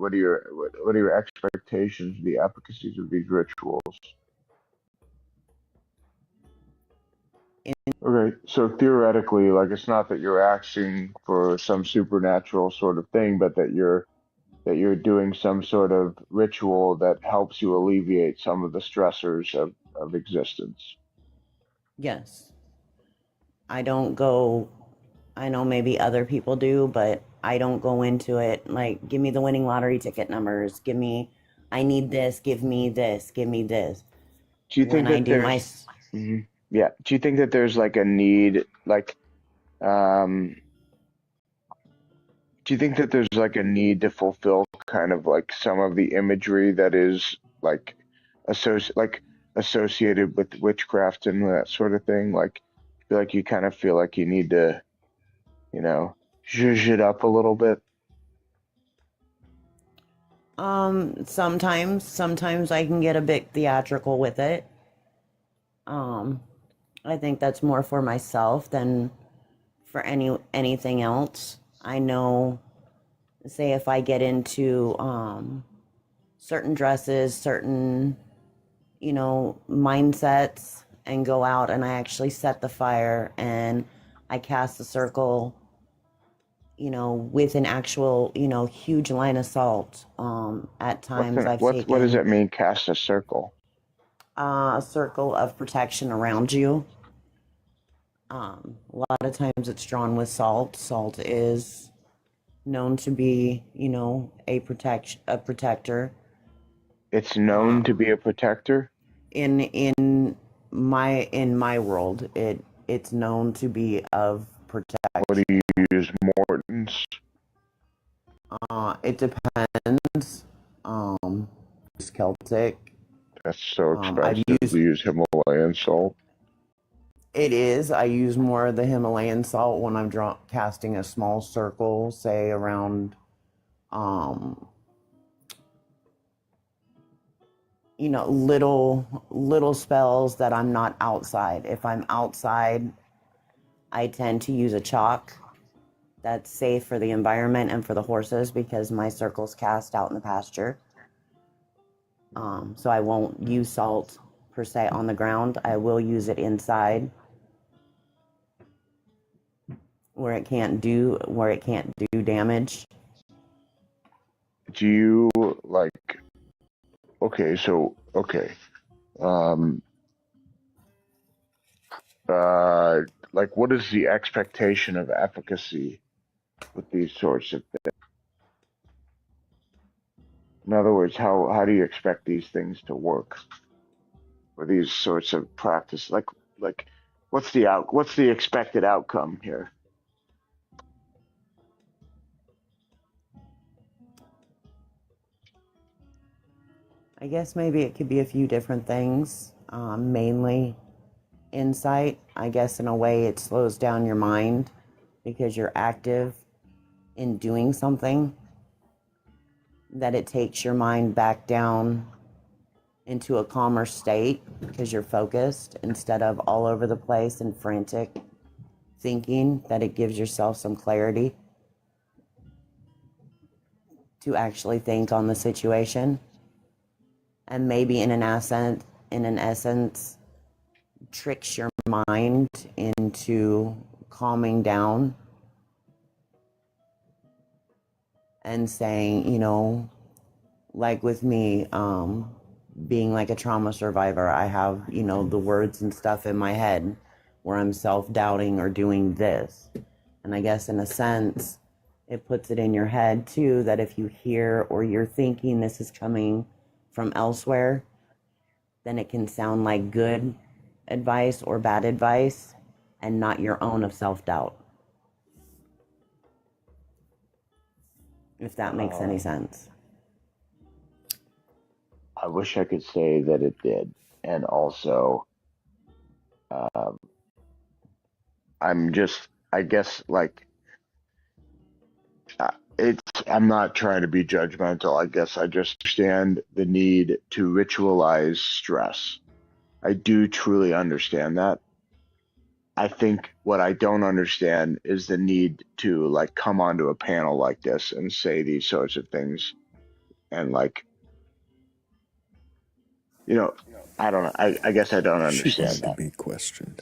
what are your expectations of the efficacies of these rituals? In, Okay, so theoretically, like it's not that you're asking for some supernatural sort of thing, but that you're doing some sort of ritual that helps you alleviate some of the stressors of existence. yes, I don't go. I know maybe other people do, but I don't go into it like, give me the winning lottery ticket numbers. Give me, I need this. Give me this. Give me this. Do you When think I that do my, there's, Mhm. Yeah, do you think that there's like a need, um, do you think that there's like a need to fulfill kind of like some of the imagery that is like associated with witchcraft and that sort of thing? Like, I feel like you kind of feel like you need to, you know, zhuzh it up a little bit. sometimes I can get a bit theatrical with it. Um, I think that's more for myself than for anything else. I know, say if I get into certain dresses, certain, mindsets, and go out and I actually set the fire and I cast a circle, with an actual, huge line of salt. At times I've What does taken it mean, cast a circle? a circle of protection around you. A lot of times it's drawn with salt. Salt is known to be, a protector. It's known to Um, be a protector. in my world, it's known to be of What do protection. you use, Morton's? It depends. It's Celtic. That's so I've expensive. used We use Himalayan salt. it is. I use more of the Himalayan salt when I'm casting a small circle, say around, um, little spells that I'm not outside. If I'm outside, I tend to use a chalk that's safe for the environment and for the horses because my circle's cast out in the pasture. So I won't use salt per se on the ground. I will use it inside where it can't do damage. Do you like, okay. Um, uh, like what is the expectation of efficacy with these sorts of things? In other words, how do you expect these things to work for these sorts of practice? Like what's the expected outcome here? I guess maybe it could be a few different things. Mainly insight. I guess in a way it slows down your mind because you're active in doing something, that it takes your mind back down into a calmer state because you're focused instead of all over the place and frantic thinking, that it gives yourself some clarity to actually think on the situation, and maybe in an essence tricks your mind into calming down and saying, like with me, being like a trauma survivor, I have, the words and stuff in my head where I'm self-doubting or doing this. And I guess in a sense, it puts it in your head too, that if you hear or you're thinking this is coming from elsewhere, then it can sound like good advice or bad advice and not your own of self-doubt, if that makes any Um, sense. I wish I could say that it did, and also, um, I guess, I'm not trying to be judgmental. I guess I just understand the need to ritualize stress. I do truly understand that. I think what I don't understand is the need to like come onto a panel like this and say these sorts of things and like, I don't know. I guess I don't She understand wanted that. to be questioned.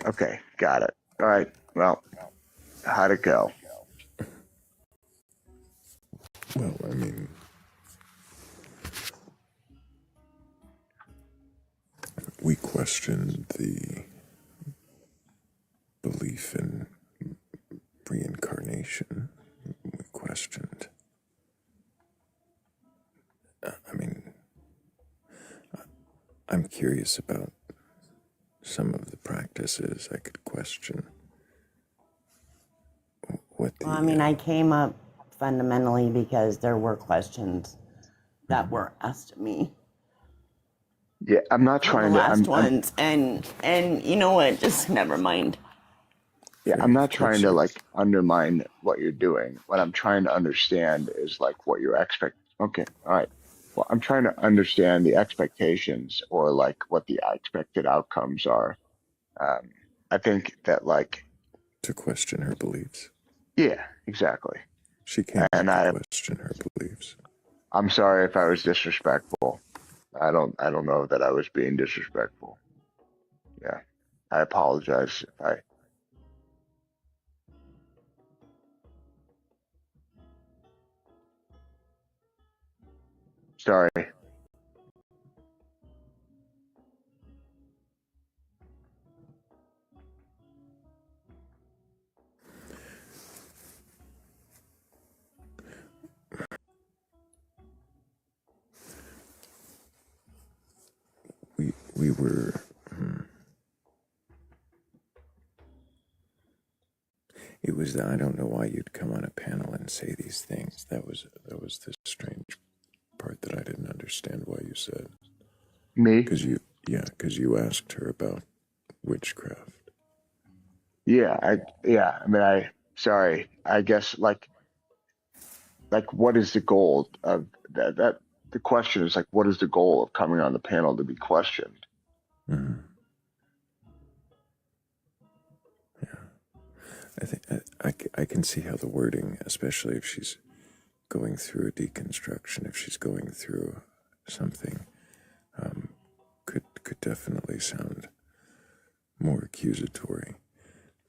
Okay, got it. All right. Well, how'd it go? Well, I mean, we questioned the belief in reincarnation. We questioned, I mean, I'm curious about some of the practices. I could question what Well, I mean, the, I came up fundamentally because there were questions that were asked of me Yeah, I'm not from the trying to. last ones, and you know what? Just never mind. Yeah, Thrayle, I'm of not trying course to you, like undermine what you're doing. What I'm trying to understand is like what your expect. Okay, all right. Well, I'm trying to understand the expectations or like what the expected outcomes are. Um, I think that like, to question her beliefs. yeah, exactly. She came up And to question her beliefs. I'm sorry if I was disrespectful. I don't know that I was being disrespectful. Yeah, I apologize if I. Sorry. We were, it was, I don't know why you'd come on a panel and say these things. That was the strange part that I didn't understand why you said. Me? Because you asked her about witchcraft. Yeah. I mean, sorry. I guess like what is the goal of that the question is like what is the goal of coming on the panel to be questioned? Mm-hmm. I think I can see how the wording, especially if she's going through a deconstruction, if she's going through something, could definitely sound more accusatory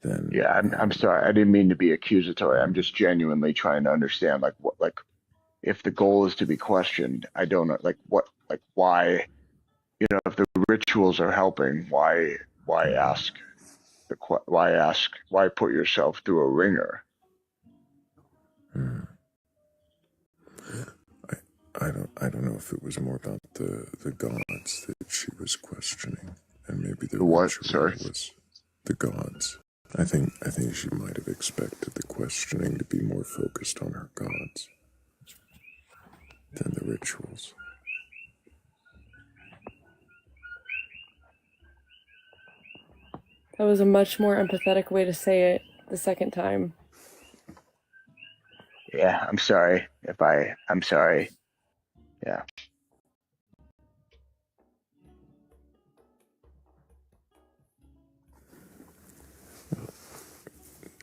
than. Yeah, I'm sorry. I didn't mean to be accusatory. I'm just genuinely trying to understand like what like if the goal is to be questioned, I don't know like what like why, if the rituals are helping, why ask why put yourself through a ringer? Mm, I don't know if it was more about the gods that she was questioning, and maybe the The what? ritual Sorry. was the gods. I think she might have expected the questioning to be more focused on her gods than the rituals. That was a much more empathetic way to say it the second time. Yeah, I'm sorry if I'm sorry. Yeah.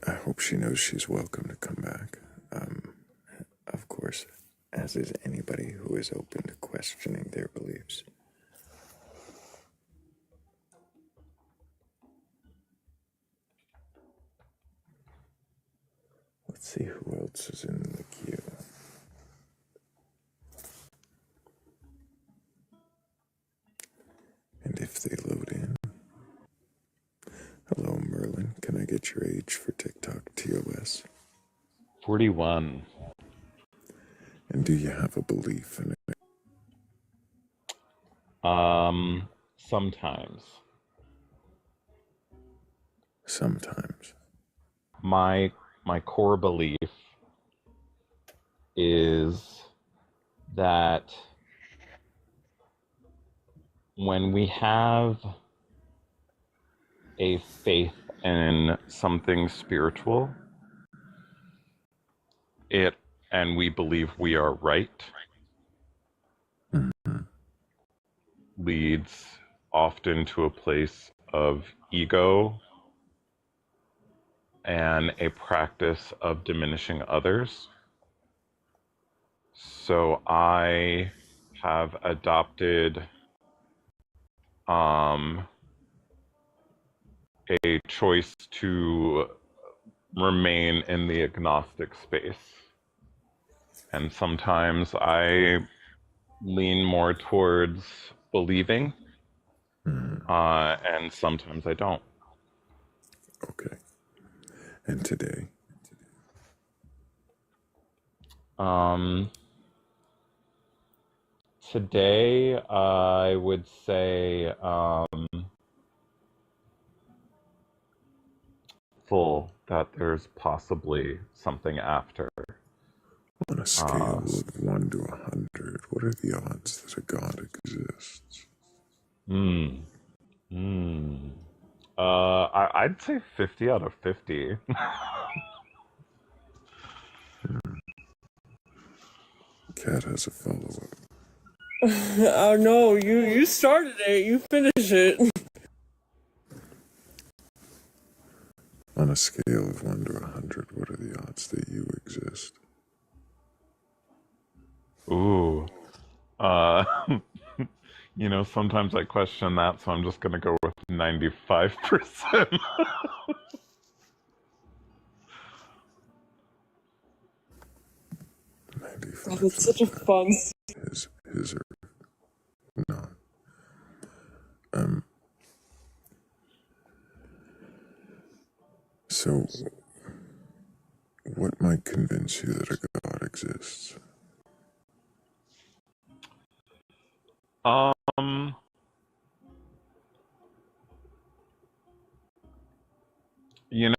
I hope she knows she's welcome to come back. Of course, as is anybody who is open to questioning their beliefs. Let's see who else is in the queue. And if they load in. Hello, Merlin. Can I get your age for TikTok TOS? 41. And do you have a belief in it? Sometimes. Sometimes. My core belief is that when we have a faith in something spiritual, and we believe we are right, Mm-hmm. leads often to a place of ego and a practice of diminishing others. So I have adopted a choice to remain in the agnostic space. And sometimes I lean more towards believing, and sometimes I don't. Okay. And today? Today, I would say full that there's possibly something after. On a scale of 1 to 100, what are the odds that a god exists? I'd say 50 out of 50. Cat has a follow-up. Oh no, you started it. You finish it. On a scale of 1 to 100, what are the odds that you exist? Ooh. Uh, sometimes I question that, so I'm just gonna go with 95%. It's such a fun. His or not. So, what might convince you that a god exists? Um, you know,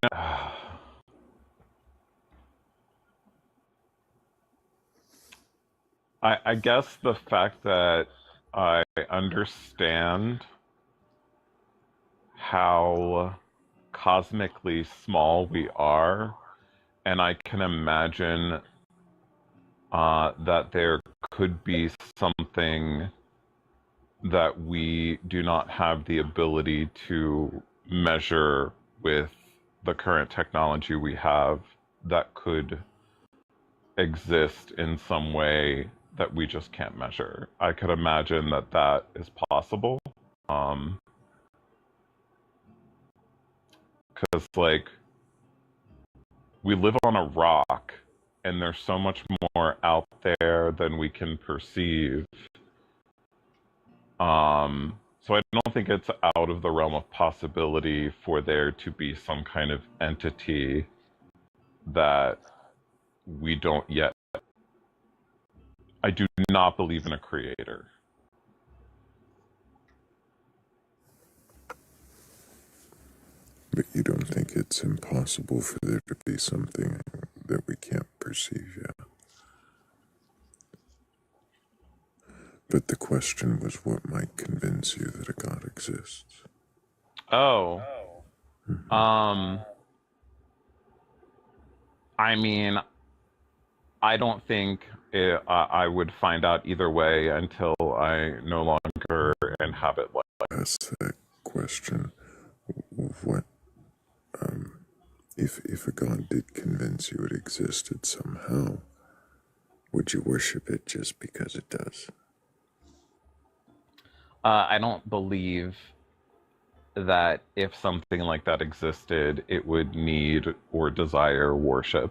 I guess the fact that I understand how cosmically small we are, and I can imagine that there could be something that we do not have the ability to measure with the current technology we have that could exist in some way that we just can't measure. I could imagine that that is possible. Because, like, we live on a rock and there's so much more out there than we can perceive. So I don't think it's out of the realm of possibility for there to be some kind of entity that we don't yet. I do not believe in a creator. But you don't think it's impossible for there to be something that we can't perceive yet? But the question was, what might convince you that a god exists? Oh. I mean, I don't think I would find out either way until I no longer inhabit life. Ask that question. What, if a god did convince you it existed somehow, would you worship it just because it does? I don't believe that if something like that existed, it would need or desire worship.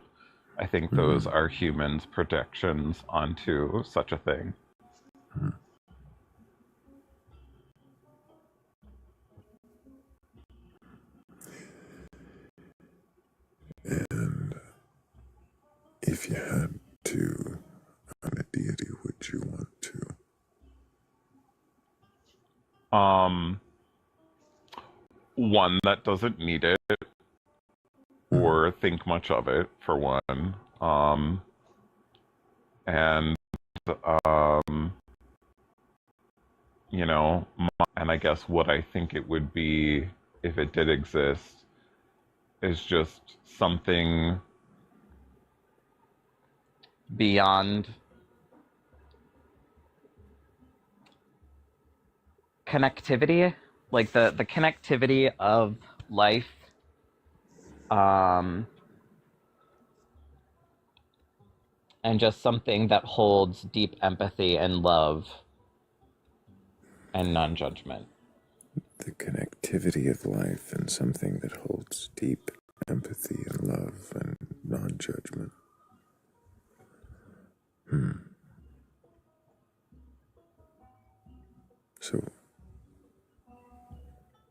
I think those are humans' projections onto such a thing. And if you had to own a deity, would you want to? One that doesn't need it or think much of it, for one. And and I guess what I think it would be if it did exist is just something beyond connectivity, like the connectivity of life, and just something that holds deep empathy and love and non-judgment. The connectivity of life and something that holds deep empathy and love and non-judgment. So,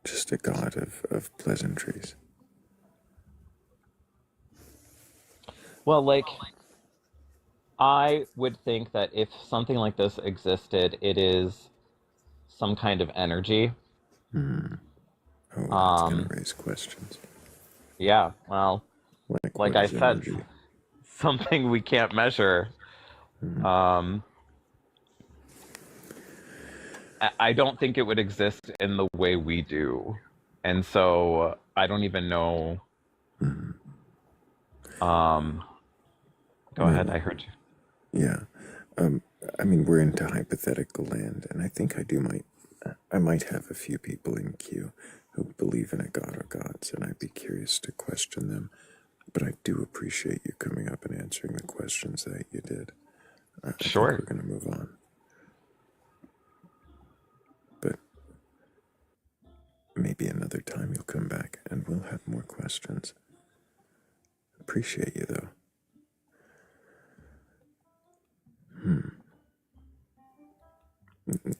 just a god of pleasantries. Well, like, I would think that if something like this existed, it is some kind of energy. Oh, that's going to raise questions. Yeah, well, Like like what I is said, energy? something we can't measure. I don't think it would exist in the way we do. And so I don't even know. Go ahead, I heard you. Yeah. I mean, we're into hypothetical land, and I think I might have a few people in queue who believe in a god or gods, and I'd be curious to question them. But I do appreciate you coming up and answering the questions that you did. I think Sure. we're going to move on. But maybe another time you'll come back and we'll have more questions. Appreciate you, though.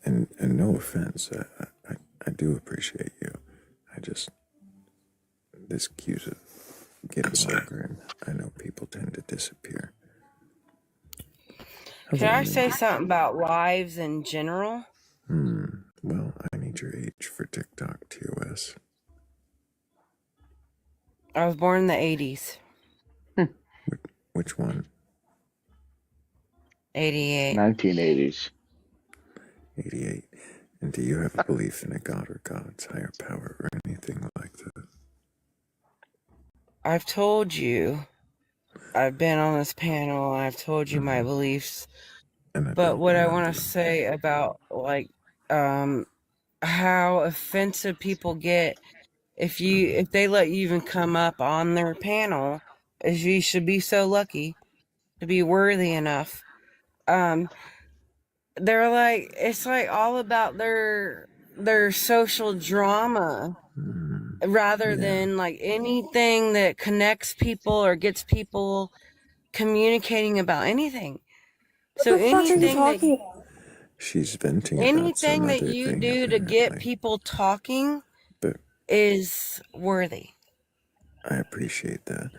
And no offense, I do appreciate you. This queue's getting longer, and I know people tend to disappear. Can I say something about lives in general? Well, I need your age for TikTok TOS. I was born in the 80s. Which one? 88. 1980s. 88. And do you have a belief in a god or gods, higher power, or anything like that? I've told you. I've been on this panel. I've told you my beliefs. But what I want to say about, like, how offensive people get if they let you even come up on their panel, is you should be so lucky to be worthy enough. They're like, it's like all about their social drama rather than like anything that connects people or gets people communicating about anything. So anything that She's venting anything about that some you other do thing, to get apparently. people talking But is worthy. I appreciate that.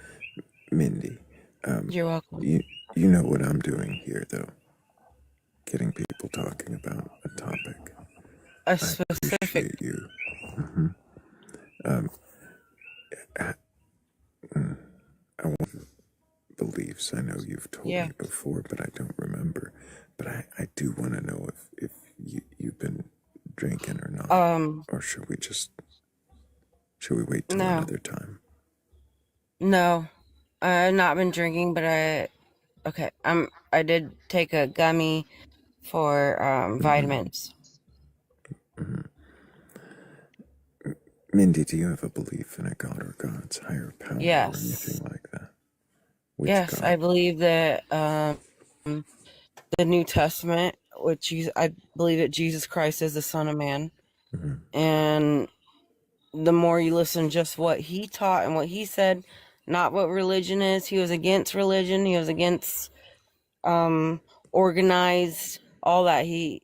Mindy, You're welcome. you know what I'm doing here, though. Getting people talking about a topic. A I specific. appreciate you. I want beliefs. I know you've told me before, but I don't remember. But I do want to know if you've been drinking or not. Or should we wait till another time? No, I've not been drinking, but I did take a gummy for vitamins. Mindy, do you have a belief in a god or gods, higher power, or anything like that? Which yes, god? I believe that the New Testament, I believe that Jesus Christ is the Son of Man, and the more you listen just what he taught and what he said, not what religion is. He was against religion. He was against organized, all that. He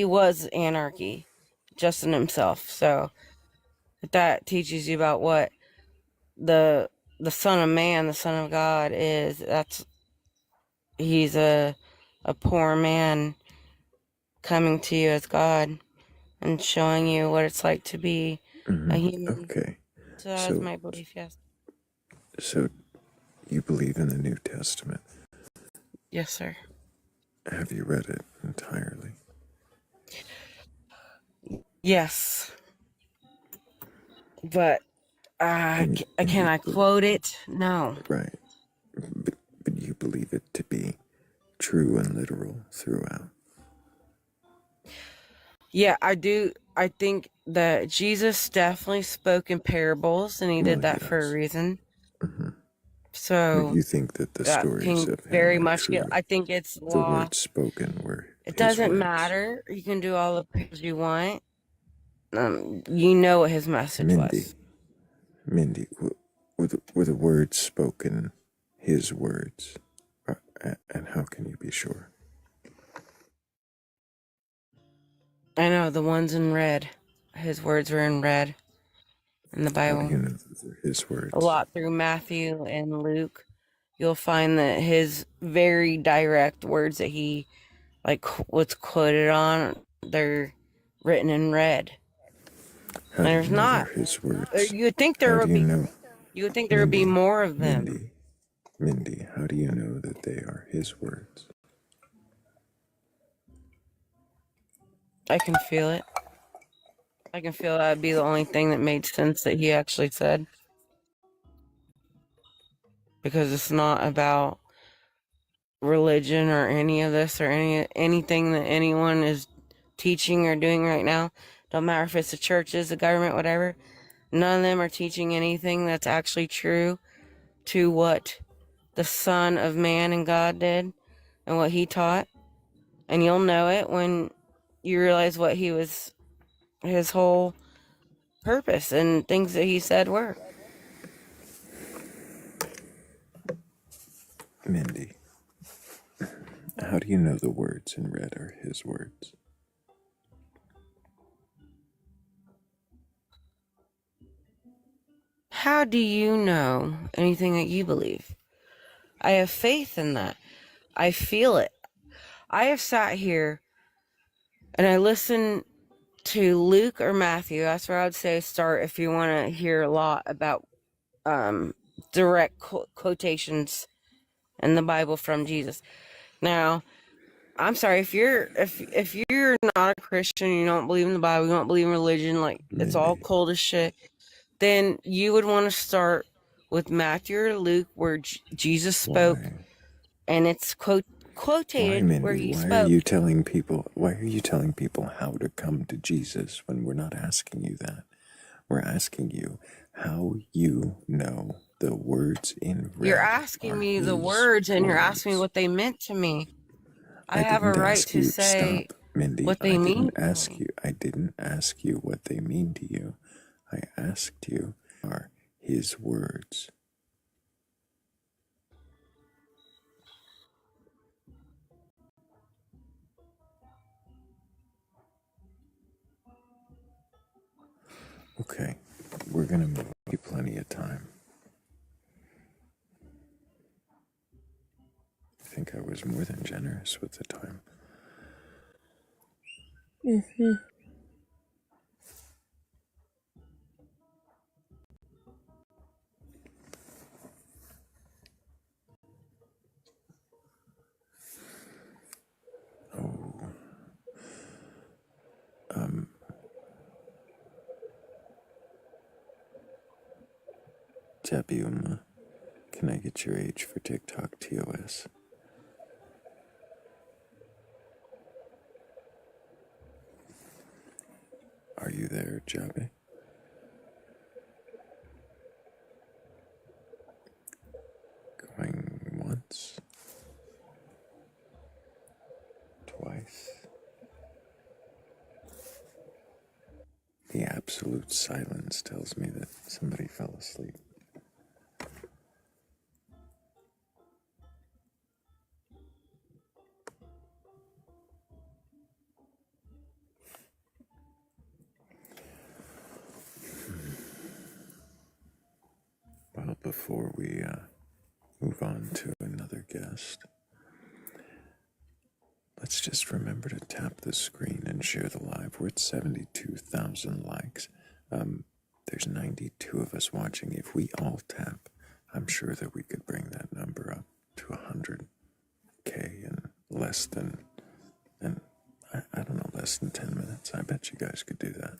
was anarchy just in himself. So if that teaches you about what the Son of Man, the Son of God is, he's a poor man coming to you as God and showing you what it's like to be a human. Okay. So that's my belief, yes. So you believe in the New Testament? Yes, sir. Have you read it entirely? Yes. But can I quote it? No. Right. But you believe it to be true and literal throughout? Yeah, I do. I think that Jesus definitely spoke in parables, and he did that for a reason. So You think that the that stories can of him very are much get. true? I think it's The words lost. spoken were It his doesn't words. matter. You can do all the pictures you want. You know what his message was. Mindy, were the words spoken his words? And how can you be sure? I know the ones in red. His words were in red in the How do Bible. you know that they're his words? A lot through Matthew and Luke. You'll find that his very direct words that he what's quoted on, they're written in red. How do There's you know not. they're his words? You would think there How do would you be. know? You would think there would be more of them. Mindy, how do you know that they are his words? I can feel it. I can feel that would be the only thing that made sense that he actually said. Because it's not about religion or any of this or anything that anyone is teaching or doing right now. Don't matter if it's the churches, the government, whatever. None of them are teaching anything that's actually true to what the Son of Man and God did and what he taught. And you'll know it when you realize what his whole purpose and things that he said were. Mindy, how do you know the words in red are his words? How do you know anything that you believe? I have faith in that. I feel it. I have sat here and I listen to Luke or Matthew. That's where I would say start if you want to hear a lot about direct quotations in the Bible from Jesus. Now, I'm sorry if you're not a Christian, you don't believe in the Bible, you don't believe in religion, like it's all Mindy, cold as shit, then you would want to start with Matthew or Luke where Jesus spoke, why? and it's Why, quotated where Mindy? he Why are you spoke. telling people? Why are you telling people how to come to Jesus when we're not asking you that? We're asking you how you know the words in red You're asking are me the his words and you're asking me words. what they meant to me. I I have a didn't right ask to you. say Stop, Mindy. what they mean to me. I didn't ask you what they mean to you. I asked you are his words. Okay, we're gonna move you plenty of time. I think I was more than generous with the time. Oh, Tabiuma, can I get your age for TikTok TOS? Are you there, Jabe? Going once, twice. The absolute silence tells me that somebody fell asleep. Well, before we move on to another guest, let's just remember to tap the screen and share the live. We're at 72,000 likes. There's 92 of us watching. If we all tap, I'm sure that we could bring that number up to 100K in less than, and I don't know, less than 10 minutes. I bet you guys could do that.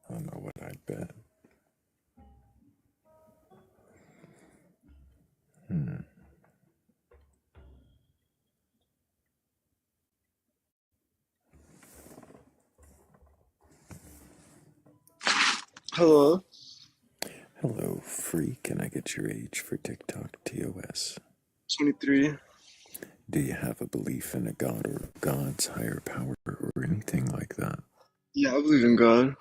I don't know what I'd bet. Hello. Hello, free. Can I get your age for TikTok TOS? 23. Do you have a belief in a god or God's higher power or anything like that? Yeah, I believe in God.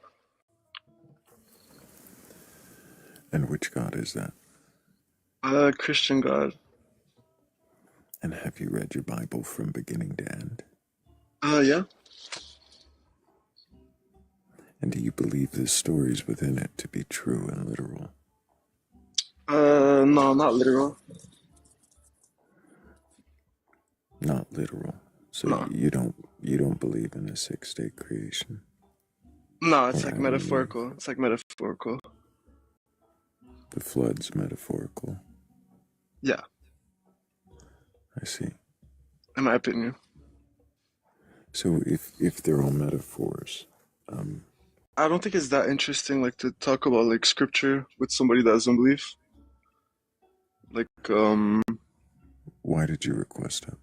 And which God is that? Christian God. And have you read your Bible from beginning to end? Yeah. And do you believe the stories within it to be true and literal? No, not literal. Not literal. So No. you don't believe in a 6-day creation? No, it's Or like Adam and Eve? metaphorical. It's like metaphorical. The flood's metaphorical. Yeah, I see. in my opinion. So if they're all metaphors, I don't think it's that interesting, like, to talk about, like, scripture with somebody that doesn't believe. Like, why did you request it?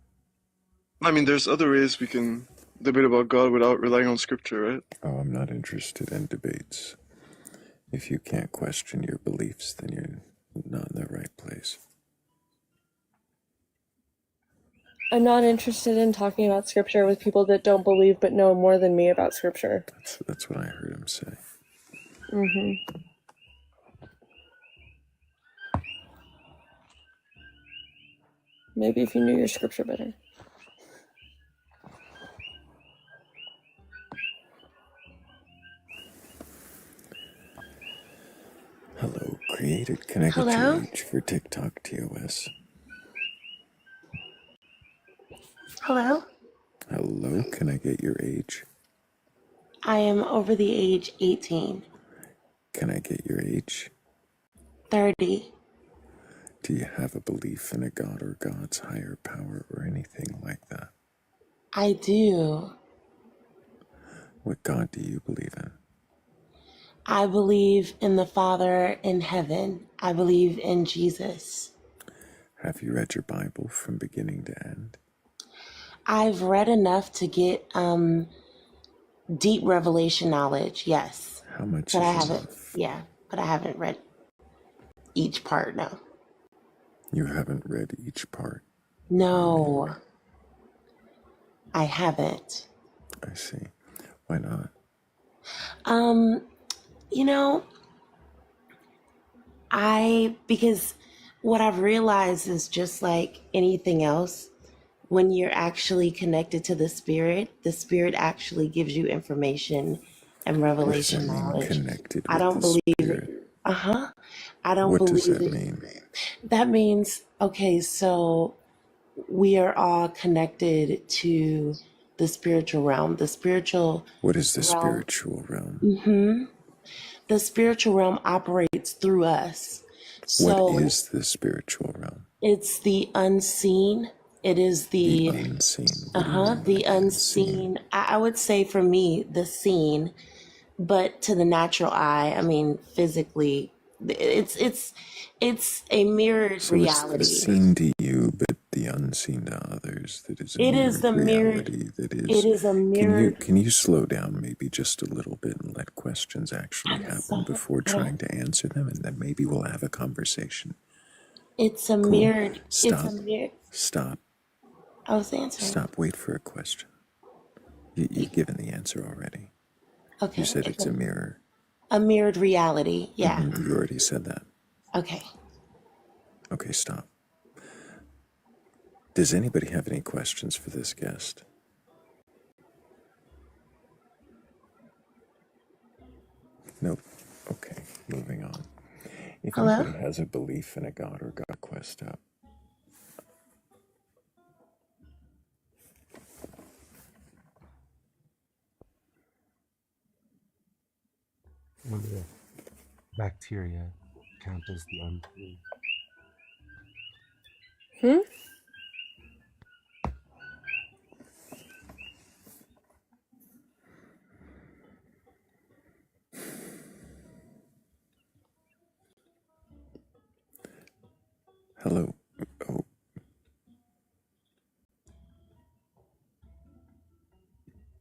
I mean, there's other ways we can debate about God without relying on scripture, right? Oh, I'm not interested in debates. If you can't question your beliefs, then you're not in the right place. I'm not interested in talking about scripture with people that don't believe but know more than me about scripture. That's what I heard him say. Mm-hmm. Maybe if you knew your scripture better. Hello, created. Can I get your age for TikTok TOS? Hello? Hello, can I get your age? I am over the age 18. Can I get your age? 30. Do you have a belief in a god or God's higher power or anything like that? I do. What God do you believe in? I believe in the Father in heaven. I believe in Jesus. Have you read your Bible from beginning to end? I've read enough to get deep revelation knowledge, yes. How much But I is haven't, enough? yeah, but I haven't read each part, no. You haven't read each part? No, I haven't. I see. Why not? You know, because what I've realized is just like anything else, when you're actually connected to the spirit actually gives you information and What does that revelation mean, knowledge. connected I with don't the believe, Spirit? I don't What does believe that it. mean? That means, okay, so we are all connected to the spiritual realm. The spiritual What is the realm, spiritual realm? the spiritual realm operates through us. What So is the spiritual realm? it's the unseen. It is The the unseen. What do you mean by the the unseen? unseen. I would say for me, the seen, but to the natural eye, I mean, physically, it's a mirrored So it's the reality. seen to you, but the unseen to others. That is a It is mirrored the mirrored. reality. That It is. is a mirrored. Can you slow down maybe just a little bit and let questions actually I'm happen sorry. before trying to answer them, and then maybe we'll have a conversation. It's a Cool. mirrored. It's a Stop. mirrored. Stop. I was answering. Stop. Wait for a question. You've given the answer already. You Okay, said it's it's a mirror. a mirrored reality. Yeah. You already said that. Okay. Okay, stop. Does anybody have any questions for this guest? Nope. Okay, moving on. If Hello? anybody has a belief in a god or god quest up, Will the bacteria count as the unclean? hello. Oh,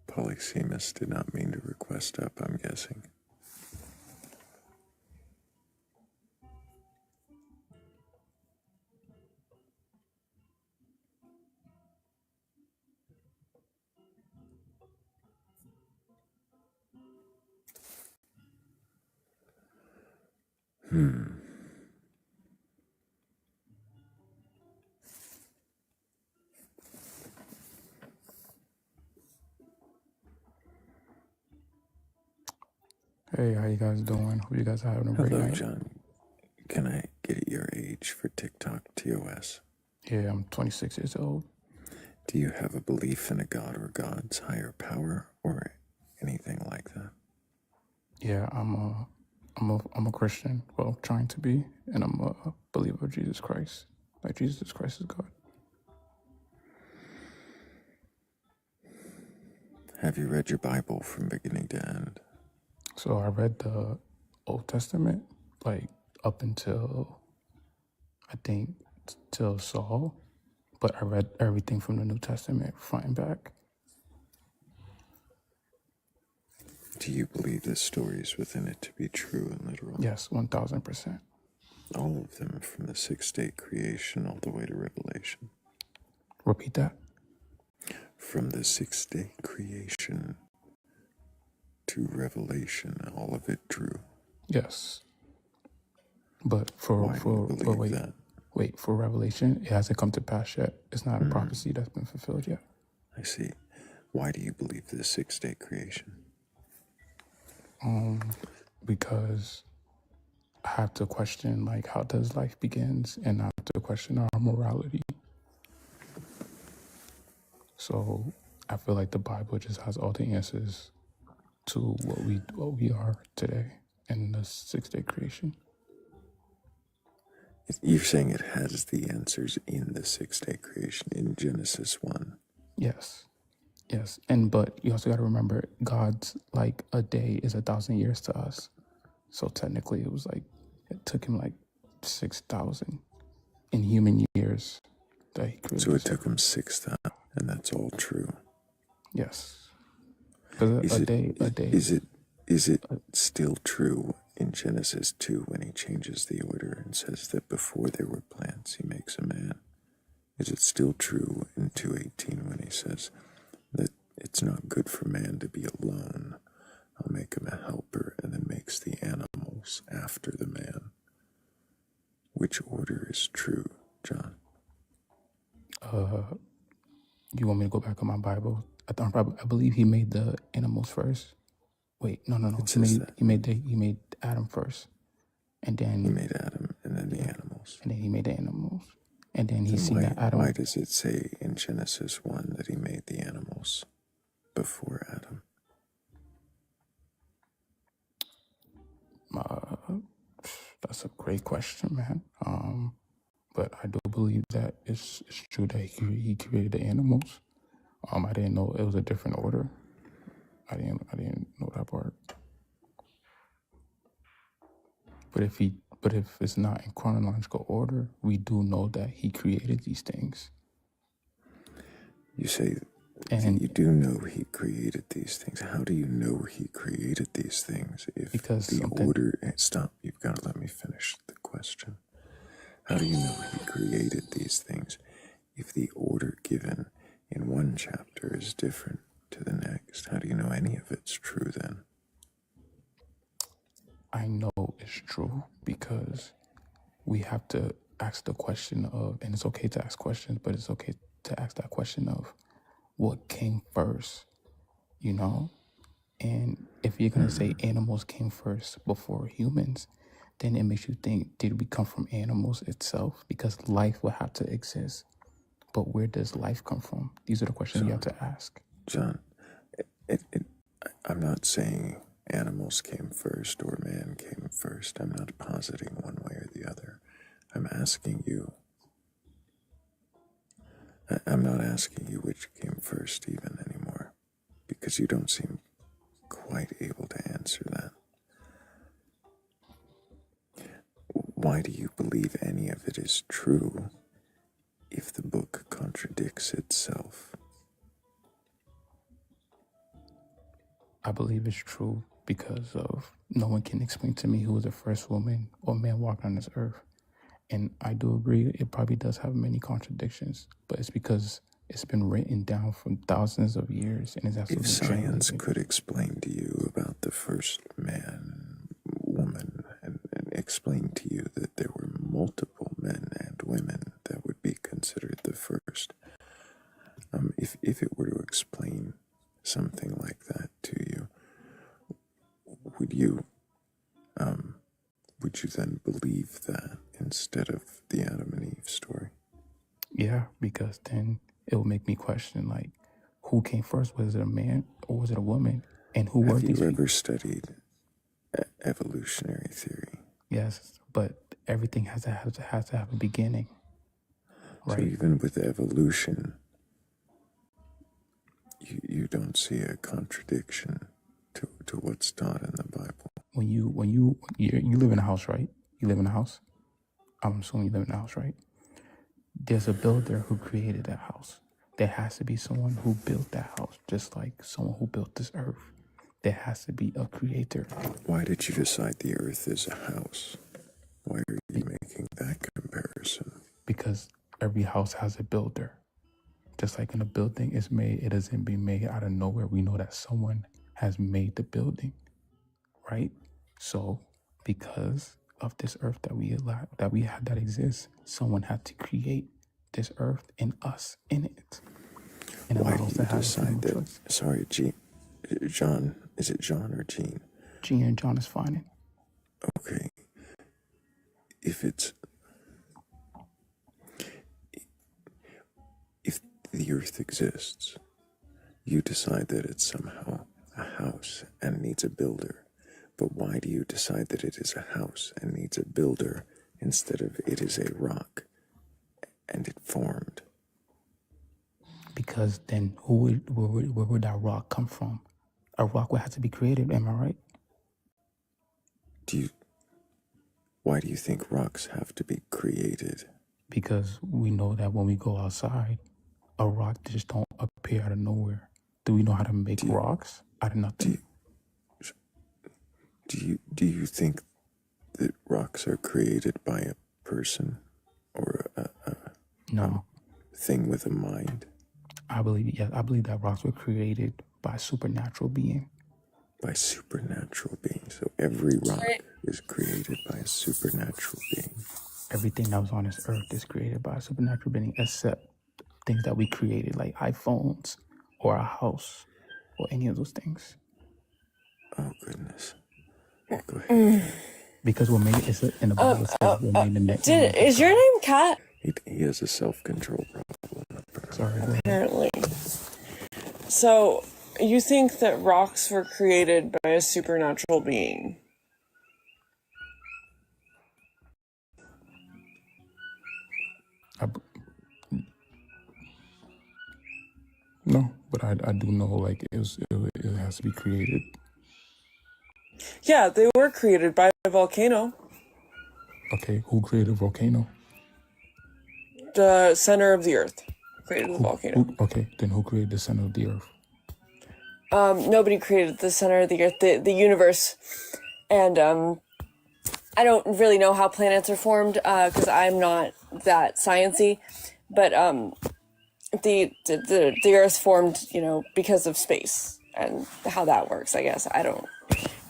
Polysemus did not mean to request up, I'm guessing. Hey, how you guys doing? Hope you guys are having a great Hello, night. John. Can I get your age for TikTok TOS? Yeah, I'm 26 years old. Do you have a belief in a god or gods, higher power, or anything like that? Yeah, I'm a Christian. Well, trying to be, and I'm a believer of Jesus Christ. Like Jesus Christ is God. Have you read your Bible from beginning to end? So I read the Old Testament, like up until I think till Saul, but I read everything from the New Testament front and back. Do you believe the stories within it to be true and literal? Yes, 1000%. All of them, from the 6-day creation all the way to Revelation. Repeat that. From the 6-day creation to Revelation, all of it true. Yes, but Why do you believe that? wait, for Revelation, it hasn't come to pass yet. It's not a prophecy that's been fulfilled yet. I see. Why do you believe the 6-day creation? Because I have to question, like, how does life begins, and I have to question our morality. So I feel like the Bible just has all the answers to what we are today in the 6-day creation. You're saying it has the answers in the 6-day creation in Genesis 1. Yes, but you also got to remember, God's like a day is 1,000 years to us. So technically, it took him like 6,000 in human years that he created. So it took him 6,000, and that's all true. Yes, because a day. Is it still true in Genesis 2 when he changes the order and says that before there were plants, he makes a man? Is it still true in 2:18 when he says that it's not good for man to be alone? I'll make him a helper, and then makes the animals after the man. Which order is true, John? You want me to go back on my Bible? I believe he made the animals first. Wait, no. It says that. He made Adam first, and then He made Adam and then the animals. and then he made the animals, and then he Then seen that Adam. why does it say in Genesis 1 that he made the animals before Adam? That's a great question, man. But I do believe that it's true that he created the animals. I didn't know it was a different order. I didn't know that part. But if it's not in chronological order, we do know that he created these things. You say And you do know he created these things. How do you know he created these things if order... Stop, you've got to let me finish the question. How do you know he created these things if the order given in one chapter is different to the next? How do you know any of it's true then? I know it's true because we have to ask the question of, and it's okay to ask questions, but it's okay to ask that question of what came first, you know? And if you're going to say animals came first before humans, then it makes you think, did we come from animals itself? Because life will have to exist. But where does life come from? These are the questions you have to ask. John, I'm not saying animals came first or man came first. I'm not positing one way or the other. I'm asking you. I'm not asking you which came first even anymore, because you don't seem quite able to answer that. Why do you believe any of it is true if the book contradicts itself? I believe it's true because of no one can explain to me who was the first woman or man walking on this earth. And I do agree, it probably does have many contradictions, but it's because it's been written down from thousands of years and it's absolutely If science translated. could explain to you about the first man, woman, and explain to you that there were multiple men and women that would be considered the first, if it were to explain something like that to you, would you then believe that instead of the Adam and Eve story? Yeah, because then it will make me question, like, who came first? Was it a man or was it a woman? And who were these people? Have you ever studied evolutionary theory? Yes, but everything has to have a beginning, right? So even with evolution, you don't see a contradiction to what's taught in the Bible. When you live in a house, right? You live in a house. I'm assuming you live in a house, right? There's a builder who created that house. There has to be someone who built that house, just like someone who built this earth. There has to be a creator. Why did you decide the earth is a house? Why are you making that comparison? Because every house has a builder. Just like when a building is made, it doesn't be made out of nowhere. We know that someone has made the building, right? So because of this earth that exists, someone had to create this earth and us in it. And why do you decide that? Choice. Sorry, John. Is it John or Gene? Gene and John is fine. Okay. If the earth exists, you decide that it's somehow a house and needs a builder. But why do you decide that it is a house and needs a builder instead of it is a rock and it formed? Because then where would that rock come from? A rock would have to be created, am I right? Why do you think rocks have to be created? Because we know that when we go outside, a rock just don't appear out of nowhere. Do we know how to make rocks out of nothing? Do you think that rocks are created by a person or a thing with a mind? I believe that rocks were created by a supernatural being. By supernatural being. So every rock is created by a supernatural being. Everything that was on this earth is created by a supernatural being, except things that we created, like iPhones or a house or any of those things. Oh, goodness. Go ahead. Because we're made, in the Bible says we're made in the Is your name Kat? He has a self-control problem. Sorry. Apparently. So, you think that rocks were created by a supernatural being? No, but I do know, like, it has to be created. Yeah, they were created by a volcano. Okay, who created a volcano? The center of the earth created the volcano. Okay, then who created the center of the earth? Nobody created the center of the earth, the universe. And I don't really know how planets are formed because I'm not that sciencey. But the earth formed, because of space and how that works, I guess. I don't,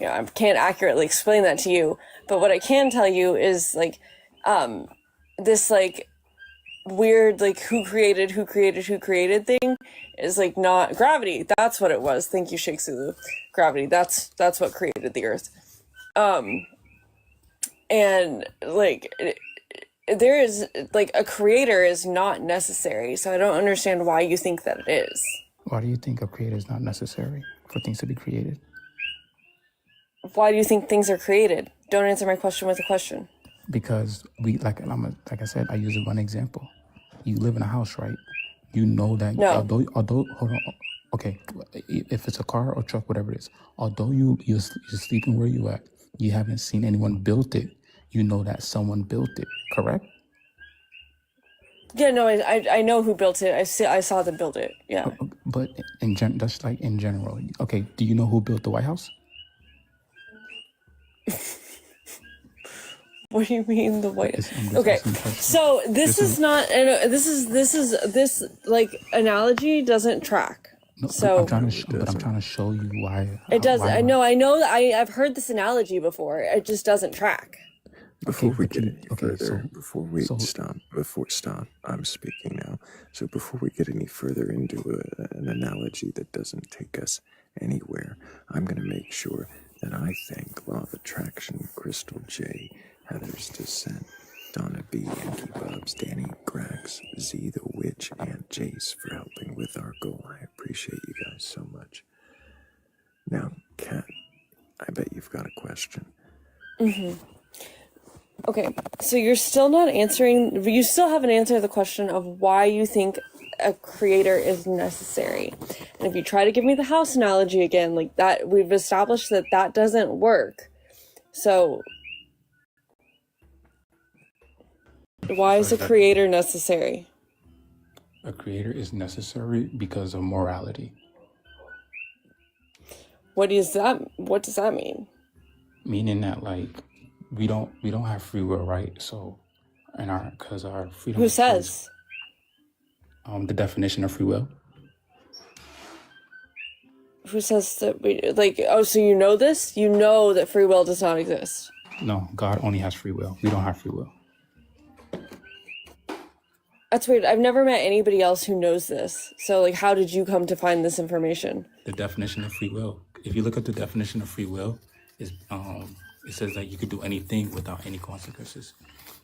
I can't accurately explain that to you. But what I can tell you is, like, this, like, weird, like, who created thing is, like, not gravity. That's what it was. Thank you, Sheikh Zulu. Gravity. That's what created the earth. And, like, there is, like, a creator is not necessary. So I don't understand why you think that it is. Why do you think a creator is not necessary for things to be created? Why do you think things are created? Don't answer my question with a question. Because like I said, I use one example. You live in a house, right? You know that although hold on, okay, if it's a car or truck, whatever it is, although you're sleeping where you at, you haven't seen anyone built it. You know that someone built it, correct? Yeah, no, I know who built it. I saw them build it. Yeah. But that's like in general. Okay, do you know who built the White House? What do you mean the White House? Okay, so this like analogy doesn't track. No, so I'm trying to show you why it does. I know. I've heard this analogy before. It just doesn't track. Before we but get you, any okay, further, so stop, I'm speaking now. So before we get any further into an analogy that doesn't take us anywhere, I'm going to make sure that I thank Law of Attraction, Crystal J, Heather's Descent, Donna B, Yankee Bubs, Danny, Grax, Z the Witch, and Jace for helping with our goal. I appreciate you guys so much. Now, Kat, I bet you've got a question. Okay, so you're still not answering, you still haven't answered the question of why you think a creator is necessary. And if you try to give me the house analogy again, like that, we've established that that doesn't work. So why is a creator necessary? a creator is necessary because of morality. What does that mean? Meaning that like we don't have free will, right? So because our freedom Who of choice, says? the definition of free will. Who says that we, like, oh, so you know this? You know that free will does not exist. No, God only has free will. We don't have free will. That's weird. I've never met anybody else who knows this. So, like, how did you come to find this information? The definition of free will. If you look at the definition of free will, is it says that you could do anything without any consequences.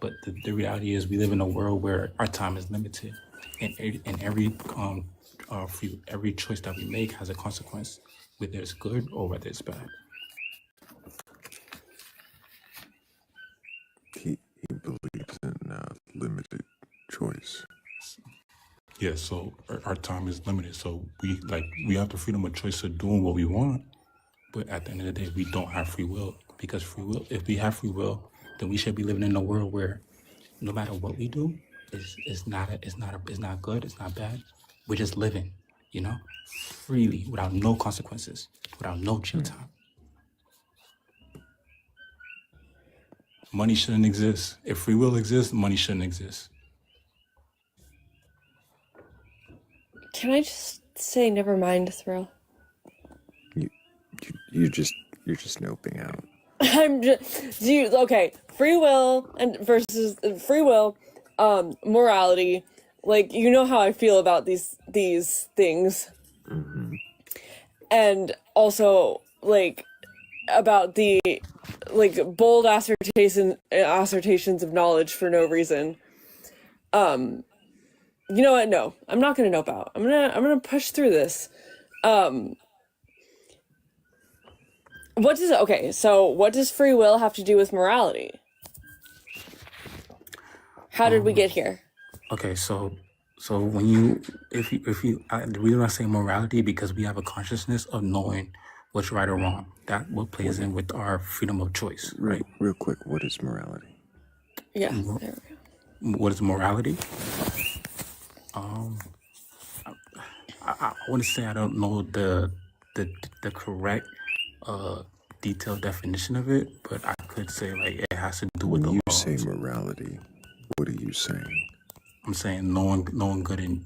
But the reality is, we live in a world where our time is limited, and every choice that we make has a consequence, whether it's good or whether it's bad. He believes in limited choice. Yeah, so our time is limited. So we have the freedom of choice of doing what we want, but at the end of the day, we don't have free will. Because if we have free will, then we should be living in a world where no matter what we do, it's not good, it's not bad. We're just living, freely, without no consequences, without no chill time. Money shouldn't exist. If free will exists, money shouldn't exist. Can I just say never mind, Thrayle? You're just noping out. I'm just okay. Free will and versus free will, morality. Like, you know how I feel about these things, and also like about the like bold assertions of knowledge for no reason. You know what? No, I'm not gonna nope out. I'm gonna push through this. So what does free will have to do with morality? How did we get here? Okay, so when you the reason I say morality, because we have a consciousness of knowing what's right or wrong. That what plays in with our freedom of choice, right? Real quick, what is morality? Yeah, there we go. What is morality? I want to say I don't know the correct detailed definition of it, but I could say like it has to do with the When you laws. say morality, what are you saying? I'm saying knowing good and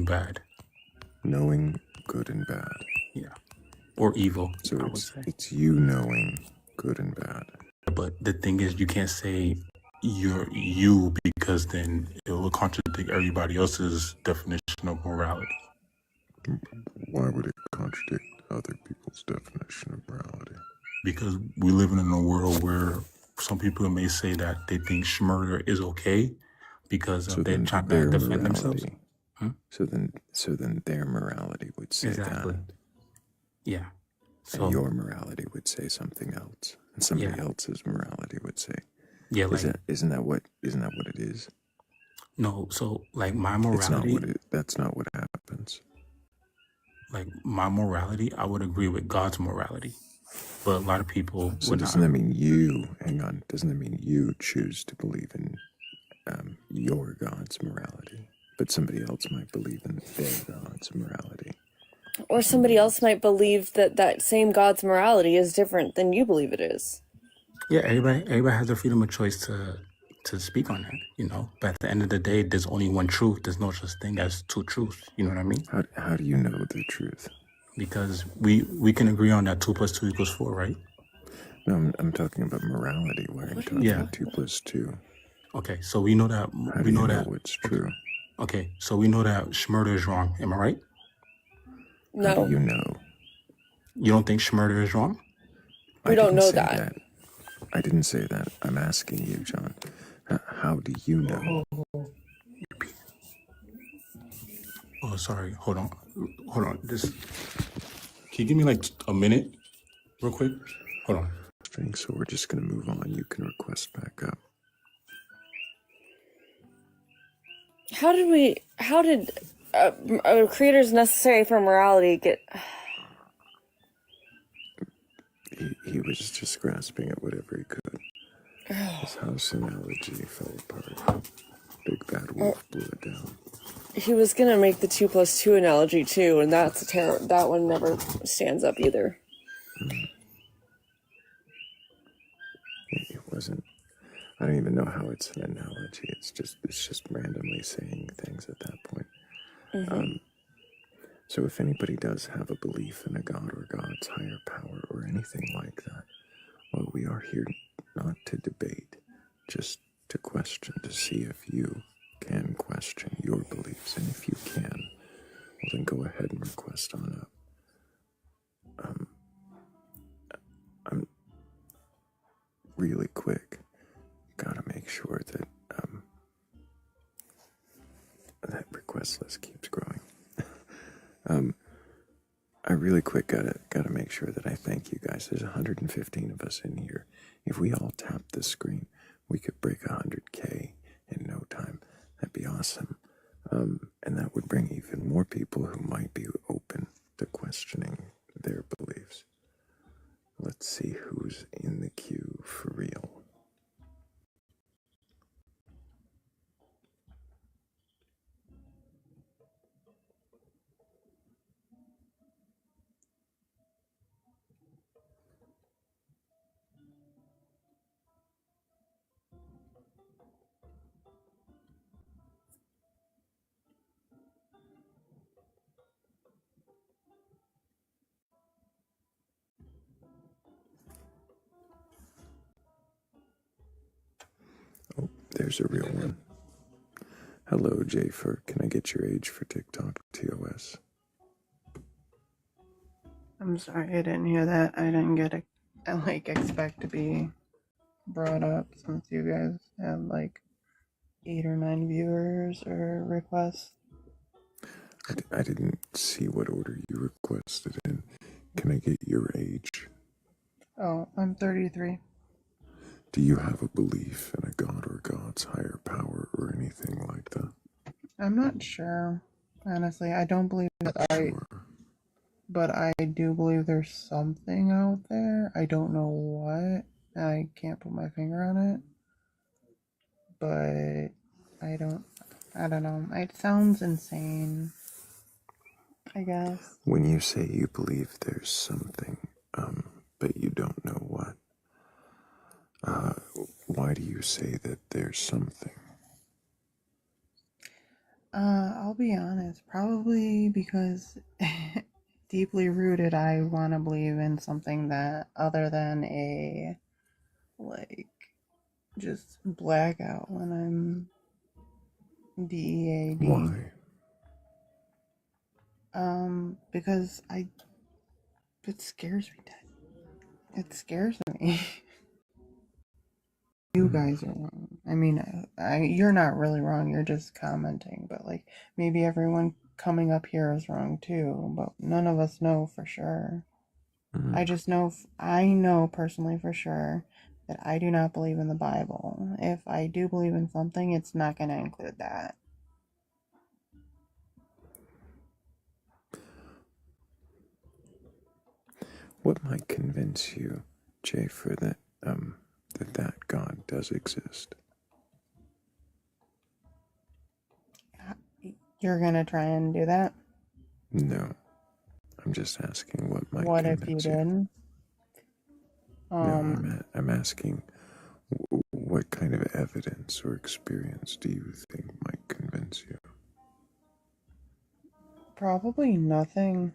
bad. Knowing good and bad. Yeah. Or evil. So I would say. it's you knowing good and bad. But the thing is, you can't say you're you, because then it will contradict everybody else's definition of morality. Why would it contradict other people's definition of morality? Because we live in a world where some people may say that they think murder is okay because they're trying to defend themselves. So then their morality would say exactly. that. Yeah. So and your morality would say something else, and somebody else's morality would say. Yeah, isn't that what it is? No, so like my morality. That's not what happens. Like my morality, I would agree with God's morality, but a lot of people. So doesn't that mean you? Hang on. Doesn't that mean you choose to believe in your God's morality, but somebody else might believe in their God's morality? Or somebody else might believe that same God's morality is different than you believe it is. Yeah, everybody has the freedom of choice to speak on that, But at the end of the day, there's only one truth. There's no such thing as two truths. You know what I mean? How do you know the truth? Because we can agree on that 2 + 2 = 4, right? No, I'm talking about morality. Why are you talking about 2 plus 2? Okay, so we know that. How do you know what's true? Okay, so we know that Schmurder is wrong. Am I right? How No. do you know? You don't think Schmurder is wrong? We don't know that. I didn't say that. I'm asking you, John. How do you know? Oh, sorry. Hold on. Can you give me like a minute, real quick? Hold on. So we're just gonna move on. You can request back up. How did creators necessary for morality get... He was just grasping at whatever he could. His house analogy fell apart. Big bad wolf blew it down. He was gonna make the 2 plus 2 analogy too, and that's that one never stands up either. It wasn't. I don't even know how it's an analogy. It's just randomly saying things at that point. So if anybody does have a belief in a god or God's higher power or anything like that, well, we are here not to debate, just to question, to see if you can question your beliefs. And if you can, well, then go ahead and request on up. I'm really quick. Gotta make sure that that request list keeps growing. I really quick gotta make sure that I thank you guys. There's 115 of us in here. If we all tap the screen, we could break 100K in no time. That'd be awesome. And that would bring even more people who might be open to questioning their beliefs. Let's see who's in the queue for real. Oh, there's a real one. Hello, Jafer. Can I get your age for TikTok TOS? I'm sorry, I didn't hear that. I didn't expect to be brought up since you guys have 8 or 9 viewers or requests. I didn't see what order you requested in. Can I get your age? Oh, I'm 33. Do you have a belief in a god or God's higher power or anything like that? I'm not sure. Honestly, I don't believe that but I do believe there's something out there. I don't know what. I can't put my finger on it. But I don't know. It sounds insane, I guess. When you say you believe there's something, but you don't know what, why do you say that there's something? I'll be honest. Probably because deeply rooted, I want to believe in something that other than a just blackout when I'm DEAD. Why? Because it scares me dead. It scares me. You guys are wrong. I mean, you're not really wrong. You're just commenting, but maybe everyone coming up here is wrong too. But none of us know for sure. I just know. I know personally for sure that I do not believe in the Bible. If I do believe in something, it's not going to include that. What might convince you, Jafer, that that God does exist? You're gonna try and do that? No, I'm just asking what might What if you convince you. did? No, I'm asking what kind of evidence or experience do you think might convince you? Probably nothing.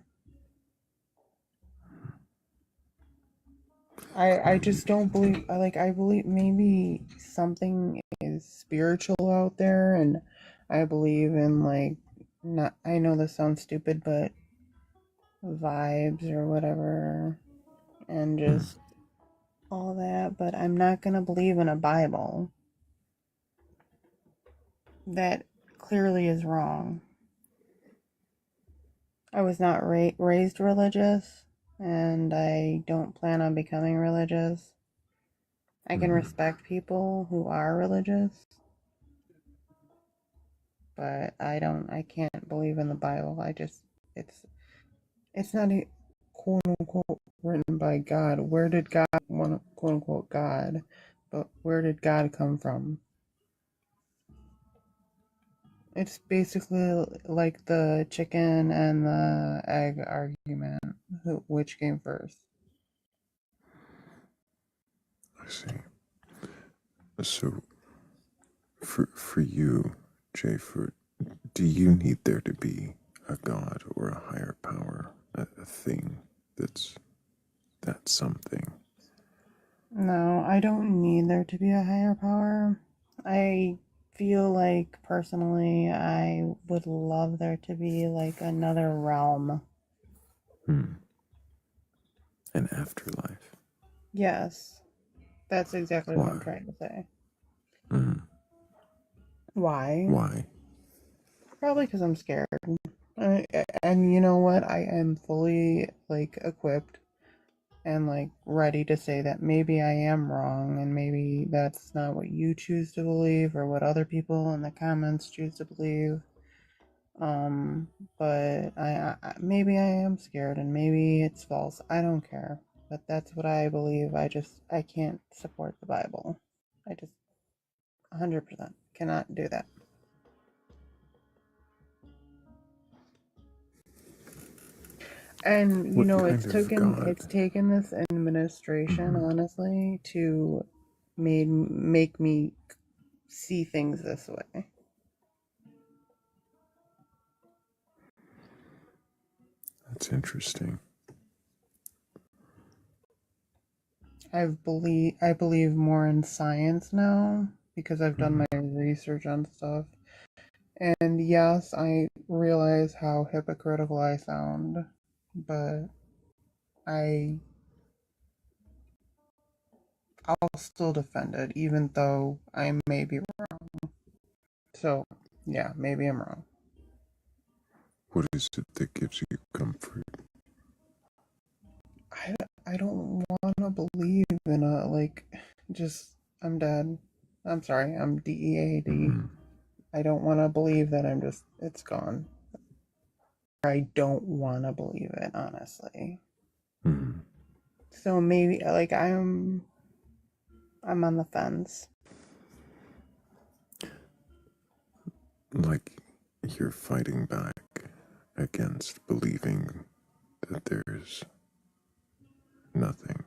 I just don't believe, I believe maybe something is spiritual out there, and I believe in, like, not, I know this sounds stupid, but vibes or whatever, and just all that, but I'm not gonna believe in a Bible. That clearly is wrong. I was not raised religious, and I don't plan on becoming religious. I can respect people who are religious, but I can't believe in the Bible. It's not a quote unquote written by God. Where did God, quote unquote God, but where did God come from? It's basically like the chicken and the egg argument. Which came first? I see. So, for you, Jay, do you need there to be a God or a higher power, a thing that's something? No, I don't need there to be a higher power. I feel like personally I would love there to be like another realm. An afterlife. Yes, that's exactly what I'm Why? trying to say. Why? Why? Probably because I'm scared. And you know what? I am fully like equipped and like ready to say that maybe I am wrong, and maybe that's not what you choose to believe or what other people in the comments choose to believe. But maybe I am scared, and maybe it's false. I don't care. But that's what I believe. I can't support the Bible. I just 100% cannot do that. And you What know, kind of God? it's taken this administration, honestly, to make me see things this way. That's interesting. I believe more in science now because I've done my research on stuff. And yes, I realize how hypocritical I sound, but I'll still defend it, even though I may be wrong. So, yeah, maybe I'm wrong. What is it that gives you comfort? I don't want to believe in a, like, just, I'm dead. I'm sorry, I'm DEAD. I don't want to believe that it's gone. I don't want to believe it, honestly. So maybe, like, I'm on the fence. Like you're fighting back against believing that there's nothing.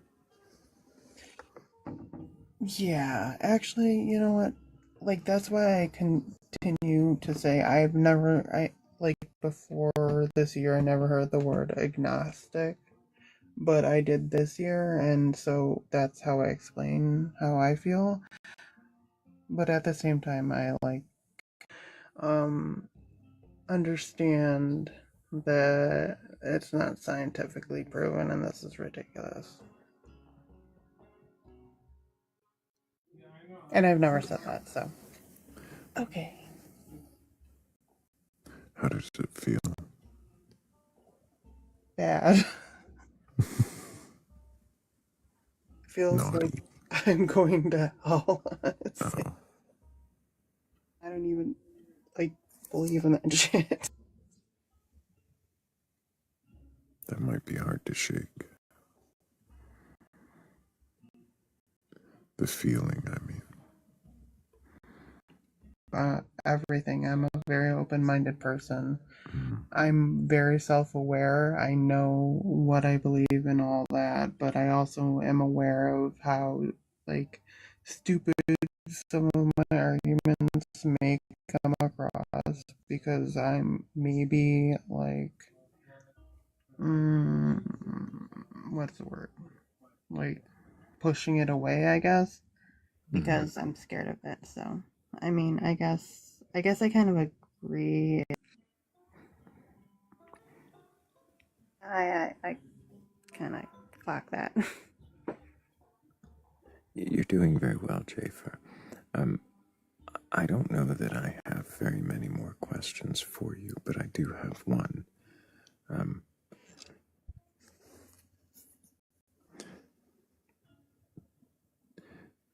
Yeah, actually, you know what? Like, that's why I continue to say like, before this year, I never heard the word agnostic, but I did this year, and so that's how I explain how I feel. But at the same time, I, like, understand that it's not scientifically proven, and this is ridiculous. And I've never said that, so. Okay. How does it feel? Bad. Feels Naughty. like I'm going to hell, honestly. I don't even, like, believe in that shit. That might be hard to shake. The feeling, I mean. Everything. I'm a very open-minded person. I'm very self-aware. I know what I believe and all that, but I also am aware of how, like, stupid some of my arguments may come across because I'm maybe, like, what's the word? Like, pushing it away, I guess, because I'm scared of it. So, I mean, I guess I kind of agree. I kind of clock that. You're doing very well, Jafer. I don't know that I have very many more questions for you, but I do have one.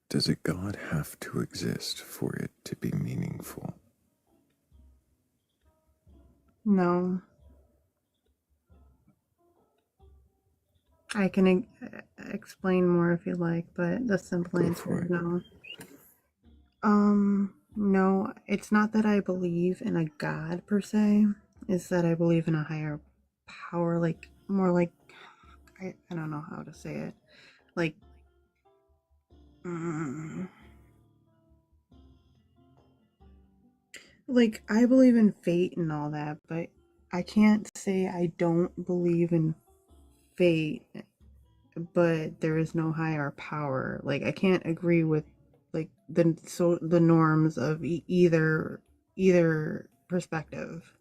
Does a God have to exist for it to be meaningful? No. I can explain more if you like, but the simple answer is no. No, it's not that I believe in a God per se. It's that I believe in a higher power, like more like I don't know how to say it. Like like I believe in fate and all that, but I can't say I don't believe in fate, but there is no higher power. Like I can't agree with like the norms of either perspective.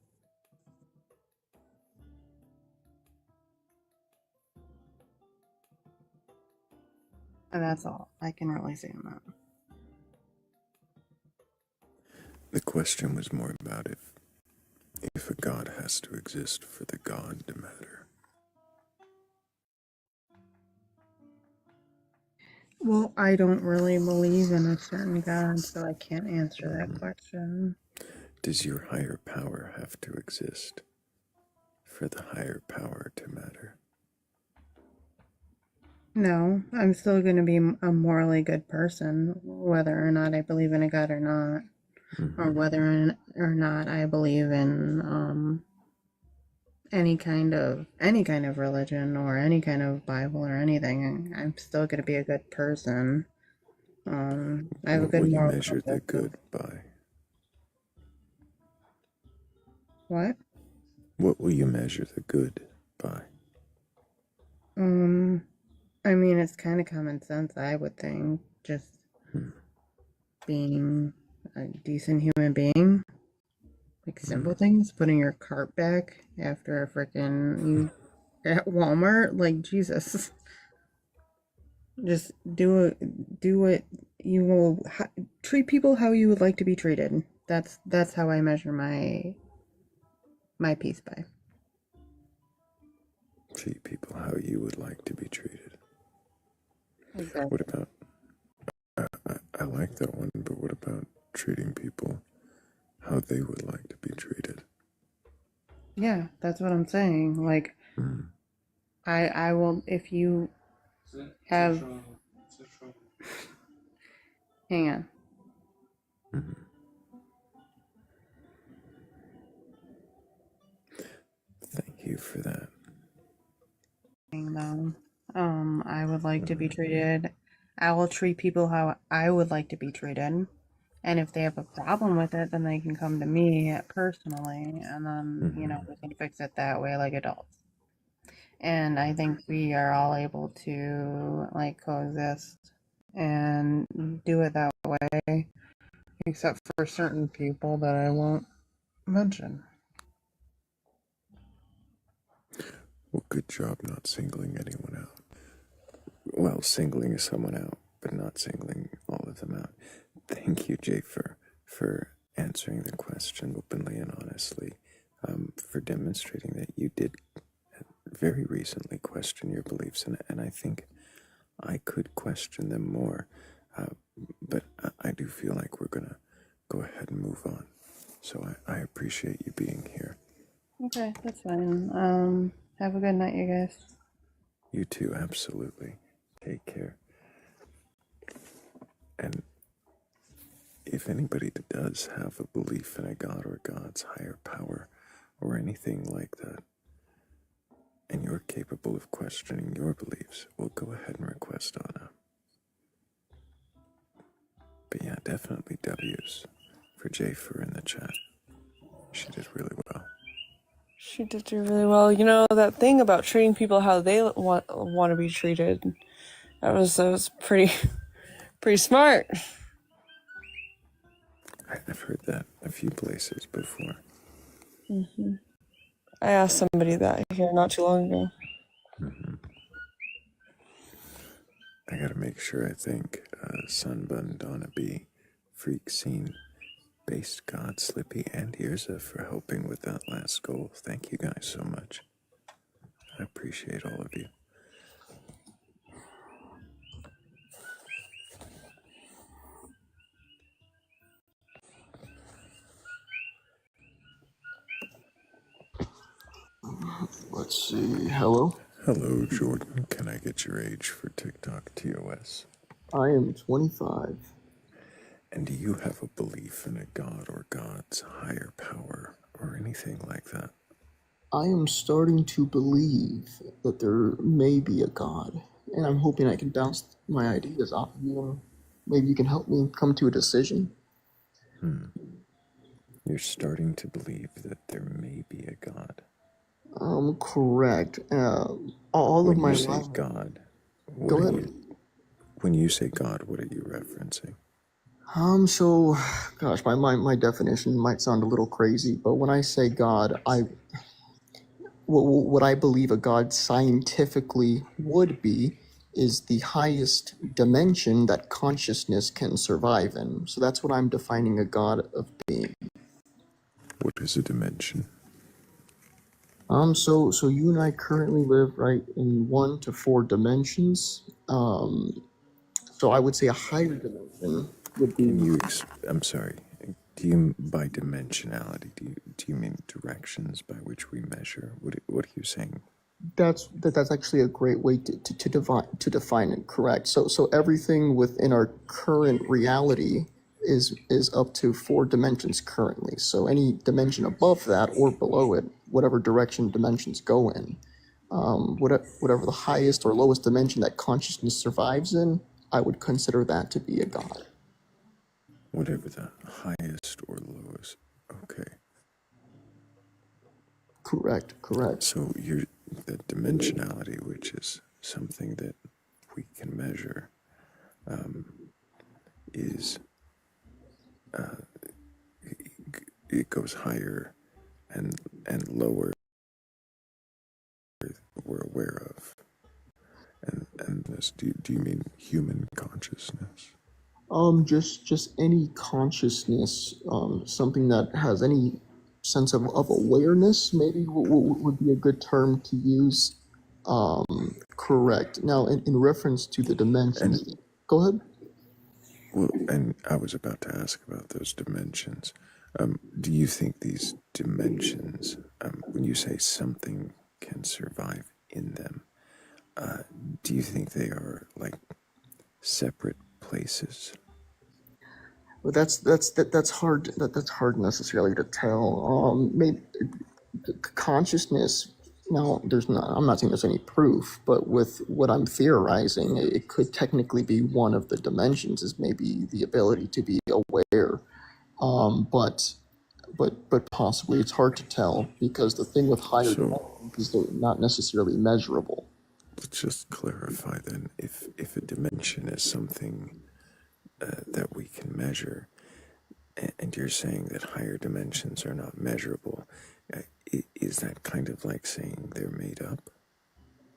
And that's all I can really say on that. The question was more about if a God has to exist for the God to matter. Well, I don't really believe in a certain God, so I can't answer that question. Does your higher power have to exist for the higher power to matter? No, I'm still going to be a morally good person, whether or not I believe in a God or not, or whether or not I believe in any kind of religion or any kind of Bible or anything. I'm still going to be a good person. I have a What good will you moral measure the compass. good by? What? What will you measure the good by? I mean, it's kind of common sense, I would think. Just being a decent human being. Like simple things, putting your cart back after a freaking you at Walmart, like Jesus. Just do what you will treat people how you would like to be treated. That's how I measure my peace by. Treat people how you would like to be treated. Exactly. What about, I like that one, but what about treating people how they would like to be treated? Yeah, that's what I'm saying. Like, I will, if you have, hang on. Thank you for that. I would like to be treated. I will treat people how I would like to be treated. And if they have a problem with it, then they can come to me personally, and then, we can fix it that way like adults. And I think we are all able to, like, coexist and do it that way, except for certain people that I won't mention. Well, good job not singling anyone out. Well, singling someone out, but not singling all of them out. Thank you, Jay, for answering the question openly and honestly, for demonstrating that you did very recently question your beliefs, and I think I could question them more, but I do feel like we're going to go ahead and move on. So I appreciate you being here. Okay, that's fine. Have a good night, you guys. You too, absolutely. Take care. And if anybody does have a belief in a God or God's higher power or anything like that, and you're capable of questioning your beliefs, we'll go ahead and request Anna. But yeah, definitely W's for Jafer in the chat. She did really well. She did do really well. You know, that thing about treating people how they want to be treated, That was pretty smart. I've heard that a few places before. Hmm. I asked somebody that here not too long ago. I gotta make sure I thank Sunbun, Donna B, Freak Scene, Based God, Slippy, and Irza for helping with that last goal. Thank you guys so much. I appreciate all of you. Let's see. Hello? Hello, Jordan. Can I get your age for TikTok TOS? I am 25. And do you have a belief in a god or gods, higher power, or anything like that? I am starting to believe that there may be a God, and I'm hoping I can bounce my ideas off of you, and maybe you can help me come to a decision. You're starting to believe that there may be a god. Correct. All of When my you say life. God, Go ahead. when you say God, what are you referencing? So, gosh, my definition might sound a little crazy, but when I say God, what I believe a God scientifically would be is the highest dimension that consciousness can survive in. So that's what I'm defining a God of being. What is a dimension? So you and I currently live right in 1 to 4 dimensions. So I would say a higher dimension would be. Can you? I'm sorry. Do you, by dimensionality, do you mean directions by which we measure? What are you saying? That's actually a great way to define it. Correct. So everything within our current reality is up to 4 dimensions currently. So any dimension above that or below it, whatever direction dimensions go in, whatever the highest or lowest dimension that consciousness survives in, I would consider that to be a god. Whatever the highest or lowest. Okay. Correct. So the dimensionality, which is something that we can measure, is it goes higher and lower. We're aware of, and this. Do you mean human consciousness? Just any consciousness, something that has any sense of awareness, maybe would be a good term to use. Correct. Now, in reference to the dimensions, go ahead. Well, and I was about to ask about those dimensions. Do you think these dimensions, when you say something can survive in them, do you think they are like separate places? Well, that's hard. That's hard necessarily to tell. Maybe consciousness. Now, I'm not saying there's any proof, but with what I'm theorizing, it could technically be one of the dimensions. Is maybe the ability to be aware. But possibly it's hard to tell because the thing with higher dimensions is they're not necessarily measurable. Let's just clarify then. If a dimension is something that we can measure, and you're saying that higher dimensions are not measurable, is that kind of like saying they're made up?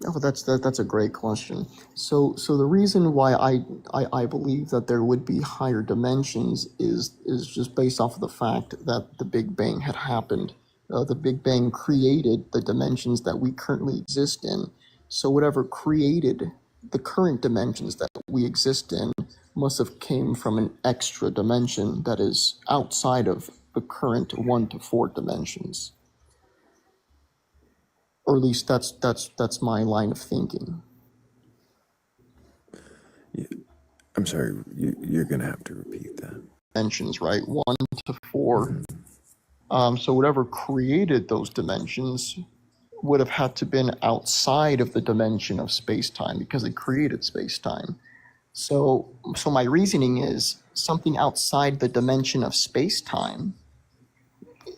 Oh, that's a great question. So the reason why I believe that there would be higher dimensions is just based off of the fact that the Big Bang had happened. The Big Bang created the dimensions that we currently exist in. So whatever created the current dimensions that we exist in must have came from an extra dimension that is outside of the current 1 to 4 dimensions. Or at least that's my line of thinking. I'm sorry, you're going to have to repeat that. Dimensions, right? 1 to 4. So whatever created those dimensions would have had to been outside of the dimension of space-time because it created space-time. So my reasoning is something outside the dimension of space-time,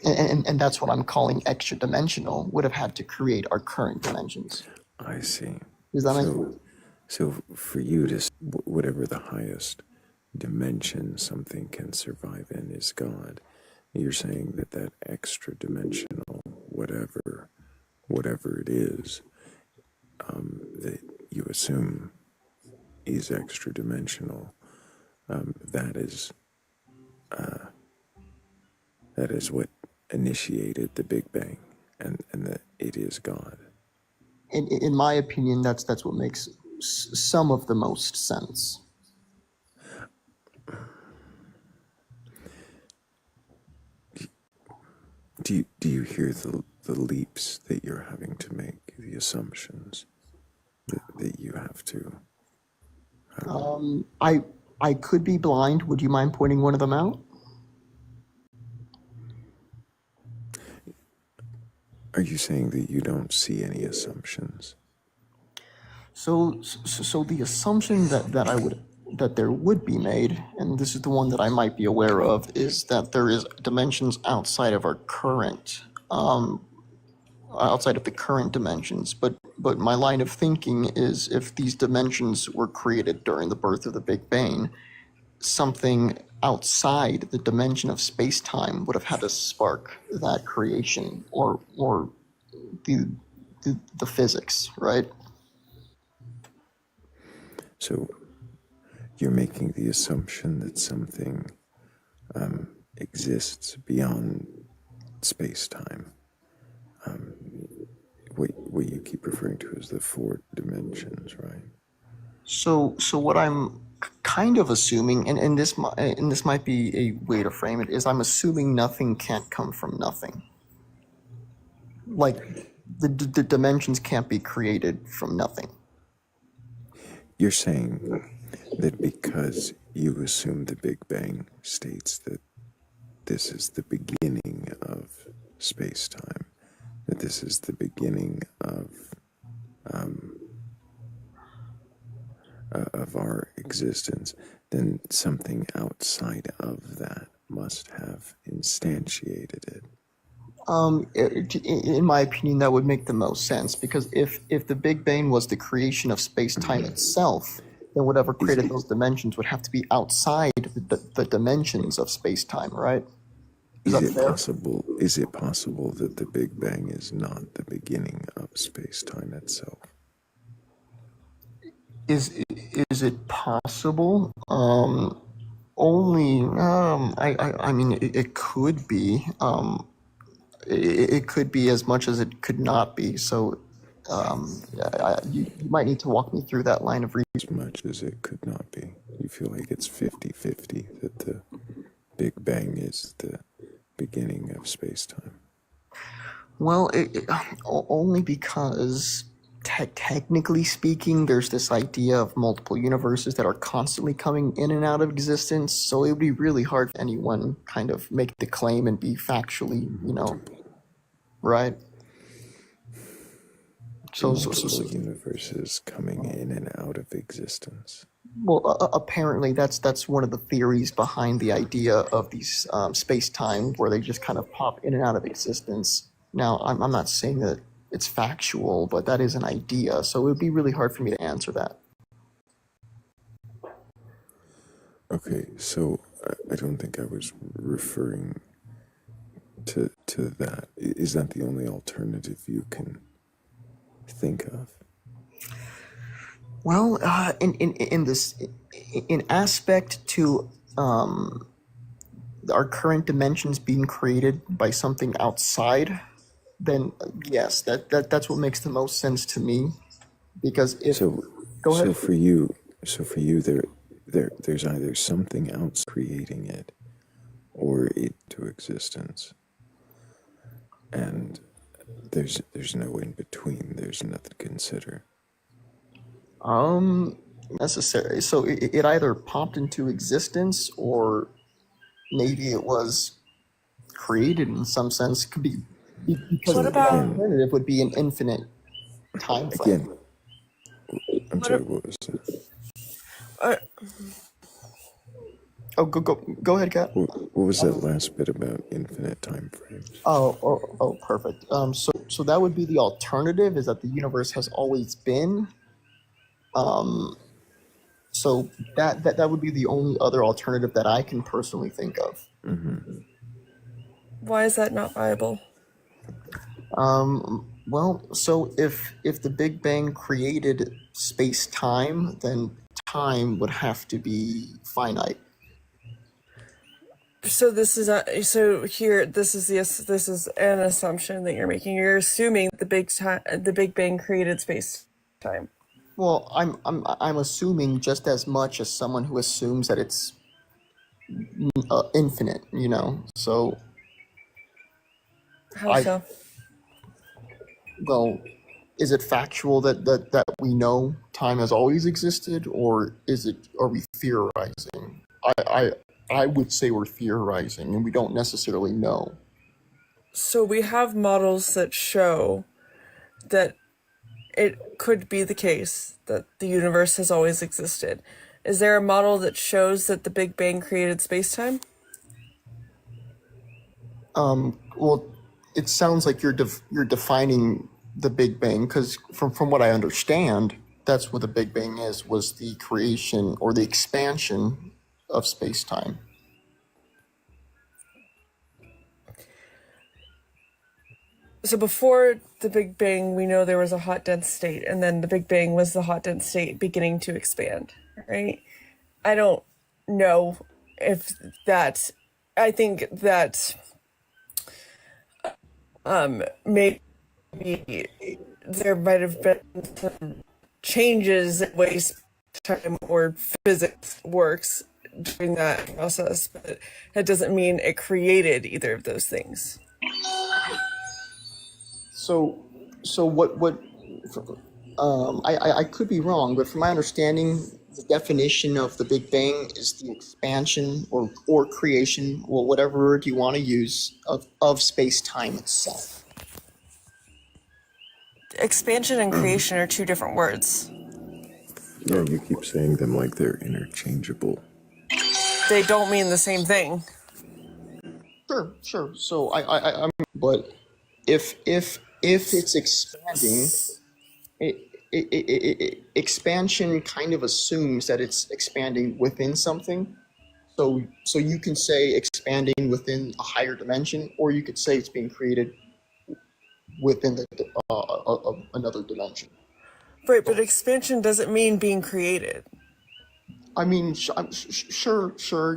and that's what I'm calling extra dimensional, would have had to create our current dimensions. I see. Does that make sense? So for you to whatever the highest dimension something can survive in is God, you're saying that that extra dimensional whatever it is that you assume is extra dimensional, that is what initiated the Big Bang, and that it is God. In my opinion, that's what makes some of the most sense. Do you hear the leaps that you're having to make, the assumptions that you have to? I could be blind. Would you mind pointing one of them out? Are you saying that you don't see any assumptions? So the assumption that there would be made, and this is the one that I might be aware of, is that there is dimensions outside of our current, outside of the current dimensions. But my line of thinking is, if these dimensions were created during the birth of the Big Bang, something outside the dimension of space-time would have had to spark that creation, or the physics, right? So you're making the assumption that something exists beyond space-time. What you keep referring to as the four dimensions, right? So what I'm kind of assuming, and this might be a way to frame it, is I'm assuming nothing can't come from nothing. Like the dimensions can't be created from nothing. You're saying that because you assume the Big Bang states that this is the beginning of space-time, that this is the beginning of our existence, then something outside of that must have instantiated it. In my opinion, that would make the most sense, because if the Big Bang was the creation of space-time itself, then whatever created those dimensions would have to be outside the dimensions of space-time, right? Is it possible that the Big Bang is not the beginning of space-time itself? Is it possible? Only I mean it could be. It could be as much as it could not be. So you might need to walk me through that line of reasoning. As much as it could not be. You feel like it's 50-50 that the Big Bang is the beginning of space-time. Well, only because technically speaking, there's this idea of multiple universes that are constantly coming in and out of existence. So it would be really hard for anyone kind of make the claim and be factually, right? So universes coming in and out of existence. Well, apparently that's one of the theories behind the idea of these space-time, where they just kind of pop in and out of existence. Now, I'm not saying that it's factual, but that is an idea, so it would be really hard for me to answer that. Okay, so I don't think I was referring to that. Is that the only alternative you can think of? Well, in aspect to our current dimensions being created by something outside, then yes, that's what makes the most sense to me. Because if go ahead. So for you, there's either something else creating it, or it to existence, and there's no in between. There's nothing to consider. Necessary. So it either popped into existence, or maybe it was created in some sense. Could be because What about the alternative would be an infinite time frame. Again, I'm sorry. What was that? Oh, go ahead, Kat. What was that last bit about infinite time frames? Oh, perfect. So that would be the alternative, is that the universe has always been So that would be the only other alternative that I can personally think of. Why is that not viable? Well, so if the Big Bang created space-time, then time would have to be finite. So this is this is an assumption that you're making. You're assuming the Big Bang created space time. Well, I'm assuming just as much as someone who assumes that it's infinite, you know. So How so? Well, is it factual that we know time has always existed, or are we theorizing? I would say we're theorizing, and we don't necessarily know. So we have models that show that it could be the case that the universe has always existed. Is there a model that shows that the Big Bang created space-time? Well, it sounds like you're defining the Big Bang, because from what I understand, that's what the Big Bang was the creation or the expansion of space-time. So before the Big Bang, we know there was a hot, dense state, and then the Big Bang was the hot, dense state beginning to expand, right? I don't know if that... I think that maybe there might have been some changes in ways time or physics works during that process, but that doesn't mean it created either of those things. So what? I could be wrong, but from my understanding, the definition of the Big Bang is the expansion or creation, or whatever word you want to use, of space-time itself. Expansion and creation are two different words. Yeah, you keep saying them like they're interchangeable. They don't mean the same thing. Sure. So I'm, but if it's expanding, expansion kind of assumes that it's expanding within something. So you can say expanding within a higher dimension, or you could say it's being created within another dimension. Right, but expansion doesn't mean being created. I mean, sure,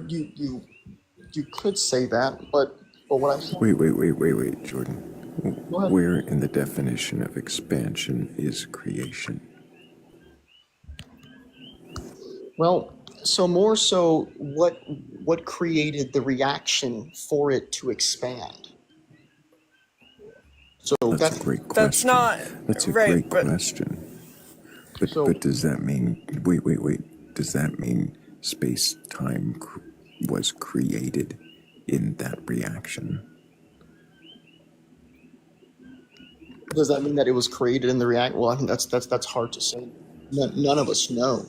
you could say that, but what I'm saying... Wait, Jordan. Where in the definition of expansion is creation? Well, so more so, what created the reaction for it to expand? So that's a great question. That's not... That's a right, great question. But does that mean... Wait. Does that mean space-time was created in that reaction? Does that mean that it was created in the reaction? Well, I think that's hard to say. None of us know.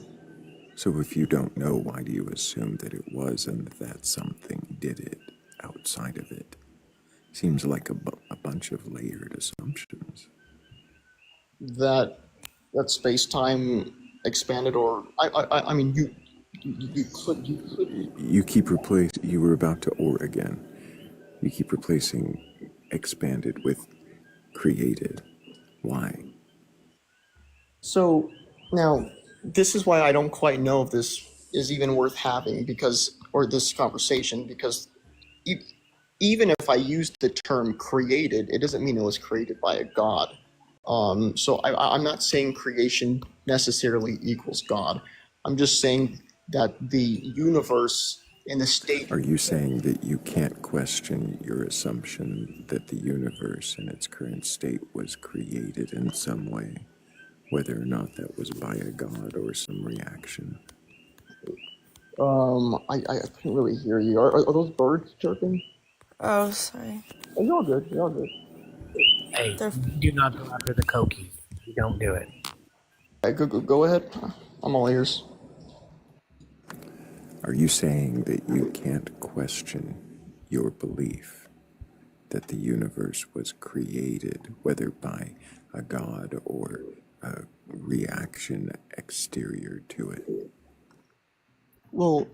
So if you don't know, why do you assume that it was and that something did it outside of it? Seems like a bunch of layered assumptions. That space-time expanded, or I mean, you could. You keep replacing. You were about to or again. You keep replacing expanded with created. Why? So now, this is why I don't quite know if this is even worth having, or this conversation, because even if I use the term created, it doesn't mean it was created by a god. So I'm not saying creation necessarily equals God. I'm just saying that the universe in the state... Are you saying that you can't question your assumption that the universe in its current state was created in some way, whether or not that was by a god or some reaction? I can't really hear you. Are those birds chirping? Oh, sorry. Oh, you're all good. You're all good. Hey, do not go after the Koki. You don't do it. Hey, go ahead. I'm all ears. Are you saying that you can't question your belief that the universe was created, whether by a god or reaction exterior to it. Well,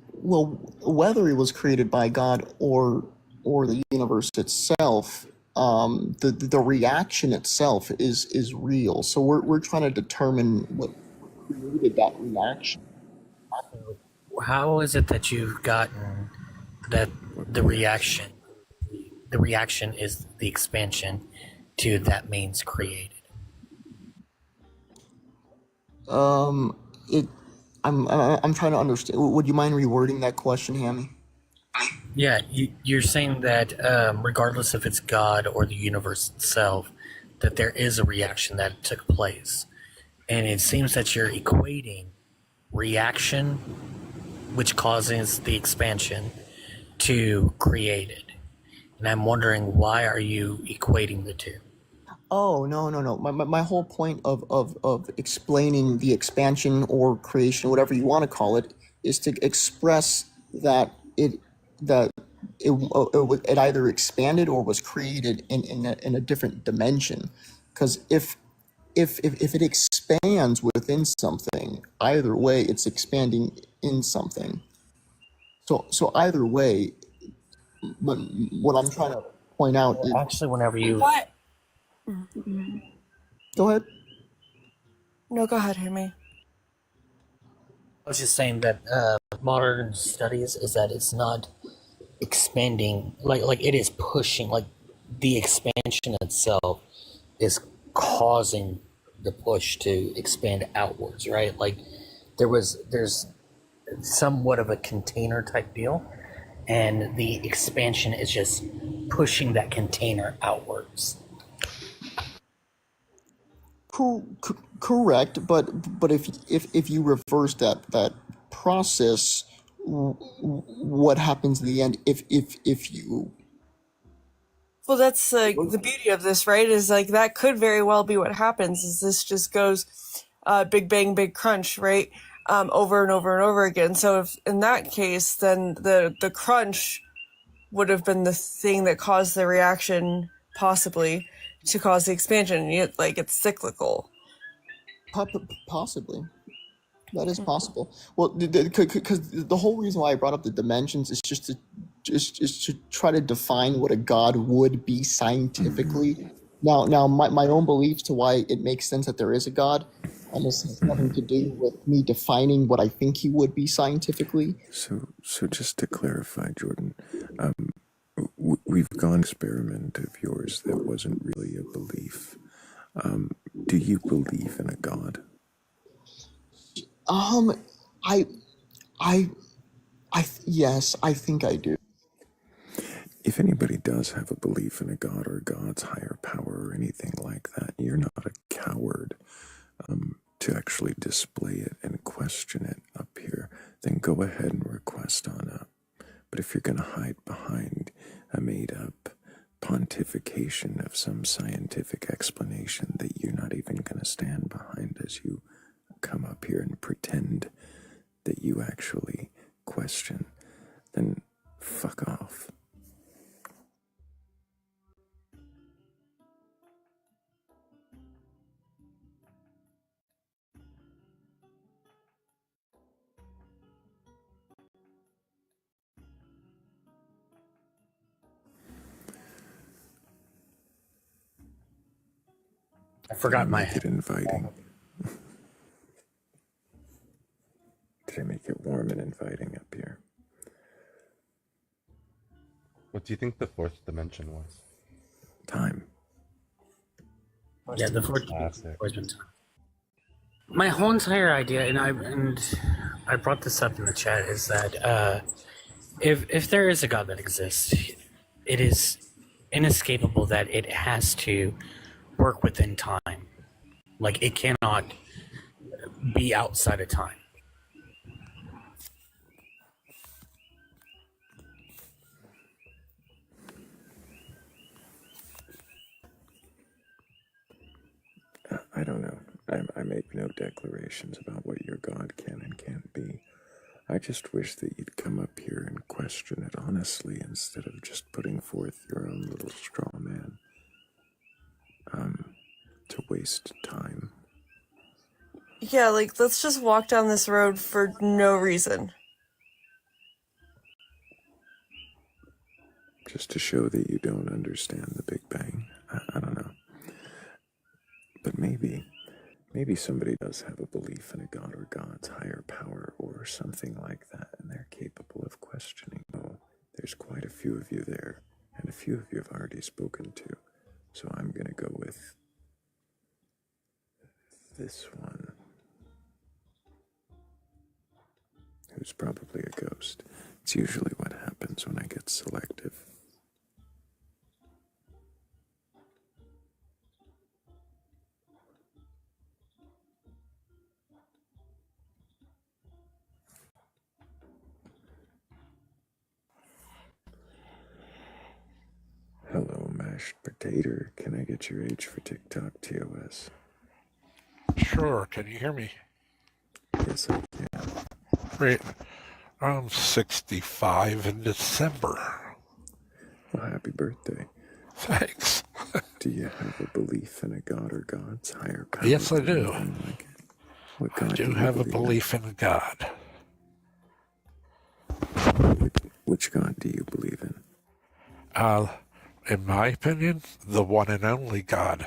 whether it was created by God or the universe itself, the reaction itself is real. So we're trying to determine what created that reaction. How is it that you've gotten that the reaction is the expansion to that means created? It. I'm trying to understand. Would you mind rewording that question, Hammy? Yeah, you're saying that regardless if it's God or the universe itself, that there is a reaction that took place. And it seems that you're equating reaction, which causes the expansion, to created. And I'm wondering, why are you equating the two? Oh, no. My whole point of explaining the expansion or creation, whatever you want to call it, is to express that it either expanded or was created in a different dimension. Because if it expands within something, either way, it's expanding in something. So either way, but what I'm trying to point out is Actually, whenever you What? go ahead. No, go ahead, hear me. I was just saying that modern studies is that it's not expanding, like it is pushing, like the expansion itself is causing the push to expand outwards, right? Like there's somewhat of a container type deal, and the expansion is just pushing that container outwards. Correct, but if you reverse that process, what happens in the end if you Well, that's the beauty of this, right? Is like that could very well be what happens. Is this just goes big bang, big crunch, right? Over and over and over again. So if in that case, then the crunch would have been the thing that caused the reaction, possibly, to cause the expansion. Like it's cyclical. possibly that is possible. Well, because the whole reason why I brought up the dimensions is just to try to define what a god would be scientifically. Now, my own beliefs to why it makes sense that there is a god almost has nothing to do with me defining what I think he would be scientifically. So just to clarify, Jordan, we've gone experiment of yours that wasn't really a belief. Do you believe in a god? I yes, I think I do. If anybody does have a belief in a god or God's higher power or anything like that, you're not a coward to actually display it and question it up here. Then go ahead and request on up. But if you're going to hide behind a made-up pontification of some scientific explanation that you're not even going to stand behind as you come up here and pretend that you actually question, then fuck off. I forgot my Make it inviting. Did I make it warm and inviting up here? What do you think the fourth dimension was? Time. Yeah, the fourth Classic. always been time. My whole entire idea, and I brought this up in the chat, is that if there is a God that exists, it is inescapable that it has to work within time. Like it cannot be outside of time. I don't know. I make no declarations about what your God can and can't be. I just wish that you'd come up here and question it honestly instead of just putting forth your own little straw man to waste time. Yeah, like, let's just walk down this road for no reason. Just to show that you don't understand the Big Bang. I don't know. But maybe somebody does have a belief in a god or God's higher power or something like that, and they're capable of questioning. Oh, there's quite a few of you there, and a few of you have already spoken to. So I'm going to go with this one, who's probably a ghost. It's usually what happens when I get selective. Hello, mashed potato. Can I get your age for TikTok, TOS? Sure, can you hear me? Yes, I can. Great. I'm 65 in December. Well, happy birthday. Thanks. Do you have a belief in a god or gods higher power? Yes, I do. Like what god I do have a belief in God. Which god do you believe in? In my opinion, the one and only God.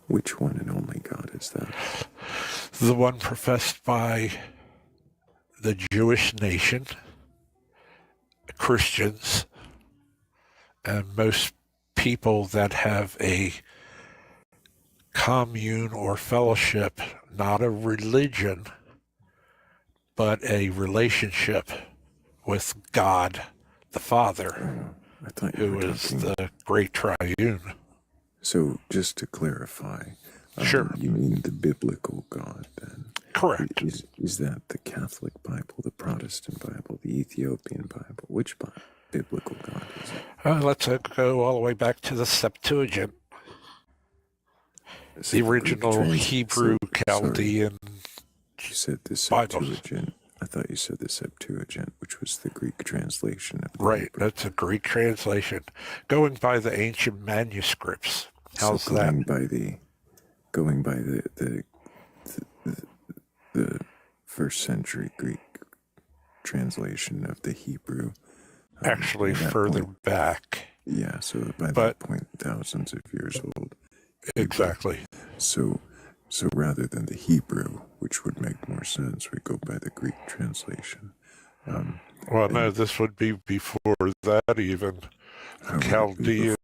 Which one and only God is that? The one professed by the Jewish nation, Christians, and most people that have a commune or fellowship, not a religion, but a relationship with God the Father, who is the great triune. So, just to clarify, Sure. You mean the biblical God, then? Correct. Is that the Catholic Bible, the Protestant Bible, the Ethiopian Bible? Which biblical God is it? Let's go all the way back to the Septuagint. The original Hebrew Chaldean You said the Bibles. Septuagint. I thought you said the Septuagint, which was the Greek translation of the Right, that's a Greek translation. Going by the ancient manuscripts. How's so that? Going by the first century Greek translation of the Hebrew. Actually, further back. Yeah, so by that point, thousands of years old. Exactly. So rather than the Hebrew, which would make more sense, we go by the Greek translation. Well, no, this would be before that even. Chaldean.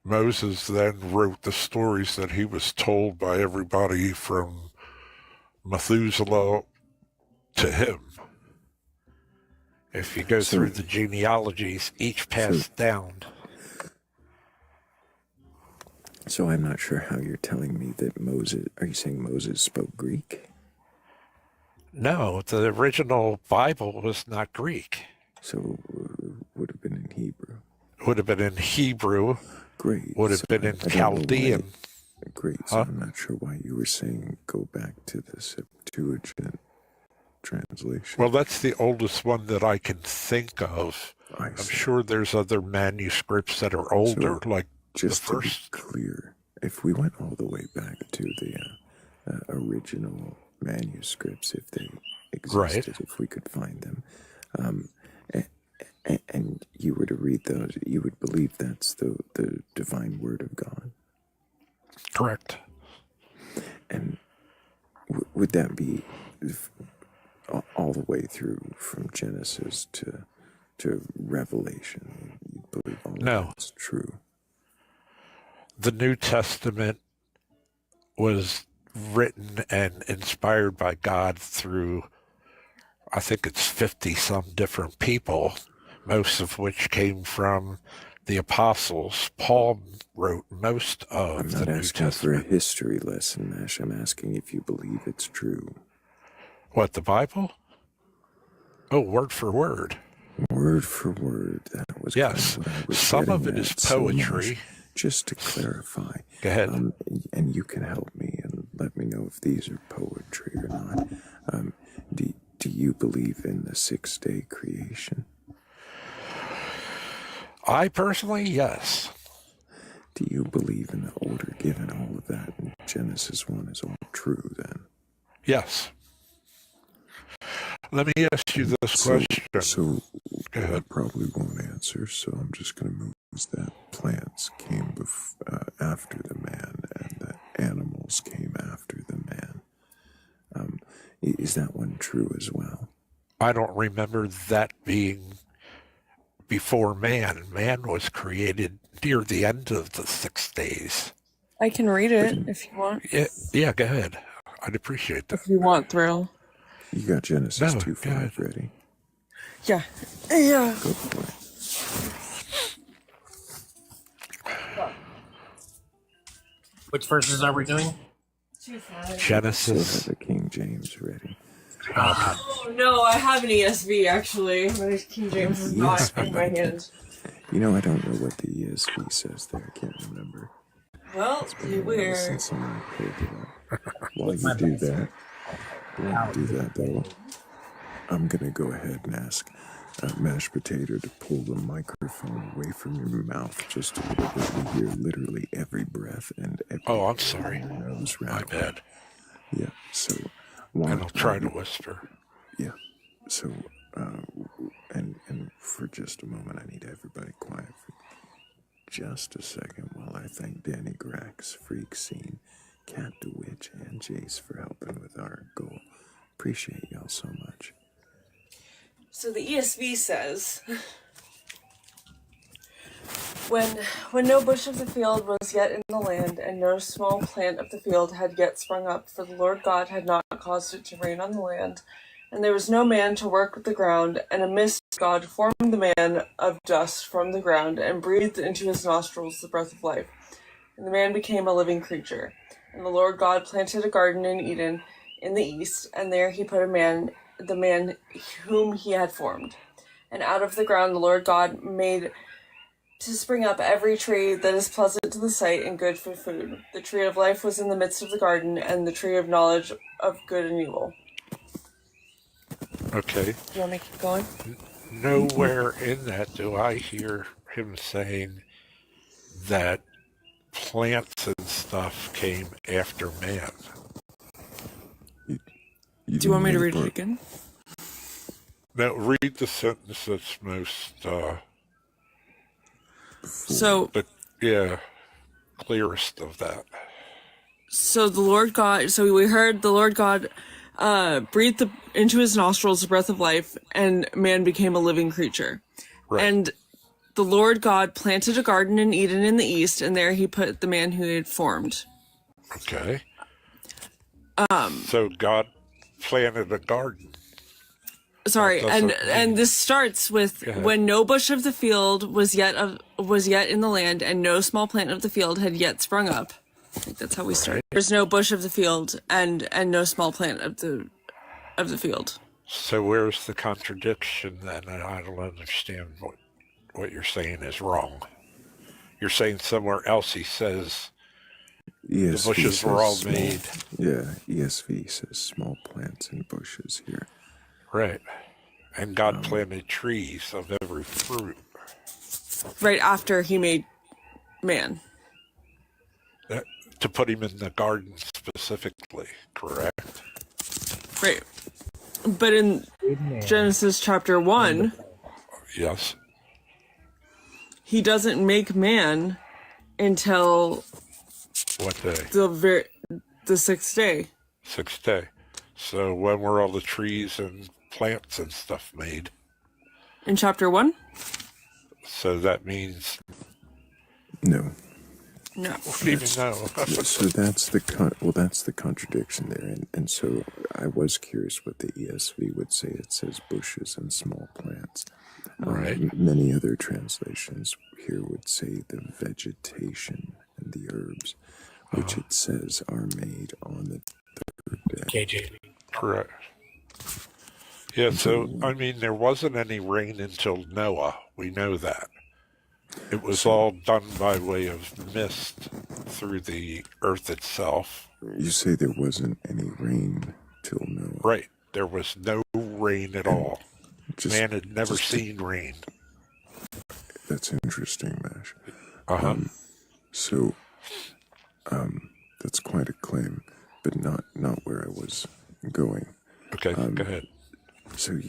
Moses then wrote the stories that he was told by everybody from Methuselah to him. If you go through the genealogies, each passed down. So I'm not sure how you're telling me that Moses, are you saying Moses spoke Greek? No, the original Bible was not Greek. So would have been in Hebrew. Would have been in Hebrew. Great. Would have been in Chaldean. Great. So I'm not sure why you were saying go back to the Septuagint translation. Well, that's the oldest one that I can think of. I'm sure there's other manuscripts that are older, like just the first. To be clear, if we went all the way back to the original manuscripts, if they existed, if we could find them, and you were to read those, you would believe that's the divine word of God. Correct. And would that be all the way through from Genesis to Revelation? You believe all of that's true? The New Testament was written and inspired by God through, I think it's 50-some different people, most of which came from the apostles. Paul wrote most of the New Testament. I'm not asking for a history lesson, Nash. I'm asking if you believe it's true. What, the Bible? Oh, word for word. Word for word. That was yes. Kind of what I was some of it is poetry. So Nash, just to clarify. Go ahead. And you can help me and let me know if these are poetry or not. Do you believe in the 6-day creation? I personally, yes. Do you believe in the order given, all of that in Genesis 1 is all true then? Yes. Let me ask you this question. So Go ahead. I probably won't answer, so I'm just going to move that plants came after the man and that animals came after the man. Is that one true as well? I don't remember that being before man. Man was created near the end of the 6 days. I can read it if you want. Yeah, go ahead. I'd appreciate that. If you want, Thrayle. You got Genesis 2:5 ready? Yeah. Yeah. Go for it. Which verses are we doing? Genesis. Still have the King James ready. Oh no, I have an ESV actually. My King James is not in my hand. You know, I don't know what the ESV says there. I can't remember. Well, you weird. Since someone pulled it up. While you do that, though, I'm gonna go ahead and ask Mashed Potato to pull the microphone away from your mouth just a little bit. We hear literally every breath and every. Oh, I'm sorry. Nose My bad. Yeah. So. And I'll try to whisper. Yeah. So, and for just a moment, I need everybody quiet for just a second while I thank Danny Grax, Freak Scene, Cat DeWitch, and Jace for helping with our goal. Appreciate y'all so much. So the ESV says, When no bush of the field was yet in the land, and no small plant of the field had yet sprung up, for the Lord God had not caused it to rain on the land, and there was no man to work with the ground, and a mist God formed the man of dust from the ground, and breathed into his nostrils the breath of life. And the man became a living creature. And the Lord God planted a garden in Eden in the east, and there he put the man whom he had formed. And out of the ground the Lord God made to spring up every tree that is pleasant to the sight and good for food. The tree of life was in the midst of the garden, and the tree of knowledge of good and evil. Okay. You want me to keep going? Nowhere in that do I hear him saying that plants and stuff came after man. Do you want me to read it again? Now, read the sentence that's most, clearest of that. So the Lord God, so we heard the Lord God breathed into his nostrils the breath of life, and man became a living creature. Right. And the Lord God planted a garden in Eden in the east, and there he put the man who he had formed. Okay. So God planted a garden. Sorry, and this starts with when no bush of the field was yet in the land, and no small plant of the field had yet sprung up. I think that's how we start. There's no bush of the field and no small plant of the field. So where's the contradiction then? I don't understand what you're saying is wrong. You're saying somewhere else he says the bushes were all made. Yeah, ESV says small plants and bushes here. Right. And God planted trees of every fruit. Right after he made man. To put him in the garden specifically, correct? Right. But in Genesis chapter 1... Yes. He doesn't make man until... What day? The sixth day. Sixth day. So when were all the trees and plants and stuff made? In chapter 1? So that means... No. No. Even no. So that's the contradiction there. And so I was curious what the ESV would say. It says bushes and small plants. Right. Many other translations here would say the vegetation and the herbs, which it says are made on the third day. KJV. Correct. Yeah, so, I mean, there wasn't any rain until Noah. We know that. It was all done by way of mist through the earth itself. You say there wasn't any rain till Noah. Right. There was no rain at all. Man had never seen rain. That's interesting, Mash. So, that's quite a claim, but not where I was going. Okay, go ahead. So,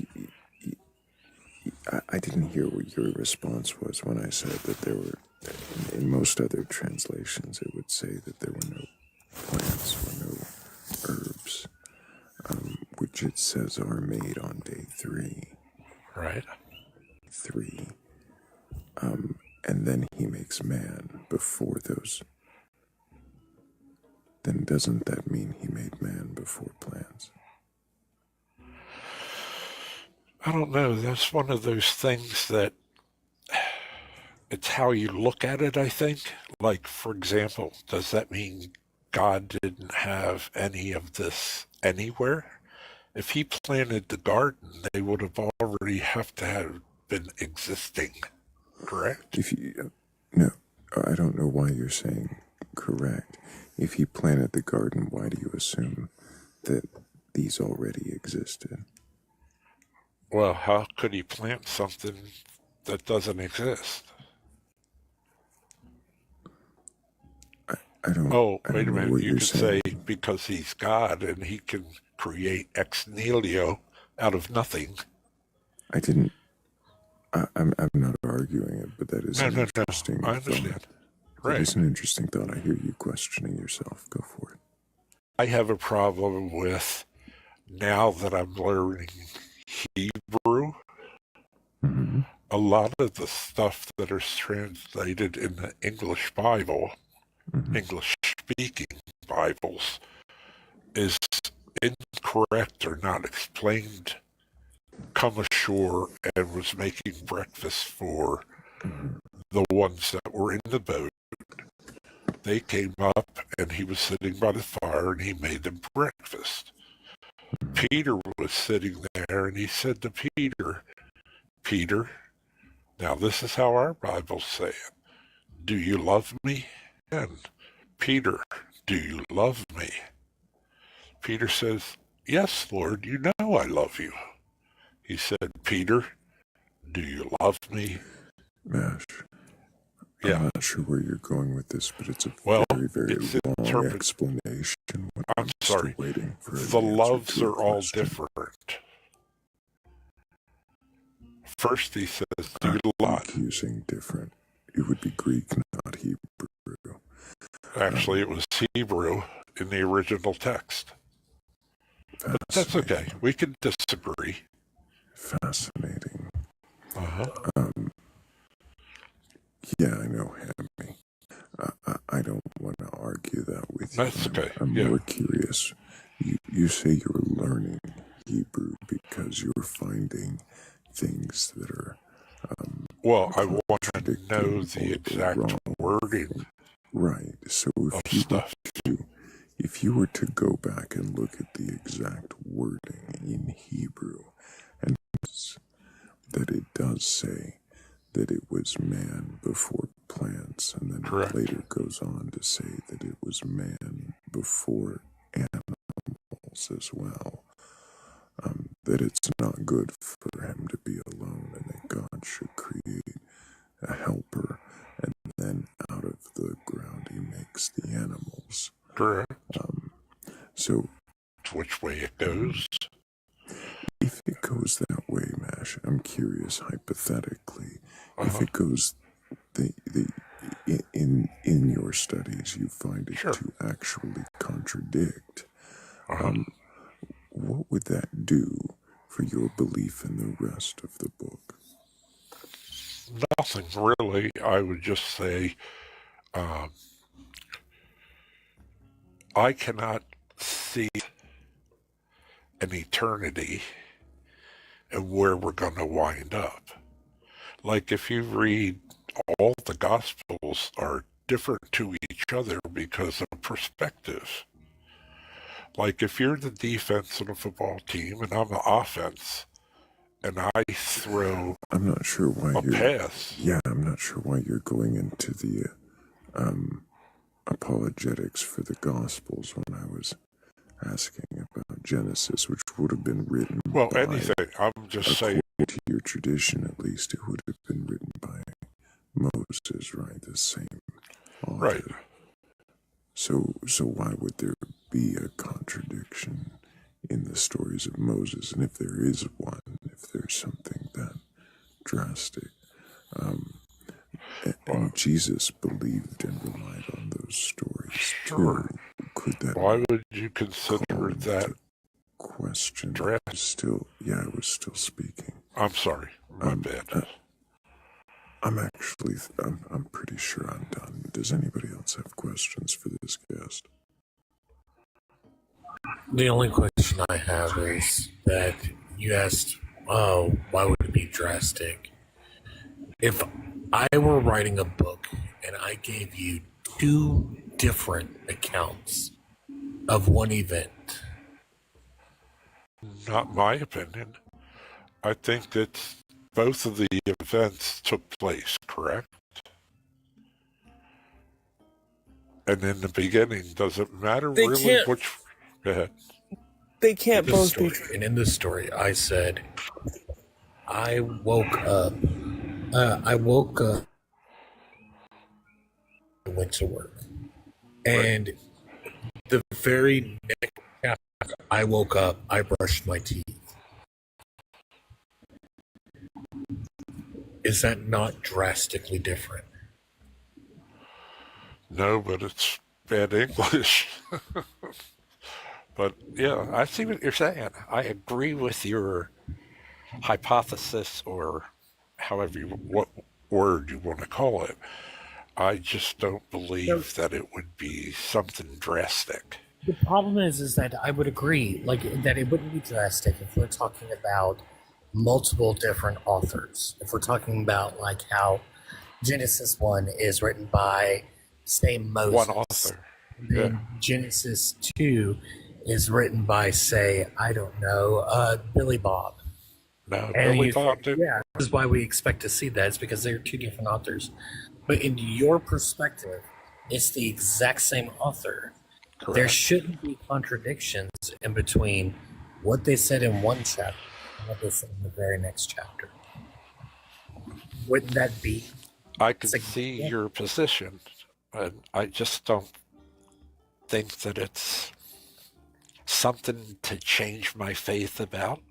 I didn't hear what your response was when I said that there were, in most other translations, it would say that there were no plants or no herbs, which it says are made on day 3. Right. 3. And then he makes man before those. Then doesn't that mean he made man before plants? I don't know. That's one of those things that it's how you look at it, I think. Like, for example, does that mean God didn't have any of this anywhere? If he planted the garden, they would have already have to have been existing, correct? If you, no, I don't know why you're saying correct. If he planted the garden, why do you assume that these already existed? Well, how could he plant something that doesn't exist? I don't. Oh, I wait a don't know minute. what You you're could saying. say because he's God and he can create ex nihilo out of nothing. I didn't. I'm not arguing it, but that is No, an no, no. interesting I understand. thought. Right. That is an interesting thought. I hear you questioning yourself. Go for it. I have a problem with now that I'm learning Hebrew. Mm-hmm. A lot of the stuff that is translated in the English Bible, English speaking Bibles, is incorrect or not explained. Come ashore and was making breakfast for the ones that were in the boat. They came up and he was sitting by the fire and he made them breakfast. Peter was sitting there and he said to Peter, Peter, now this is how our Bibles say it. Do you love me? And Peter, do you love me? Peter says, yes, Lord, you know I love you. He said, Peter, do you love me? Mash. Yeah. I'm not sure where you're going with this, but it's a very, very long explanation. I'm sorry. Still waiting for the an answer loves to a are all question. different. First he says, do you love? Greek using different. It would be Greek, not Hebrew. Actually, it was Hebrew in the original text. But that's okay. We can disagree. Fascinating. Uh-huh. Yeah, I know, Hammy. I don't want to argue that with you. That's okay. I'm more curious. You say you're learning Hebrew because you're finding things that are well, I want to know the exact wording. Right. So if you were to go back and look at the exact wording in Hebrew, and that it does say that it was man before plants, and then it later goes on to say that it was man before animals as well. That it's not good for him to be alone, and that God should create a helper, and then out of the ground he makes the animals. Correct. So, which way it goes? If it goes that way, Mash, I'm curious hypothetically. If it goes in your studies, you find it to actually contradict. What would that do for your belief in the rest of the book? Nothing really. I would just say I cannot see an eternity and where we're going to wind up. Like if you read all the Gospels are different to each other because of perspective. Like if you're the defense on a football team and I'm the offense, and I throw I'm not sure why a pass. Yeah, I'm not sure why you're going into the apologetics for the Gospels when I was asking about Genesis, which would have been written anything. I'm just saying. To your tradition, at least, it would have been written by Moses, right? The same Right. author. So why would there be a contradiction in the stories of Moses? And if there is one, if there's something that drastic, and Jesus believed and relied on those stories Sure. too, could that Why would you consider call into that question? drastic? I was still speaking. I'm sorry, my bad. I'm pretty sure I'm done. Does anybody else have questions for this guest? The only question I have is that you asked, oh, why would it be drastic? If I were writing a book and I gave you two different accounts of one event, Not my opinion. I think that both of the events took place, correct? And in the beginning, does it matter They really can't- which? Go ahead. They can't in this both be story, true. and in this story, I said, I woke up, I went to work, and the very next chapter, I woke up, I brushed my teeth. Is that not drastically different? No, but it's bad English. But yeah, I see what you're saying. I agree with your hypothesis, or what word you want to call it. I just don't believe that it would be something drastic. The problem is that I would agree, like, that it wouldn't be drastic if we're talking about multiple different authors. If we're talking about, like, how Genesis 1 is written by, say, Moses. One author. Then Genesis 2 is written by, say, I don't know, Billy Bob. No, And Billy Bob did. yeah, this is why we expect to see that. It's because they're two different authors. But in your perspective, it's the exact same author. Correct. There shouldn't be contradictions in between what they said in one chapter and what they said in the very next chapter. Wouldn't that be? I can see your position, and I just don't think that it's something to change my faith about.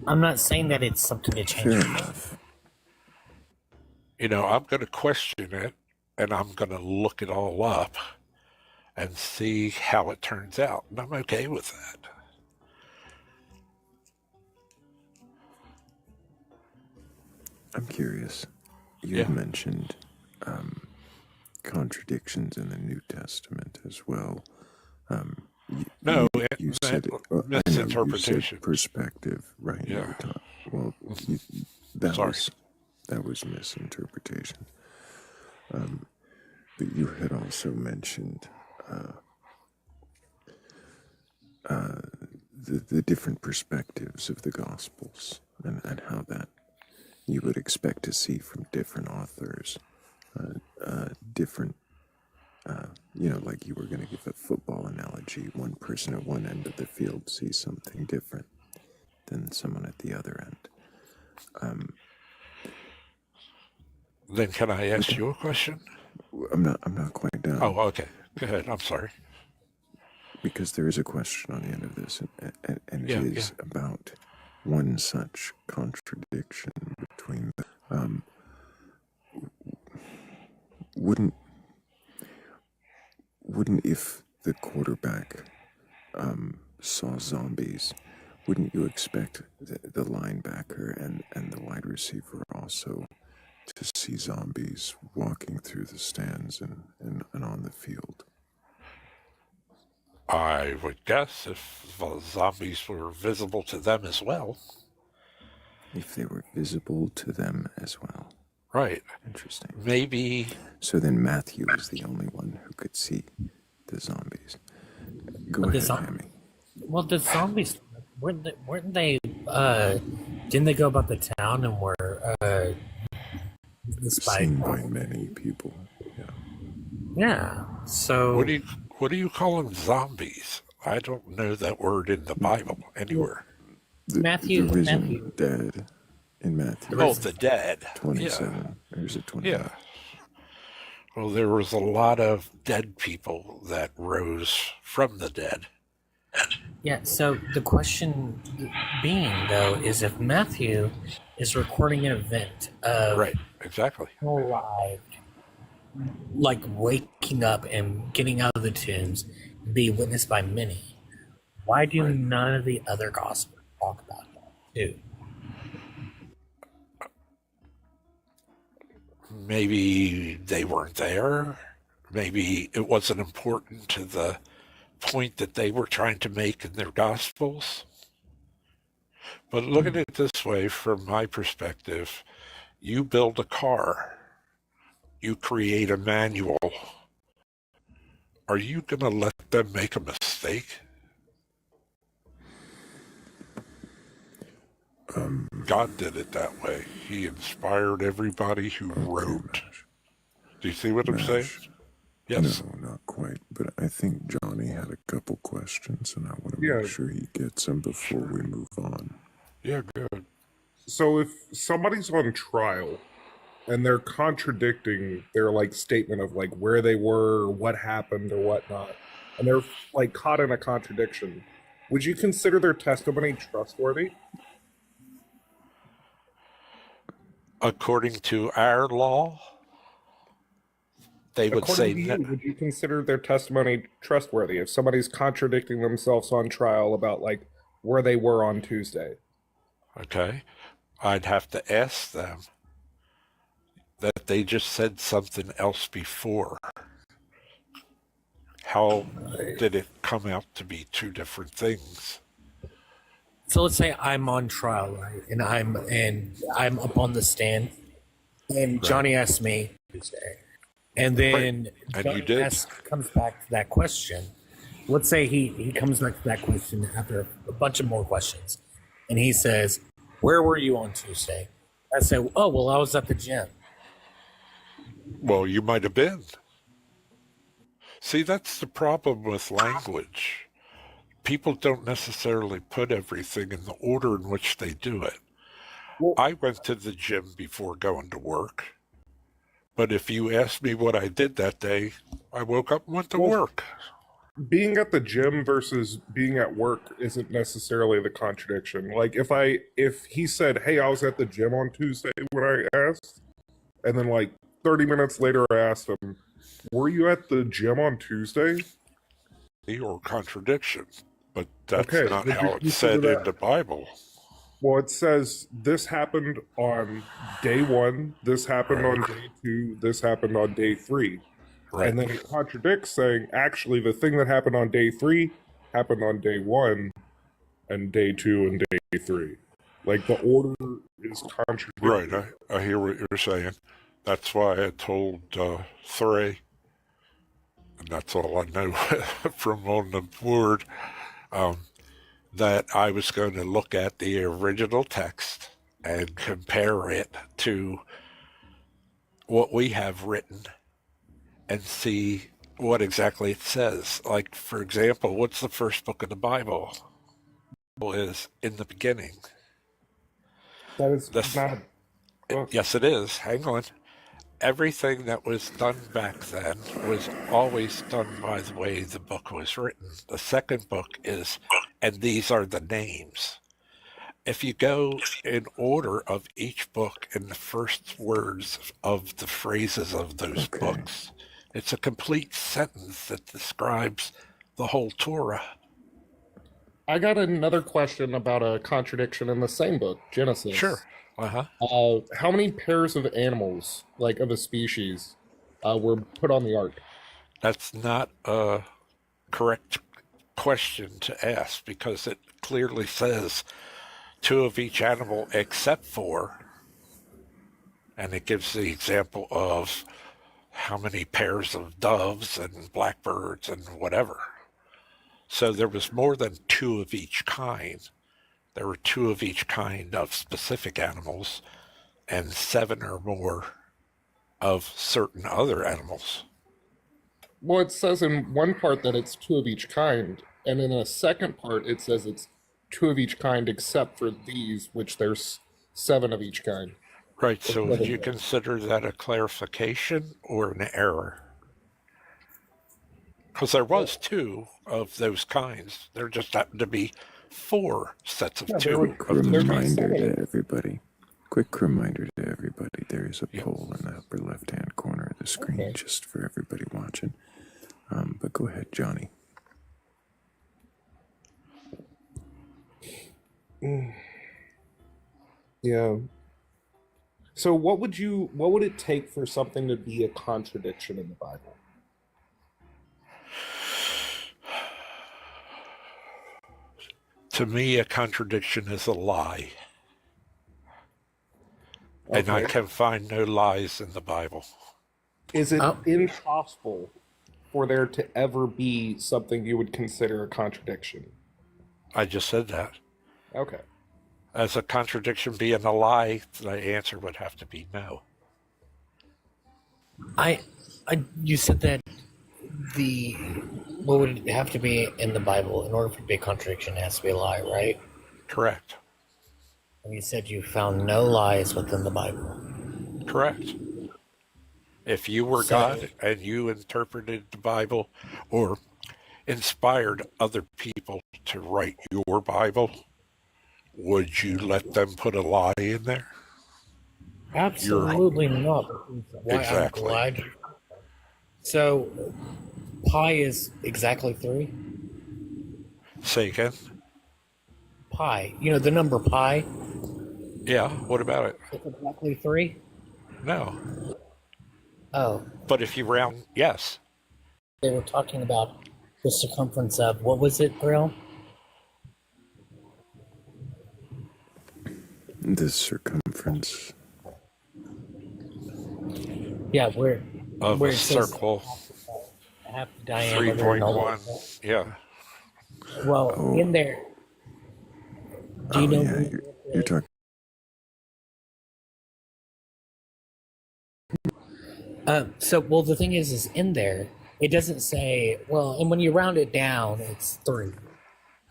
I'm not saying that it's something to change. Fair enough. You know, I'm going to question it, and I'm going to look it all up and see how it turns out. And I'm okay with that. I'm curious. You had mentioned contradictions in the New Testament as well. You said misinterpretation. You said perspective, right? Yeah. That was misinterpretation. But you had also mentioned the different perspectives of the Gospels and how that you would expect to see from different authors, different, like you were going to give a football analogy. One person at one end of the field sees something different than someone at the other end. Then can I ask you a question? I'm not quite done. Oh, okay. Go ahead. I'm sorry. Because there is a question on the end of this, and it is about one such contradiction between the, wouldn't if the quarterback saw zombies, wouldn't you expect the linebacker and the wide receiver also to see zombies walking through the stands and on the field? I would guess if the zombies were visible to them as well. If they were visible to them as well. Right. Interesting. Maybe. So then Matthew is the only one who could see the zombies. Go ahead, Hammy. Well, the zombies, weren't they, didn't they go about the town and were, seen by many people. Yeah. So what do you call them? Zombies? I don't know that word in the Bible anywhere. Matthew. Dead in Matthew. Oh, the dead. 27. There's a 27. Yeah. Well, there was a lot of dead people that rose from the dead. Yeah, so the question being, though, is if Matthew is recording an event of Right, exactly. alive, like waking up and getting out of the tombs, be witnessed by many, why do none of the other gospels talk about that too? Maybe they weren't there. Maybe it wasn't important to the point that they were trying to make in their gospels. But look at it this way, from my perspective, you build a car, you create a manual. Are you going to let them make a mistake? God did it that way. He inspired everybody who wrote. Do you see what I'm saying? Yes. No, not quite. But I think Johnny had a couple questions, and I want to make sure he gets them before we move on. Yeah, good. So if somebody's on trial and they're contradicting their like statement of like where they were, or what happened, or whatnot, and they're like caught in a contradiction, would you consider their testimony trustworthy? According to our law, they would say According to you, would you consider their testimony trustworthy if somebody's contradicting themselves on trial about like where they were on Tuesday? Okay. I'd have to ask them that they just said something else before. How did it come out to be two different things? So let's say I'm on trial, right? And I'm up on the stand, and Johnny asks me Tuesday, and then And Johnny you did. comes back to that question. Let's say he comes back to that question after a bunch of more questions, and he says, "Where were you on Tuesday?" I say, "Oh, well, I was at the gym." Well, you might have been. See, that's the problem with language. People don't necessarily put everything in the order in which they do it. I went to the gym before going to work. But if you ask me what I did that day, I woke up and went to work. Being at the gym versus being at work isn't necessarily the contradiction. Like if he said, "Hey, I was at the gym on Tuesday," when I asked, and then like 30 minutes later I asked him, "Were you at the gym on Tuesday?" Or contradiction, but that's Okay, not would you how it's consider said in that- the Bible. Well, it says this happened on day 1, this happened on day 2, this happened on day 3. Right. And then it contradicts saying, actually, the thing that happened on day 3 happened on day 1 and day 2 and day 3. Like the order is contradictory. Right, I hear what you're saying. That's why I told Thrayle, and that's all I know from on the board, that I was going to look at the original text and compare it to what we have written and see what exactly it says. Like, for example, what's the first book of the Bible? Is in the beginning. That is not a book. Yes, it is. Hang on. Everything that was done back then was always done by the way the book was written. The second book is, and these are the names. If you go in order of each book in the first words of the phrases of those books, it's a complete sentence that describes the whole Torah. I got another question about a contradiction in the same book, Genesis. Sure. Uh-huh. How many pairs of animals, like of a species, were put on the ark? That's not a correct question to ask because it clearly says 2 of each animal except for, and it gives the example of how many pairs of doves and blackbirds and whatever. So there was more than 2 of each kind. There were 2 of each kind of specific animals and 7 or more of certain other animals. Well, it says in one part that it's 2 of each kind, and in a second part it says it's 2 of each kind except for these, which there's 7 of each kind. Right, so would you consider that a clarification or an error? Because there was two of those kinds. There just happened to be four sets of two Quick of those kinds. reminder to everybody. Quick reminder to everybody. There is a poll in the upper left-hand corner of the screen, just for everybody watching. But go ahead, Johnny. Yeah. So what would it take for something to be a contradiction in the Bible? To me, a contradiction is a lie. And I Okay. can find no lies in the Bible. Is it impossible for there to ever be something you would consider a contradiction? I just said that. Okay. As a contradiction being a lie, the answer would have to be no. You said that what would it have to be in the Bible in order for it to be a contradiction? It has to be a lie, right? Correct. And you said you found no lies within the Bible. Correct. If you were God and you interpreted the Bible or inspired other people to write your Bible, would you let them put a lie in there? Absolutely not. Why Exactly. I'm glad. So, pi is exactly 3? Say again? Pi. You know the number pi? Yeah, what about it? It's exactly 3? No. Oh. But if you round, yes. They were talking about the circumference of, what was it, Thrayle? The circumference. Yeah, where Of it a says circle. half the diameter. 3.1. Yeah. Well, in there, do you know? Yeah, you're talking. Well, the thing is in there, it doesn't say, well, and when you round it down, it's 3.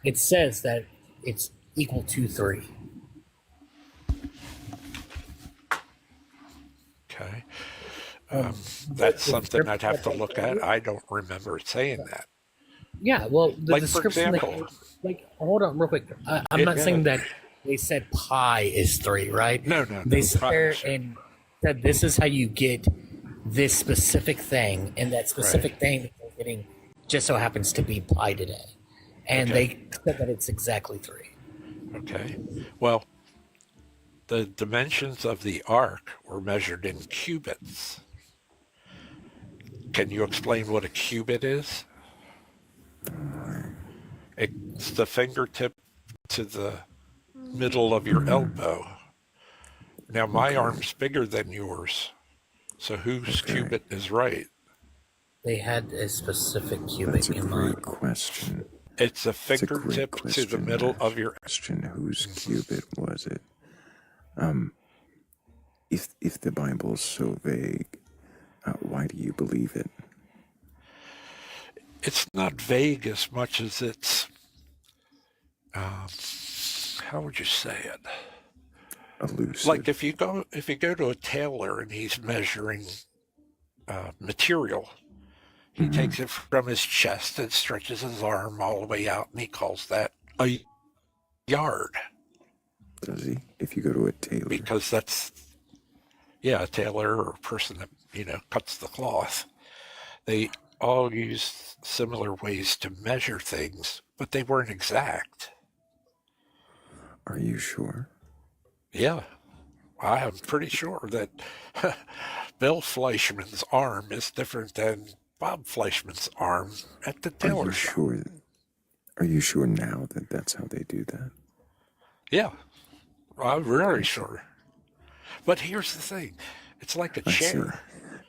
It says that it's equal to 3. Okay. That's something I'd have to look at. I don't remember it saying that. Yeah, well, the Like, for description, example, hold on real quick. I'm not saying that they said pi is 3, right? No. They sat there and said this is how you get this specific thing, and that specific thing that they're getting just so happens to be pi today. And they said that it's exactly 3. Okay. Well, the dimensions of the ark were measured in cubits. Can you explain what a cubit is? It's the fingertip to the middle of your elbow. Now, my arm's bigger than yours, so whose cubit is right? They had a specific cubic That's a in great mind. question. It's a fingertip to the middle of your... Question: whose cubit was it? If the Bible's so vague, why do you believe it? It's not vague as much as it's... how would you say it? Elusive. Like if you go to a tailor and he's measuring material, he takes it from his chest and stretches his arm all the way out, and he calls that a yard. Does he? If you go to a tailor. Because that's, a tailor or a person that, cuts the cloth. They all use similar ways to measure things, but they weren't exact. Are you sure? Yeah. I am pretty sure that Bill Fleischman's arm is different than Bob Fleischman's arm at the tailor shop. Are you sure now that that's how they do that? Yeah, I'm very sure. But here's the thing. It's like a chair.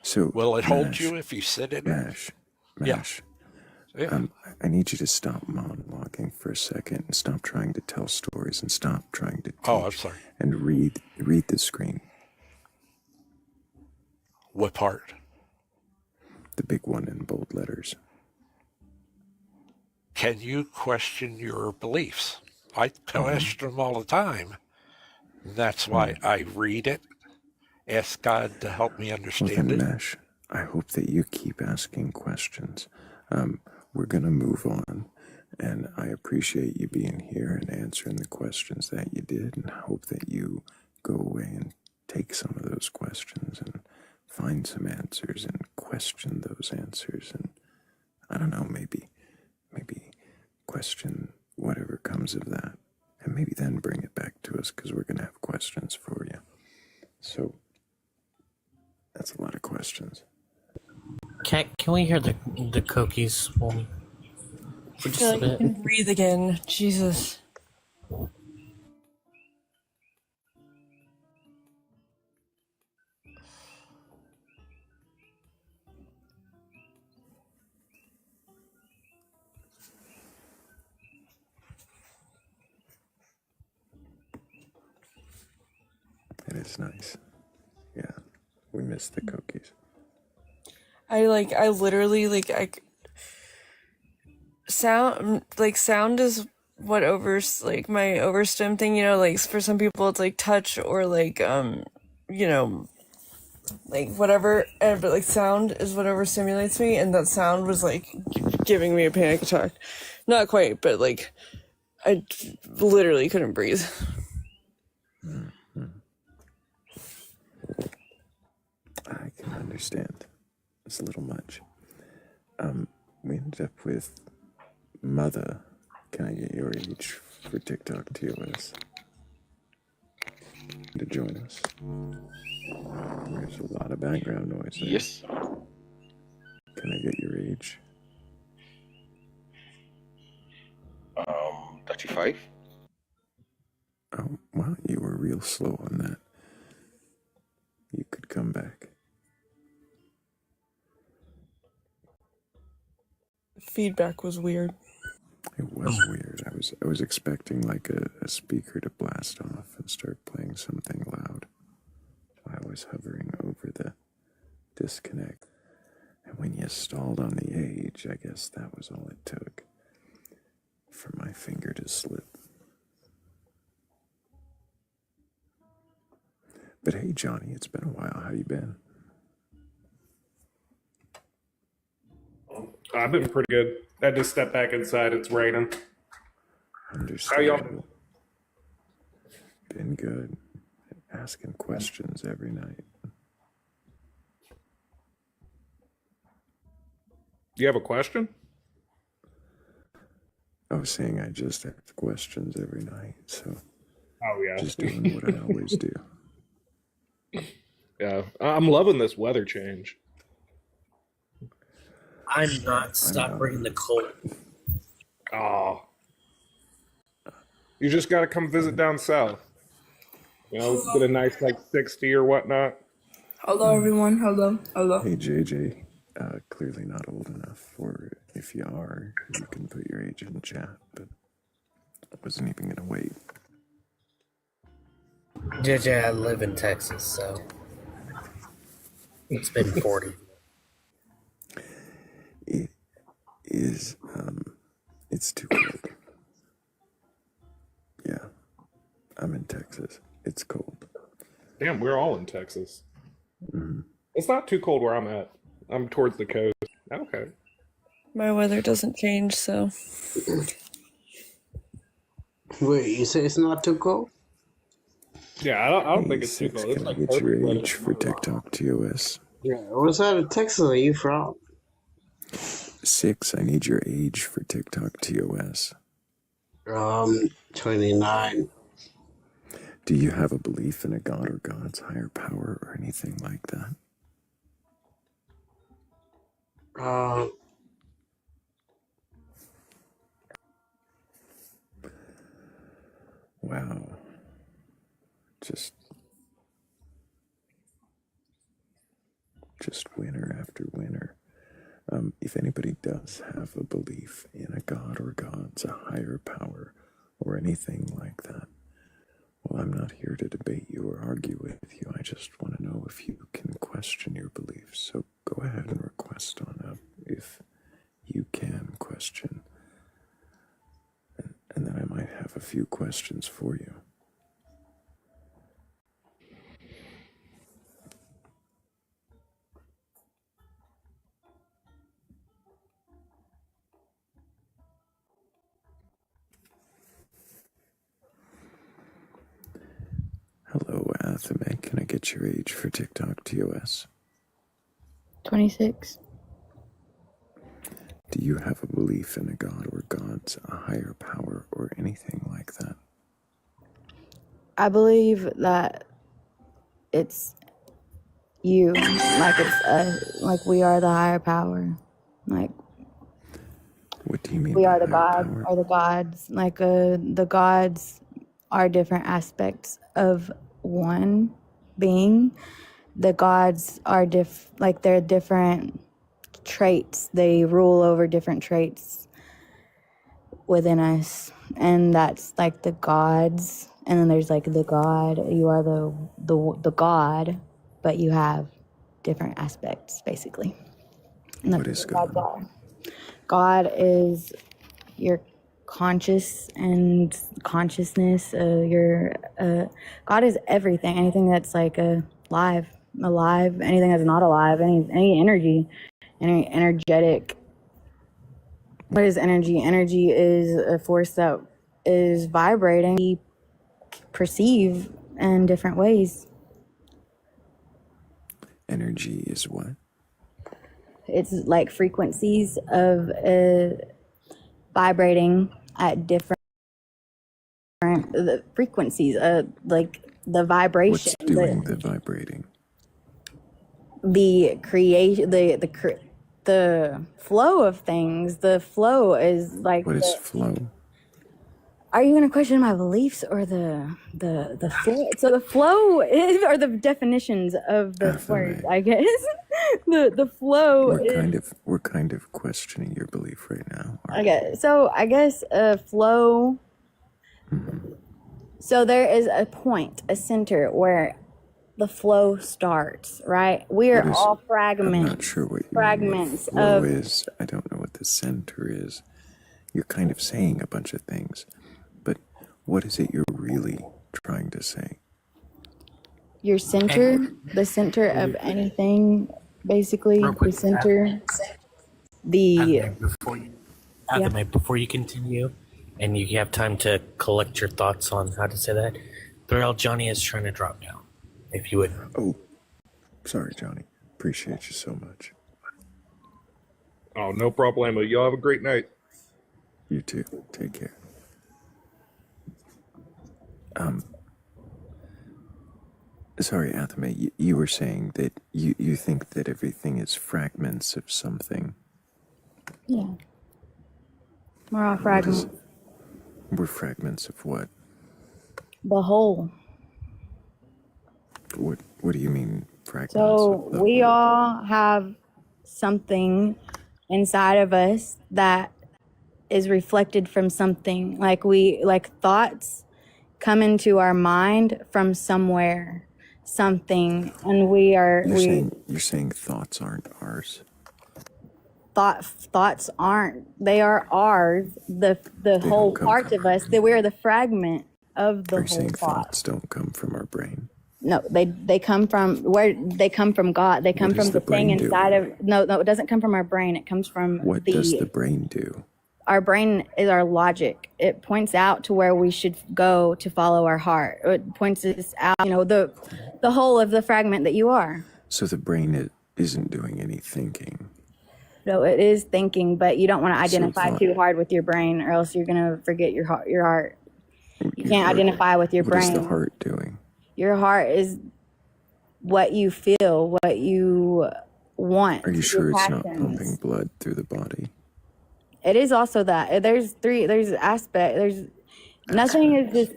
So will it hold you if you sit in it? Mash. Yeah. I need you to stop monologuing for a second and stop trying to tell stories and stop trying to teach. Oh, I'm sorry. And read the screen. What part? The big one in bold letters. Can you question your beliefs? I question them all the time. That's why I read it ask God to help me Well understand then, it? Mesh, I hope that you keep asking questions. We're going to move on, and I appreciate you being here and answering the questions that you did, and hope that you go away and take some of those questions and find some answers and question those answers, and I don't know, maybe question whatever comes of that, and maybe then bring it back to us, because we're going to have questions for you. So that's a lot of questions. Can we hear the cookies for I just feel a like I bit? can breathe again. Jesus. It is nice. Yeah, we miss the cookies. I literally sound is what my overstim thing, like for some people it's like touch or you know, like whatever, but like sound is what overstimulates me, and that sound was like giving me a panic attack. Not quite, but like I literally couldn't breathe. I can understand. It's a little much. We ended up with Mother. Can I get your age for TikTok TOS to join us? There's a lot of background noise there. Yes. Can I get your age? 35. Oh, wow, you were real slow on that. You could come back. Feedback was weird. It was weird. I was expecting like a speaker to blast off and start playing something loud. So I was hovering over the disconnect. And when you stalled on the age, I guess that was all it took for my finger to slip. But hey, Johnny, it's been a while. How you been? I've been pretty good. I just stepped back inside. It's raining. How y'all been? Been good. Asking questions every night. Do you have a question? I was saying I just ask questions every night, so Oh yeah. just doing what I always do. Yeah, I'm loving this weather change. I'm not. Stop bringing the cold. Oh, you just got to come visit down south. You know, get a nice like 60 or whatnot. Hello, everyone. Hello. Hello. Hey, JJ. Clearly not old enough, or if you are, you can put your age in chat, but I wasn't even going to wait. JJ, I live in Texas, so it's been 40. It is, it's too cold. Yeah, I'm in Texas. It's cold. Damn, we're all in Texas. It's not too cold where I'm at. I'm towards the coast. Okay. My weather doesn't change, so. Wait, you say it's not too cold? Yeah, I don't Hey, think it's too Six, cold. It's can I like get your perfect weather. age for TikTok TOS? Yeah. What side of Texas are you from? 6, I need your age for TikTok TOS. 29. Do you have a belief in a god or God's higher power or anything like that? Wow. Just winner after winner. If anybody does have a belief in a god or gods, a higher power, or anything like that, well, I'm not here to debate you or argue with you. I just want to know if you can question your beliefs. So go ahead and request on up if you can question. And then I might have a few questions for you. Athame, can I get your age for TikTok TOS? 26. Do you have a belief in a god or gods, a higher power, or anything like that? I believe that it's you, like it's us, like we are the higher power, like What do you mean we by are the higher god power? or the gods. Like the gods are different aspects of one being. The gods are like they're different traits. They rule over different traits within us, and that's like the gods. And then there's like the god. You are the god, but you have different aspects basically. And What that's is what God? gods are. God is your conscious and consciousness. God is everything. Anything that's like alive. Anything that's not alive. Any energy, any energetic. What is energy? Energy is a force that is vibrating. We perceive in different ways. Energy is what? It's like frequencies of vibrating at different the frequencies, like the vibration, What's doing the vibrating? the creation, the flow of things. The flow is like. What is flow? Are you going to question my beliefs or the flow? So the flow is, or the definitions of the words, I guess. The flow is. We're kind of questioning your belief right now. Okay, so I guess flow. So there is a point, a center where the flow starts, right? We are all fragments. I'm not sure what you fragments mean what flow of. is. I don't know what the center is. You're kind of saying a bunch of things, but what is it you're really trying to say? Your center, the center of anything, basically. The center. Before you continue, and you have time to collect your thoughts on how to say that, Thrayle, Johnny is trying to drop down. If you would. Oh, sorry, Johnny. Appreciate you so much. Oh, no problemo. Y'all have a great night. You too. Take care. Sorry, Athame, you were saying that you think that everything is fragments of something. Yeah. We're all fragments. We're fragments of what? The whole. What do you mean fragments? So we all have something inside of us that is reflected from something. Like thoughts come into our mind from somewhere, something, and You're saying thoughts aren't ours. Thoughts aren't. They are ours. The whole part of us. That we are the fragment of the Are you whole saying thought. thoughts don't come from our brain? No, they come from where they come from God. They come from the thing inside of. No, it doesn't come from our brain. It comes from What does the brain do? Our brain is our logic. It points out to where we should go to follow our heart. It points us out, the whole of the fragment that you are. So the brain isn't doing any thinking. No, it is thinking, but you don't want to identify too hard with your brain, or else you're gonna forget your heart. You can't identify with your brain. What is the heart doing? Your heart is what you feel, what you want. Are you sure it's not passions. pumping blood through the body? It is also that. There's nothing is just,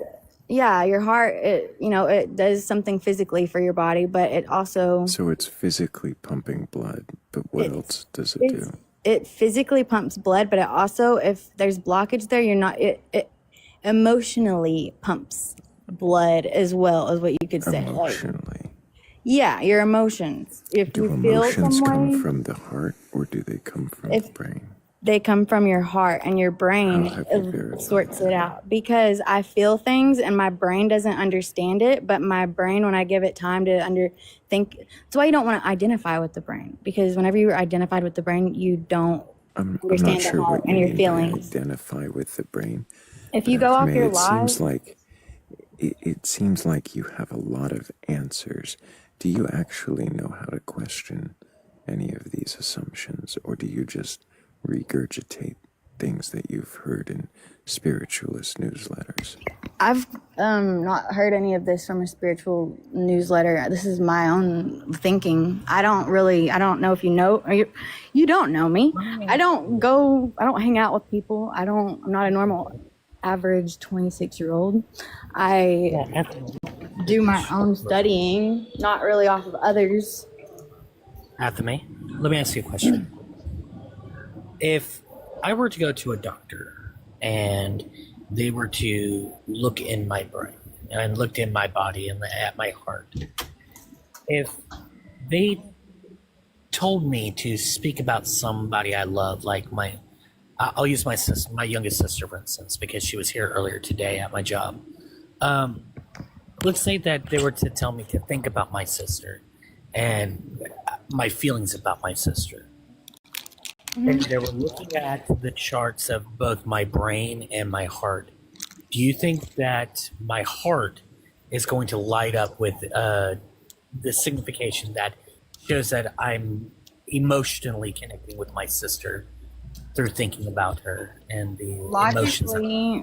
your heart, it does something physically for your body, but it also. So it's physically pumping blood, but what else does it do? It physically pumps blood, but it also, if there's blockage there, it emotionally pumps blood as well, as what you could say. Emotionally. Your emotions. If Do you feel emotions some come way, from the heart, or do they come from the brain? they come from your heart, and your brain sorts it out. Because I feel things and my brain doesn't understand it, but my brain, when I give it time to think, that's why you don't want to identify with the brain, because whenever you're identified with the brain, you don't understand I'm not sure the heart what and you your mean by feelings. identify with the brain. If you go off your it lives, seems like it seems like you have a lot of answers. Do you actually know how to question any of these assumptions, or do you just regurgitate things that you've heard in spiritualist newsletters? I've not heard any of this from a spiritual newsletter. This is my own thinking. I don't know if you know, or you don't know me. I don't hang out with people. I'm not a normal average 26-year-old. I do my own studying, not really off of others. Anthony, let me ask you a question. If I were to go to a doctor and they were to look in my brain and looked in my body and at my heart, if they told me to speak about somebody I love, like I'll use my sister, my youngest sister, for instance, because she was here earlier today at my job. Let's say that they were to tell me to think about my sister and my feelings about my sister. And they were looking at the charts of both my brain and my heart. Do you think that my heart is going to light up with the signification that shows that I'm emotionally connecting with my sister through thinking about her and the emotions?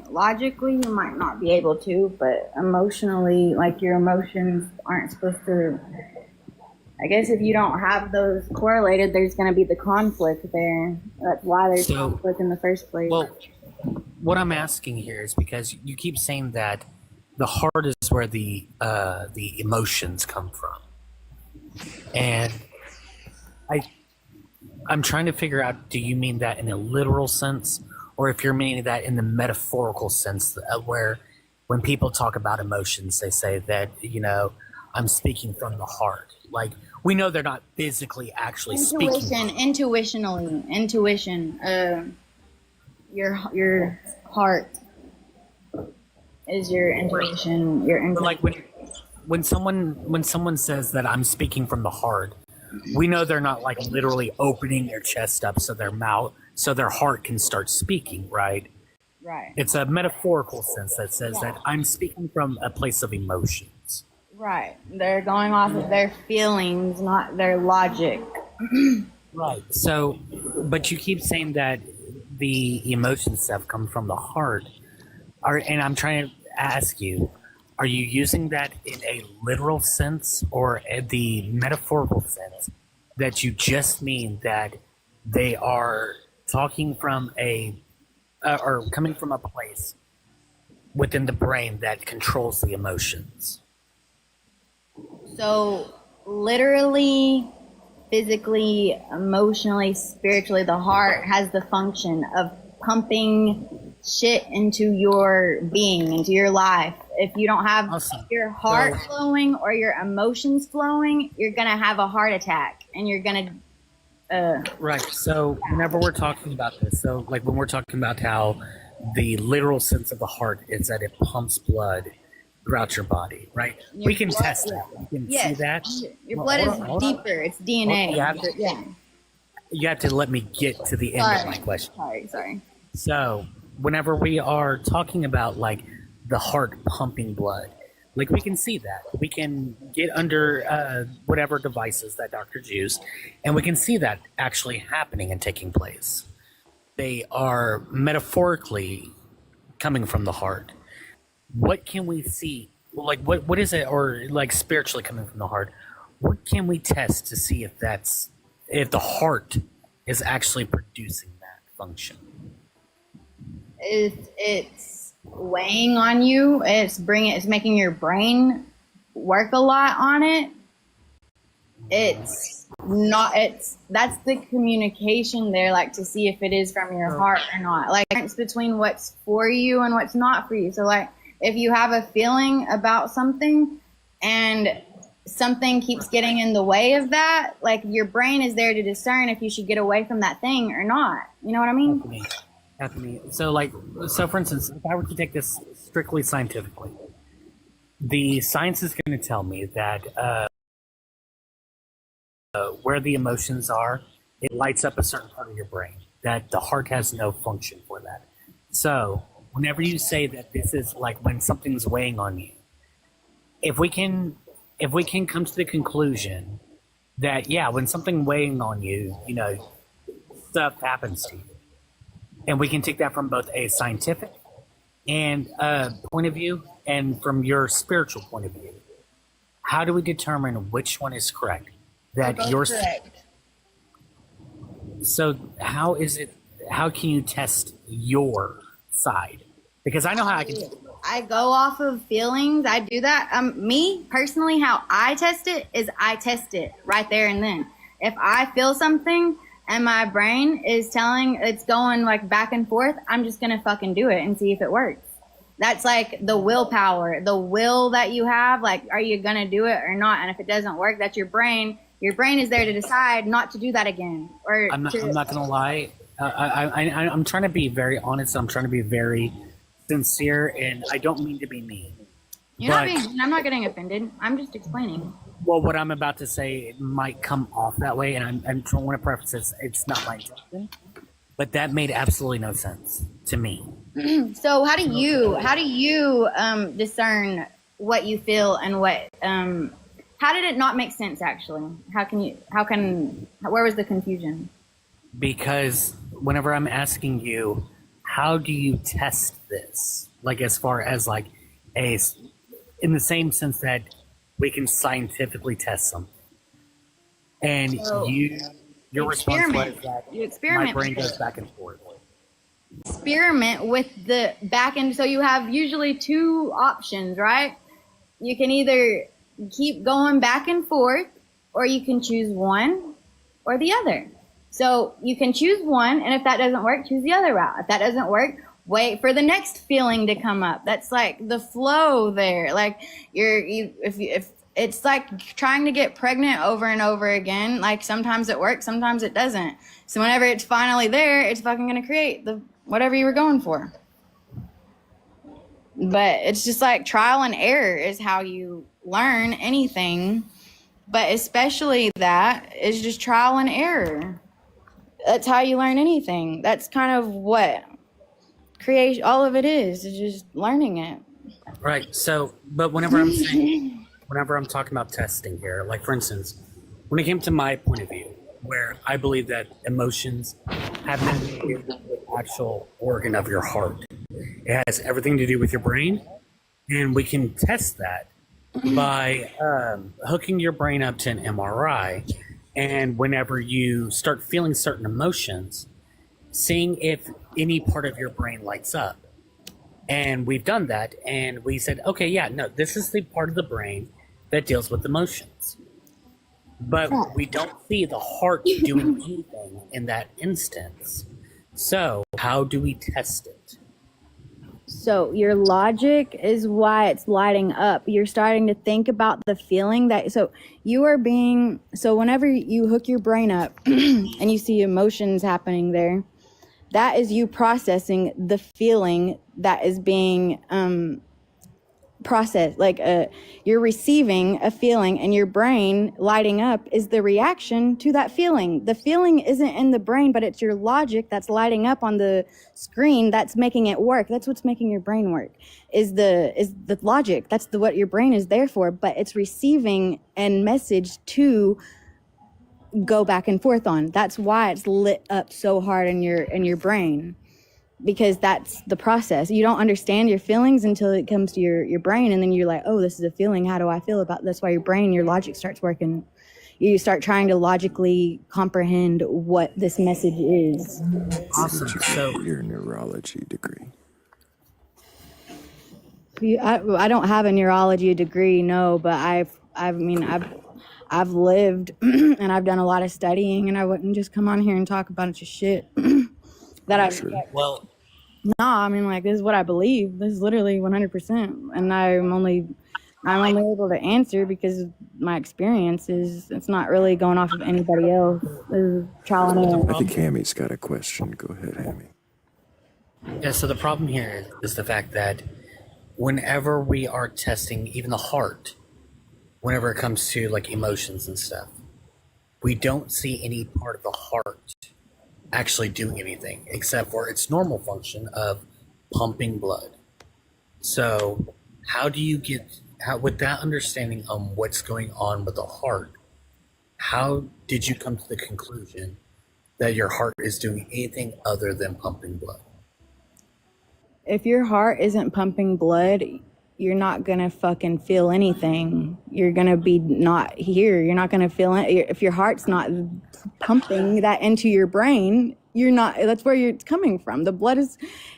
Logically, you might not be able to, but emotionally, like your emotions aren't supposed to. I guess if you don't have those correlated, there's going to be the conflict there. That's why there's conflict in the first place. Well, what I'm asking here is because you keep saying that the heart is where the emotions come from, and I'm trying to figure out: do you mean that in a literal sense, or if you're meaning that in the metaphorical sense, where when people talk about emotions, they say that I'm speaking from the heart. Like, we know they're not physically actually speaking. Intuition. Your heart is your intuition. Like when someone says that I'm speaking from the heart, we know they're not like literally opening their chest up so their heart can start speaking, right? Right. It's a metaphorical sense that says that I'm speaking from a place of emotions. Right. They're going off of their feelings, not their logic. Right. So, but you keep saying that the emotion stuff comes from the heart. And I'm trying to ask you, are you using that in a literal sense or the metaphorical sense that you just mean that they are talking from or coming from a place within the brain that controls the emotions? So, literally, physically, emotionally, spiritually, the heart has the function of pumping shit into your being, into your life. If you don't have your heart flowing or your emotions flowing, you're going to have a heart attack and you're going to... Right. So, whenever we're talking about this, so like when we're talking about how the literal sense of the heart is that it pumps blood throughout your body, right? We can test that. We can see that. Your blood is deeper. It's DNA. You have to let me get to the end of my question. Sorry. So, whenever we are talking about like the heart pumping blood, like we can see that. We can get under whatever devices that doctors use, and we can see that actually happening and taking place. They are metaphorically coming from the heart. What can we see? Like, what is it, or like spiritually coming from the heart? What can we test to see if the heart is actually producing that function? It's weighing on you. It's making your brain work a lot on it. That's the communication there, like to see if it is from your heart or not. Like, it's between what's for you and what's not for you. So like, if you have a feeling about something and something keeps getting in the way of that, like your brain is there to discern if you should get away from that thing or not. You know what I mean? Anthony. So for instance, if I were to take this strictly scientifically, the science is going to tell me that where the emotions are, it lights up a certain part of your brain, that the heart has no function for that. So whenever you say that this is like when something's weighing on you, if we can come to the conclusion that when something weighing on you, stuff happens to you, and we can take that from both a scientific and point of view, and from your spiritual point of view, how do we determine which one is correct? That you're correct. So how is it? How can you test your side? Because I know how I can. I go off of feelings. I do that. Me personally, how I test it is I test it right there and then. If I feel something and my brain is telling it's going like back and forth, I'm just gonna fucking do it and see if it works. That's like the willpower, the will that you have. Like, are you gonna do it or not? And if it doesn't work, that's your brain. Your brain is there to decide not to do that again. Or I'm not gonna lie. I'm trying to be very honest. I'm trying to be very sincere, and I don't mean to be mean. I'm not getting offended. I'm just explaining. Well, what I'm about to say might come off that way, and I want to preface this. It's not my intention, but that made absolutely no sense to me. So how do you discern what you feel and what how did it not make sense actually? Where was the confusion? Because whenever I'm asking you, how do you test this? Like, as far as like in the same sense that we can scientifically test something. And So, your response was that you experiment my brain with goes it. back and forth. Experiment with the back end. So you have usually two options, right? You can either keep going back and forth, or you can choose one or the other. So you can choose one, and if that doesn't work, choose the other route. If that doesn't work, wait for the next feeling to come up. That's like the flow there. Like if it's like trying to get pregnant over and over again. Like sometimes it works, sometimes it doesn't. So whenever it's finally there, it's fucking gonna create the whatever you were going for. But it's just like trial and error is how you learn anything. But especially that is just trial and error. That's how you learn anything. That's kind of what creation, all of it is just learning it. Right. So, but whenever I'm talking about testing here, like for instance, when it came to my point of view, where I believe that emotions have nothing to do with the actual organ of your heart. It has everything to do with your brain, and we can test that by hooking your brain up to an MRI, and whenever you start feeling certain emotions, seeing if any part of your brain lights up. And we've done that, and we said, okay, yeah, no, this is the part of the brain that deals with emotions. But we don't see the heart doing anything in that instance. So how do we test it? So your logic is why it's lighting up. You're starting to think about the feeling that, so whenever you hook your brain up and you see emotions happening there, that is you processing the feeling that is being processed. Like you're receiving a feeling, and your brain lighting up is the reaction to that feeling. The feeling isn't in the brain, but it's your logic that's lighting up on the screen that's making it work. That's what's making your brain work, is the logic. That's what your brain is there for, but it's receiving a message to go back and forth on. That's why it's lit up so hard in your brain, because that's the process. You don't understand your feelings until it comes to your brain, and then you're like, oh, this is a feeling. How do I feel about this? That's why your logic starts working. You start trying to logically comprehend what this message is. Awesome. So your neurology degree. I don't have a neurology degree, no, but I've lived and I've done a lot of studying, and I wouldn't just come on here and talk a bunch of shit that I well. No, I mean, like, this is what I believe. This is literally 100%, and I'm only able to answer because my experience is. It's not really going off of anybody else. Trial and error. I think Hammy's got a question. Go ahead, Hammy. Yeah, so the problem here is the fact that whenever we are testing even the heart, whenever it comes to like emotions and stuff, we don't see any part of the heart actually doing anything except for its normal function of pumping blood. So how do you get with that understanding of what's going on with the heart, how did you come to the conclusion that your heart is doing anything other than pumping blood? If your heart isn't pumping blood, you're not gonna fucking feel anything. You're gonna be not here. You're not gonna feel it. If your heart's not pumping that into your brain, you're not. That's where it's coming from. The blood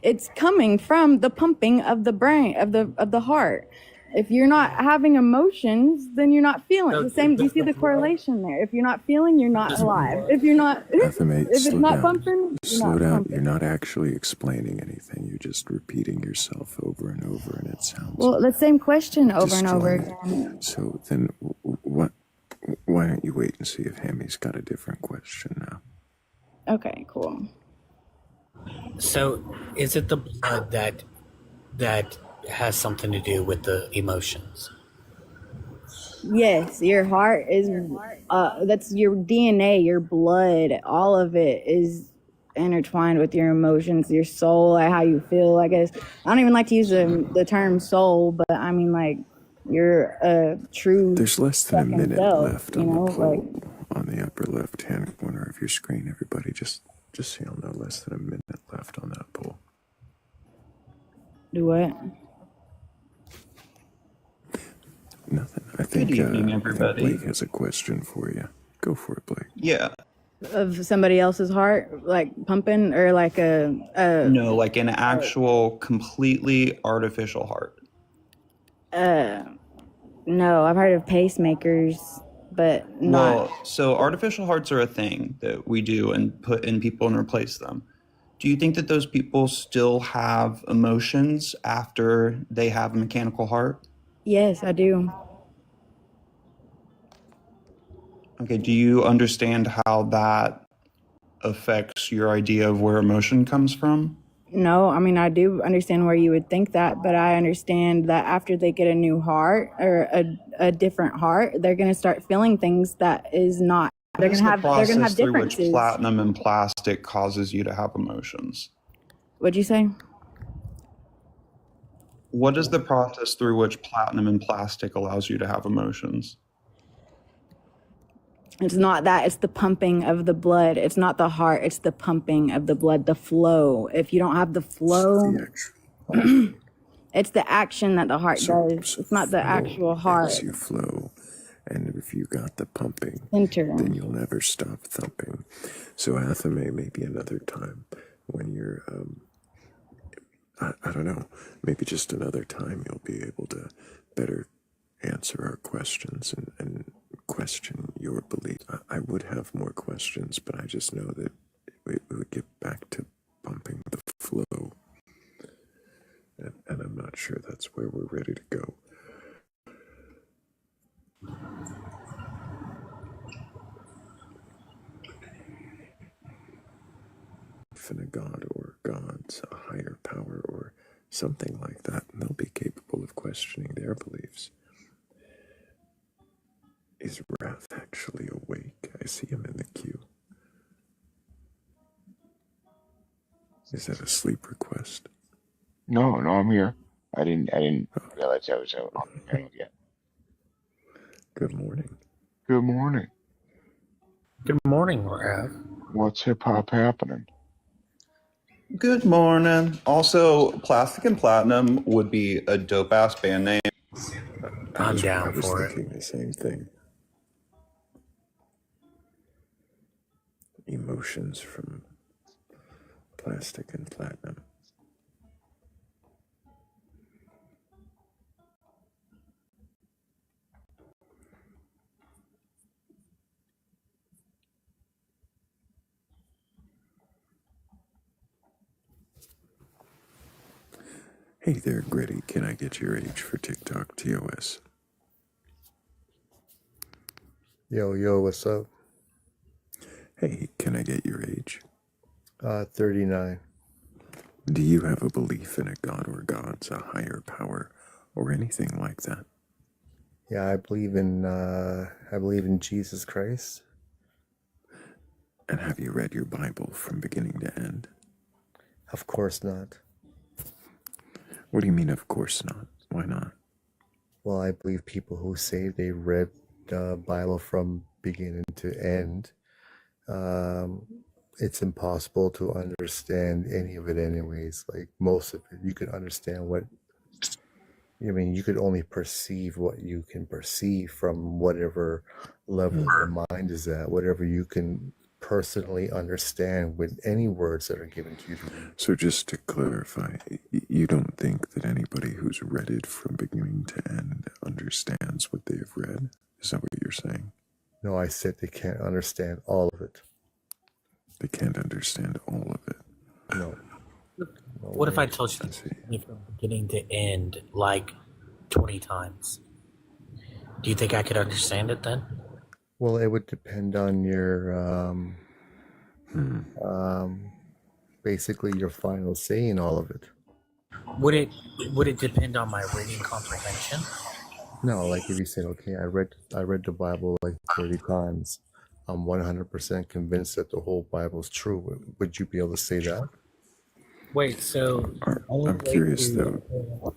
it's coming from the pumping of the brain of the heart. If you're not having emotions, then you're not feeling. The same. Do you see the correlation there? If you're not feeling, you're not alive. If you're not, if it's slow not down. pumping, you're Slow not down. pumping. You're not actually explaining anything. You're just repeating yourself over and over, and it sounds Well, the same question over and over disjointed. again. So then, what? Why don't you wait and see if Hemi's got a different question now? Okay, cool. So, is it the blood that has something to do with the emotions? Yes, your heart is, that's your DNA, your blood, all of it is intertwined with your emotions, your soul, like how you feel, I guess. I don't even like to use the term soul, but I mean, like, you're a true There's less than a fucking minute self, left you on know, the like, poll on the upper left-hand corner of your screen. Everybody, just so you'll know, less than a minute left on that poll. do what? Nothing. I think, Good evening, I think everybody. Blake has a question for you. Go for it, Blake. Yeah. Of somebody else's heart, like pumping, or like No, like an actual completely artificial heart. no, I've heard of pacemakers, but not. Well, so artificial hearts are a thing that we do and put in people and replace them. Do you think that those people still have emotions after they have a mechanical heart? Yes, I do. Okay, do you understand how that affects your idea of where emotion comes from? No, I mean, I do understand where you would think that, but I understand that after they get a new heart or a different heart, they're going to start feeling things that is not, they're going to have Process through which differences. platinum and plastic causes you to have emotions. What'd you say? What is the process through which platinum and plastic allows you to have emotions? It's not that, it's the pumping of the blood. It's not the heart, it's the pumping of the blood, the flow. If you don't have the flow, it's the action that the heart does. It's not the actual heart. As you flow, and if you got the pumping, Center. then you'll never stop thumping. So Athame, maybe another time when you're, I don't know, maybe just another time you'll be able to better answer our questions and question your belief. I would have more questions, but I just know that we would get back to pumping the flow. And I'm not sure that's where we're ready to go. In a god or gods, a higher power or something like that, and they'll be capable of questioning their beliefs. Is Wrath actually awake? I see him in the queue. Is that a sleep request? No, I'm here. I didn't realize I was out on the panel yet. Good morning. Good morning. Good morning, Rav. What's hip hop happening? Good morning. Also, Plastic and Platinum would be a dope ass band name. I'm down I was for it. thinking the same thing. Emotions from Plastic and Platinum. Hey there, Gritty. Can I get your age for TikTok TOS? Yo, what's up? Hey, can I get your age? 39. Do you have a belief in a god or gods, a higher power, or anything like that? Yeah, I believe in Jesus Christ. And have you read your Bible from beginning to end? Of course not. What do you mean, of course not? Why not? Well, I believe people who say they read the Bible from beginning to end, um, it's impossible to understand any of it anyways. Like most of it, you could understand what, I mean, you could only perceive what you can perceive from whatever level the mind is at, whatever you can personally understand with any words that are given to you to read. So just to clarify, you don't think that anybody who's read it from beginning to end understands what they've read? Is that what you're saying? No, I said they can't understand all of it. They can't understand all of it. No. What if I told you to read from beginning to end like 20 times? Do you think I could understand it then? Well, it would depend on your, basically your final say in all of it. Would it depend on my reading comprehension? No, like if you said, okay, I read the Bible like 30 times, I'm 100% convinced that the whole Bible is true. Would you be able to say that? Wait, so I'm curious though.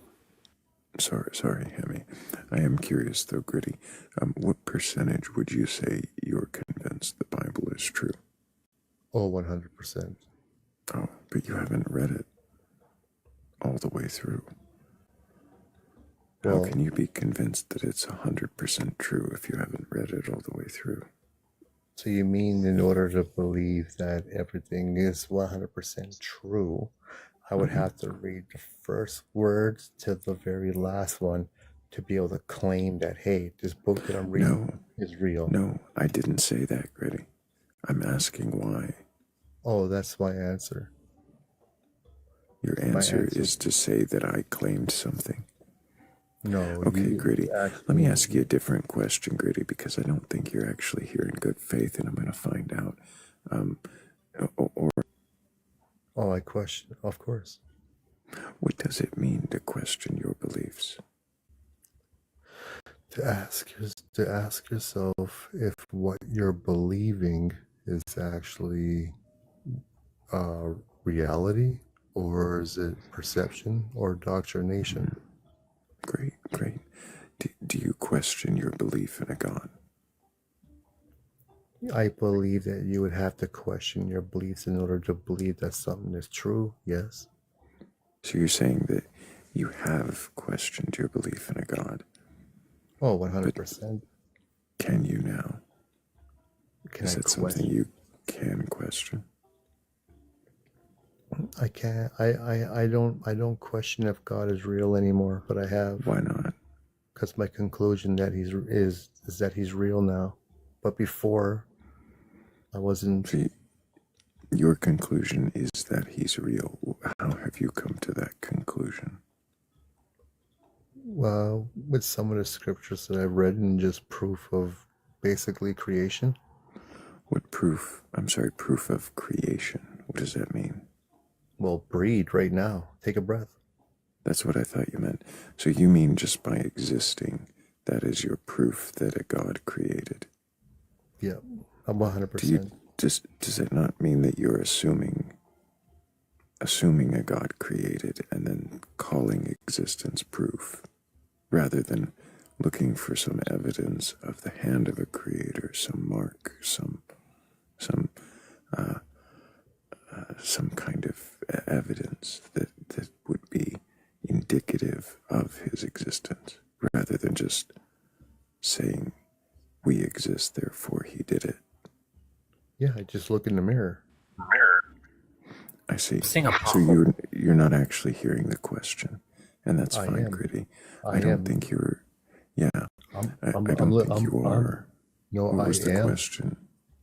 Sorry, Hemi. I am curious though, Gritty. What percentage would you say you're convinced the Bible is true? Oh, 100%. Oh, but you haven't read it all the way through. How can you be convinced that it's 100% true if you haven't read it all the way through? So you mean in order to believe that everything is 100% true, I would have to read the first words to the very last one to be able to claim that, hey, this book that I'm reading is real. No, I didn't say that, Gritty. I'm asking why. Oh, that's my answer. Your answer is to say that I claimed something. No. Okay, Gritty. Let me ask you a different question, Gritty, because I don't think you're actually here in good faith, and I'm going to find out. I question, of course. What does it mean to question your beliefs? To ask yourself if what you're believing is actually reality, or is it perception or doctrination? Great. Do you question your belief in a God? I believe that you would have to question your beliefs in order to believe that something is true, yes. So you're saying that you have questioned your belief in a God? Oh, 100%. Can you now? Is that something question? you can question? I can't. I don't question if God is real anymore, but I have. Why not? Because my conclusion that is that he's real now, but before I wasn't. See, your conclusion is that he's real. How have you come to that conclusion? Well, with some of the scriptures that I've read and just proof of basically creation. What proof? I'm sorry, proof of creation. What does that mean? Well, breathe right now. Take a breath. That's what I thought you meant. So you mean just by existing, that is your proof that a God created? Yeah, I'm 100%. Does it not mean that you're assuming a God created and then calling existence proof, rather than looking for some evidence of the hand of a creator, some mark, some kind of evidence that would be indicative of his existence, rather than just saying, we exist, therefore he did it? Yeah, I just look in the mirror. I see. Sing a So you're not actually hearing the question, and that's I fine, am. Gritty. I I don't am. think you're. Yeah, I don't think you I'm- are. No, What I was the am. question?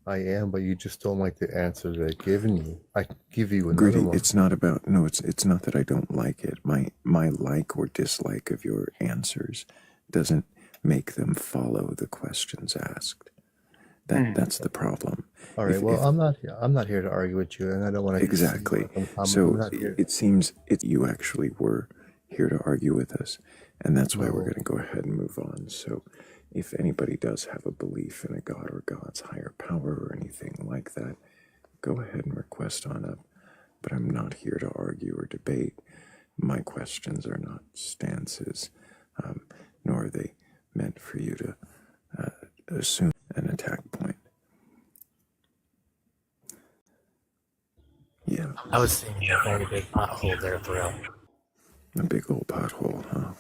I am, but you just don't like the answer that I've given you. I can give you another Gritty, one. it's not about. No, it's not that I don't like it. My like or dislike of your answers doesn't make them follow the questions asked. That's the problem. All right. Well, I'm not here to argue with you, and I don't want to Exactly. So it seems you actually were here to argue with us, and that's why we're going to go ahead and move on. So if anybody does have a belief in a God or God's higher power or anything like that, go ahead and request on up. But I'm not here to argue or debate. My questions are not stances, nor are they meant for you to assume an attack point. Yeah. I was seeing a very big pothole there, Thrayle. A big old pothole, huh?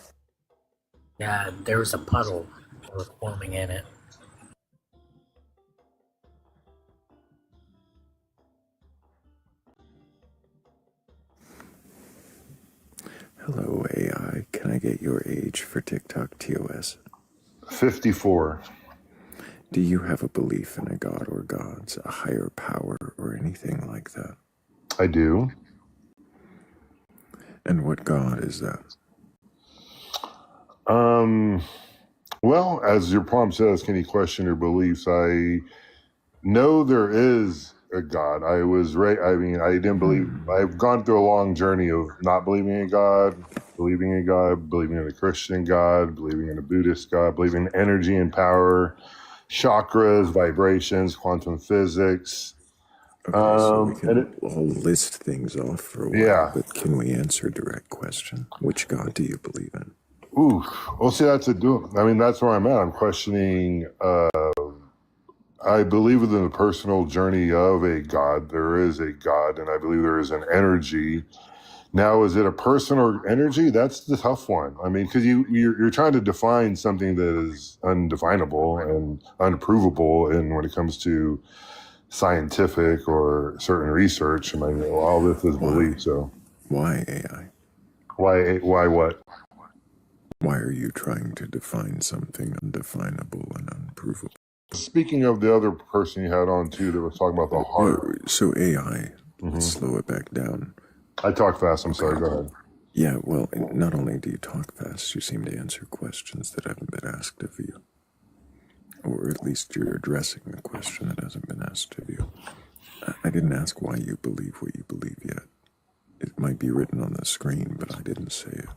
Yeah, there was a puddle that was forming in it. Hello, AI. Can I get your age for TikTok TOS? 54. Do you have a belief in a god or gods, a higher power, or anything like that? I do. And what god is that? Well, as your prompt says, can you question your beliefs? I know there is a God. I didn't believe. I've gone through a long journey of not believing in God, believing in God, believing in a Christian God, believing in a Buddhist God, believing in energy and power, chakras, vibrations, quantum physics. Okay, so we can all list things off for a while, yeah. But can we answer a direct question? Which God do you believe in? Ooh, well, see, that's that's where I'm at. I'm questioning. I believe in the personal journey of a God. There is a God, and I believe there is an energy. Now, is it a person or energy? That's the tough one. I mean, because you're trying to define something that is undefinable and unprovable, and when it comes to scientific or certain research, I mean, all this is belief. So, why AI? Why what? Why are you trying to define something undefinable and unprovable? Speaking of the other person you had on too, that was talking about the heart. So AI, let's slow it back down. I talk fast. I'm sorry. Go ahead. Yeah, well, not only do you talk fast, you seem to answer questions that haven't been asked of you. Or at least you're addressing the question that hasn't been asked of you. I didn't ask why you believe what you believe yet. It might be written on the screen, but I didn't say it.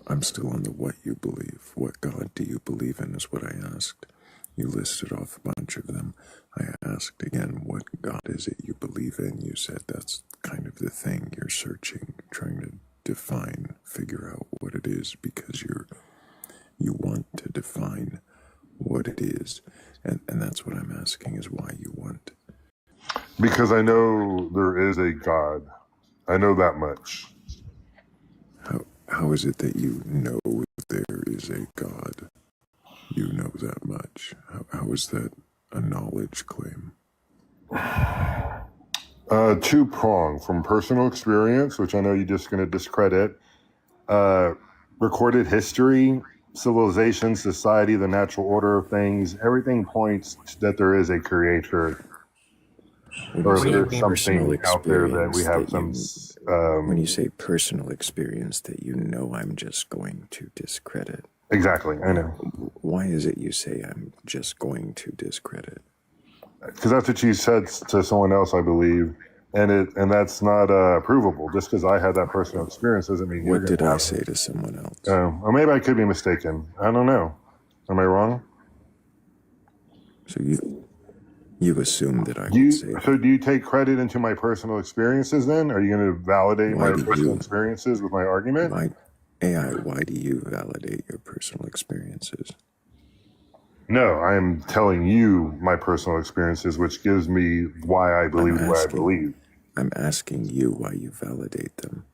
I'm still on the what you believe. What God do you believe in is what I asked. You listed off a bunch of them. I asked again, what God is it you believe in? You said that's kind of the thing you're searching, trying to define, figure out what it is, because you want to define what it is. And that's what I'm asking, is why you want. Because I know there is a God. I know that much. How is it that you know there is a God? You know that much. How is that a knowledge claim? Two-prong, from personal experience, which I know you're just going to discredit, recorded history, civilization, society, the natural order of things, everything points that there is a creator. Or there's something out there that we have some... when you say personal experience that you know I'm just going to discredit. Exactly, I know. Why is it you say I'm just going to discredit? Because that's what you said to someone else, I believe, and that's not provable. Just because I had that personal experience doesn't mean you're. What did I say to someone else? Or maybe I could be mistaken. I don't know. Am I wrong? So you assume that I would say. So do you take credit into my personal experiences? Then are you going to validate my personal experiences with my argument? AI, why do you validate your personal experiences? No, I am telling you my personal experiences, which gives me why I believe what I believe. I'm asking you why you validate them.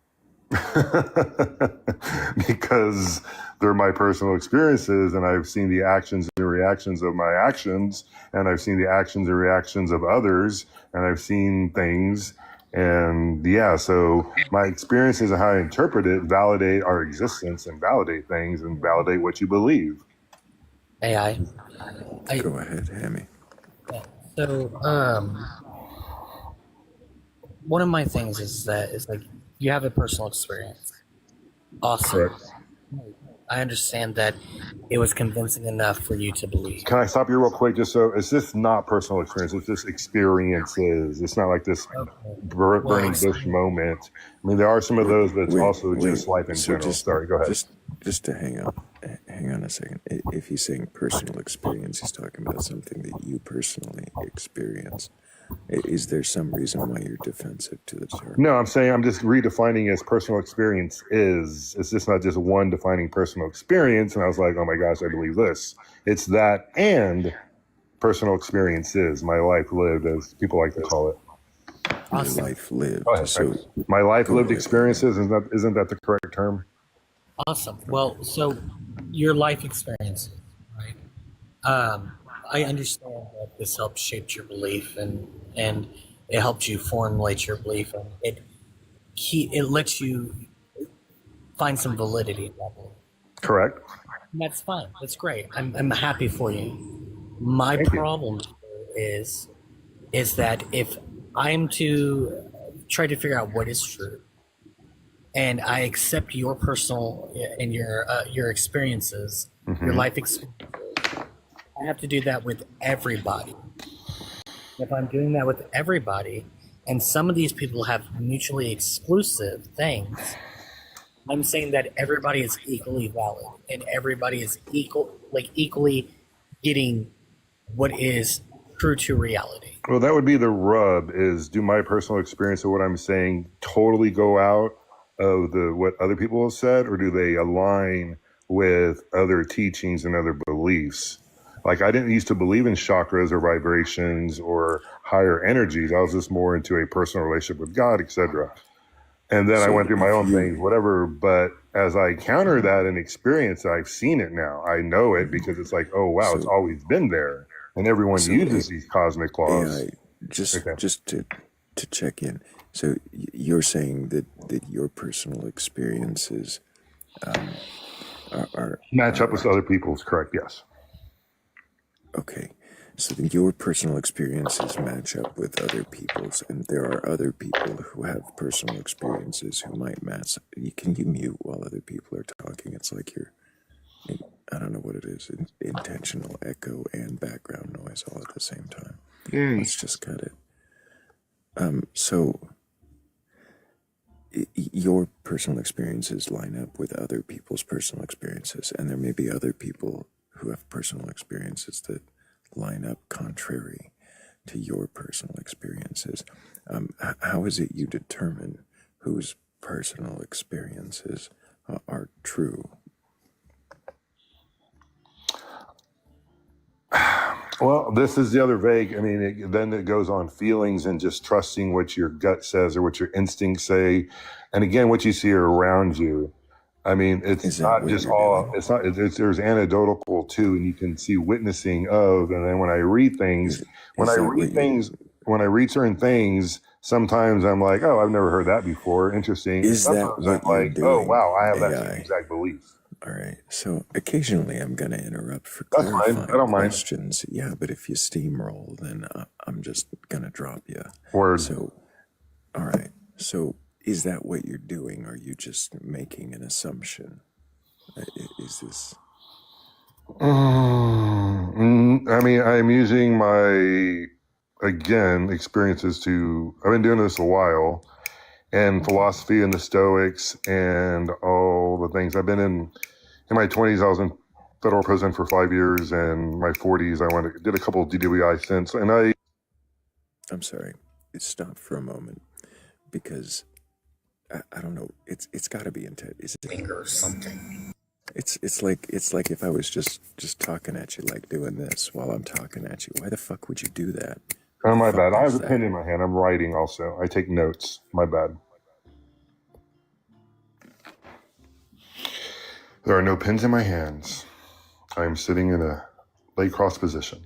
Because they're my personal experiences, and I've seen the actions and reactions of my actions, and I've seen the actions and reactions of others, and I've seen things. And yeah, so my experiences and how I interpret it validate our existence and validate things and validate what you believe. AI. Go ahead, Hammy. So, one of my things is that it's like you have a personal experience. Awesome. Correct. I understand that it was convincing enough for you to believe. Can I stop you real quick? Just so it's just not personal experience. It's just experiences. It's not like this burning bush moment. I mean, there are some of those, but it's also just life in general. Sorry, go ahead. Just to hang on a second. If he's saying personal experience, he's talking about something that you personally experience. Is there some reason why you're defensive to the term? No, I'm saying I'm just redefining as personal experience is. It's just not just one defining personal experience. And I was like, oh my gosh, I believe this. It's that and personal experiences, my life lived, as people like to call it. Awesome. Your life lived. Go ahead, so my life lived experiences, isn't that the correct term? Awesome. Well, so your life experiences, right? I understand that this helps shape your belief and it helps you formulate your belief, and it lets you find some validity in that belief. Correct. And that's fine. That's great. I'm happy for you. My problem is that if I'm to try to figure out what is true, and I accept your personal and your experiences, your life experiences, I have to do that with everybody. If I'm doing that with everybody, and some of these people have mutually exclusive things, I'm saying that everybody is equally valid and everybody is equally getting what is true to reality. Well, that would be the rub, is do my personal experience of what I'm saying totally go out of what other people have said, or do they align with other teachings and other beliefs? Like, I didn't used to believe in chakras or vibrations or higher energies. I was just more into a personal relationship with God, etc. And then I went through my own things, whatever. But as I counter that and experience, I've seen it now. I know it because it's like, oh, wow, it's always been there. And everyone uses these cosmic laws. AI, just to check in. So you're saying that your personal experiences are match up with other people's, correct? Yes. Okay. So then your personal experiences match up with other people's, and there are other people who have personal experiences who might match. Can you mute while other people are talking? It's like you're, I don't know what it is, intentional echo and background noise all at the same time. Let's just cut it. So your personal experiences line up with other people's personal experiences, and there may be other people who have personal experiences that line up contrary to your personal experiences. How is it you determine whose personal experiences are true? Well, this is the other vague. I mean, then it goes on feelings and just trusting what your gut says or what your instincts say. And again, what you see around you. I mean, it's not just all, it's not, there's anecdotal too, and you can see witnessing of, and then when I read things, when I read certain things, sometimes I'm like, oh, I've never heard that before. Interesting. Is that sometimes what I'm you're like, doing, oh, wow, I have that AI? same exact belief. All right. So occasionally I'm going to interrupt for That's fine. clarifying I don't mind. questions. Yeah, but if you steamroll, then I'm just going to drop you. Word. So, all right. So is that what you're doing? Are you just making an assumption? Is this... I mean, I'm using my, again, experiences to, I've been doing this a while, and philosophy and the Stoics and all the things. I've been in my 20s, I was in federal prison for 5 years, and my 40s, I did a couple of DWI stints, and I'm sorry. Stop for a moment, because I don't know. It's got to be intent. Is it anger or something? It's like if I was just talking at you, like doing this while I'm talking at you. Why the fuck would you do that? Oh, my bad. I have a pen in my hand. I'm writing also. I take notes. My bad. There are no pens in my hands. I am sitting in a leg cross position.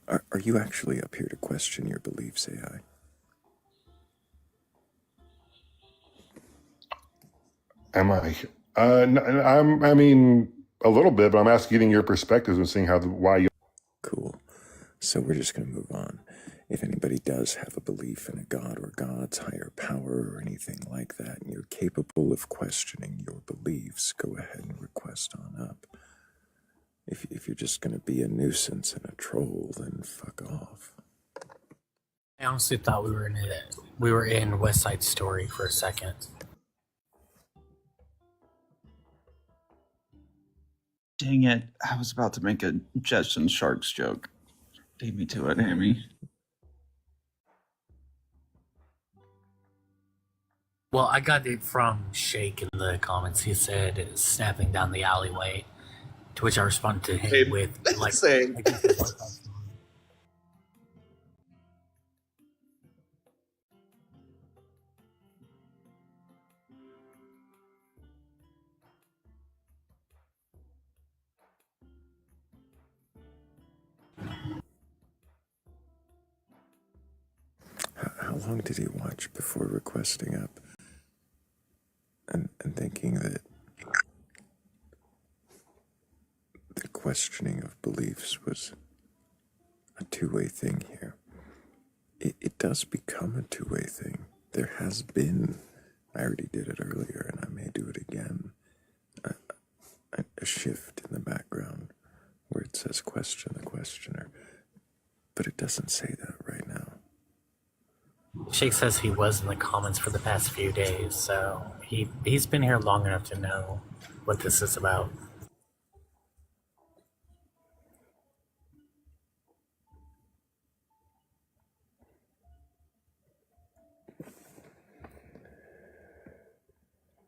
Are you actually up here to question your beliefs, AI? Am I? I mean, a little bit, but I'm asking your perspectives and seeing why you. Cool. So we're just going to move on. If anybody does have a belief in a god or gods, higher power, or anything like that, and you're capable of questioning your beliefs, go ahead and request on up. If you're just going to be a nuisance and a troll, then fuck off. I honestly thought we were in West Side Story for a second. Dang it. I was about to make a Jets and Sharks joke. Beat me to it, Amy. Well, I got it from Shake in the comments. He said snapping down the alleyway, to which I responded to him with like, Same. How long did he watch before requesting up? And thinking that the questioning of beliefs was a two-way thing here. It does become a two-way thing. There has been, I already did it earlier and I may do it again, a shift in the background where it says question the questioner, but it doesn't say that right now. Shake says he was in the comments for the past few days, so he's been here long enough to know what this is about.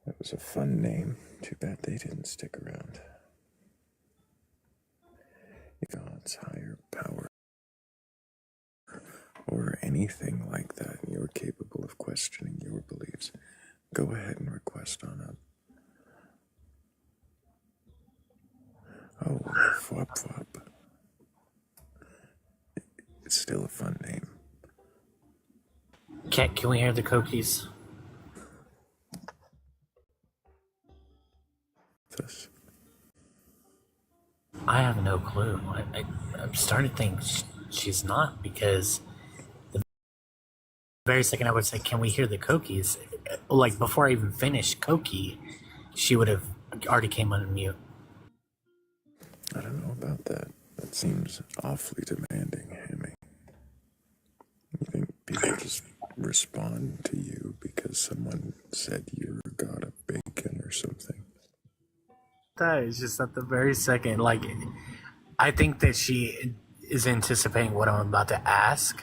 That was a fun name. Too bad they didn't stick around. God's higher power, or anything like that, and you're capable of questioning your beliefs, go ahead and request on up. Oh, Fwop Fwop. It's still a fun name. Can we hear the cookies? This. I have no clue. I'm starting to think she's not, because the very second I would say, can we hear the cookies? Like, before I even finished Koki, she would have already came on mute. I don't know about that. That seems awfully demanding, Hammy. You think people just respond to you because someone said you're a god of bacon or something? That is just at the very second. Like, I think that she is anticipating what I'm about to ask.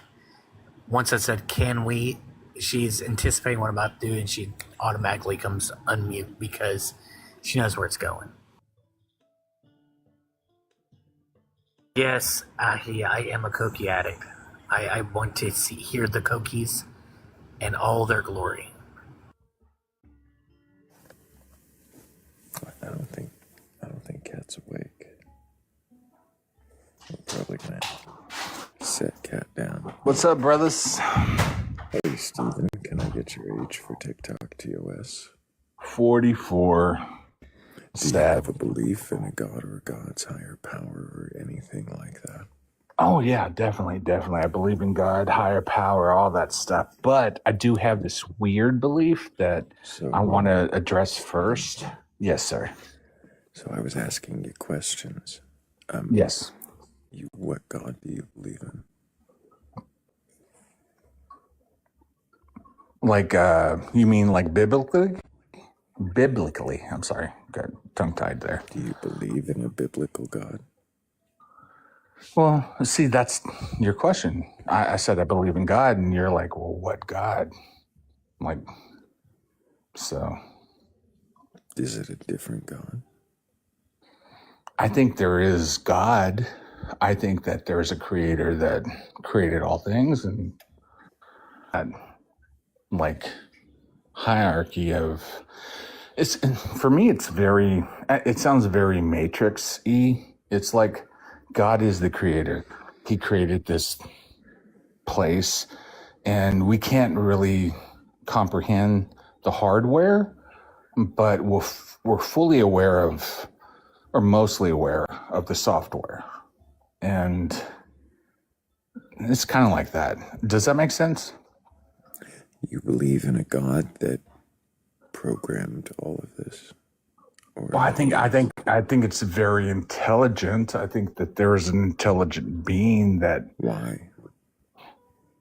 Once I said, can we, she's anticipating what I'm about to do, and she automatically comes unmute because she knows where it's going. Yes, I am a cookie addict. I want to hear the cookies and all their glory. I don't think Cat's awake. We're probably gonna set Cat down. What's up, brothers? Hey, Steven, can I get your age for TikTok TOS? 44. Do you have a belief in a god or a god's higher power or anything like that? Oh, yeah, definitely. I believe in God, higher power, all that stuff. But I do have this weird belief that I want to address first. Yes, sir. So I was asking you questions. Yes. What God do you believe in? Like, you mean like biblically? Biblically, I'm sorry. Got tongue-tied there. Do you believe in a biblical God? Well, see, that's your question. I said I believe in God, and you're like, well, what God? Like, so. Is it a different God? I think there is God. I think that there's a creator that created all things, and that, like, hierarchy of, it's, for me, it's very, it sounds very Matrix-y. It's like God is the creator. He created this place, and we can't really comprehend the hardware, but we're fully aware of, or mostly aware of the software. And it's kind of like that. Does that make sense? You believe in a God that programmed all of this? Well, I think it's very intelligent. I think that there is an intelligent being that. Why?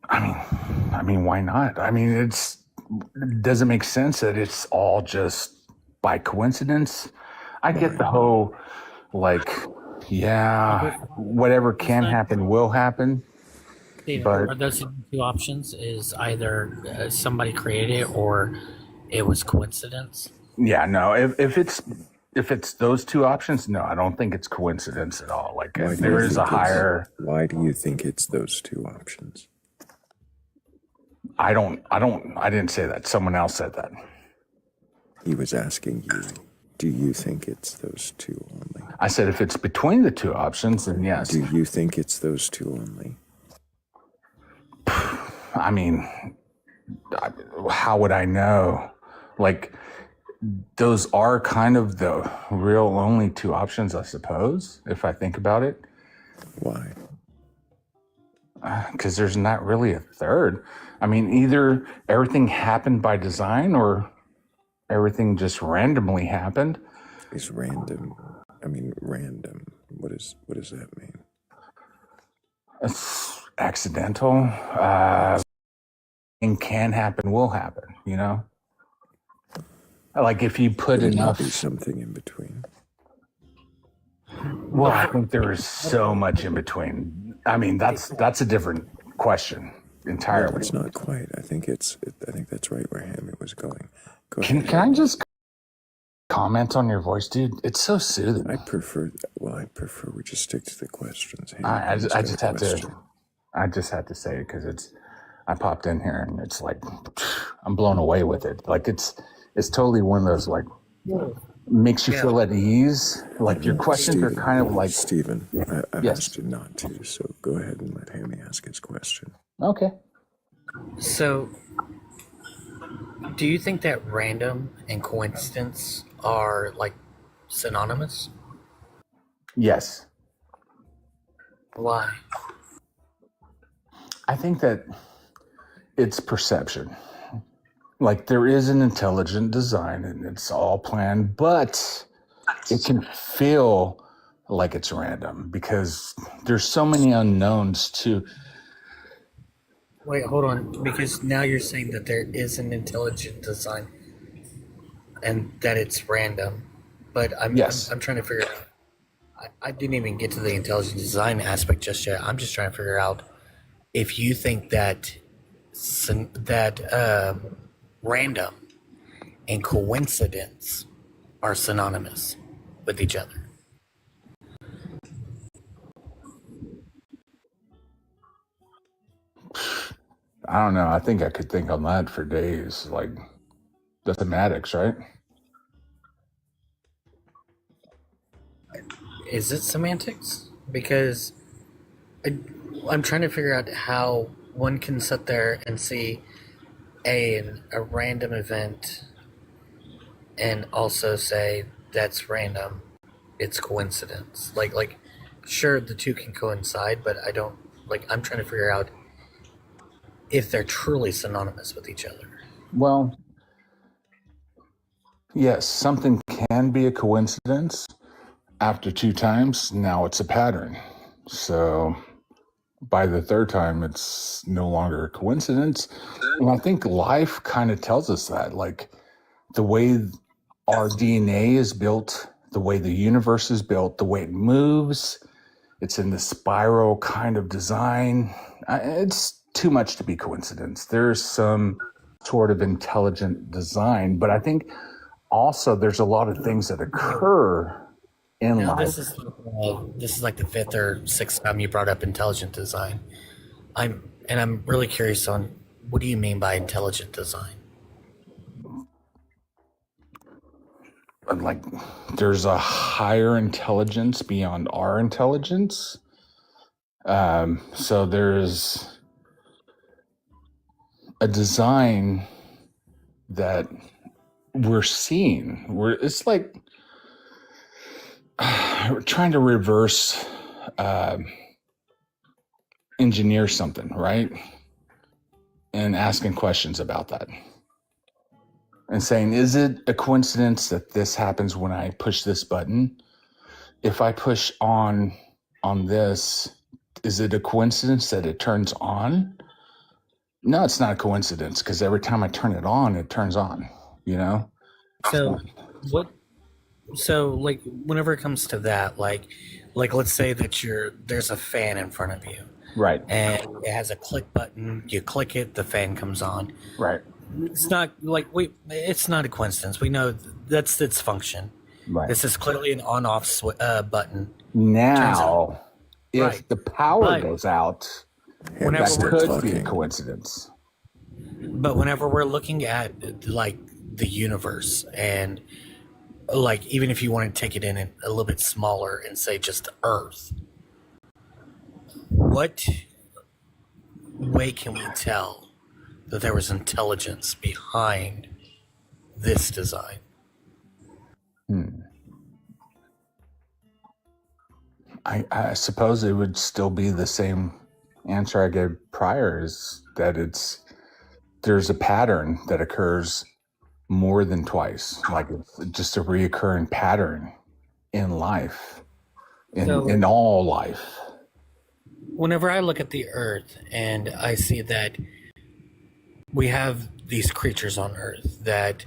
I mean, why not? I mean, it doesn't make sense that it's all just by coincidence. I get the whole Like, yeah, whatever can happen will happen. Steven, But are those the two options? Is either somebody created it or it was coincidence? yeah, no, if it's those two options, no, I don't think it's coincidence at all. Like, Why if do you there is a think it's higher, why do you think it's those two options? I didn't say that. Someone else said that. He was asking you, do you think it's those two only? I said if it's between the two options, then yes. Do you think it's those two only? I mean, how would I know? Like, those are kind of the real only two options, I suppose, if I think about it. Why? Because there's not really a third. I mean, either everything happened by design or everything just randomly happened. Is random? I mean, random. What does that mean? It's accidental. It can happen, will happen. You know, like if you put Could enough. Be something in between. Well, I think there is so much in between. I mean, that's a different question entirely. No, it's not quite. I think that's right where Hammy was going. Go Can ahead. I just comment on your voice, dude? It's so soothing. I prefer we just stick to the questions. I just had to say it because I popped in here and it's like I'm blown away with it. Like it's totally one of those like makes you feel at ease. Like your questions are kind of like Stephen. I've Yes. asked you not to, so go ahead and let Hammy ask his question. Okay. So, do you think that random and coincidence are like synonymous? Yes. Why? I think that it's perception. Like there is an intelligent design and it's all planned, but it can feel like it's random because there's so many unknowns to. Wait, hold on. Because now you're saying that there is an intelligent design and that it's random. But I'm trying to figure out. I didn't even get to the intelligent design aspect just yet. I'm just trying to figure out if you think that random and coincidence are synonymous with each other. I don't know. I think I could think on that for days. Like the thematics, right? Is it semantics? Because I'm trying to figure out how one can sit there and see a random event and also say that's random, it's coincidence. Like sure the two can coincide, but I don't I'm trying to figure out if they're truly synonymous with each other. Well, yes, something can be a coincidence. After two times, now it's a pattern. So by the third time, it's no longer a coincidence. And I think life kind of tells us that, like the way our DNA is built, the way the universe is built, the way it moves, it's in the spiral kind of design. It's too much to be coincidence. There's some sort of intelligent design, but I think also there's a lot of things that occur in Now, life. this is like the fifth or sixth time you brought up intelligent design. I'm really curious on what do you mean by intelligent design? Like there's a higher intelligence beyond our intelligence. So there's a design that we're seeing. It's like we're trying to reverse engineer something, right? And asking questions about that. And saying, is it a coincidence that this happens when I push this button? If I push on this, is it a coincidence that it turns on? No, it's not a coincidence because every time I turn it on, it turns on, you know? So So, like, whenever it comes to that, like let's say that there's a fan in front of you, Right. and it has a click button. You click it, the fan comes on. Right. It's not it's not a coincidence. We know that's its function. Right. This is clearly an on-off button. Now, if Right. the power But goes out, whenever that we're could be a coincidence. But whenever we're looking at like the universe, and like even if you want to take it in a little bit smaller and say just Earth, what way can we tell that there was intelligence behind this design? I suppose it would still be the same answer I gave prior, is that there's a pattern that occurs more than twice, like it's just a reoccurring pattern in life, in all life. Whenever I look at the Earth and I see that we have these creatures on Earth that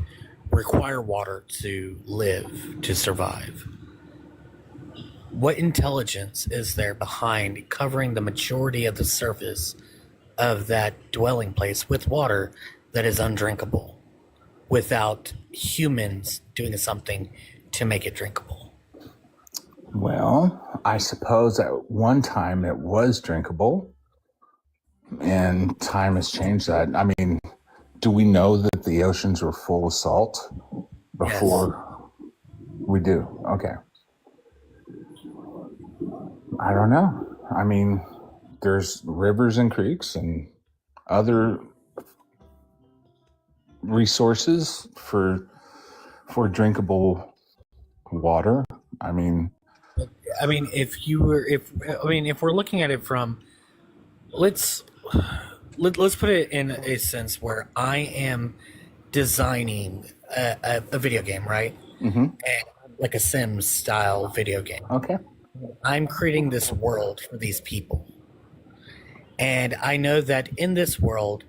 require water to live, to survive, what intelligence is there behind covering the majority of the surface of that dwelling place with water that is undrinkable without humans doing something to make it drinkable? Well, I suppose at one time it was drinkable, and time has changed that. I mean, do we know that the oceans were full of salt before? Yes. We do. Okay. I don't know. I mean, there's rivers and creeks and other resources for drinkable water. I mean, if we're looking at it from, let's put it in a sense where I am designing a video game, right? Mm-hmm. And like a Sims style video game. Okay. I'm creating this world for these people. And I know that in this world,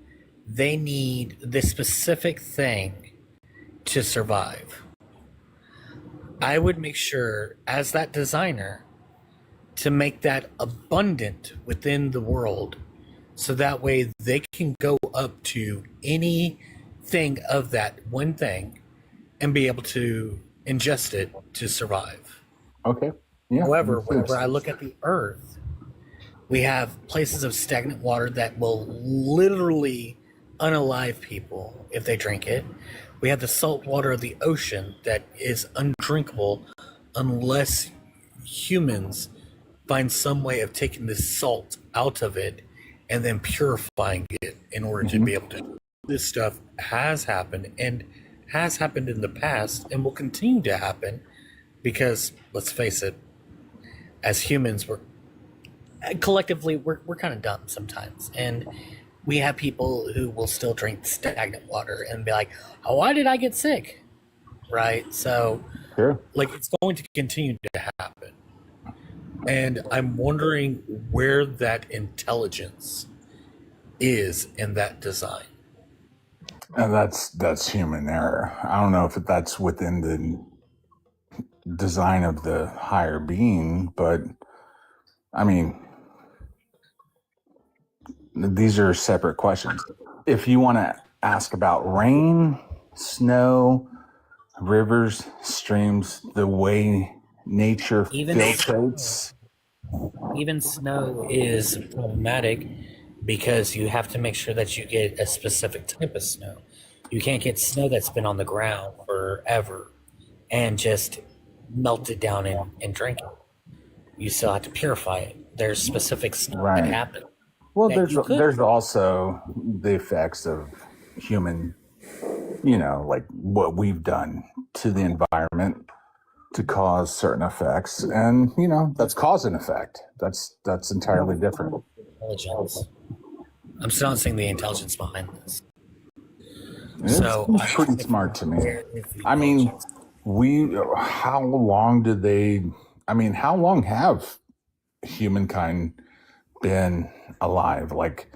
they need this specific thing to survive. I would make sure, as that designer, to make that abundant within the world, so that way they can go up to anything of that one thing and be able to ingest it to survive. Okay. Yeah. However, whenever I look at the Earth, we have places of stagnant water that will literally unalive people if they drink it. We have the salt water of the ocean that is undrinkable unless humans find some way of taking the salt out of it and then purifying it in order to be able to. This stuff has happened and has happened in the past and will continue to happen because, let's face it, as humans, we're kind of dumb sometimes, and we have people who will still drink stagnant water and be like, oh, why did I get sick? Right? So, sure. Like, it's going to continue to happen. And I'm wondering where that intelligence is in that design. And that's human error. I don't know if that's within the design of the higher being, but I mean, these are separate questions. If you want to ask about rain, snow, rivers, streams, the way nature filtrates. Even snow is problematic because you have to make sure that you get a specific type of snow. You can't get snow that's been on the ground forever and just melt it down and drink it. You still have to purify it. There's specific snow that happen. Well, there's also the effects of human, like what we've done to the environment to cause certain effects, and that's cause and effect. That's entirely different. Intelligence. I'm still not seeing the intelligence behind this. It's pretty smart to me. I mean, how long have humankind been alive? Like,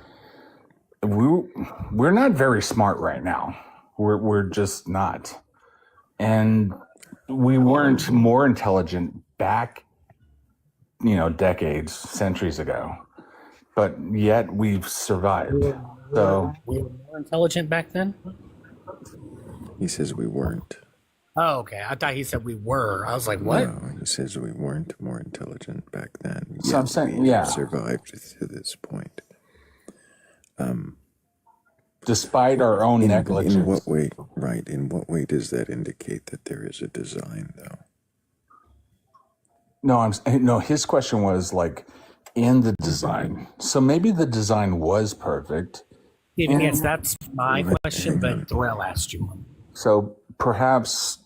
we're not very smart right now. We're just not. And we weren't more intelligent back, decades, centuries ago, but yet we've survived. So We were more intelligent back then? He says we weren't. Oh, okay. I thought he said we were. I was like, what? No, he says we weren't more intelligent back then. So I'm Yet saying, we yeah. have survived to this point. Despite our own negligence. In what way, right, in what way does that indicate that there is a design, though? No, his question was like in the design. So maybe the design was perfect. Yes, that's my question, but Thrayle asked you one. So perhaps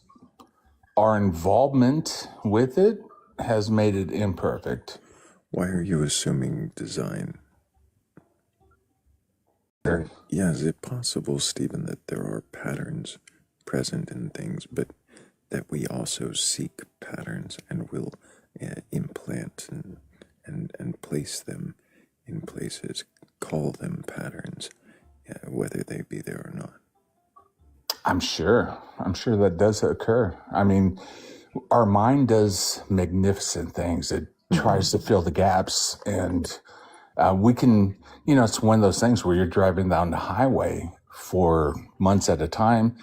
our involvement with it has made it imperfect. Why are you assuming design? Yeah, is it possible, Stephen, that there are patterns present in things, but that we also seek patterns and will implant and place them in places, call them patterns, whether they be there or not? I'm sure that does occur. I mean, our mind does magnificent things. It tries to fill the gaps, and we can, it's one of those things where you're driving down the highway for months at a time,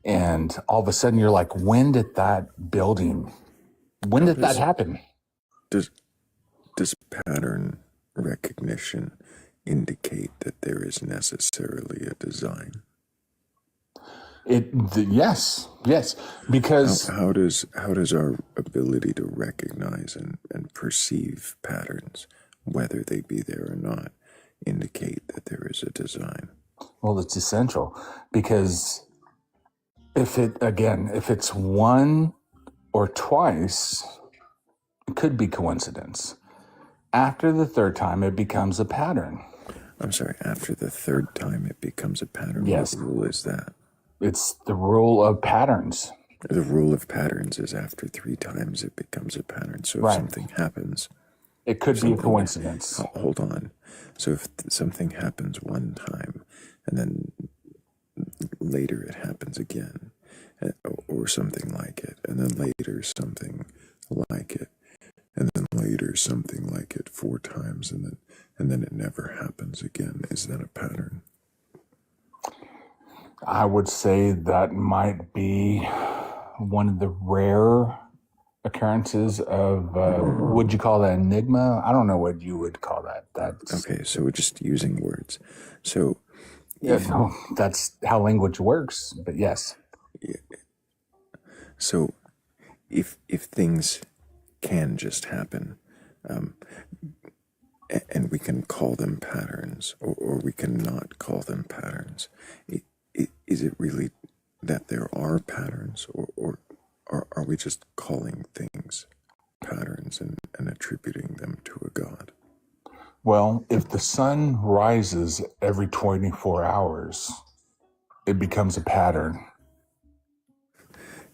and all of a sudden you're like, when did that happen? Does pattern recognition indicate that there is necessarily a design? Yes, because how does our ability to recognize and perceive patterns, whether they be there or not, indicate that there is a design? Well, it's essential, because if it's one or twice, it could be coincidence. After the third time, it becomes a pattern. I'm sorry, after the third time it becomes a pattern? Yes. What rule is that? It's the rule of patterns. The rule of patterns is after 3 times it becomes a pattern. So if something happens... It could be a coincidence. Hold on. So if something happens one time, and then later it happens again, or something like it, and then later something like it, and then later something like it 4 times, and then it never happens again, is that a pattern? I would say that might be one of the rare occurrences of, would you call that enigma? I don't know what you would call that. Okay, so we're just using words. So that's how language works, but yes. So if things can just happen, and we can call them patterns, or we can not call them patterns, is it really that there are patterns, or are we just calling things patterns and attributing them to a god? Well, if the sun rises every 24 hours, it becomes a pattern.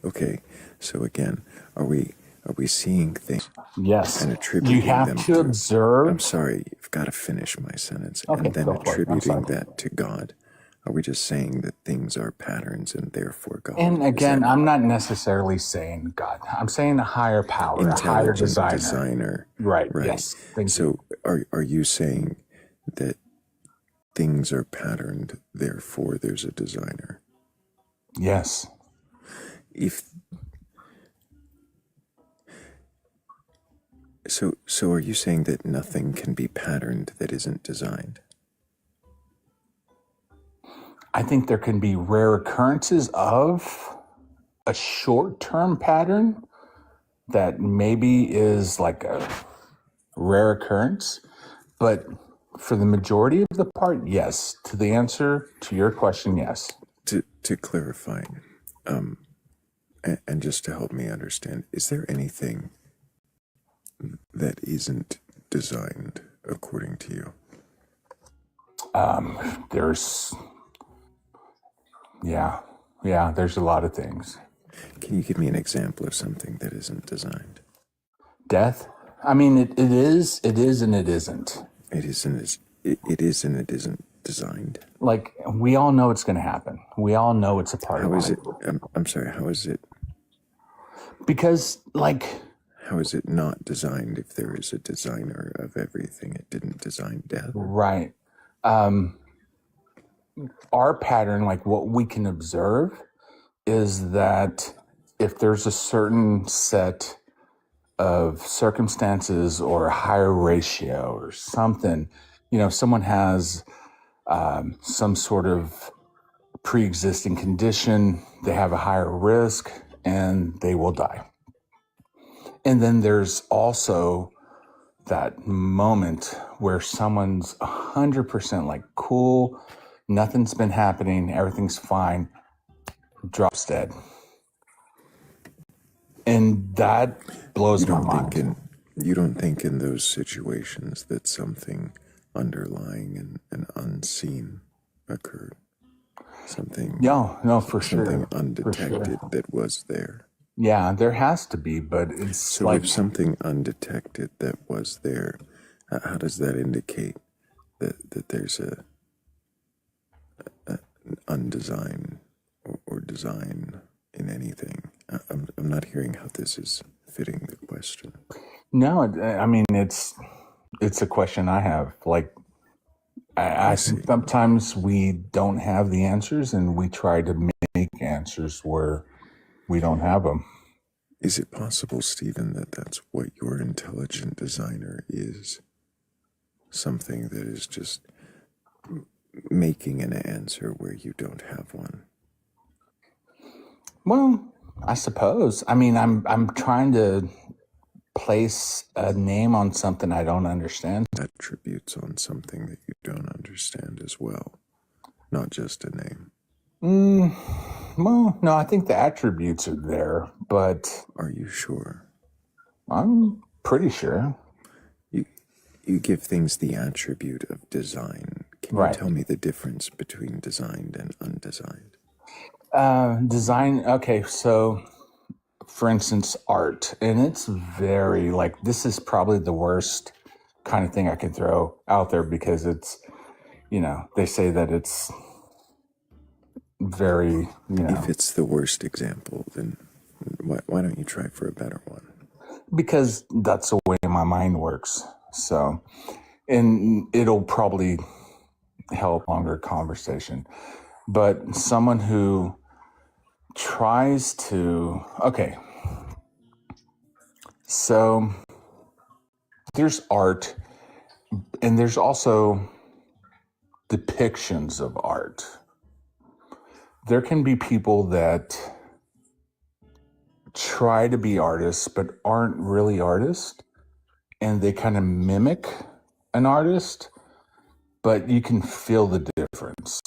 Okay, so again, are we seeing things? Yes. And attributing You have them to observe. I'm sorry, you've got to finish my sentence. Okay, and then go for it. I'm attributing sorry. that to God. Are we just saying that things are patterns and therefore God? And again, I'm not necessarily saying God. I'm saying a higher power, a higher Intelligent designer. Right. Yes. So are you saying that things are patterned, therefore there's a designer? Yes. So are you saying that nothing can be patterned that isn't designed? I think there can be rare occurrences of a short-term pattern that maybe is like a rare occurrence, but for the majority of the part, yes. To the answer to your question, yes. To clarify, and just to help me understand, is there anything that isn't designed according to you? There's a lot of things. Can you give me an example of something that isn't designed? Death? I mean, it is, and it isn't. It is and it isn't designed. Like, we all know it's going to happen. We all know it's a part of How is life. it? I'm sorry, how is it? Because, like, how is it not designed if there is a designer of everything? It didn't design death. Right. Our pattern, like what we can observe, is that if there's a certain set of circumstances or a higher ratio or something, someone has some sort of pre-existing condition, they have a higher risk, and they will die. And then there's also that moment where someone's 100% like cool, nothing's been happening, everything's fine, drops dead. And that blows my mind. You don't think in those situations that something underlying and unseen occurred? Something No, for sure. Something undetected For sure. that was there. Yeah, there has to be, but it's so like if something undetected that was there, how does that indicate that there's an undesigned or design in anything? I'm not hearing how this is fitting the question. No, I mean it's a question I have. Like I sometimes we don't have the answers, and we try to make answers where we don't have them. Is it possible, Stephen, that that's what your intelligent designer is? Something that is just making an answer where you don't have one? Well, I suppose. I mean, I'm trying to place a name on something I don't understand. Attributes on something that you don't understand as well, not just a name. Well, no, I think the attributes are there, but... Are you sure? I'm pretty sure. You give things the attribute of design. Can you tell me the difference between designed and undesigned? Design, okay, so for instance, art, and it's very, like, this is probably the worst kind of thing I can throw out there because it's, they say that it's very, If it's the worst example, then why don't you try for a better one? Because that's the way my mind works. So, and it'll probably help longer conversation. But someone who tries to, okay, so there's art, and there's also depictions of art. There can be people that try to be artists but aren't really artists, and they kind of mimic an artist, but you can feel the difference.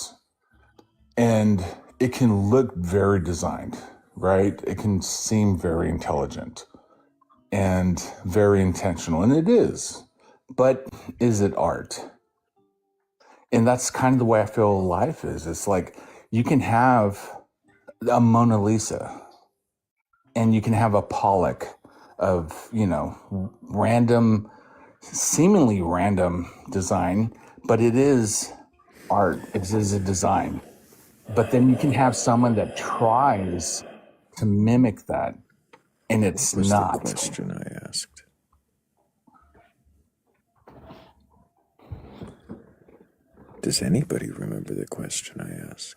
And it can look very designed, right? It can seem very intelligent and very intentional, and it is. But is it art? And that's kind of the way I feel life is. It's like you can have a Mona Lisa and you can have a Pollock of, random, seemingly random design, but it is art. It is a design. But then you can have someone that tries to mimic that, and it's What was not. the question I asked? Does anybody remember the question I asked?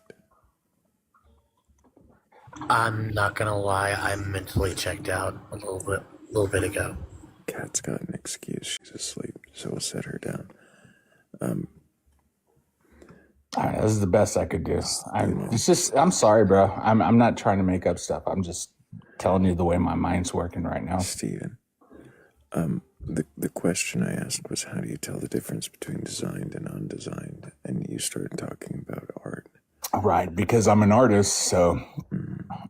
I'm not gonna lie, I'm mentally checked out a little bit ago. Kat's got an excuse. She's asleep, so we'll set her down. All right, this is the best I could do. I'm sorry, bro. I'm not trying to make up stuff. I'm just telling you the way my mind's working right now. Steven, the question I asked was, how do you tell the difference between designed and undesigned? And you started talking about art. Right, because I'm an artist, so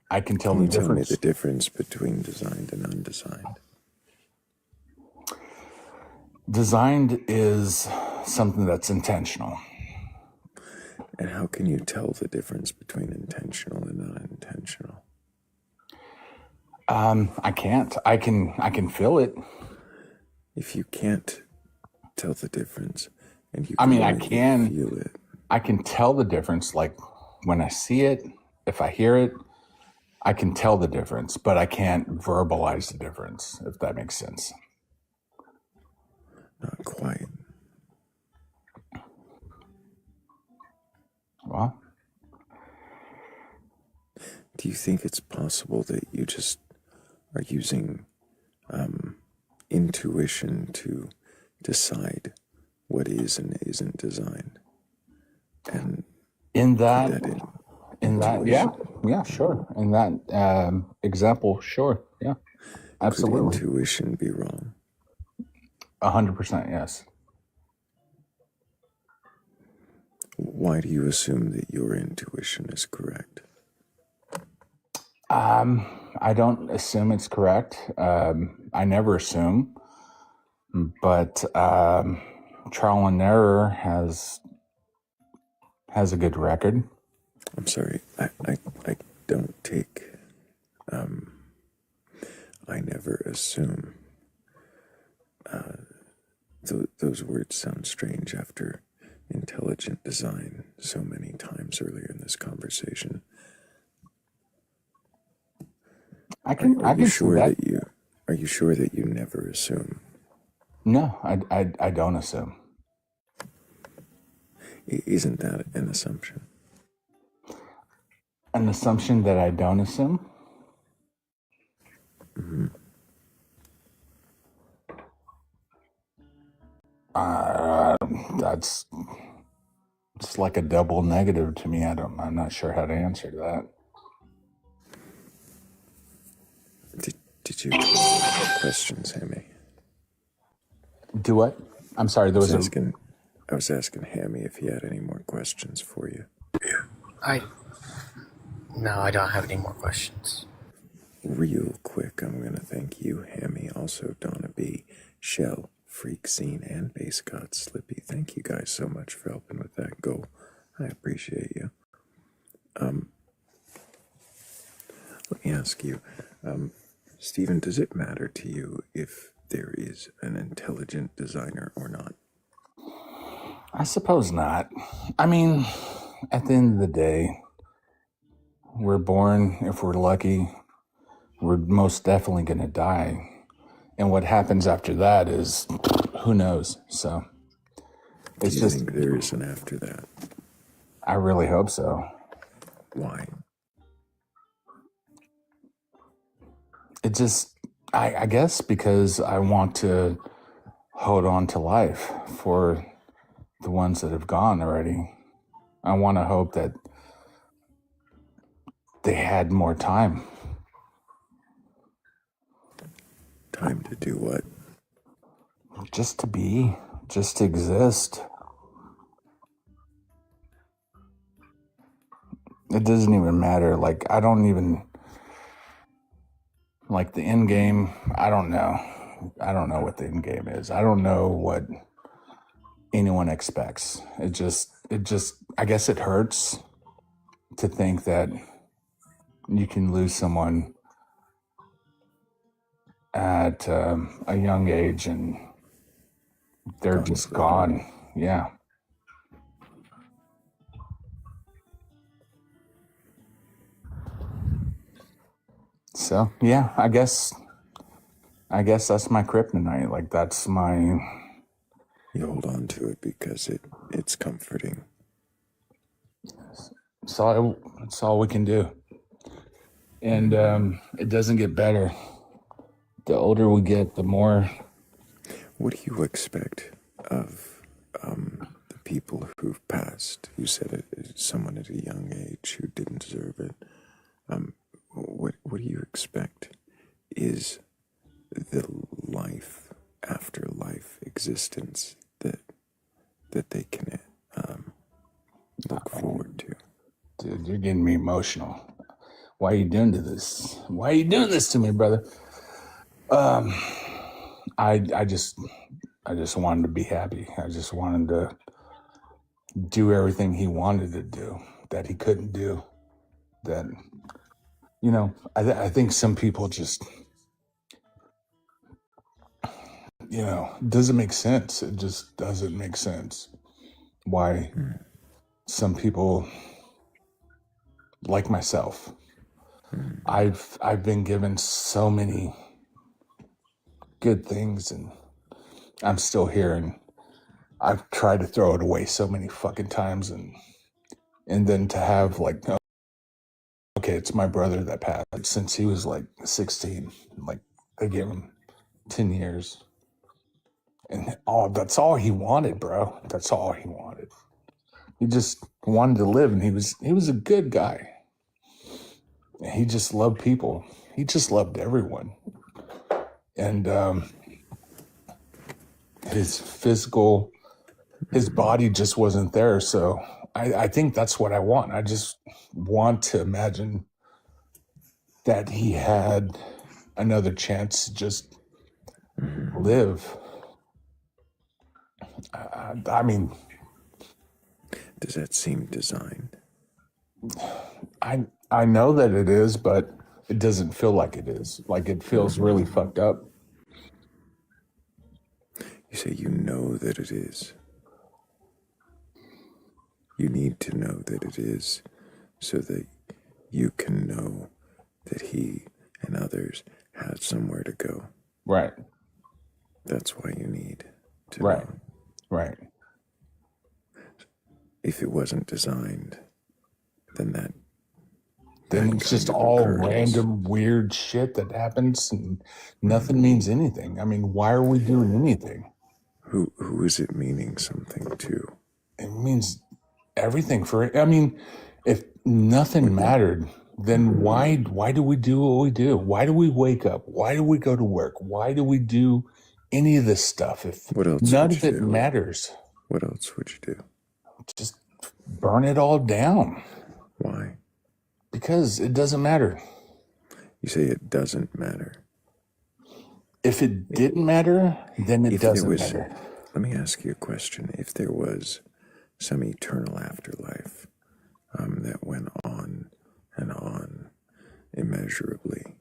I can tell the difference. Tell me the difference between designed and undesigned? Designed is something that's intentional. And how can you tell the difference between intentional and unintentional? I can't. I can feel it. If you can't tell the difference, and you I can feel it. I can tell the difference, like when I see it, if I hear it, I can tell the difference, but I can't verbalize the difference, if that makes sense. Not quite. Well, do you think it's possible that you just are using intuition to decide what is and isn't designed? And in that, intuition. yeah, sure. In that example, sure, yeah, absolutely. Could intuition be wrong? 100%, yes. Why do you assume that your intuition is correct? I don't assume it's correct. I never assume, but trial and error has a good record. I'm sorry, I don't take. I never assume. Those words sound strange after intelligent design so many times earlier in this conversation. I can sure see that. Are you sure that you never assume? No, I don't assume. Isn't that an assumption? An assumption that I don't assume? Mm-hmm. That's it's like a double negative to me. I'm not sure how to answer that. Did you have questions, Hammy? Do what? I'm sorry, there was I was asking Hammy if he had any more questions for you. No, I don't have any more questions. Real quick, I'm going to thank you, Hammy, also Donna B, Shell, Freak Scene, and Base God Slippy. Thank you guys so much for helping with that goal. I appreciate you. Let me ask you, Stephen, does it matter to you if there is an intelligent designer or not? I suppose not. I mean, at the end of the day, we're born, if we're lucky, we're most definitely going to die. And what happens after that is, who knows? So, Do you think there is an after that? I really hope so. Why? It just, I guess because I want to hold on to life for the ones that have gone already. I want to hope that they had more time. Time to do what? Just to be, just to exist. It doesn't even matter. Like, I don't even, like the end game, I don't know. I don't know what the end game is. I don't know what anyone expects. It just, I guess it hurts to think that you can lose someone at a young age and they're just gone. Yeah. So, yeah, I guess that's my kryptonite. Like, that's my... You hold on to it because it's comforting. It's all we can do. And it doesn't get better. The older we get, the more... What do you expect of the people who've passed? You said it, someone at a young age who didn't deserve it. What do you expect is the life after life existence that they can look forward to? Dude, you're getting me emotional. Why are you doing this? Why are you doing this to me, brother? I just wanted to be happy. I just wanted to do everything he wanted to do that he couldn't do. That, you know, I think some people just, you know, doesn't make sense. It just doesn't make sense why some people like myself I've been given so many good things, and I'm still here, and I've tried to throw it away so many fucking times, and then to have like, okay, it's my brother that passed since he was like 16. Like they gave him 10 years, and that's all he wanted, bro. That's all he wanted. He just wanted to live, and he was a good guy. He just loved people. He just loved everyone, and his body just wasn't there. So I think that's what I want. I just want to imagine that he had another chance to just live. I mean, does that seem designed? I know that it is, but it doesn't feel like it is. Like it feels really fucked up. You say you know that it is. You need to know that it is so that you can know that he and others had somewhere to go. Right. That's why you need to Right. know. Right. If it wasn't designed, then it's just all random weird shit that happens and nothing means anything. I mean, why are we doing anything? Who is it meaning something to? It means everything for it. I mean, if nothing mattered, then why do we do what we do? Why do we wake up? Why do we go to work? Why do we do any of this stuff if none of it matters? What else would you do? Just burn it all down. Why? Because it doesn't matter. You say it doesn't matter. If it didn't matter, then it doesn't matter. Let me ask you a question. If there was some eternal afterlife that went on and on immeasurably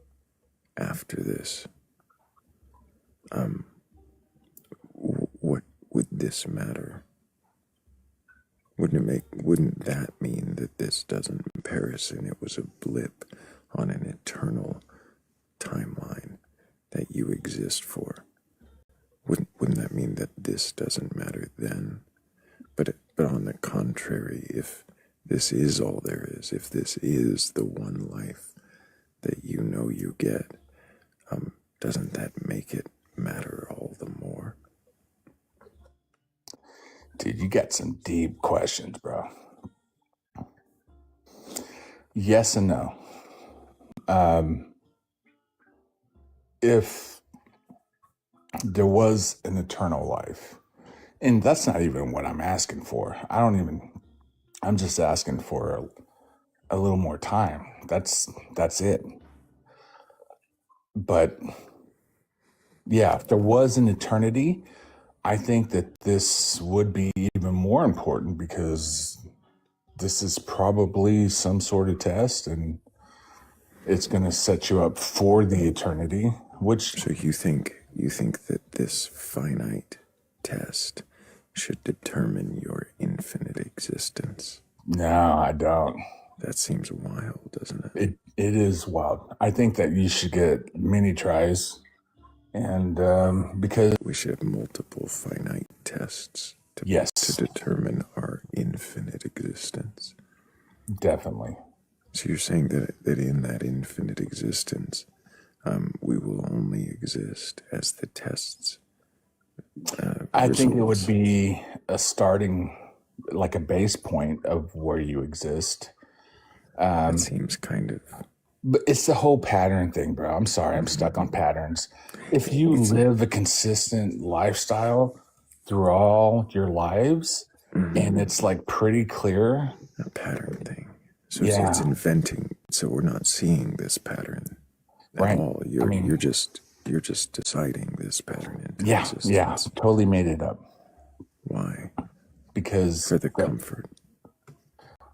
after this, what would this matter? Wouldn't that mean that this doesn't perish and it was a blip on an eternal timeline that you exist for? Wouldn't that mean that this doesn't matter then? But on the contrary, if this is all there is, if this is the one life that you know you get, doesn't that make it matter all the more? Dude, you got some deep questions, bro. Yes and no. If there was an eternal life, and that's not even what I'm asking for. I'm just asking for a little more time. That's it. But yeah, if there was an eternity, I think that this would be even more important because this is probably some sort of test and it's going to set you up for the eternity, which... So you think that this finite test should determine your infinite existence? No, I don't. That seems wild, doesn't it? It is wild. I think that you should get many tries, and because we should have multiple finite tests to determine our infinite existence. Definitely. So you're saying that in that infinite existence, we will only exist as the tests. I think it would be a starting, like a base point of where you exist. It seems kind of... But it's the whole pattern thing, bro. I'm sorry, I'm stuck on patterns. If you live a consistent lifestyle through all your lives, and it's like pretty clear. A pattern thing. So it's inventing. So we're not seeing this pattern at all. You're just deciding this pattern into existence. Yeah, totally made it up. Why? Because for the comfort.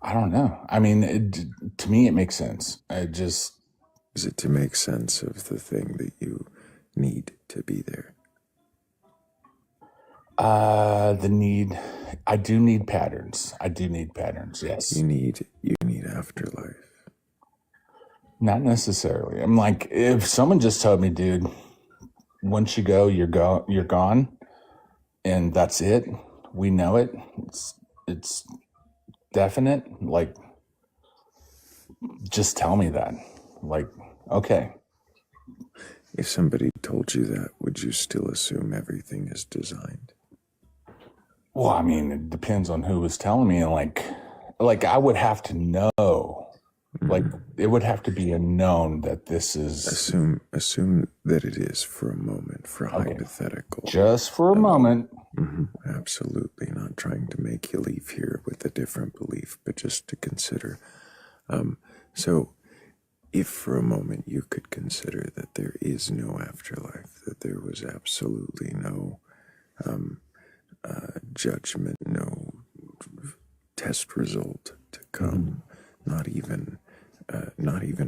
I don't know. I mean, to me, it makes sense. Is it to make sense of the thing that you need to be there? I do need patterns. Yes. You need afterlife. Not necessarily. I'm like, if someone just told me, dude, once you go, you're gone, and that's it. We know it. It's definite. Like, just tell me that. Like, okay. If somebody told you that, would you still assume everything is designed? Well, I mean, it depends on who was telling me. Like I would have to know. Like, it would have to be a known that this is. Assume that it is for a moment, for Okay. hypothetical. Just for a moment. Absolutely not trying to make you leave here with a different belief, but just to consider. So, if for a moment you could consider that there is no afterlife, that there was absolutely no judgment, no test result to come, not even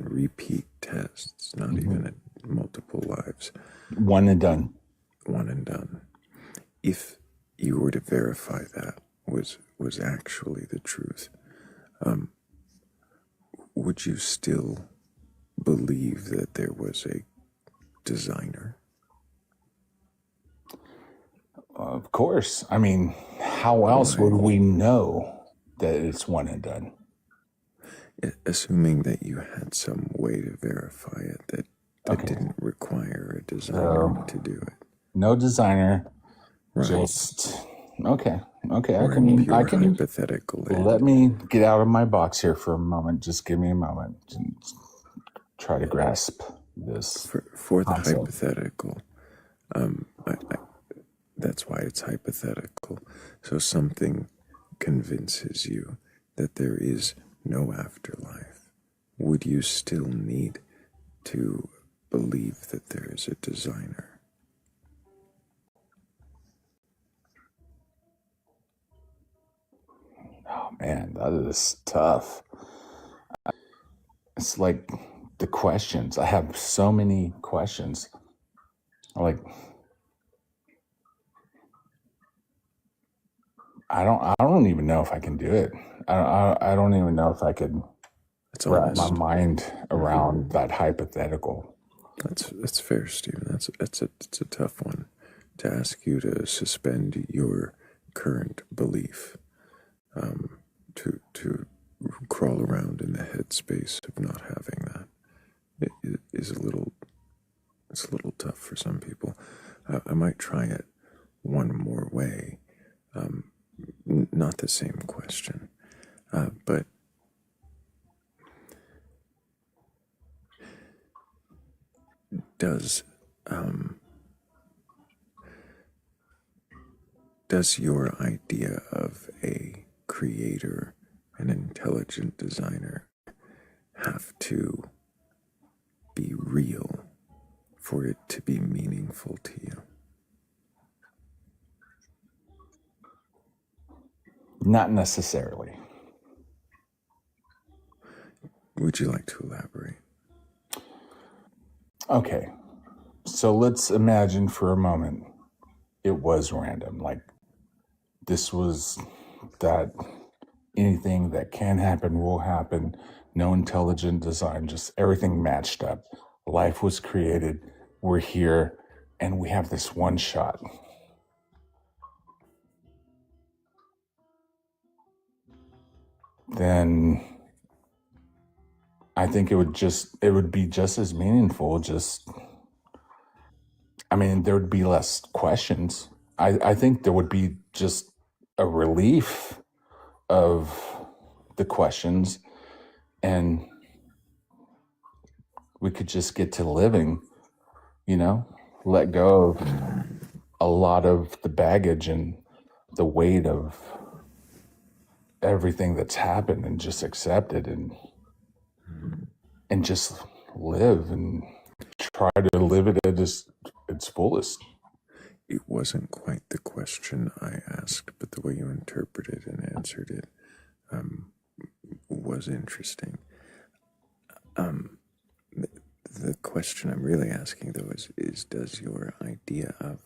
repeat tests, not even multiple lives. One and done. One and done. If you were to verify that was actually the truth, would you still believe that there was a designer? Of course. I mean, how else would we know that it's one and done? Assuming that you had some way to verify it that didn't require a designer to do it. No designer. Right. Just okay. Okay. Or I can hypothetical land. Let me get out of my box here for a moment. Just give me a moment to try to grasp this. For the concept. hypothetical, that's why it's hypothetical. So something convinces you that there is no afterlife. Would you still need to believe that there is a designer? Oh man, that is tough. It's like the questions. I have so many questions. Like, I don't even know if I can do it. I don't even know if I could wrap my mind around that hypothetical. That's fair, Stephen. It's a tough one to ask you to suspend your current belief, to crawl around in the headspace of not having that. It is a little tough for some people. I might try it one more way. Not the same question, but does your idea of a creator, an intelligent designer, have to be real for it to be meaningful to you? Not necessarily. Would you like to elaborate? Okay, so let's imagine for a moment it was random. Like, this was that anything that can happen will happen. No intelligent design, just everything matched up. Life was created. We're here, and we have this one shot. Then I think it would be just as meaningful. There would be less questions. I think there would be just a relief of the questions, and we could just get to living, let go of a lot of the baggage and the weight of everything that's happened, and just accept it and just live and try to live it at its fullest. It wasn't quite the question I asked, but the way you interpreted and answered it was interesting. The question I'm really asking, though, is does your idea of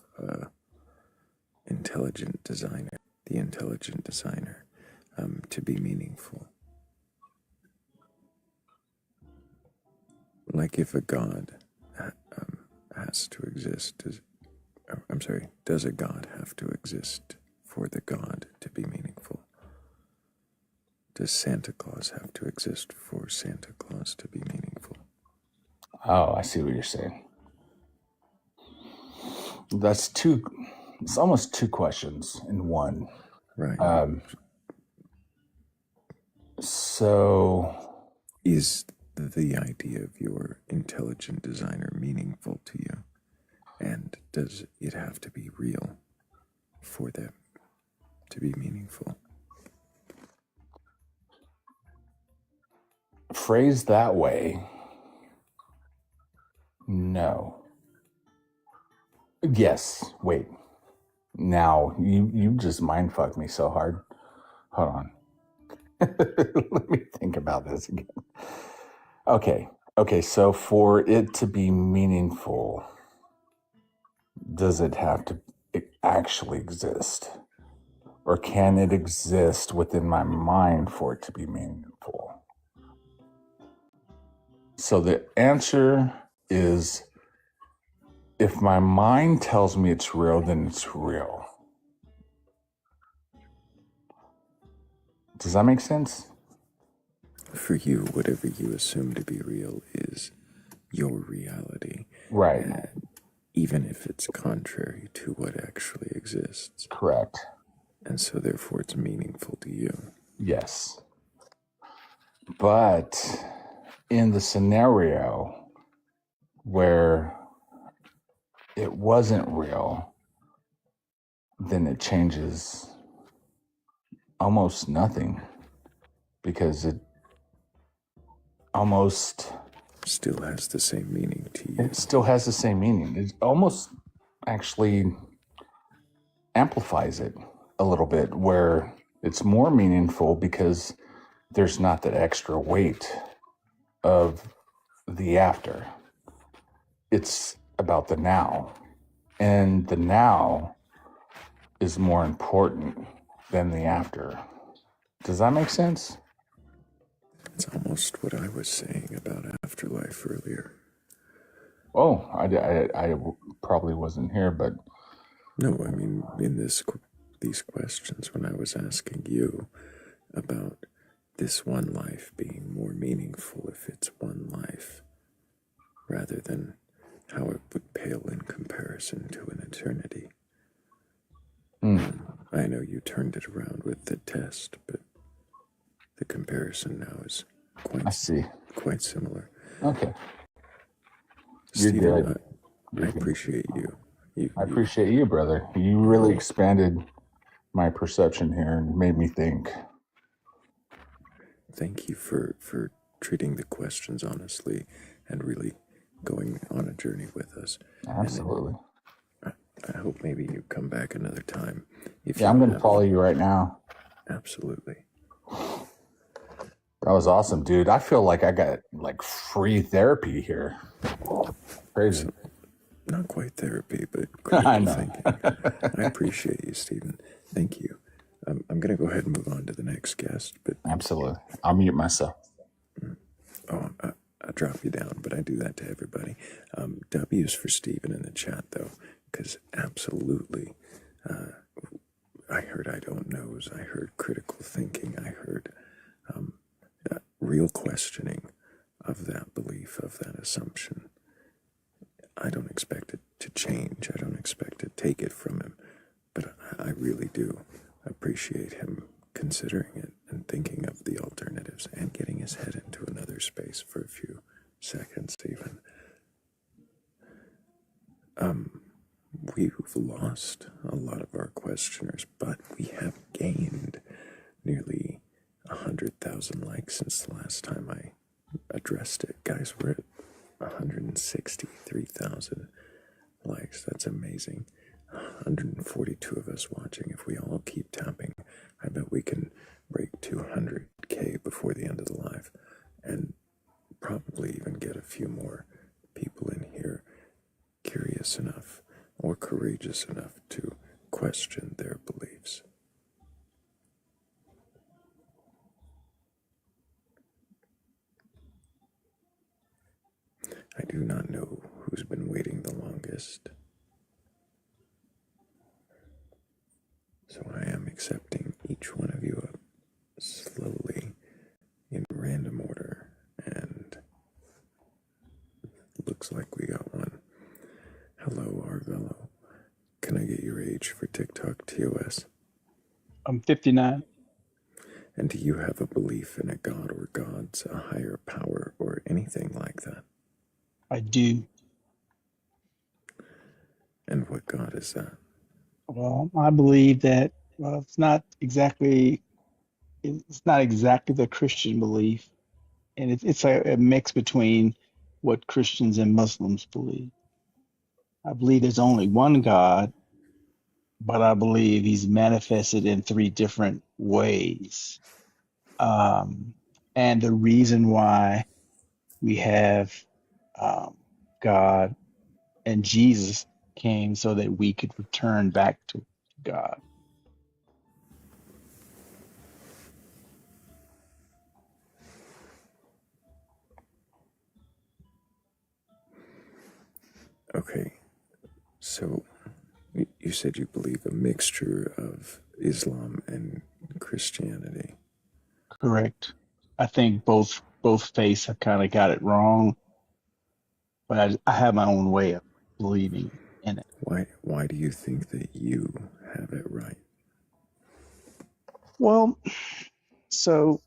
intelligent designer, the intelligent designer, to be meaningful? Like if a God has to exist, does a God have to exist for the God to be meaningful? Does Santa Claus have to exist for Santa Claus to be meaningful? Oh, I see what you're saying. That's two. It's almost two questions in one. Right. So, is the idea of your intelligent designer meaningful to you? And does it have to be real for them to be meaningful? phrased that way, no. Yes. Wait. Now you just mind fucked me so hard. Hold on. Let me think about this again. Okay. So for it to be meaningful, does it have to actually exist? Or can it exist within my mind for it to be meaningful? So the answer is, if my mind tells me it's real, then it's real. Does that make sense? For you, whatever you assume to be real is your reality. Right. Even if it's contrary to what actually exists. Correct. And so therefore it's meaningful to you. Yes. But in the scenario where it wasn't real, then it changes almost nothing, because it almost still has the same meaning to you. It still has the same meaning. It almost actually amplifies it a little bit, where it's more meaningful because there's not that extra weight of the after. It's about the now. And the now is more important than the after. Does that make sense? It's almost what I was saying about afterlife earlier. Oh, I probably wasn't here, but... No, I mean, in these questions, when I was asking you about this one life being more meaningful if it's one life, rather than how it would pale in comparison to an eternity. I know you turned it around with the test, but the comparison now is quite similar. Okay. Stephen, You're good. I appreciate you. I appreciate you, brother. You really expanded my perception here and made me think. Thank you for treating the questions honestly and really going on a journey with us. Absolutely. I hope maybe you come back another time. I'm going to follow you right now. Absolutely. That was awesome, dude. I feel like I got like free therapy here. Crazy. Not quite therapy, but critical thinking. I appreciate you, Stephen. Thank you. I'm going to go ahead and move on to the next guest. But absolutely. I'll mute myself. Oh, I'll drop you down, but I do that to everybody. W's for Stephen in the chat, though, because absolutely, I heard I don't knows. I heard critical thinking. I heard real questioning of that belief, of that assumption. I don't expect it to change. I don't expect to take it from him, but I really do appreciate him considering it and thinking of the alternatives and getting his head into another space for a few seconds even. We've lost a lot of our questioners, but we have gained nearly 100,000 likes since the last time I addressed it. Guys, we're at 163,000 likes. That's amazing. 142 of us watching. If we all keep tapping, I bet we can break 200K before the end of the live, and probably even get a few more people in here curious enough or courageous enough to question their beliefs. I do not know who's been waiting the longest. So I am accepting each one of you slowly in random order, and looks like we got one. Hello, Arvello. Can I get your age for TikTok TOS? I'm 59. And do you have a belief in a god or gods, a higher power, or anything like that? I do. And what god is that? Well, I believe that it's not exactly the Christian belief, and it's a mix between what Christians and Muslims believe. I believe there's only one God, but I believe he's manifested in three different ways. And the reason why we have God and Jesus came so that we could return back to God. Okay, so you said you believe a mixture of Islam and Christianity. Correct. I think both faiths have kind of got it wrong, but I have my own way of believing in it. Why do you think that you have it right? Well, so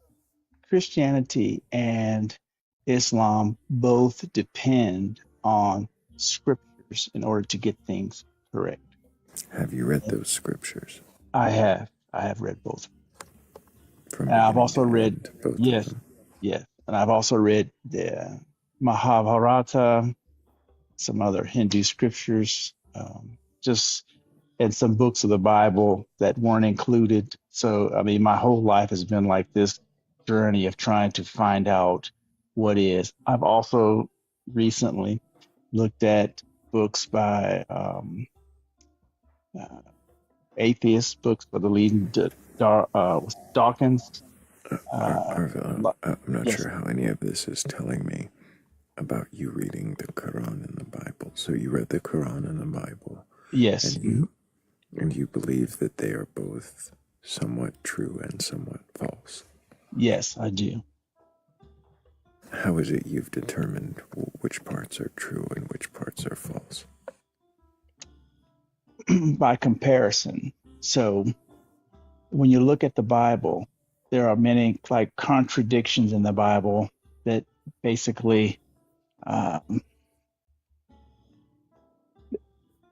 Christianity and Islam both depend on scriptures in order to get things correct. Have you read those scriptures? I have read both. From And I've beginning also to read, end, both yes, of them? yes. And I've also read the Mahabharata, some other Hindu scriptures, just and some books of the Bible that weren't included. So, I mean, my whole life has been like this journey of trying to find out what is. I've also recently looked at books by uh, atheist books by the leading Dawkins. Arvilla, I'm not Yes, sure how any of this is telling me about you reading the Quran and the Bible. So you read the Quran and the Bible, yes, and you believe that they are both somewhat true and somewhat false. yes, I do. How is it you've determined which parts are true and which parts are false? By comparison. So when you look at the Bible, there are many like contradictions in the Bible that basically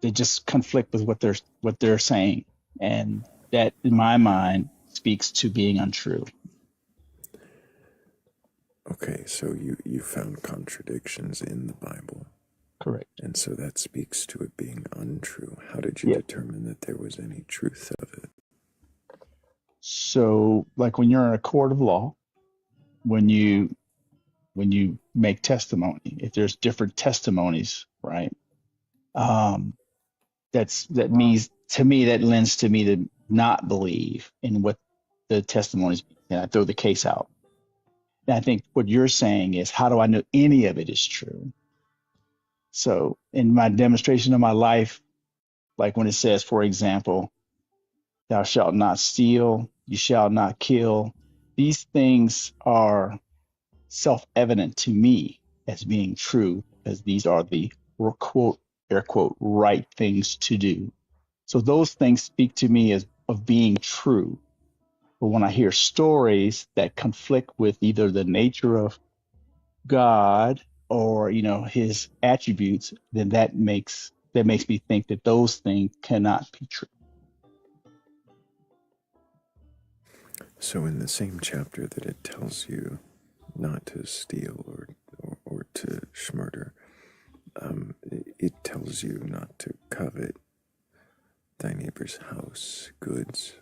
they just conflict with what they're saying, and that, in my mind, speaks to being untrue. Okay, so you found contradictions in the Bible. Correct. And so that speaks to it being untrue. How did you Yeah. determine that there was any truth of it? So, like when you're in a court of law, when you make testimony, if there's different testimonies, right? That means to me that lends to me to not believe in what the testimonies, and I throw the case out. And I think what you're saying is, how do I know any of it is true? So in my demonstration of my life, like when it says, for example, thou shalt not steal, you shall not kill, these things are self-evident to me as being true, because these are the quote, air quote, right things to do. So those things speak to me as of being true. But when I hear stories that conflict with either the nature of God or his attributes, then that makes me think that those things cannot be true. So in the same chapter that it tells you not to steal or to murder, it tells you not to covet thy neighbor's house, goods,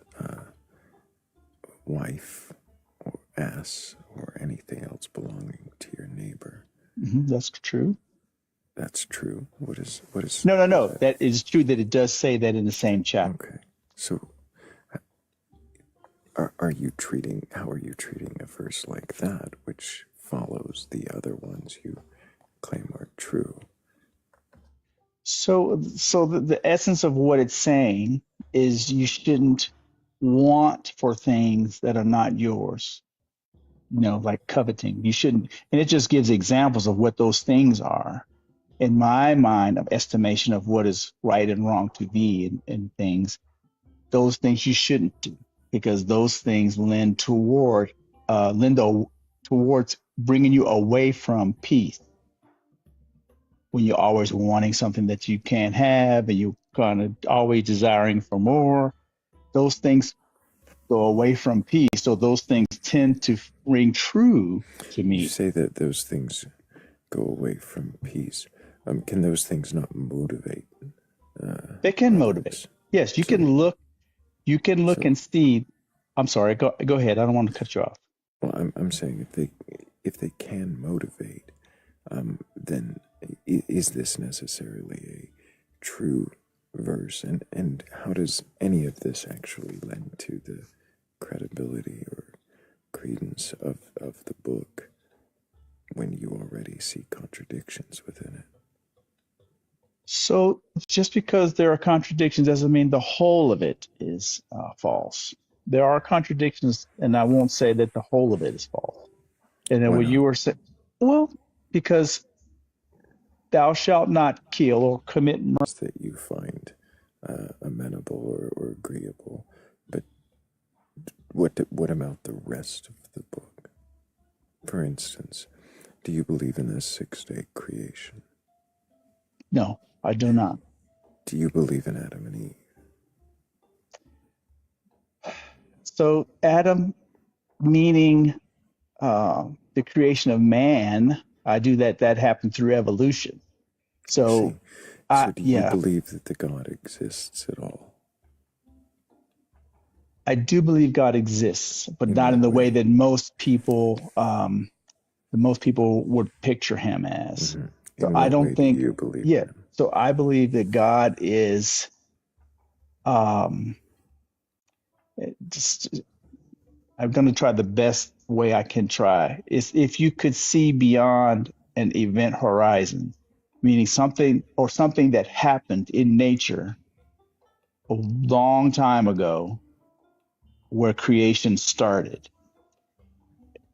wife, or ass, or anything else belonging to your neighbor. That's true. That's true. What is? No. That is true that it does say that in the same chapter. Okay. So how are you treating a verse like that, which follows the other ones you claim are true? So the essence of what it's saying is you shouldn't want for things that are not yours. Like coveting. You shouldn't, and it just gives examples of what those things are. In my mind of estimation of what is right and wrong to thee and things, those things you shouldn't do because those things towards bringing you away from peace when you're always wanting something that you can't have and you're kind of always desiring for more. Those things go away from peace. So those things tend to ring true to You me. say that those things go away from peace. Can those things not motivate? They can others? motivate. Yes, you So, can look. You can look so and see. I'm sorry. Go ahead. I don't want to cut you off. well, I'm saying if they can motivate, then is this necessarily a true verse? And how does any of this actually lend to the credibility or credence of the book when you already see contradictions within it? So just because there are contradictions doesn't mean the whole of it is false. There are contradictions, and I won't say that the whole of it is false. And then Why what you not? were saying, well, because thou shalt not kill or commit murder. That you find amenable or agreeable, but what about the rest of the book? For instance, do you believe in a 6-day creation? No, I do not. Do you believe in Adam and Eve? So Adam, meaning the creation of man, I do that happened through evolution. So, So do you yeah, believe that the God exists at all? I do believe God exists, but In not in what the way way? that most people would picture him as. So In I what don't way do think, you believe yeah. in him? So I believe that God is, um, just, I'm going to try the best way I can try. Is if you could see beyond an event horizon, meaning something that happened in nature a long time ago where creation started.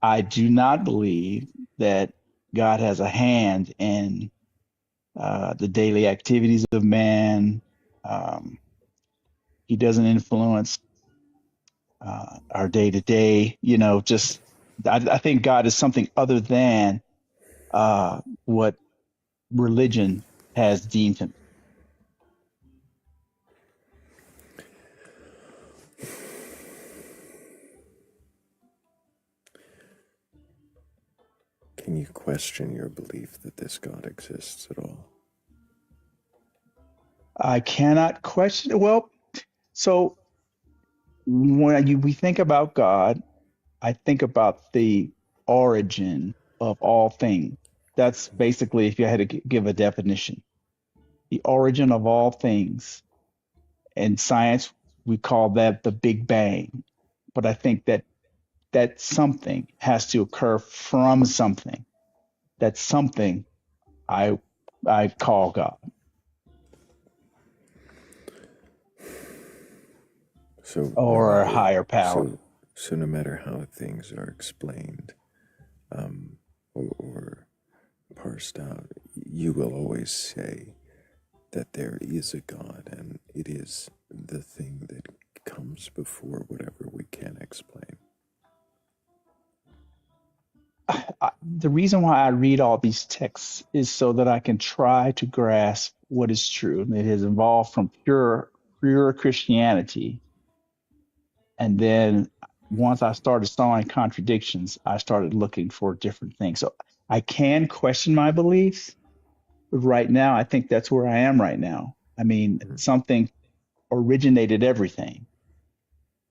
I do not believe that God has a hand in the daily activities of man. Um, he doesn't influence our day to day. Just I think God is something other than what religion has deemed him. Can you question your belief that this God exists at all? I cannot question. Well, so when we think about God, I think about the origin of all things. That's basically, if you had to give a definition, the origin of all things. In science, we call that the Big Bang. But I think that something has to occur from something. That something I call God. So no Or a matter higher power. so no matter how things are explained, or parsed out, you will always say that there is a God, and it is the thing that comes before whatever we can explain. The reason why I read all these texts is so that I can try to grasp what is true. It has evolved from pure Christianity. And then once I started sawing contradictions, I started looking for different things. So I can question my beliefs. But right now, I think that's where I am right now. I mean, something originated everything.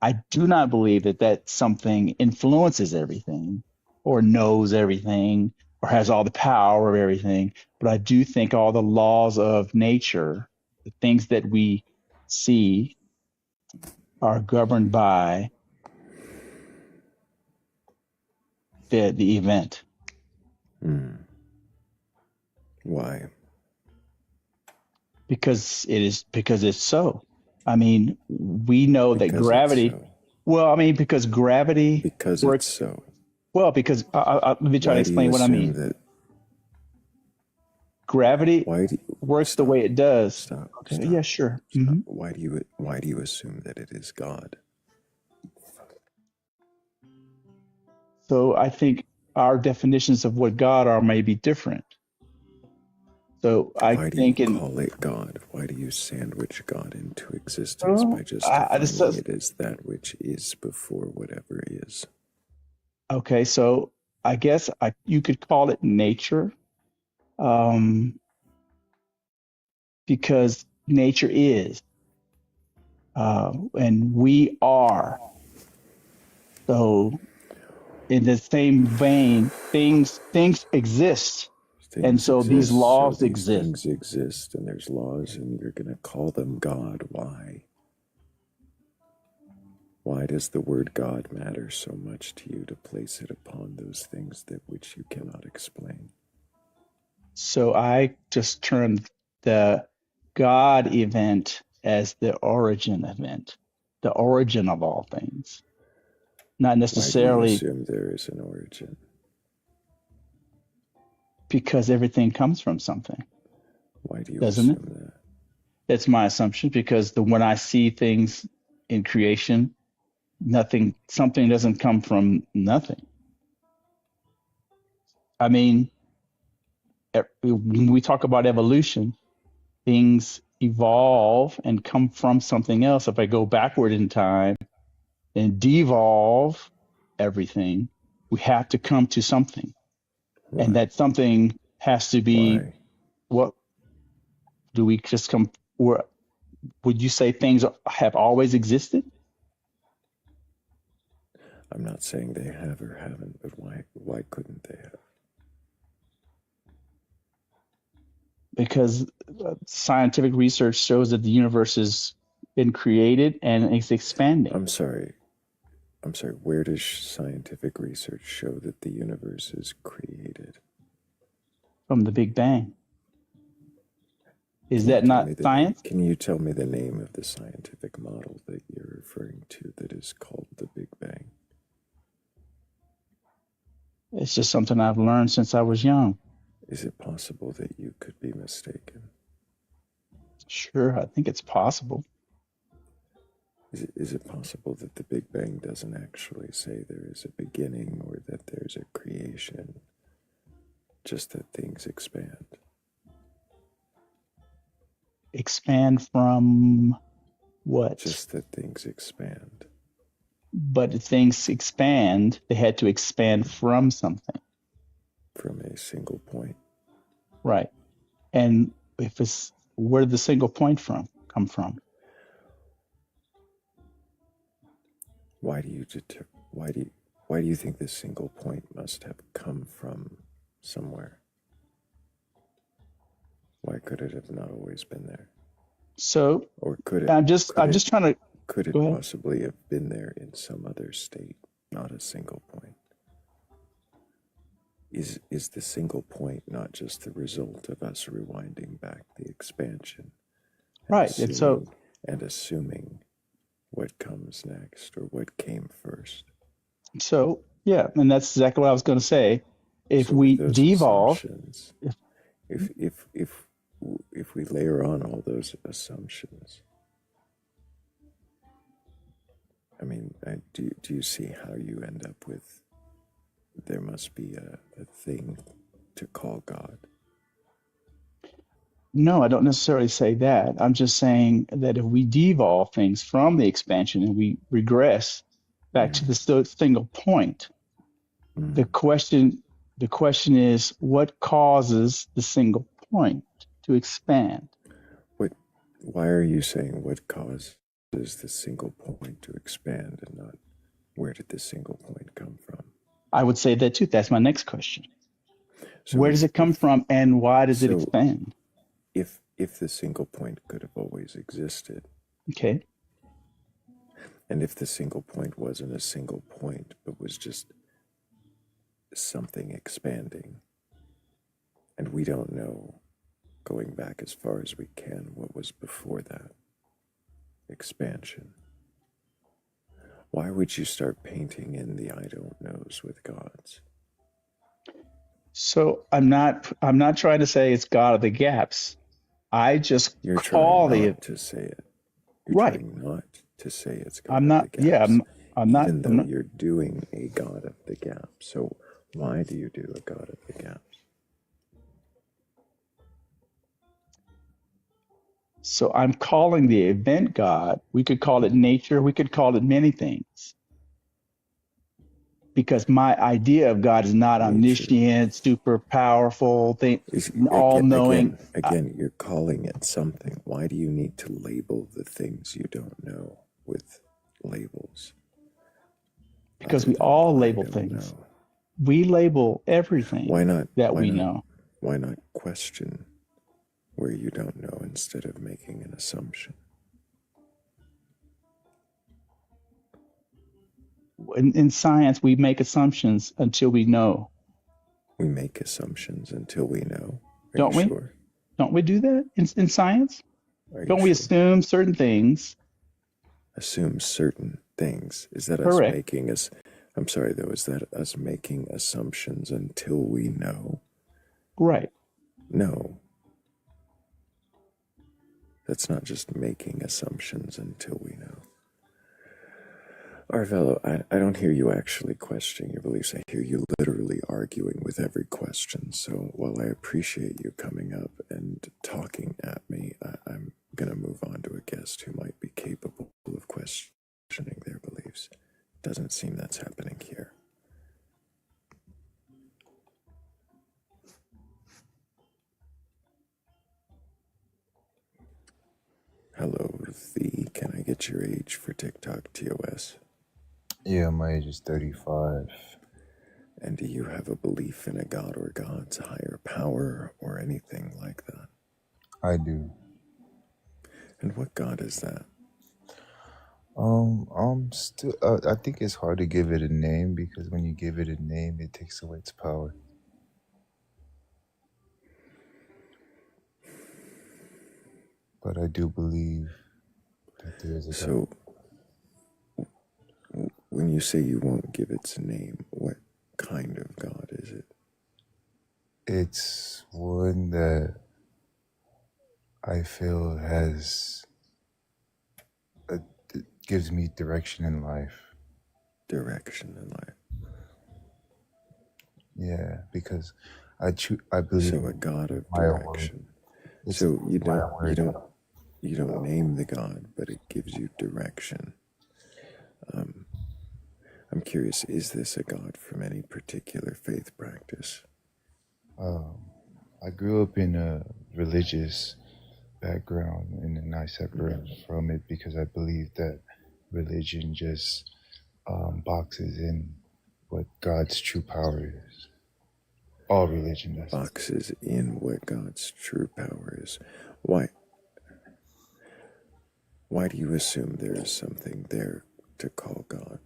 I do not believe that something influences everything or knows everything or has all the power of everything. But I do think all the laws of nature, the things that we see, are governed by the event. Why? Because it's so. I mean, we know that Because it's gravity. so. Well, I mean, because gravity Because it's works. so. Well, because let me try to Why do you explain what I assume mean. that? Gravity Why do you, works the stop? way it does. Stop. Okay. Stop. Yeah, sure. Stop. Why do you assume that it is God? So I think our definitions of what God are may be different. So I Why do you think call it God? Why do you sandwich God into existence by just I just defining it as that which is before whatever is? okay. So I guess you could call it nature, because nature is, and we are. So in the same vein, things exist, and Things so these exist, so laws these exist. things exist, and there's laws, and you're going to call them God. Why? Why does the word God matter so much to you to place it upon those things that which you cannot explain? So I just termed the God event as the origin event, the origin of all things, not Why do you necessarily assume there is an origin? because everything comes from something, Why do you doesn't it? assume that? That's my assumption because when I see things in creation, something doesn't come from nothing. I mean, when we talk about evolution, things evolve and come from something else. If I go backward in time and devolve everything, we have to come to something. Why? And that something has to be Why? what do we just come or would you say things have always existed? I'm not saying they have or haven't, but why couldn't they have? Because scientific research shows that the universe has been created and it's expanding I'm sorry. Where does scientific research show that the universe is created? from the Big Bang. Is Can you that tell me not the name? science? Can you tell me the name of the scientific model that you're referring to that is called the Big Bang? It's just something I've learned since I was young. Is it possible that you could be mistaken? Sure, I think it's possible. Is it possible that the Big Bang doesn't actually say there is a beginning or that there's a creation, just that things expand? Expand from what? Just that things expand. But if things expand, they had to expand from something. From a single point. Right. And if it's where did the single point come from? Why do you think this single point must have come from somewhere? Why could it have not always been there? So Or could it? I'm just trying to Could go it ahead. possibly have been there in some other state, not a single point? Is the single point not just the result of us rewinding back the expansion, and Right. And so assuming what comes next or what came first? yeah, and that's exactly what I was going to say. If So with we those devolve, assumptions, if we layer on all those assumptions, I mean, do you see how you end up with there must be a thing to call God? no, I don't necessarily say that. I'm just saying that if we devolve things from the expansion and we regress back to the single point, the question is what causes the single point to expand? Why are you saying what causes the single point to expand and not where did the single point come from? I would say that too. That's my next question. So Where does it come from and why does it expand? If the single point could have always existed, okay, and if the single point wasn't a single point but was just something expanding, And we don't know, going back as far as we can, what was before that expansion. Why would you start painting in the I don't knows with gods? So I'm not trying to say it's God of the gaps. I just You're call trying the not to say it. You're right. trying not to say it's God I'm of the not. Yeah, gaps, I'm not. even I'm though not. you're doing a God of the gaps. So why do you do a God of the gaps? So I'm calling the event God. We could call it nature. We could call it many things. Because my idea of God is not omniscient, super powerful, all knowing. Again, you're calling it something. Why do you need to label the things you don't know with labels? Because we all label things. We label everything that we know. Why not question where you don't know instead of making an assumption? In science, we make assumptions until we know. We make assumptions until we know. Don't we? Sure? Don't we do that in science? Don't we assume certain things? Assume certain things. Is that Correct. us making us? I'm sorry, though. Is that us making assumptions until we know? Right. No. That's not just making assumptions until we know. Arvello, I don't hear you actually questioning your beliefs. I hear you literally arguing with every question. So while I appreciate you coming up and talking at me, I'm going to move on to a guest who might be capable of questioning their beliefs. Doesn't seem that's happening here. Hello, Thee. Can I get your age for TikTok TOS? Yeah, my age is 35. And do you have a belief in a god or gods, higher power, or anything like that? I do. And what god is that? I'm still. I think it's hard to give it a name because when you give it a name, it takes away its power. But I do believe that there is a God. So, when you say you won't give its name, what kind of god is it? It's one that I feel gives me direction in life. Direction in life. Yeah, because I believe. So a god of direction. So you don't name the god, but it gives you direction. I'm curious, is this a god from any particular faith practice? I grew up in a religious background, and I separate from it because I believe that religion just boxes in what God's true power is. All religion does. Boxes in what God's true power is. Why do you assume there is something there to call God?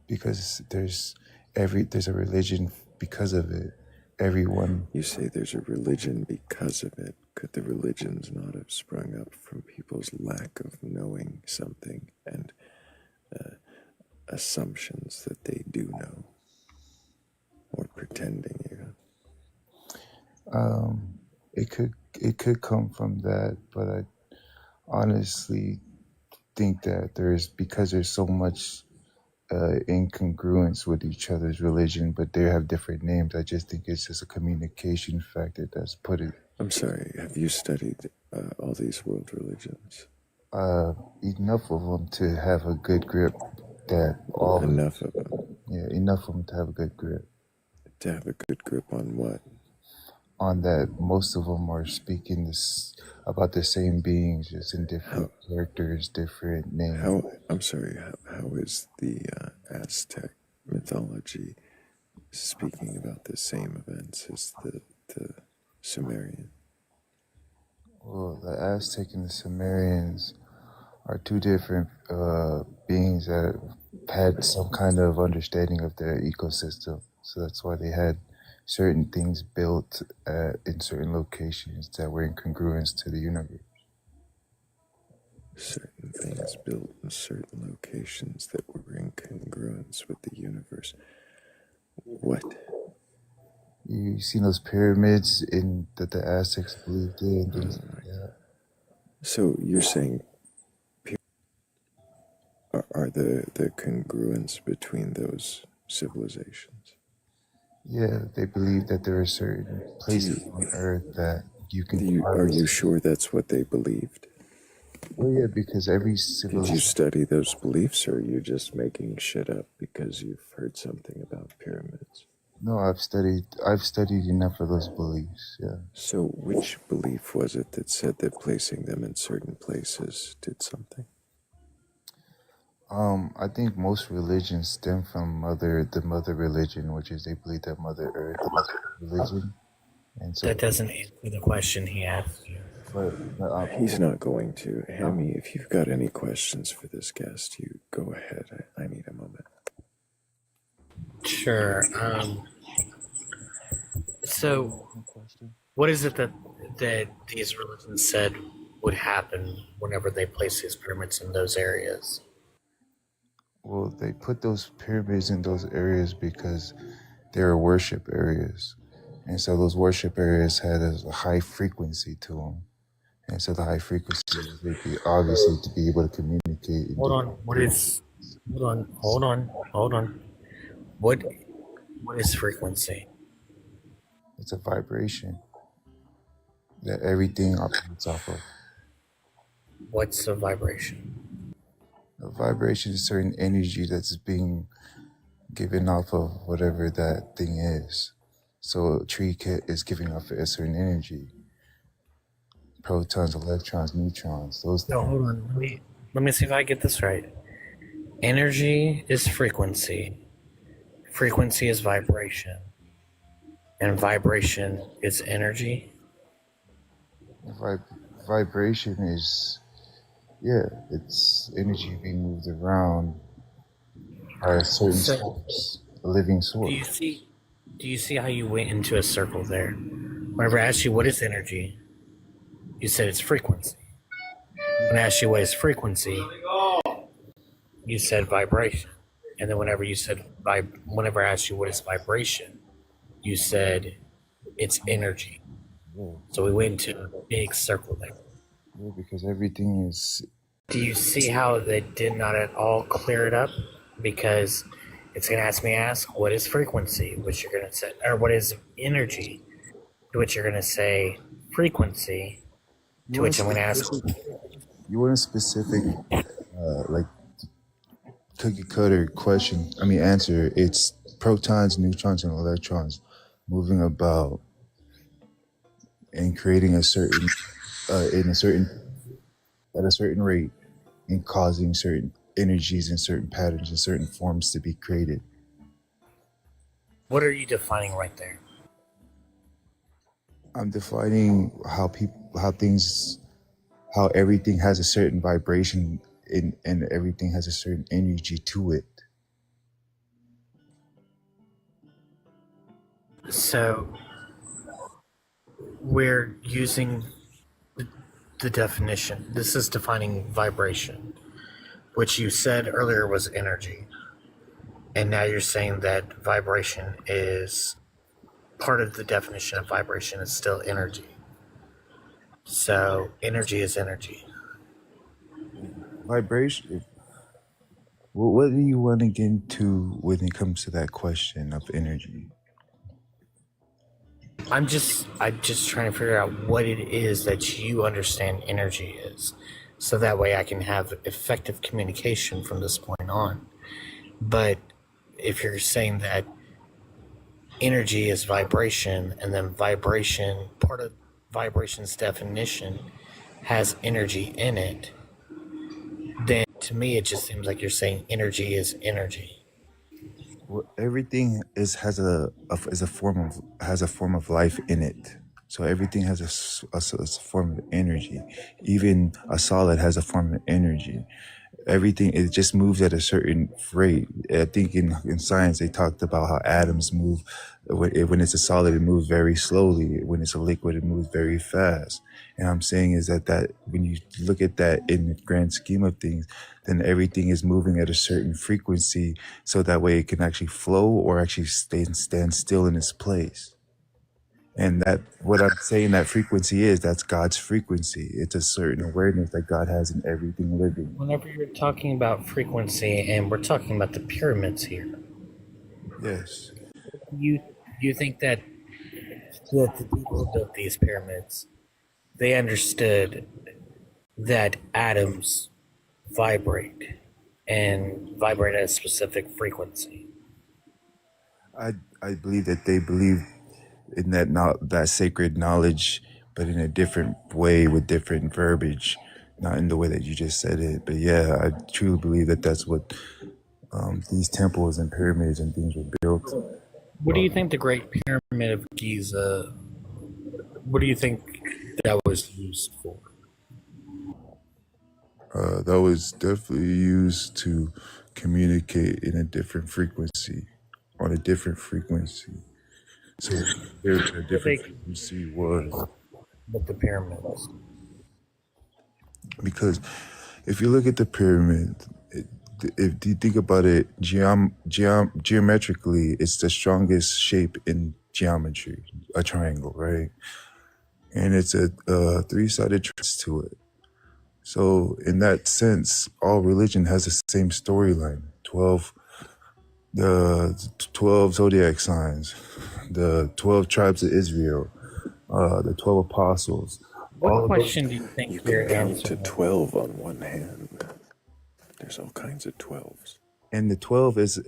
Because there's a religion because of it. Everyone. You say there's a religion because of it. Could the religions not have sprung up from people's lack of knowing something and assumptions that they do know, or pretending even? It could come from that, but I honestly think that because there's so much incongruence with each other's religion, but they have different names. I just think it's just a communication factor that's put it. I'm sorry, have you studied all these world religions? Enough of them to have a good grip. Enough of them? Yeah, enough of them to have a good grip. To have a good grip on what? On that most of them are speaking about the same beings, just in different characters, different names. How is the Aztec mythology speaking about the same events as the Sumerian? Well, the Aztec and the Sumerians are two different beings that had some kind of understanding of their ecosystem. So that's why they had certain things built in certain locations that were in congruence to the universe. Certain things built in certain locations that were in congruence with the universe. What? You seen those pyramids in that the Aztecs believed in and things like that. So you're saying are the congruence between those civilizations? Yeah, they believe that there are certain places on Earth that you can Are you sure that's what they believed? Well, yeah, because every Did civilization. you study those beliefs, or are you just making shit up because you've heard something about pyramids? No, I've studied enough of those beliefs. Yeah. So, which belief was it that said that placing them in certain places did something? I think most religions stem from the mother religion, which is they believe that Mother Earth is religion, and so That doesn't answer the question he asked you. But He's not going to. Hammy, if you've got any questions for this guest, you go ahead. I need a moment. Sure. So, what is it that these religions said would happen whenever they place these pyramids in those areas? Well, they put those pyramids in those areas because they were worship areas, and so those worship areas had a high frequency to them, and so the high frequency would be obviously to be able to communicate. Hold on. Hold on. What is frequency? It's a vibration that everything operates off of. What's a vibration? A vibration is certain energy that's being given off of whatever that thing is. So a tree is giving off a certain energy. Protons, electrons, neutrons, those No, things. hold on. Let me see if I get this right. Energy is frequency. Frequency is vibration. And vibration is energy. Vibration is, it's energy being moved around by a certain source, a living source. Do you see how you went into a circle there? Whenever I asked you what is energy, you said it's frequency. When I asked you what is frequency, you said vibration. And then whenever I asked you what is vibration, you said it's energy. So we went into a big circle there. Yeah, because everything is. Do you see how they did not at all clear it up? Because it's going to ask what is frequency, which you're going to say, or what is energy, to which you're going to say frequency, to which I'm going to ask. You want a specific, like, cookie cutter answer. It's protons, neutrons, and electrons moving about and creating at a certain rate and causing certain energies and certain patterns and certain forms to be created. What are you defining right there? I'm defining how everything has a certain vibration and everything has a certain energy to it. So we're using the definition. This is defining vibration, which you said earlier was energy. And now you're saying that vibration is part of the definition of vibration is still energy. So energy is energy. Vibration. What do you want to get into when it comes to that question of energy? I'm just trying to figure out what it is that you understand energy is, so that way I can have effective communication from this point on. But if you're saying that energy is vibration, and then vibration, part of vibration's definition has energy in it, then to me it just seems like you're saying energy is energy. Well, everything has a form of life in it. So everything has a form of energy. Even a solid has a form of energy, everything, it just moves at a certain rate. I think in science they talked about how atoms move. When it's a solid, it moves very slowly. When it's a liquid, it moves very fast. And I'm saying is that when you look at that in the grand scheme of things, then everything is moving at a certain frequency, so that way it can actually flow or actually stand still in its place. And that, what I'm saying that frequency is, that's God's frequency. It's a certain awareness that God has in everything living. Whenever you're talking about frequency, and we're talking about the pyramids here, Yes. you think that the people who built these pyramids, they understood that atoms vibrate and vibrate at a specific frequency. I believe that they believe in that sacred knowledge, but in a different way with different verbiage, not in the way that you just said it. But yeah, I truly believe that that's what these temples and pyramids and things were built. What do you think the Great Pyramid of Giza, what do you think that was used for? That was definitely used to communicate in a different frequency, on a different frequency. So there's a different frequency was. With the pyramids. Because if you look at the pyramid, if you think about it geometrically, it's the strongest shape in geometry, a triangle, right? And it's a three-sided trace to it. So in that sense, all religion has the same storyline. The 12 zodiac signs, the 12 tribes of Israel, the 12 apostles. What question do you think you you're can count to answering? 12 on one hand? There's all kinds of 12s. And the 12 is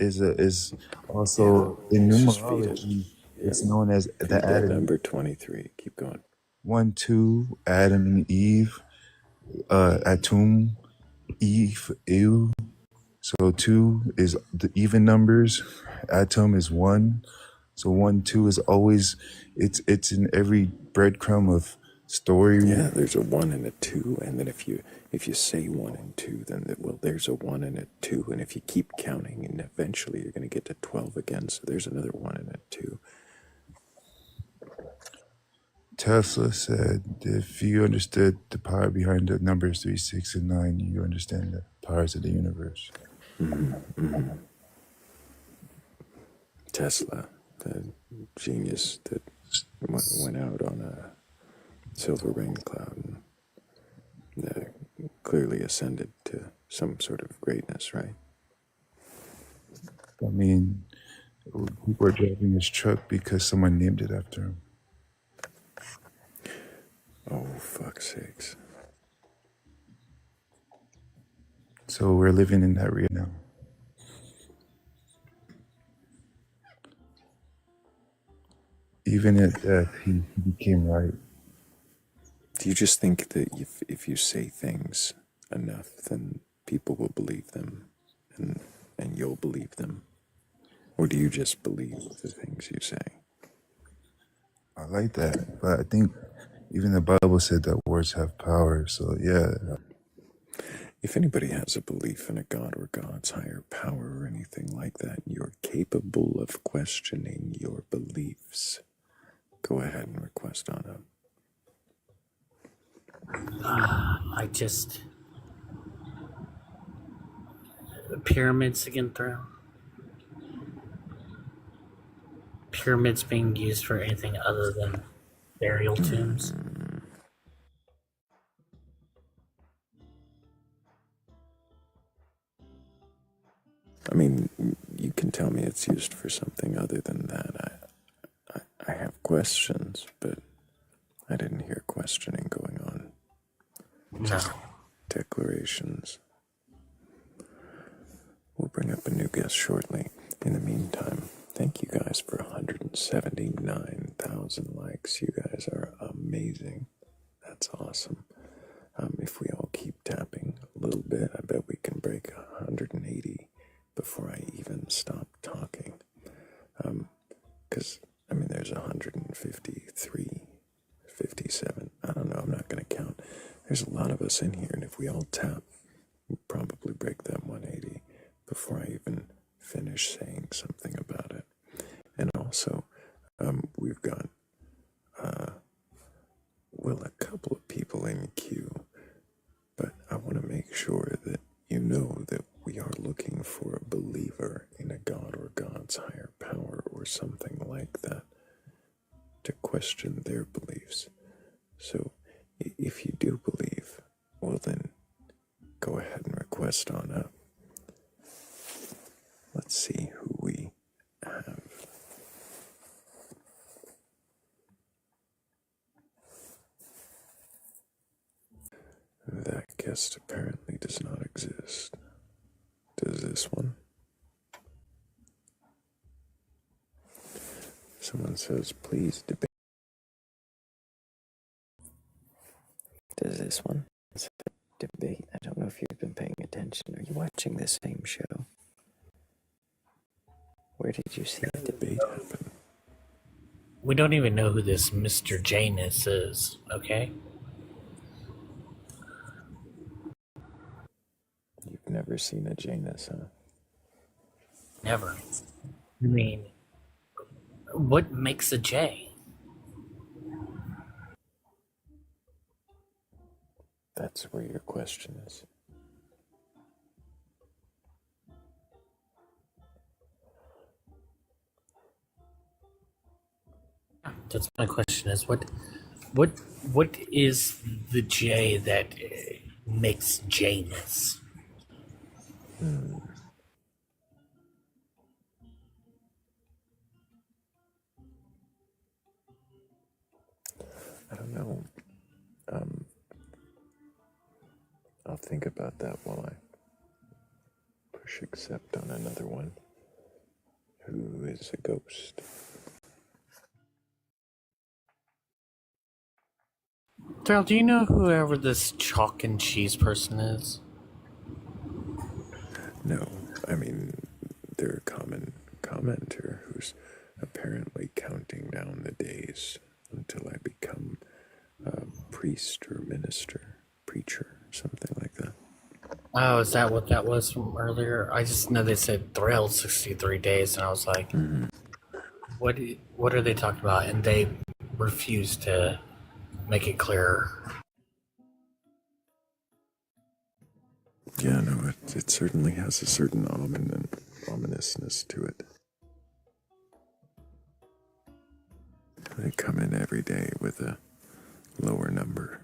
also in numerology. It's known as the Feed that Adam. number 23. Keep going. 1, 2, Adam and Eve, Atum, Eve, Ew. So 2 is the even numbers. Atom is 1. So 1, 2 is always, it's in every breadcrumb of story. Yeah, there's a 1 and a 2, and then if you say 1 and 2, then there's a 1 and a 2, and if you keep counting, and eventually you're going to get to 12 again. So there's another 1 and a 2. Tesla said, if you understood the power behind the numbers 3, 6, and 9, you understand the powers of the universe. Tesla, the genius that went out on a silver rain cloud and clearly ascended to some sort of greatness, right? I mean, people are driving his truck because someone named it after him. Oh, fuck's sakes. So we're living in that reality now. Even at death, he became right. Do you just think that if you say things enough, then people will believe them and you'll believe them? Or do you just believe the things you say? I like that. But I think even the Bible said that words have power. So yeah. If anybody has a belief in a god or God's higher power or anything like that, you're capable of questioning your beliefs. Go ahead and request on them. Pyramids again, Thrayle? Pyramids being used for anything other than burial tombs? I mean, you can tell me it's used for something other than that. I have questions, but I didn't hear questioning going on. Just declarations. We'll bring up a new guest shortly. In the meantime, thank you guys for 179,000 likes. You guys are amazing. That's awesome. If we all keep tapping a little bit, I bet we can break 180 before I even stop talking. Because, I mean, there's 153, 57. I don't know, I'm not going to count. There's a lot of us in here, and if we all tap, we probably break that 180 before I even finish saying something about it. And also, we've got, well, a couple of people in queue, but I want to make sure that you know that we are looking for a believer in a god or God's higher power or something like that to question their beliefs. So if you do believe, well then, go ahead and request on up. Let's see who we have. That guest apparently does not exist. Does this one? Someone says, please debate. Does this one? Debate. I don't know if you've been paying attention. Are you watching the same show? Where did you see the debate happen? We don't even know who this Mr. Janus is, okay? You've never seen a Janus, huh? Never. I mean, what makes a J? That's where your question is. That's my question is what is the J that makes Janus? I don't know. I'll think about that while I push accept on another one. Who is a ghost? Thrayle, do you know whoever this chalk and cheese person is? No, I mean, they're a common commenter who's apparently counting down the days until I become a priest or minister, preacher, something like that. Oh, is that what that was from earlier? I just know they said Thrayle 63 days, and I was like, what are they talking about? And they refused to make it clearer. Yeah, no, it certainly has a certain ominousness to it. They come in every day with a lower number.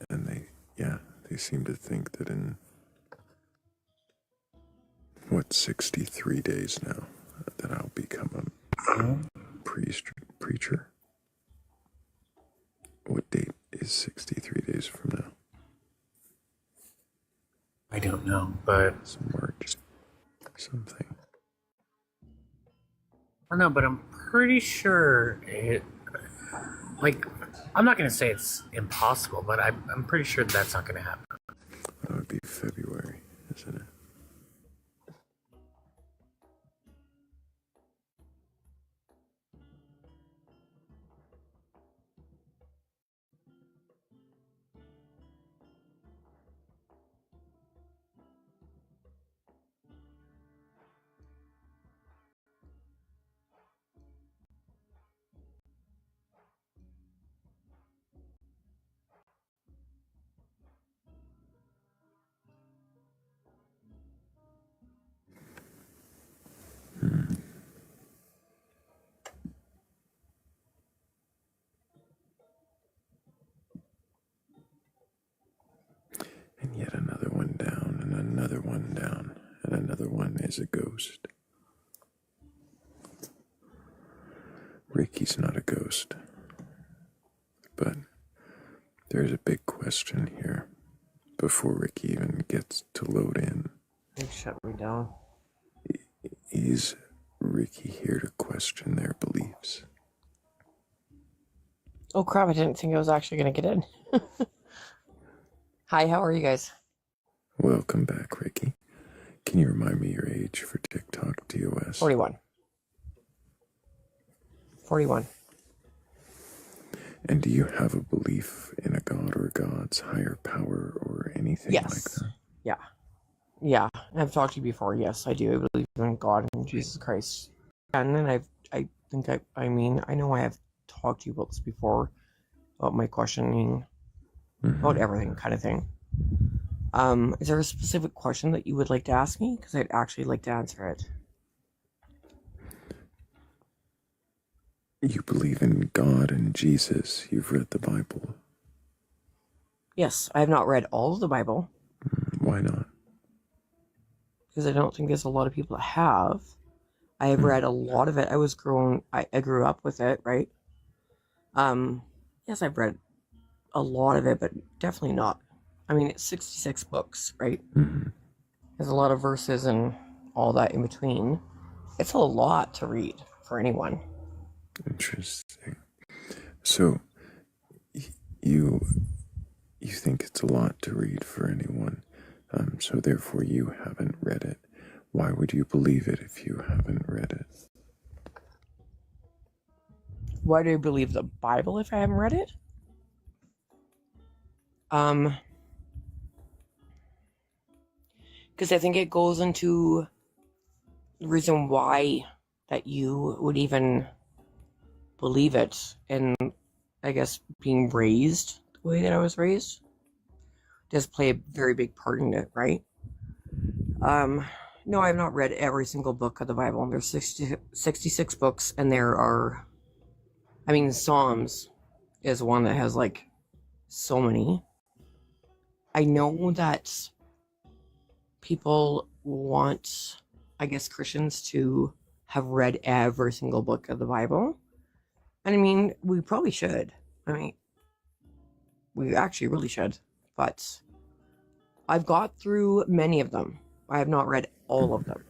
And they seem to think that in, 63 days now, that I'll become a preacher. What date is 63 days from now? I don't know, but it's March something. I don't know, but I'm pretty sure it. Like, I'm not going to say it's impossible, but I'm pretty sure that's not going to happen. That would be February, isn't it? And yet another one down, and another one down, and another one is a ghost. Ricky's not a ghost. But there's a big question here before Ricky even gets to load in. Shut me down. Is Ricky here to question their beliefs? Oh crap, I didn't think I was actually going to get in. Hi, how are you guys? Welcome back, Ricky. Can you remind me your age for TikTok TOS? 41. 41. And do you have a belief in a god or gods, higher power, or anything like Yes. that? Yeah. Yeah. I've talked to you before. Yes, I do. I believe in God and Jesus Christ. And then I think I mean, I know I have talked to you about this before, about my questioning, about everything kind of thing. Is there a specific question that you would like to ask me? Because I'd actually like to answer it. You believe in God and Jesus. You've read the Bible. Yes, I have not read all of the Bible. Why not? Because I don't think there's a lot of people that have. I have read a lot of it. I grew up with it, right? Yes, I've read a lot of it, but definitely not. I mean, it's 66 books, right? There's a lot of verses and all that in between. It's a lot to read for anyone. Interesting. So, you think it's a lot to read for anyone, so therefore you haven't read it. Why would you believe it if you haven't read it? Why do I believe the Bible if I haven't read it? Because I think it goes into the reason why that you would even believe it, and I guess being raised the way that I was raised does play a very big part in it, right? No, I have not read every single book of the Bible. There's 66 books, and there are, I mean, Psalms is one that has like so many. I know that people want, I guess, Christians to have read every single book of the Bible. And I mean, we probably should. I mean, we actually really should. But I've got through many of them. I have not read all of them.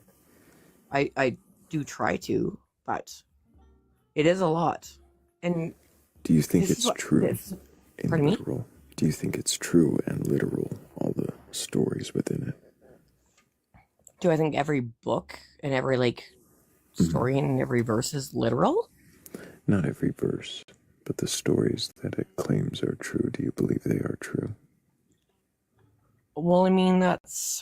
I do try to, but it is a lot. And do you think it's true and Pardon me? literal? Do you think it's true and literal, all the stories within it? Do I think every book and every like story and every verse is literal? Not every verse, but the stories that it claims are true. Do you believe they are true? Well, I mean, it's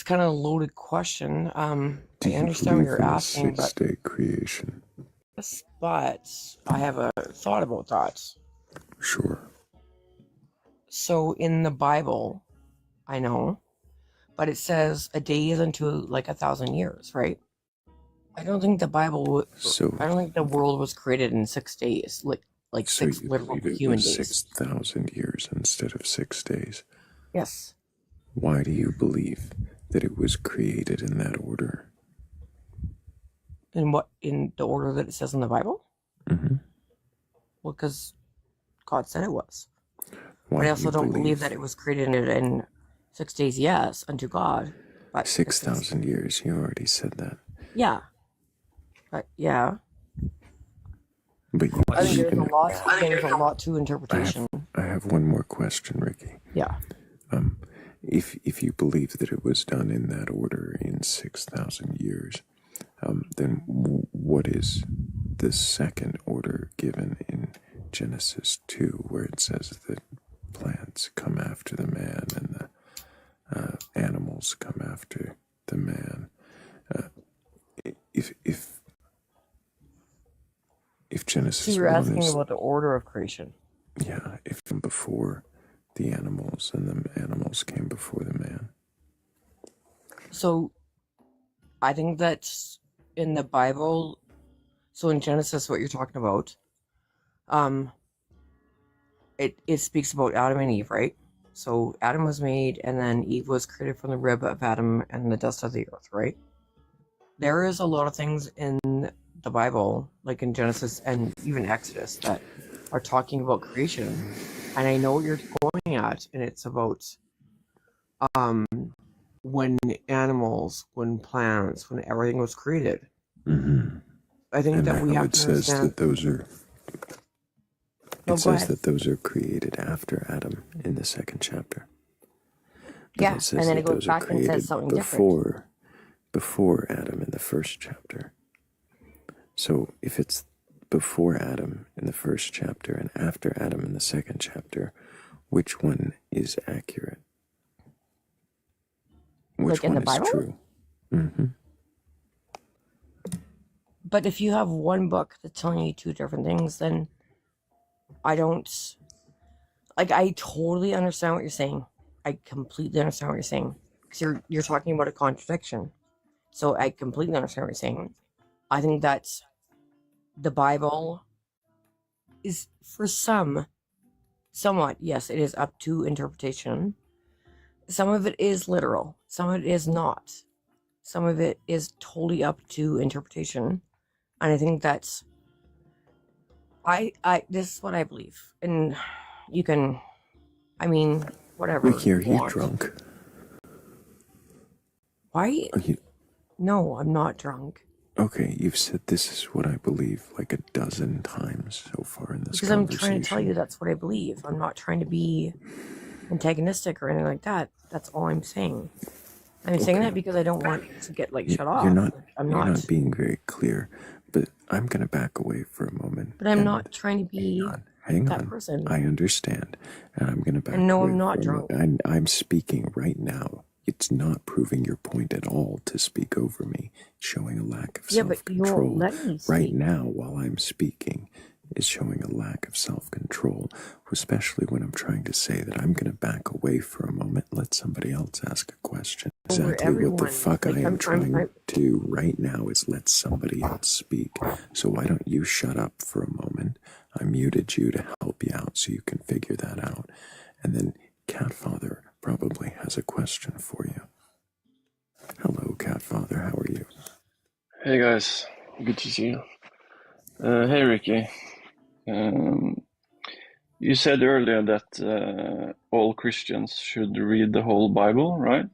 kind of a loaded question. Do I you understand what believe you're in a asking, but six-day creation? yes, but I have a thought about that. Sure. So in the Bible, I know, but it says a day is unto like 1,000 years, right? I don't think the Bible. I don't think the world was created in 6 days, like So 6 you literal believe it human was days. 6,000 years instead of 6 days? Yes. Why do you believe that it was created in that order? In the order that it says in the Bible? Well, because God said it was. Why But I do also you don't believe believe that it was created in 6 days, yes, unto God. But 6,000 years? You already said that. yeah. But yeah. But you I think believe in it. there's a lot to interpretation. I have one more question, Ricky. Yeah. If you believe that it was done in that order in 6,000 years, then what is the second order given in Genesis 2, where it says that plants come after the man and the animals come after the man? If Genesis So you're 1 asking is, about the order of creation. yeah, if before the animals and the animals came before the man. So I think that in the Bible, so in Genesis, what you're talking about, it speaks about Adam and Eve, right? So Adam was made, and then Eve was created from the rib of Adam and the dust of the earth, right? There is a lot of things in the Bible, like in Genesis and even Exodus, that are talking about creation. And I know what you're going at, and it's about when animals, when plants, when everything was created. I think And that we how have it to says understand. that those are. No, It go says ahead. that those are created after Adam in the second chapter. But Yeah, it says and then it that goes those are back and says created something different. before Adam in the first chapter. So if it's before Adam in the first chapter and after Adam in the second chapter, which one is accurate? Which Like in one the is Bible? true? Mm-hmm. But if you have one book that's telling you two different things, then I don't... Like, I totally understand what you're saying. I completely understand what you're saying. Because you're talking about a contradiction. So I completely understand what you're saying. I think that the Bible is, for some, somewhat, yes, it is up to interpretation. Some of it is literal. Some of it is not. Some of it is totally up to interpretation. And I think that's... this is what I believe. And you can... I mean, whatever Ricky, are you you want. drunk? Why? Are you... No, I'm not drunk. Okay, you've said this is what I believe like a dozen times so far in this Because I'm conversation. trying to tell you that's what I believe. I'm not trying to be antagonistic or anything like that. That's all I'm saying. I'm saying that because I don't want to get, like, shut off. You're not, I'm you're not. not being very clear, but I'm going to back away for a moment. But I'm not trying to be Hang that on. person. I understand. And I'm going to back And no, away I'm not for a drunk. moment. I'm speaking right now. It's not proving your point at all to speak over me, showing a lack of Yeah, but you won't self-control. let me speak. Right now, while I'm speaking, is showing a lack of self-control, especially when I'm trying to say that I'm going to back away for a moment, let somebody else ask a question. Over Exactly what the everyone. fuck Like, I am I'm trying to do right now is let somebody else speak. So why don't you shut up for a moment? I muted you to help you out so you can figure that out. And then Catfather probably has a question for you. Hello, Catfather. How are you? Hey guys, good to see you. Hey Ricky, you said earlier that all Christians should read the whole Bible, right?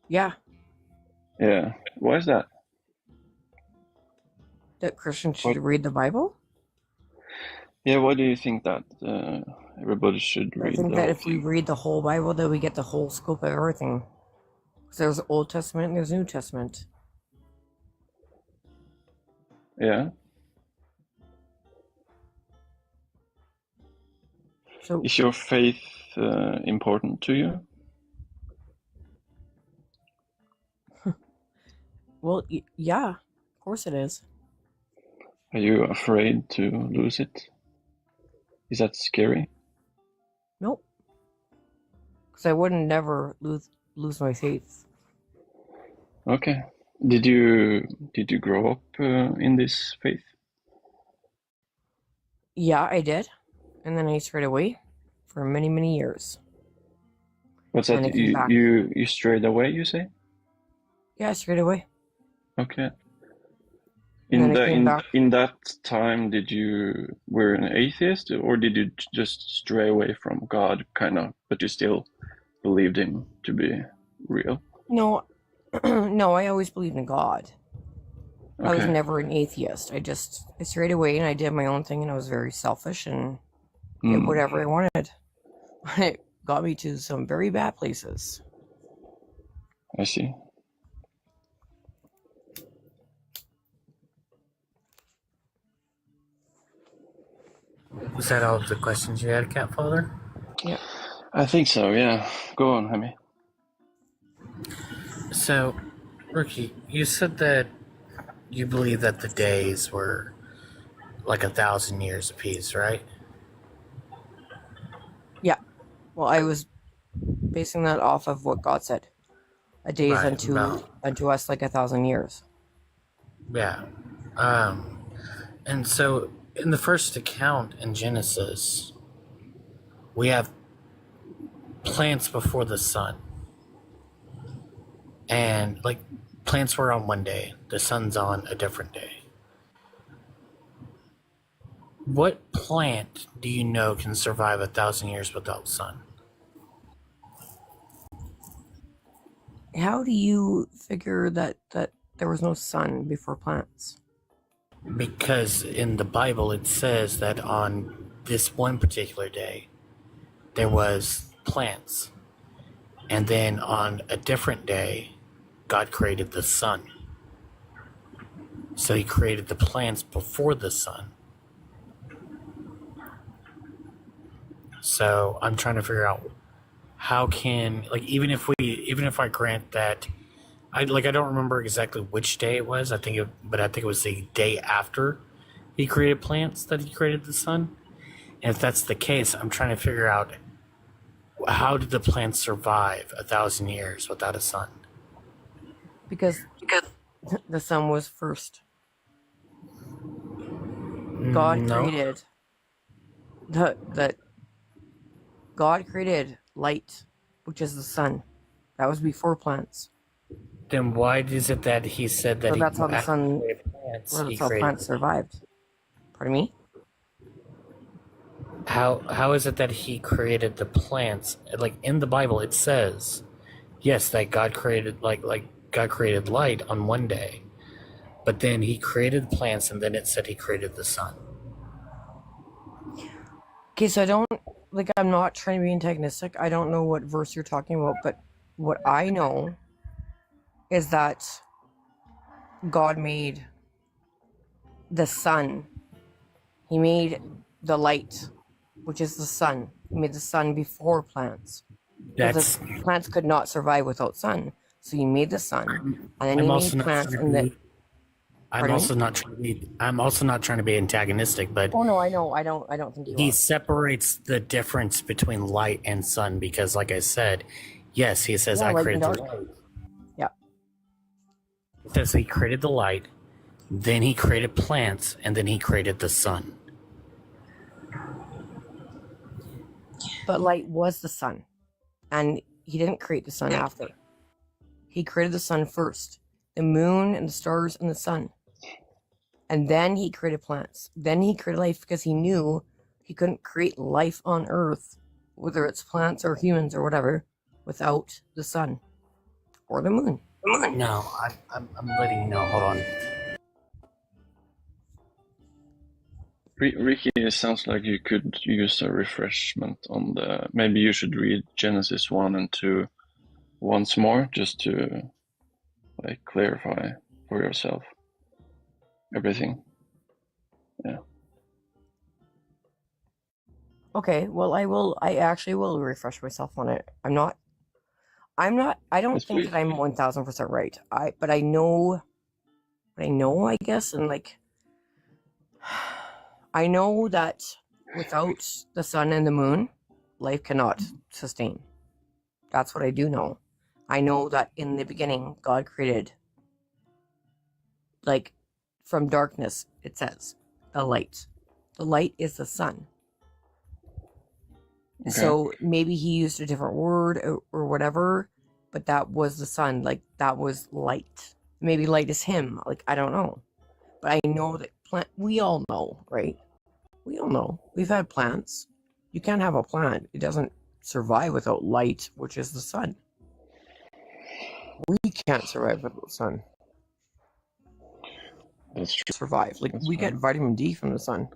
Yeah, Yeah. Why is that? that Christians should read the Bible. Yeah, why do you think that everybody should I read think the that whole if we read the whole Bible, then we get the whole scope of everything. Because there's Old Testament and there's New Testament. Yeah. So, is your faith important to you? well, yeah, of course it is. Are you afraid to lose it? Is that scary? Nope. Because I wouldn't never lose my faith. Okay. Did you grow up in this faith? Yeah, I did. And then I strayed away for many, many years. What's And that? I came back. You strayed away, you say? Yeah, I strayed away. Okay. And then I came back. In that time, were an atheist, or did you just stray away from God, kind of, but you still believed him to be real? No, no, I always believed in God. I was Okay. never an atheist. I strayed away and I did my own thing, and I was very selfish and did whatever I wanted. It got me to some very bad places. I see. Was that all the questions you had, Catfather? Yeah. I think so, yeah. Go on, Hemi. So, Ricky, you said that you believe that the days were like 1,000 years apiece, right? Yeah. Well, I was basing that off of what God said. A day is Right, unto us like 1,000 years. Yeah. And so in the first account in Genesis, we have plants before the sun. And like plants were on one day, the sun's on a different day. What plant do you know can survive 1,000 years without sun? How do you figure that there was no sun before plants? Because in the Bible it says that on this one particular day there was plants, and then on a different day God created the sun. So he created the plants before the sun. So I'm trying to figure out how can, like, even if I grant that, I don't remember exactly which day it was. I think it was the day after he created plants that he created the sun. And if that's the case, I'm trying to figure out, how did the plants survive 1,000 years without a sun? Because the sun was first. God No. created the God created light, which is the sun. That was before plants. Then why is it that he said that So that's how the after sun. he created plants, Well, he that's how created plants survived. Pardon me. How is it that he created the plants? Like in the Bible, it says, yes, that God created like God created light on one day, but then he created plants, and then it said he created the sun. Okay, so I'm not trying to be antagonistic. I don't know what verse you're talking about, but what I know is that God made the sun. He made the light, which is the sun. He made the sun before plants. Because the plants could not survive without sun. So he made the sun, and then he made plants, and then. I'm also not trying to be antagonistic, but Oh no, I know. I don't think you he are. separates the difference between light and sun because, like I said, yes, he says I light and created the dark. light. Yeah. It says he created the light, then he created plants, and then he created the sun. But light was the sun, and he didn't create the sun after. He created the sun first, the moon and the stars and the sun. And then he created plants. Then he created life because he knew he couldn't create life on Earth, whether it's plants or humans or whatever, without the sun or the moon. No, I'm letting you know. Hold on. Ricky, it sounds like you could use a refreshment on the. Maybe you should read Genesis 1 and 2 once more, just to clarify for yourself everything. Yeah. Okay, well, I actually will refresh myself on it. I don't Yes, think please. that I'm 1000% right. But I know, I guess, and I know that without the sun and the moon, life cannot sustain. That's what I do know. I know that in the beginning, God created, from darkness, it says, the light. The light is the sun. Okay. So maybe he used a different word or whatever, but that was the sun. That was light. Maybe light is him. I don't know. But I know that we all know, right? We all know. We've had plants. You can't have a plant. It doesn't survive without light, which is the sun. We can't survive without the sun. That's true. Survive. We get vitamin D from the sun.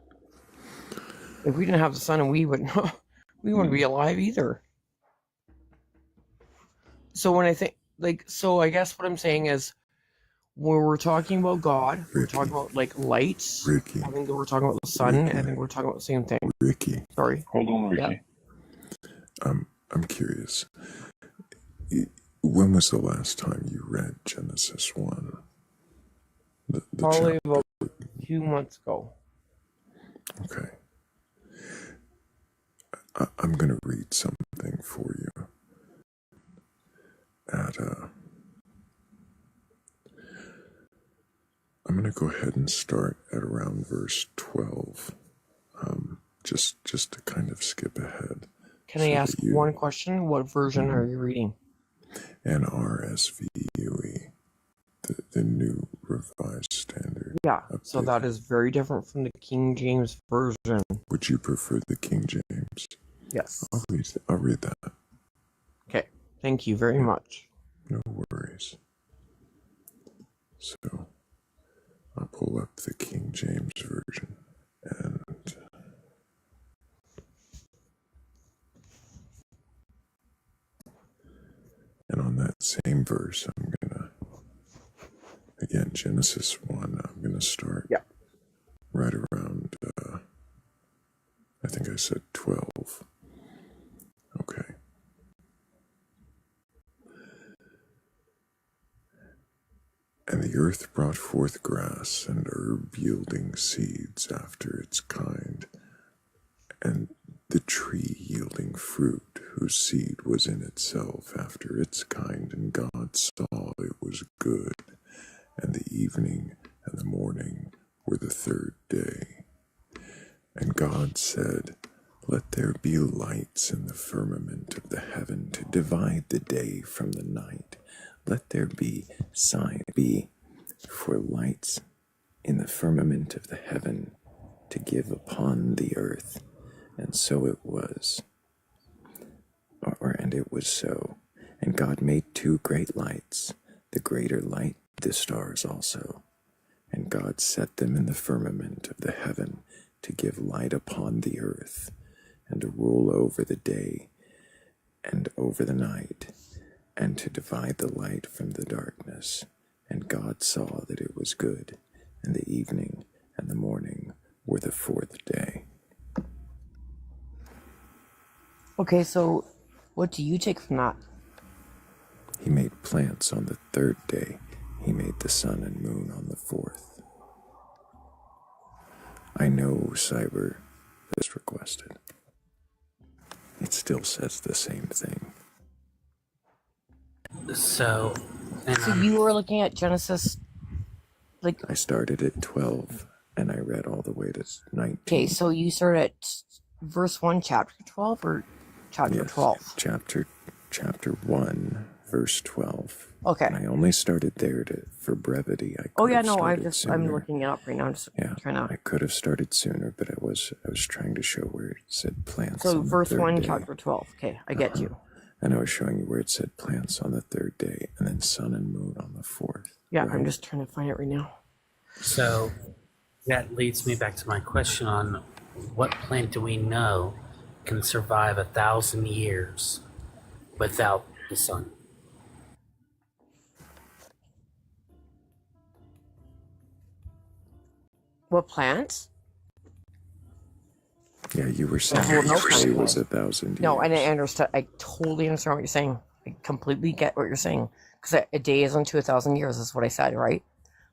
If we didn't have the sun, we wouldn't be alive either. So when I think, so I guess what I'm saying is, when we're talking about God, we're talking about light. Ricky. I think we're talking about the sun. I think we're talking about the same thing. Ricky. Sorry. Hold on, Ricky. Yeah. I'm curious. When was the last time you read Genesis 1? The Probably chapter? about 2 months ago. Okay. I'm going to read something for you. I'm going to go ahead and start at around verse 12. Just to kind of skip ahead. Can I ask one question? What version are you reading? NRSVUE, the New Revised Standard. Yeah, so that is very different from the King James Version. Would you prefer the King James? Yes. I'll read that. Okay, thank you very much. No worries. So, I'll pull up the King James Version and on that same verse, I'm gonna Yeah, Genesis 1, I'm going to start right around, I think I said 12. Okay. And the earth brought forth grass and herb yielding seeds after its kind, and the tree yielding fruit whose seed was in itself after its kind, and God saw it was good. And the evening and the morning were the third day. And God said, let there be lights in the firmament of the heaven to divide the day from the night. Let there be signs for lights in the firmament of the heaven to give upon the earth. And so it was. And it was so. And God made two great lights, the greater light, the stars also. And God set them in the firmament of the heaven to give light upon the earth, and to rule over the day and over the night, and to divide the light from the darkness. And God saw that it was good, and the evening and the morning were the fourth day. Okay, so what do you take from that? He made plants on the third day. He made the sun and moon on the fourth. I know Cyber has requested. It still says the same thing. So you were looking at Genesis, like... I started at 12, and I read all the way to 19. Okay, so you started at verse 1, chapter 12, or chapter 12? Chapter 1, verse 12. Okay. And I only started there for brevity. I'm looking it up right now. I'm just trying to... I could have started sooner, but I was trying to show where it said plants. So on verse the third 1, day. chapter 12. Okay, I get you. And I was showing you where it said plants on the third day, and then sun and moon on the fourth. Yeah, right? I'm just trying to find it right now. So that leads me back to my question on what plant do we know can survive 1,000 years without the sun? What plants? Yeah, you were saying it was 1,000 years. No, I didn't understand. I totally understand what you're saying. I completely get what you're saying. Because a day is unto 1,000 years is what I said, right?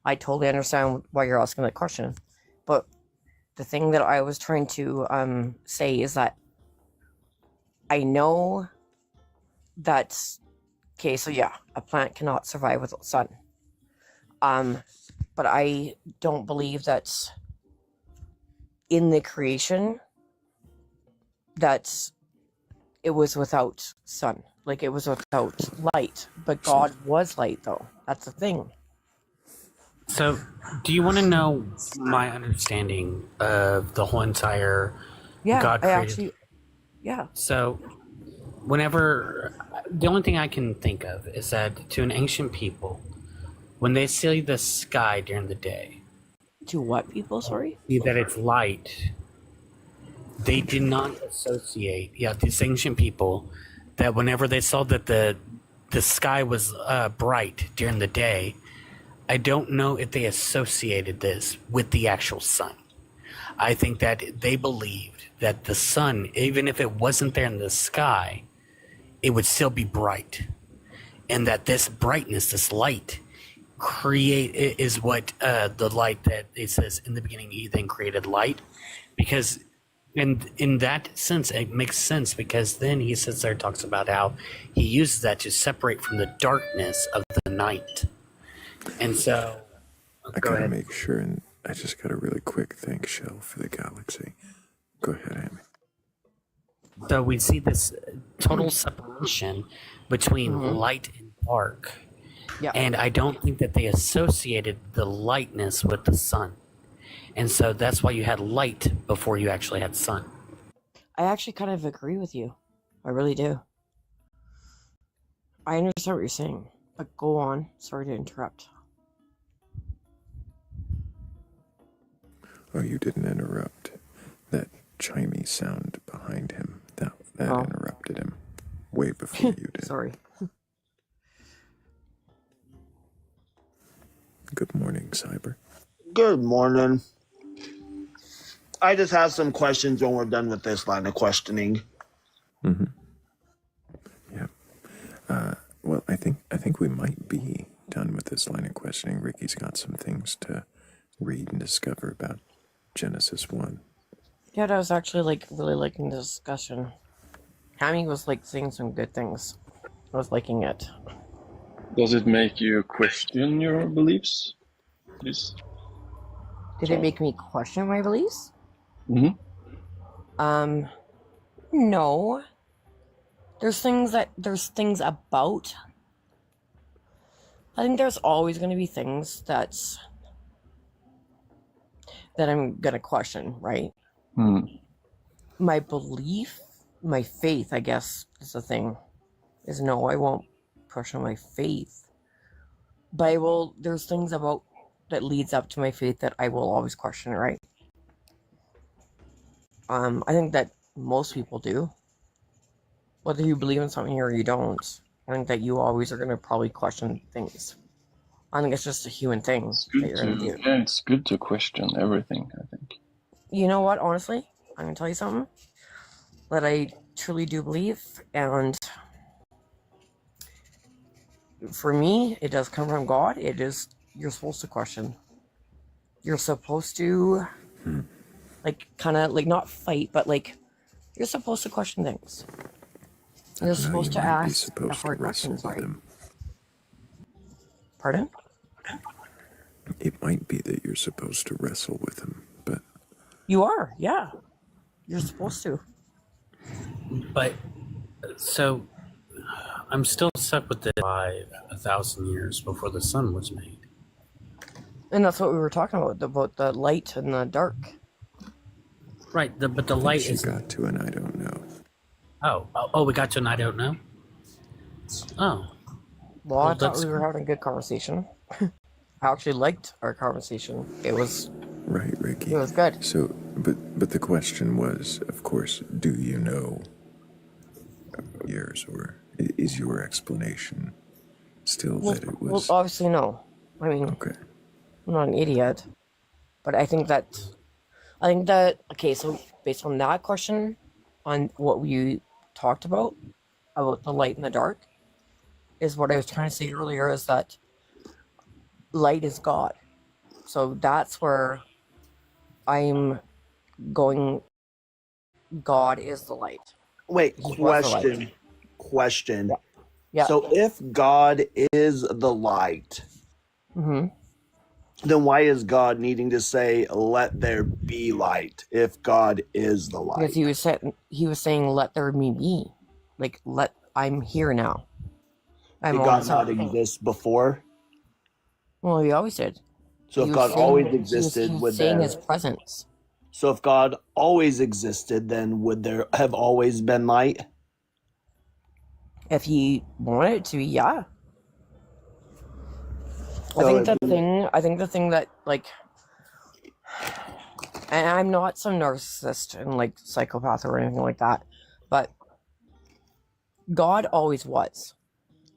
I totally understand why you're asking that question. But the thing that I was trying to say is that I know that... Okay, so yeah, a plant cannot survive without sun. But I don't believe that in the creation that it was without sun. Like, it was without light. But God was light, though. That's the thing. So, do you want to know my understanding of the whole entire God created? Yeah. So, whenever, the only thing I can think of is that to an ancient people, when they see the sky during the day. To what people, sorry? See that it's light. They did not associate, these ancient people, that whenever they saw that the sky was bright during the day, I don't know if they associated this with the actual sun. I think that they believed that the sun, even if it wasn't there in the sky, it would still be bright. And that this brightness, this light, is what the light that it says in the beginning, he then created light. Because in that sense, it makes sense, because then he sits there and talks about how he uses that to separate from the darkness of the night. And so, I gotta make sure, and I just got a really quick thanks shell for the galaxy. Go ahead, Amy. So we see this total separation between light and dark. Yeah. And I don't think that they associated the lightness with the sun. And so that's why you had light before you actually had sun. I actually kind of agree with you. I really do. I understand what you're saying. But go on. Sorry to interrupt. Oh, you didn't interrupt. That chimey sound behind him, that interrupted him way before you did. Sorry. Good morning, Cyber. Good morning. I just have some questions when we're done with this line of questioning. Mm-hmm. Yeah. Well, I think we might be done with this line of questioning. Ricky's got some things to read and discover about Genesis 1. Yeah, I was actually really liking the discussion. Tammy was saying some good things. I was liking it. Does it make you question your beliefs? Did it make me question my beliefs? Mm-hmm. No. There's things about. I think there's always going to be things that I'm going to question, right? My belief, my faith, I guess, is the thing. Is no, I won't question my faith. But there's things about that leads up to my faith that I will always question, right? I think that most people do. Whether you believe in something or you don't, I think that you always are going to probably question things. I think it's just a human thing that you're going to do. Yeah, it's good to question everything, I think. You know what, honestly? I'm going to tell you something that I truly do believe, and for me, it does come from God. It is, you're supposed to question. You're supposed to, kind of, not fight, but, you're supposed to question things. You're supposed to ask the hard questions, right? Pardon? It might be that you're supposed to wrestle with him, but... You are, yeah. You're supposed to. But, so, I'm still stuck with the 1,000 years before the sun was made. And that's what we were talking about the light and the dark. Right, but the light is... got to an I don't know. Oh, we got to an I don't know? Oh. Well, I thought we were having a good conversation. I actually liked our conversation. It was... Right, Ricky. It was good. So, but the question was, of course, do you know years, or is your explanation still that it was... Well, obviously no. I mean, okay. I'm not an idiot. But I think that, okay, so based on that question, on what we talked about the light and the dark, is what I was trying to say earlier, is that light is God. So that's where I'm going, God is the light. Wait, He was the light. question. Yeah. So if God is the light, then why is God needing to say, let there be light, if God is the light? Because he was saying, let there be. I'm here now. Did God not exist before? Well, he always did. So if God always existed, he was saying his presence. So if God always existed, then would there have always been light? If he wanted it to be, yeah. So I think the thing that, and I'm not some narcissist and psychopath or anything like that, but God always was.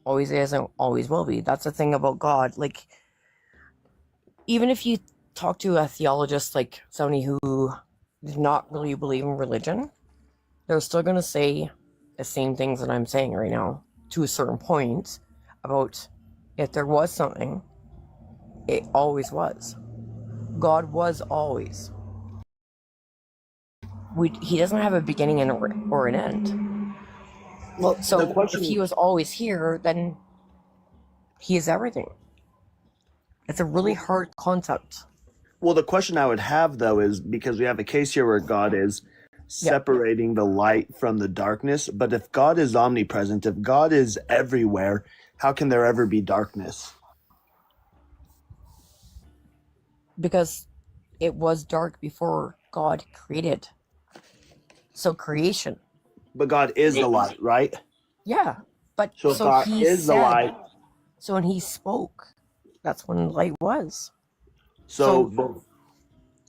Always is and always will be. That's the thing about God. Even if you talk to a theologist, somebody who does not really believe in religion, they're still going to say the same things that I'm saying right now, to a certain point, about if there was something, it always was. God was always. He doesn't have a beginning or an end. Well, so if he was always here, then he is everything. It's a really hard concept. Well, the question I would have, though, is because we have a case here where God is separating the light from the darkness, but if God is omnipresent, if God is everywhere, how can there ever be darkness? Because it was dark before God created. So creation. But God is the light, right? Yeah. But so if God is the light. So when he spoke, that's when light was. Well,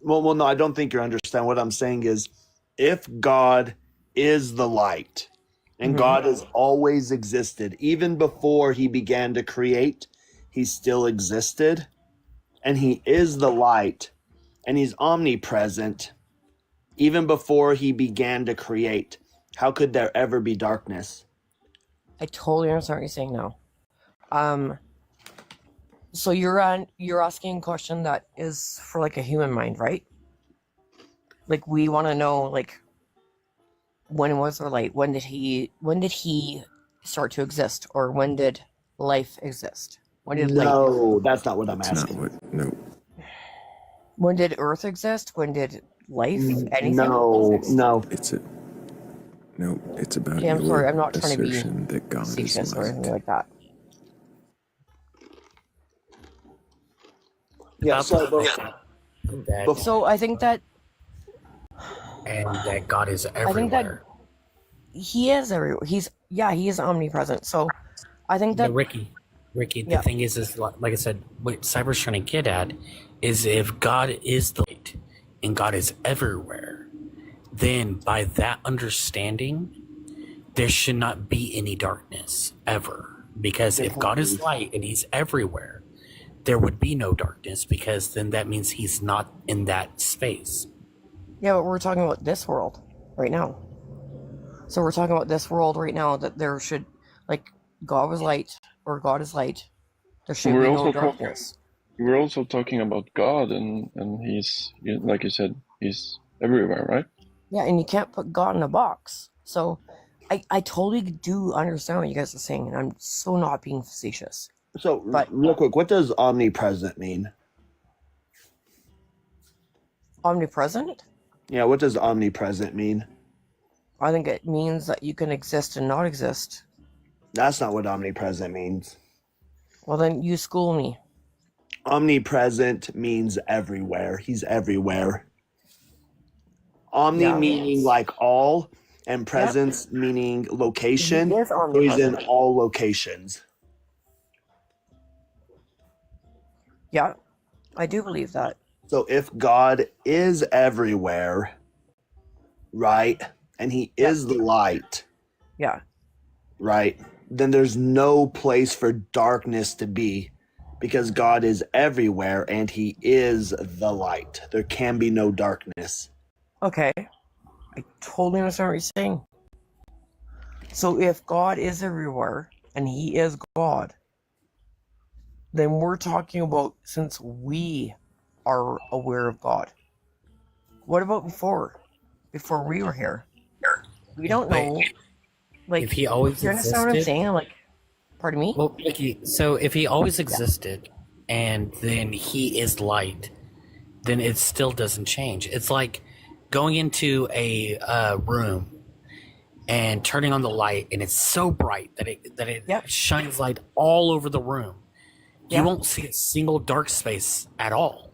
no, I don't think you understand. What I'm saying is, if God is the light, and God has always existed, even before he began to create, he still existed. and he is the light, and he's omnipresent, even before he began to create, how could there ever be darkness? I totally understand what you're saying now. So you're asking a question that is for like a human mind, right? Like we want to know, like, when was there light? When did he start to exist, or when did life exist? When did No, that's not what I'm That's asking. not what. No. When did Earth exist? When did life anything exist? No. It's a. No. It's about Okay, I'm your sorry. I'm not trying to be assertion that God is facetious or anything light. like that. Yeah. So I think that and that God is I think that everywhere. he is everywhere. He is omnipresent. So I think that But Ricky, the thing is like I said, what Cyber's trying to get at is if God is the light and God is everywhere, then by that understanding, there should not be any darkness ever. Because if God is light and he's everywhere, there would be no darkness, because then that means he's not in that space. Yeah, but we're talking about this world right now. So we're talking about this world right now, that there should, like, God was light, or God is light. There should be no darkness. We're also talking about God, and he's, like you said, he's everywhere, right? Yeah, and you can't put God in a box. So I totally do understand what you guys are saying, and I'm so not being facetious. So, real quick, what does omnipresent mean? Omnipresent? Yeah, what does omnipresent mean? I think it means that you can exist and not exist. That's not what omnipresent means. Well, then you school me. Omnipresent means everywhere. He's everywhere. Omni meaning like all, and presence meaning location. He is So he's in omnipresent. all locations. Yeah, I do believe that. So if God is everywhere, right, and he is the light, yeah, right, then there's no place for darkness to be, because God is everywhere and he is the light. There can be no darkness. Okay, I totally understand what you're saying. So if God is everywhere and he is God, then we're talking about, since we are aware of God. What about before we were here? We don't know. Like, if he always you understand what I'm existed- saying? Like, pardon me? Well, Ricky, so if he always existed and then he is light, then it still doesn't change. It's like going into a room and turning on the light, and it's so bright that it shines light all over the room. You won't see a single dark space at all.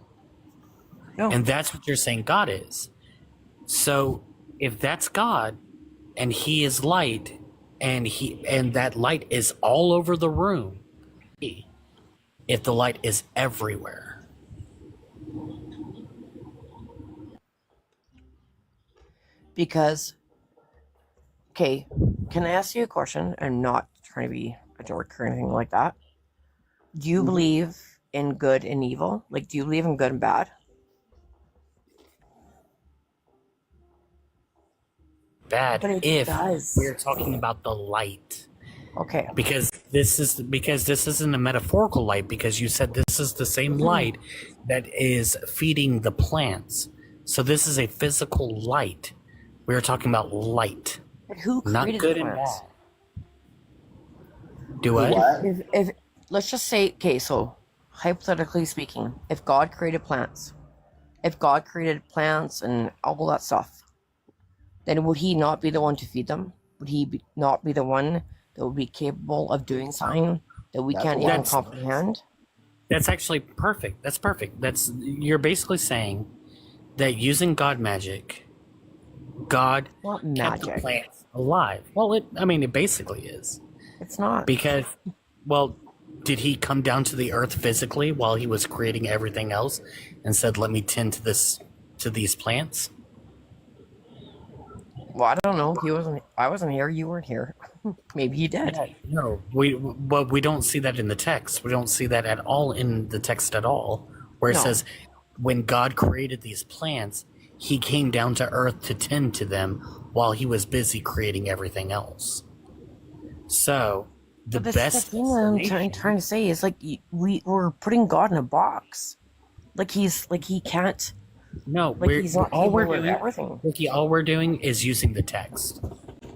No. And that's what you're saying God is. So if that's God and he is light, and that light is all over the room, if the light is everywhere. Because, okay, can I ask you a question? I'm not trying to be a dork or anything like that. Do you believe in good and evil? Like, do you believe in good and bad? Bad But it if does. we're talking about the light. Okay. Because this isn't a metaphorical light, because you said this is the same light that is feeding the plants. So this is a physical light. We are talking about light. But who Not created good the and plants? bad. Do what? If let's just say, okay, so hypothetically speaking, if God created plants and all that stuff, then would he not be the one to feed them? Would he not be the one that would be capable of doing something that we can't even comprehend? That's actually perfect. That's perfect. You're basically saying that using God magic, God kept the plants alive. Well, it basically is. It's not. Because, well, did he come down to the earth physically while he was creating everything else and said, let me tend to these plants? Well, I don't know. I wasn't here. You weren't here. Maybe he did. Yeah, no, we don't see that in the text. We don't see that at all in the text at all. where it No. says when God created these plants, he came down to earth to tend to them while he was busy creating everything else. So the But this is best the thing that I'm trying to say is like we're putting God in a box. Like he can't. No, Like he's not all we're capable of doing, everything. Ricky, all we're doing is using the text.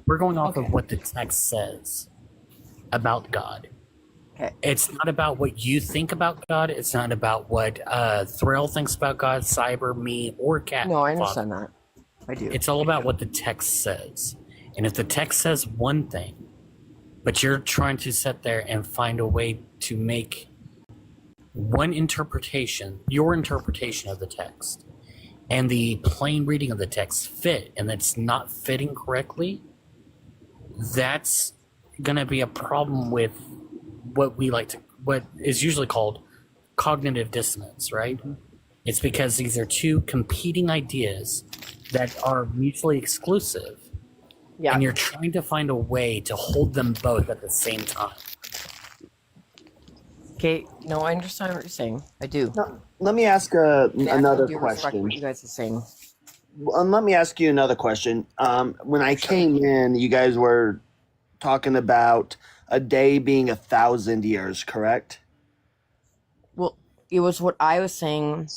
We're going off Okay. of what the text says about God. Okay. It's not about what you think about God. It's not about what Thrayle thinks about God, Cyber, me, or Cat. No, I understand that. I do. It's all about what the text says. And if the text says one thing, but you're trying to sit there and find a way to make one interpretation, your interpretation of the text, and the plain reading of the text fit, and it's not fitting correctly, that's going to be a problem with what is usually called cognitive dissonance, right? It's because these are two competing ideas that are mutually exclusive, and you're trying to find a way to hold them both at the same time. Okay, no, I understand what you're saying. I do. No, let me ask another I do respect question. what you guys are saying. Let me ask you another question. When I came in, you guys were talking about a day being 1,000 years, correct? Well, it was what I was saying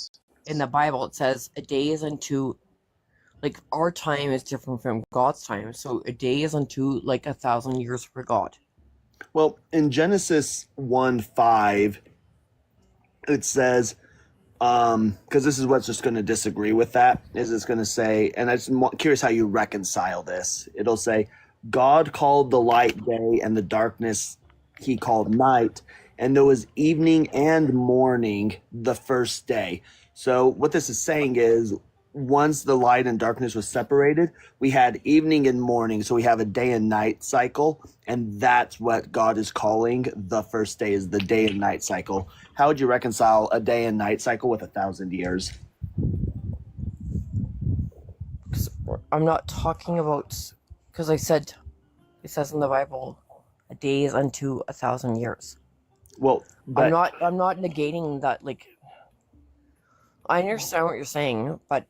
in the Bible. It says a day is unto, like, our time is different from God's time. So a day is unto like 1,000 years for God. Well, in Genesis 1:5, it says, because this is what's just going to disagree with that, is it's going to say, and I'm curious how you reconcile this. It'll say, God called the light day and the darkness he called night, and there was evening and morning the first day. So what this is saying is, once the light and darkness was separated, we had evening and morning. So we have a day and night cycle, and that's what God is calling the first day, is the day and night cycle. How would you reconcile a day and night cycle with 1,000 years? I'm not talking about, because I said, it says in the Bible, a day is unto 1,000 years. Well, I'm not negating that. Like, I understand what you're saying, but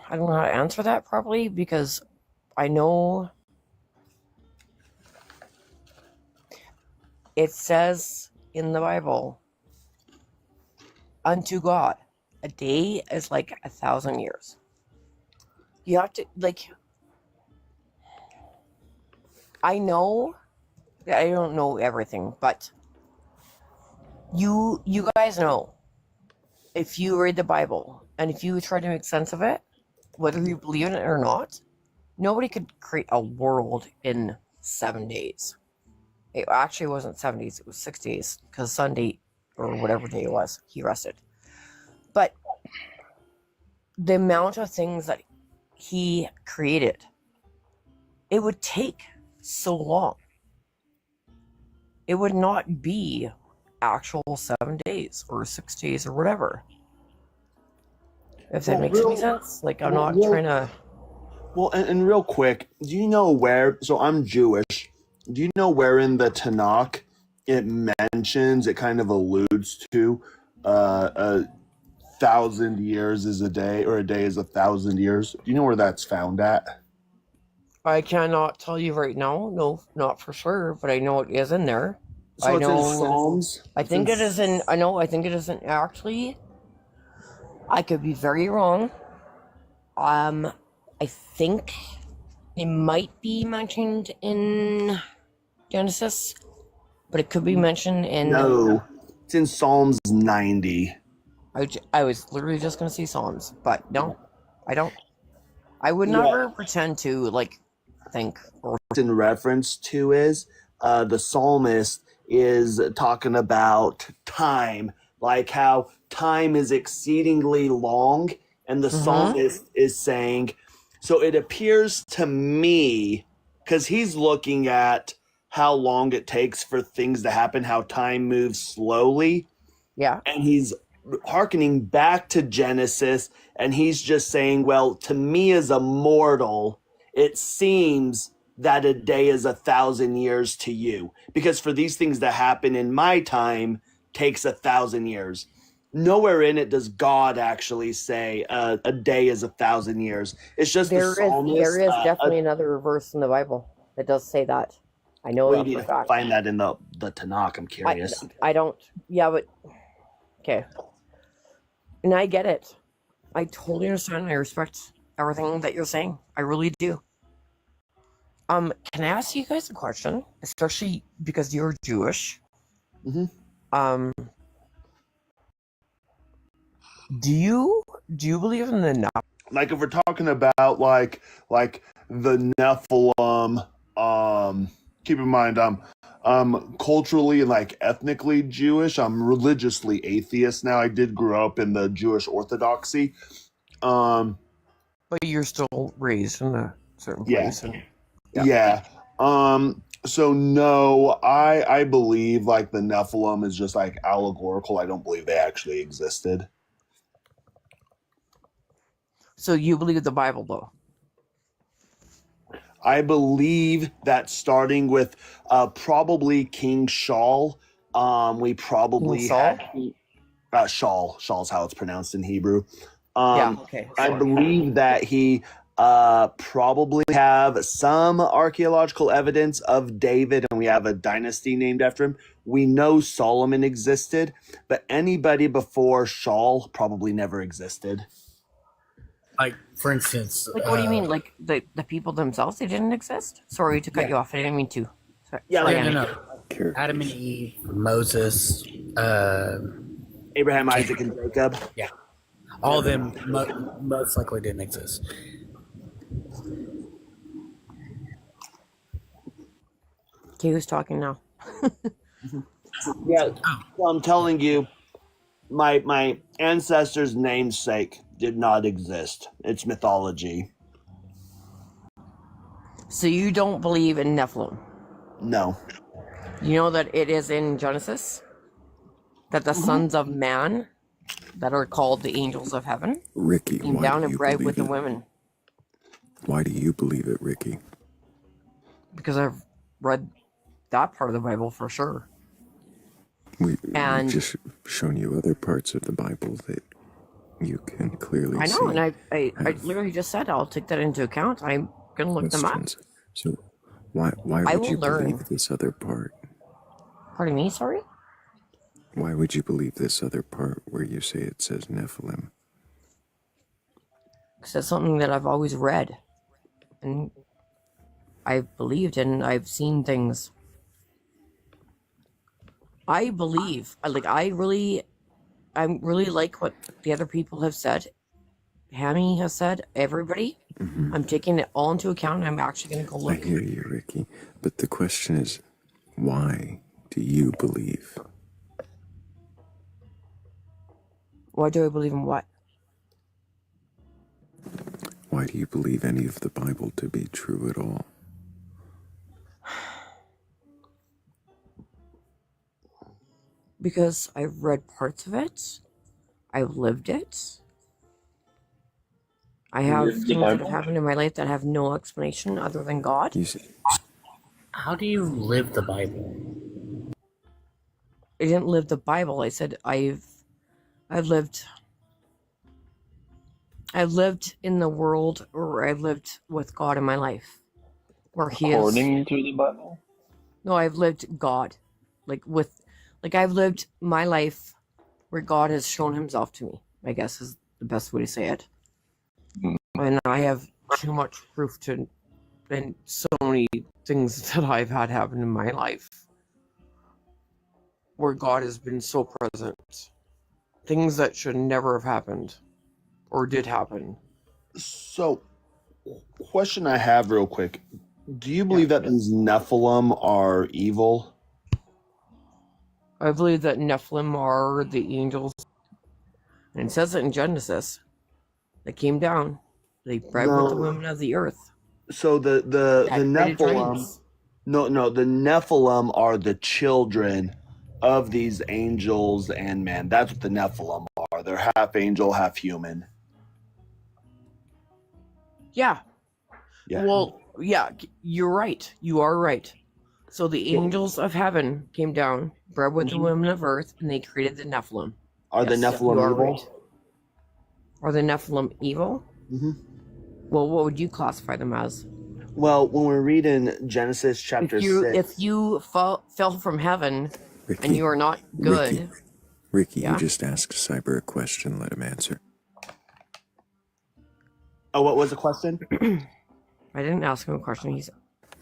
I don't know how to answer that properly, because I know it says in the Bible, unto God, a day is like 1,000 years. You have to, like, I know that I don't know everything, but you guys know, if you read the Bible and if you try to make sense of it, whether you believe in it or not, nobody could create a world in 7 days. It actually wasn't 7 days, it was 6 days, because Sunday, or whatever day it was, he rested. But the amount of things that he created, it would take so long. It would not be actual 7 days or 6 days or whatever. If that makes any sense. Like, I'm not trying to... Well, and real quick, do you know where, so I'm Jewish, do you know where in the Tanakh it mentions, it kind of alludes to, 1,000 years is a day, or a day is 1,000 years? Do you know where that's found at? I cannot tell you right now. No, not for sure, but I know it is in there. So I it's know, in Psalms? I think it is in, I think it is in, actually, I could be very wrong. I think it might be mentioned in Genesis, but it could be mentioned in... No, it's in Psalms 90. I was literally just going to say Psalms, but no, I don't. I would never pretend to, like, think. Or in reference to is, the psalmist is talking about time, like how time is exceedingly long, and the psalmist is saying, so it appears to me, because he's looking at how long it takes for things to happen, how time moves slowly. Yeah. And he's hearkening back to Genesis, and he's just saying, well, to me as a mortal, it seems that a day is 1,000 years to you, because for these things to happen in my time takes 1,000 years. nowhere in it does God actually say a day is 1,000 years. It's just the There psalmist. is definitely another verse in the Bible that does say that. I know Where that do for you a fact. find that in the Tanakh? I'm curious. I don't. Yeah, but okay. And I get it. I totally understand. I respect everything that you're saying. I really do. Can I ask you guys a question? Especially because you're Jewish. Mm-hmm. Do you believe in the Like if we're talking about like the Nephilim, keep in mind I'm culturally and like ethnically Jewish. I'm religiously atheist now. I did grow up in the Jewish Orthodoxy. But you're still raised in a certain place. And, yeah. So no, I believe like the Nephilim is just like allegorical. I don't believe they actually existed. So you believe the Bible, though? I believe that starting with probably King Shaul, we probably King Saul? had Shaul. Shaul's how it's pronounced in Hebrew. Okay. I believe that he probably have some archaeological evidence of David, and we have a dynasty named after him. We know Solomon existed, but anybody before Shaul probably never existed. Like, for instance, Like, what do you mean? Like the people themselves, they didn't exist? Sorry to cut you off. I didn't mean to. Sorry. No. Adam and Eve, Moses, Abraham, Isaac, and Jacob. Yeah, all of them most likely didn't exist. Okay, who's talking now? Yeah, so I'm telling you, my ancestors' namesake did not exist. It's mythology. So you don't believe in Nephilim? No. You know that it is in Genesis that the sons of man that are called the angels of heaven Ricky, came why down do and you bred believe with the it? women. Why do you believe it, Ricky? Because I've read that part of the Bible for sure. We've And just shown you other parts of the Bible that you can clearly I see. know, and I literally just said I'll take that into account. I'm gonna look them up. questions. So why I would will you learn. believe this other part? Pardon me, sorry? Why would you believe this other part where you say it says Nephilim? Because that's something that I've always read. And I've believed and I've seen things. I believe. I really like what the other people have said. Hammy has said, everybody. I'm taking it all into account and I'm actually going to go I look. hear you, Ricky. But the question is, why do you believe? Why do I believe in what? Why do you believe any of the Bible to be true at all? Because I've read parts of it. I've lived it. I have Lived the things that have Bible? happened in my life that have no explanation other than God. How do you live the Bible? I didn't live the Bible. I said I've lived in the world, or I've lived with God in my life, where He is. According to the Bible? No, I've lived God, I've lived my life where God has shown Himself to me, I guess is the best way to say it. And I have too much proof to, and so many things that I've had happen in my life where God has been so present. Things that should never have happened or did happen. So, question I have real quick. Do you believe that these Nephilim are evil? I believe that Nephilim are the angels. And it says it in Genesis. They came down. They bred with the women of the earth. So the created Nephilim, dragons. no, the Nephilim are the children of these angels and man. That's what the Nephilim are. They're half angel, half human. Yeah. Yeah. Well, yeah, you're right. You are right. So the angels of heaven came down, bred with the women of earth, and they created the Nephilim. Are the Yes, Nephilim you are evil? right. Are the Nephilim evil? Mm-hmm. Well, what would you classify them as? Well, when we read in Genesis chapter 6, If you fell from heaven and Ricky, you are not good, Ricky, yeah. you just asked Cyber a question. Let him answer. Oh, what was the question? I didn't ask him a question. He's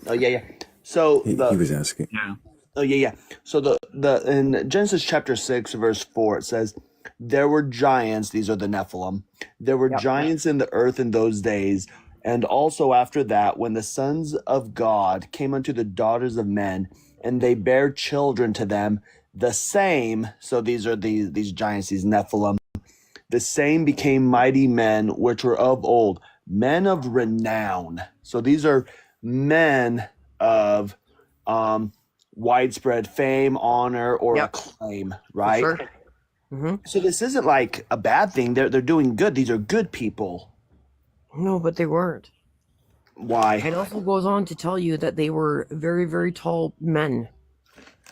Oh yeah. So He was asking. Yeah. Oh yeah. So the in Genesis chapter 6 verse 4 it says, "There were giants, these are the Nephilim. There were giants in the earth in those days, and also after that, when the sons of God came unto the daughters of men, and they bare children to them, the same." So these are these giants, these Nephilim. "The same became mighty men, which were of old, men of renown." So these are men of widespread fame, honor, or acclaim, right? sure. Mm-hmm. So this isn't like a bad thing. They're doing good. These are good people. No, but they weren't. Why? It also goes on to tell you that they were very, very tall men.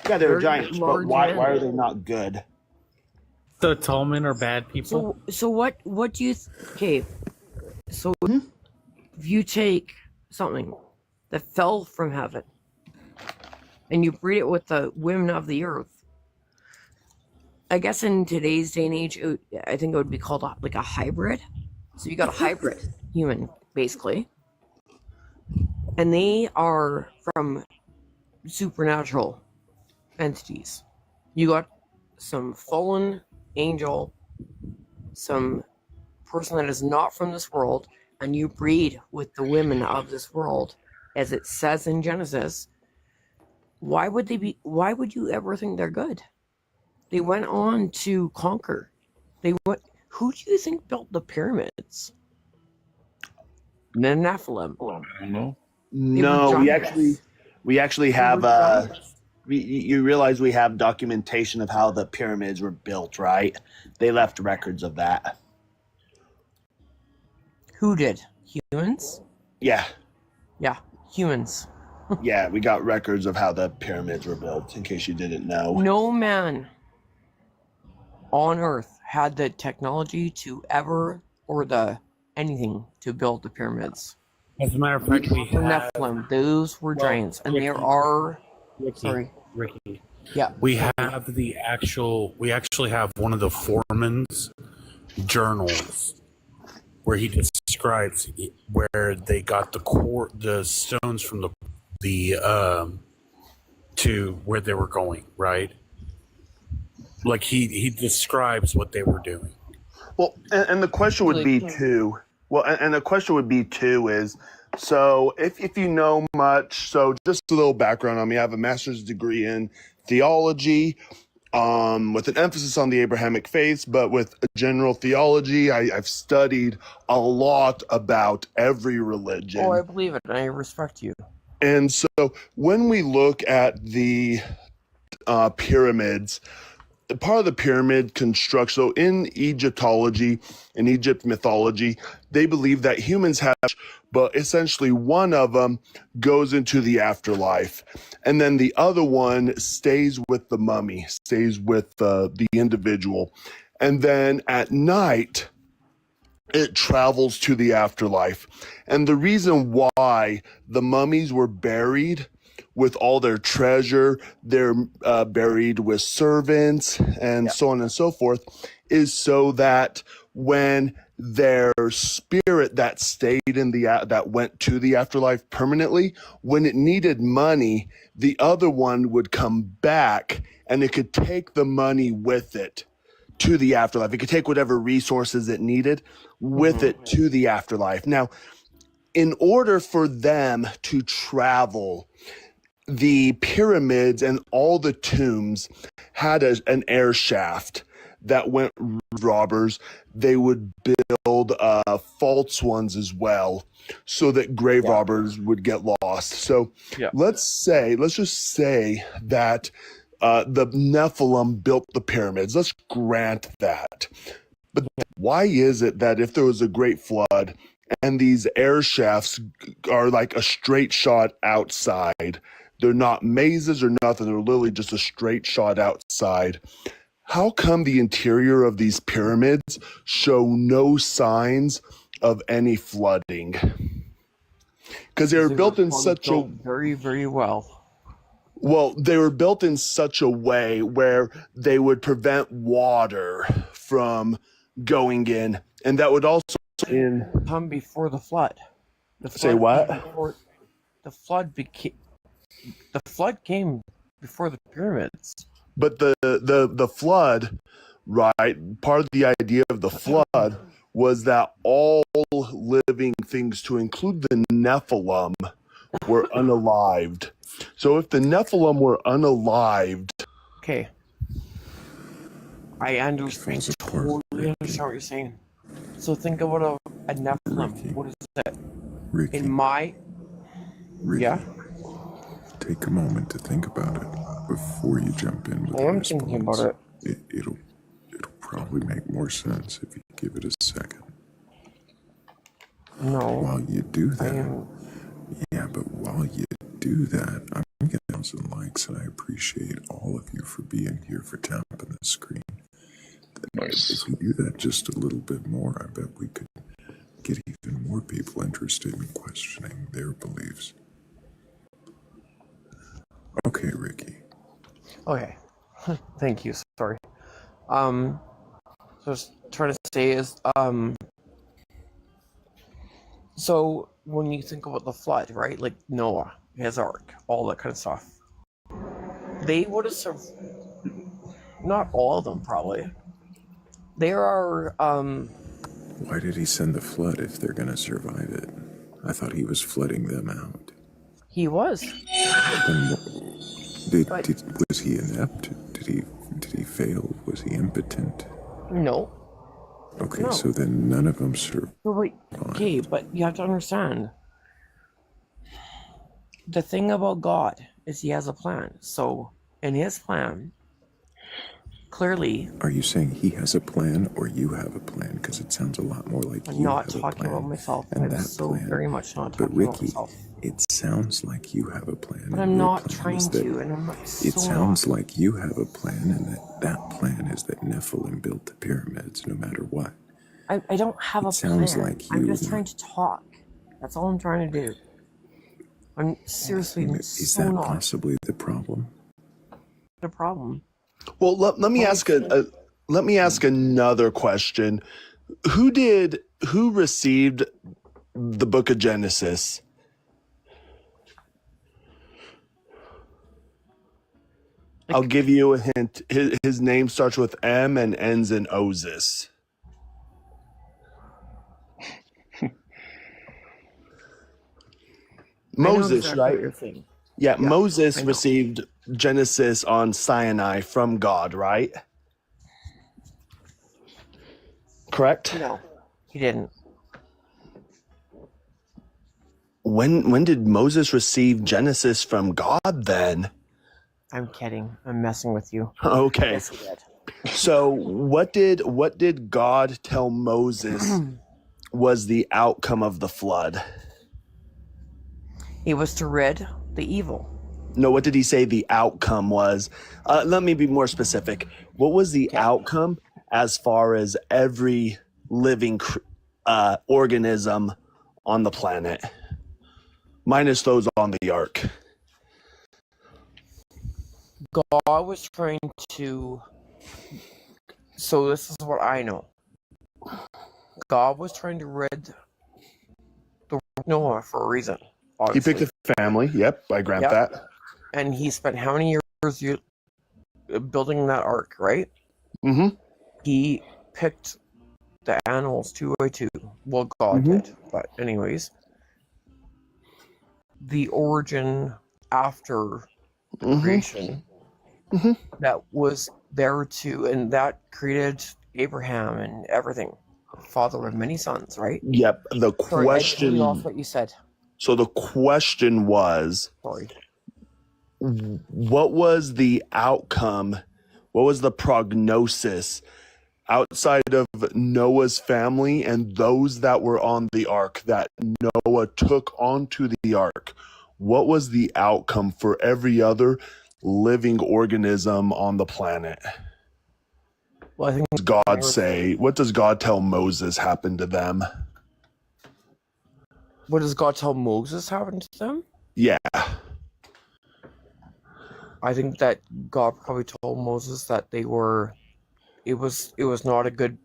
Yeah, they're Very giants, but large why men. are they not good? The tall men are bad people. So what do you okay? So if you take something that fell from heaven and you breed it with the women of the earth, I guess in today's day and age, I think it would be called like a hybrid. So you got a hybrid human, basically, and they are from supernatural entities. You got some fallen angel, some person that is not from this world, and you breed with the women of this world, as it says in Genesis. Why would you ever think they're good? They went on to conquer. Who do you think built the pyramids? The Nephilim. I don't know. No, we actually have you realize we have documentation of how the pyramids were built, right? They left records of that. Who did? Humans? Yeah. Yeah, humans. Yeah, we got records of how the pyramids were built, in case you didn't know. No man on Earth had the technology to ever, or the anything to build the pyramids. As a matter of fact, we have Nephilim. Those were giants, and there are. Ricky. Yeah. We have the actual. We actually have one of the foreman's journals where he describes where they got the stones from the to where they were going, right? Like he describes what they were doing. Well, and the question would be too. Well, and the question would be too is, so if you know much, so just a little background on me. I have a master's degree in theology, with an emphasis on the Abrahamic faiths, but with a general theology. I've studied a lot about every religion. Oh, I believe it. I respect you. And so when we look at the pyramids, part of the pyramid construction, so in Egyptology, in Egypt mythology, they believe that humans have, but essentially one of them goes into the afterlife. And then the other one stays with the mummy, stays with the individual. And then at night, it travels to the afterlife. And the reason why the mummies were buried with all their treasure, they're buried with servants and so on and so forth, is so that when their spirit that stayed in that went to the afterlife permanently, when it needed money, the other one would come back and it could take the money with it to the afterlife. It could take whatever resources it needed with it to the afterlife. Now, in order for them to travel, the pyramids and all the tombs had an air shaft that went robbers. They would build false ones as well, so that grave robbers would get lost. So let's just say that the Nephilim built the pyramids. Let's grant that. But why is it that if there was a great flood and these air shafts are like a straight shot outside, they're not mazes or nothing, they're literally just a straight shot outside, how come the interior of these pyramids show no signs of any flooding? Because they were built in such a very, very well. Well, they were built in such a way where they would prevent water from going in, and that would also come before the flood. The flood Say what? The flood came before the pyramids. But the flood, right? Part of the idea of the flood was that all living things, to include the Nephilim, were unalived. So if the Nephilim were unalived, okay, I understand. Totally understand what you're saying. So think about a Nephilim. What is that? Ricky. In my Ricky, take a moment to think about it before you jump in with I am thinking about it. It'll probably make more sense if you give it a second. No. While you do that, yeah, but while you do that, I'm getting 1,000 likes, and I appreciate all of you for being here, for tapping the screen. Nice. If you do that just a little bit more, I bet we could get even more people interested in questioning their beliefs. Okay, Ricky. Okay. Thank you. Sorry. So I was trying to say is, so when you think about the flood, right? Like Noah, his ark, all that kind of stuff. They would have not all of them, probably. There are, Why did he send the flood if they're going to survive it? I thought he was flooding them out. He was. Then was he inept? Did he fail? Was he impotent? No. Okay, No. so then none of them survived. But wait, okay, but you have to understand. The thing about God is he has a plan. So, in his plan, clearly... Are you saying he has a plan or you have a plan? Because it sounds a lot more like I'm you not have a talking plan. about myself. And I'm that so plan, very much not but talking about Ricky, myself. it sounds like you have a plan. But and I'm your not plan trying is that- to, and I'm not so It sounds like you have a plan, and that plan is that Nephilim built the pyramids no matter what. I don't have a plan. Sounds like I'm you- just trying to talk. That's all I'm trying to do. I'm seriously Is so that not possibly the problem? the problem. well, let me ask let me ask another question. Who received the book of Genesis? I'll give you a hint. His name starts with M and ends in Osis. Moses, exactly right? what you're saying. Yeah, Yeah, Moses I know. received Genesis on Sinai from God, right? Correct? No, he didn't. When did Moses receive Genesis from God then? I'm kidding. I'm messing with you. Okay. Yes, he did. So what did God tell Moses was the outcome of the flood? He was to rid the evil. No, what did he say the outcome was? Let me be more specific. What was the outcome as far as every living organism on the planet? Minus those on the ark. God was trying to... So this is what I know. God was trying to rid the Noah for a reason. Obviously. He picked a family. Yep, I grant Yep. that. And he spent how many years building that ark, right? Mm-hmm. He picked the animals two by two. Well, God did. But anyways, the origin after the creation that was there too, and that created Abraham and everything. Father of many sons, right? Yep. The Sorry, I question. totally lost what you said. So the question was, Sorry. what was the outcome? What was the prognosis outside of Noah's family and those that were on the ark that Noah took onto the ark? What was the outcome for every other living organism on the planet? Well, I think What does God say? What does God tell Moses happened to them? What does God tell Moses happened to them? Yeah. I think that God probably told Moses that it was not a good.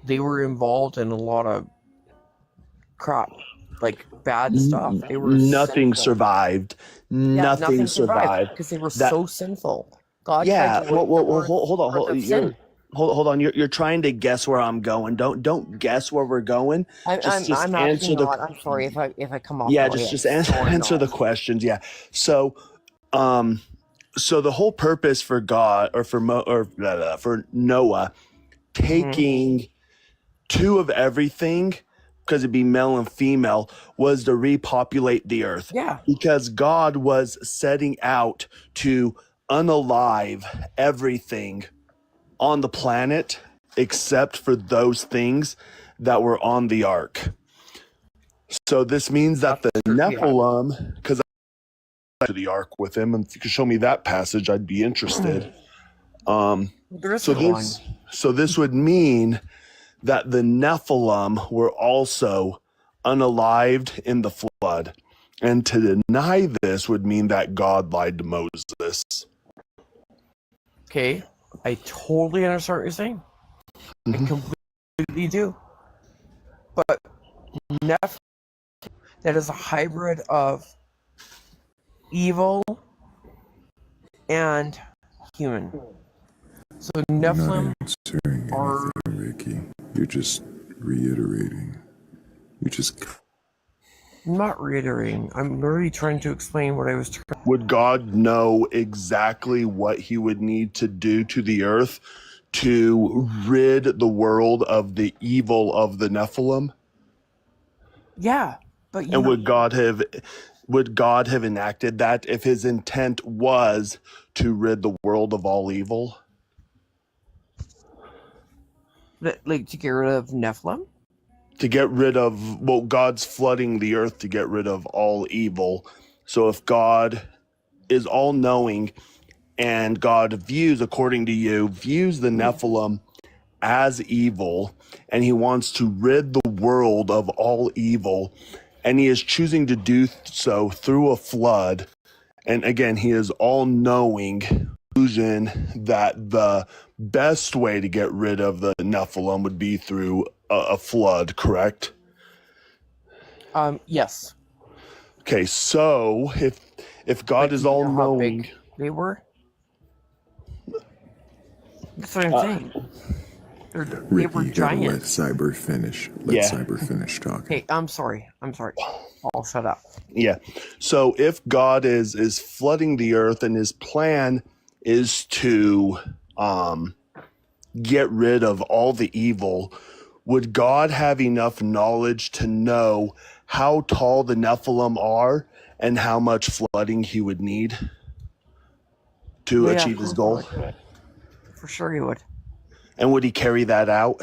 They were involved in a lot of crap, like bad stuff. They were Nothing sinful. survived. Yeah, Nothing survived. because they were That so sinful. God tried yeah. to wipe them off Hold on. of sin. Hold on. You're trying to guess where I'm going. Don't guess where we're going. I'm Just actually answer the. not. I'm sorry if I come off Yeah, that way. just I'm sorry, answer the not. questions. Yeah. So, so the whole purpose for God or for for Noah taking two of everything, because it'd be male and female, was to repopulate the earth. Yeah. Because God was setting out to unalive everything on the planet except for those things that were on the ark. So this means that the Nephilim, because to the ark with him, and if you could show me that passage, I'd be interested. So this would mean that the Nephilim were also unalived in the flood. And to deny this would mean that God lied to Moses. Okay, I totally understand what you're saying. I completely do. But Nephilim, that is a hybrid of evil and human. So Nephilim are... Ricky. You're just reiterating. You just... I'm not reiterating. I'm really trying to explain what I was trying. Would God know exactly what he would need to do to the earth to rid the world of the evil of the Nephilim? Yeah, but and would God have enacted that if his intent was to rid the world of all evil? Like to get rid of Nephilim? To get rid of, well, God's flooding the earth to get rid of all evil. So if God is all knowing and God views, according to you, views the Nephilim as evil, and he wants to rid the world of all evil, and he is choosing to do so through a flood. And again, he is all knowing, illusion that the best way to get rid of the Nephilim would be through a flood, correct? Yes. Okay, so if God is all knowing, big they were. That's what I'm saying. They Ricky, were you gotta let giant. Cyber finish. Let Cyber finish talking. Hey, I'm sorry. I'll shut up. yeah. So if God is flooding the earth and his plan is to get rid of all the evil, would God have enough knowledge to know how tall the Nephilim are and how much flooding he would need to achieve his goal? For sure he would. And would he carry that out?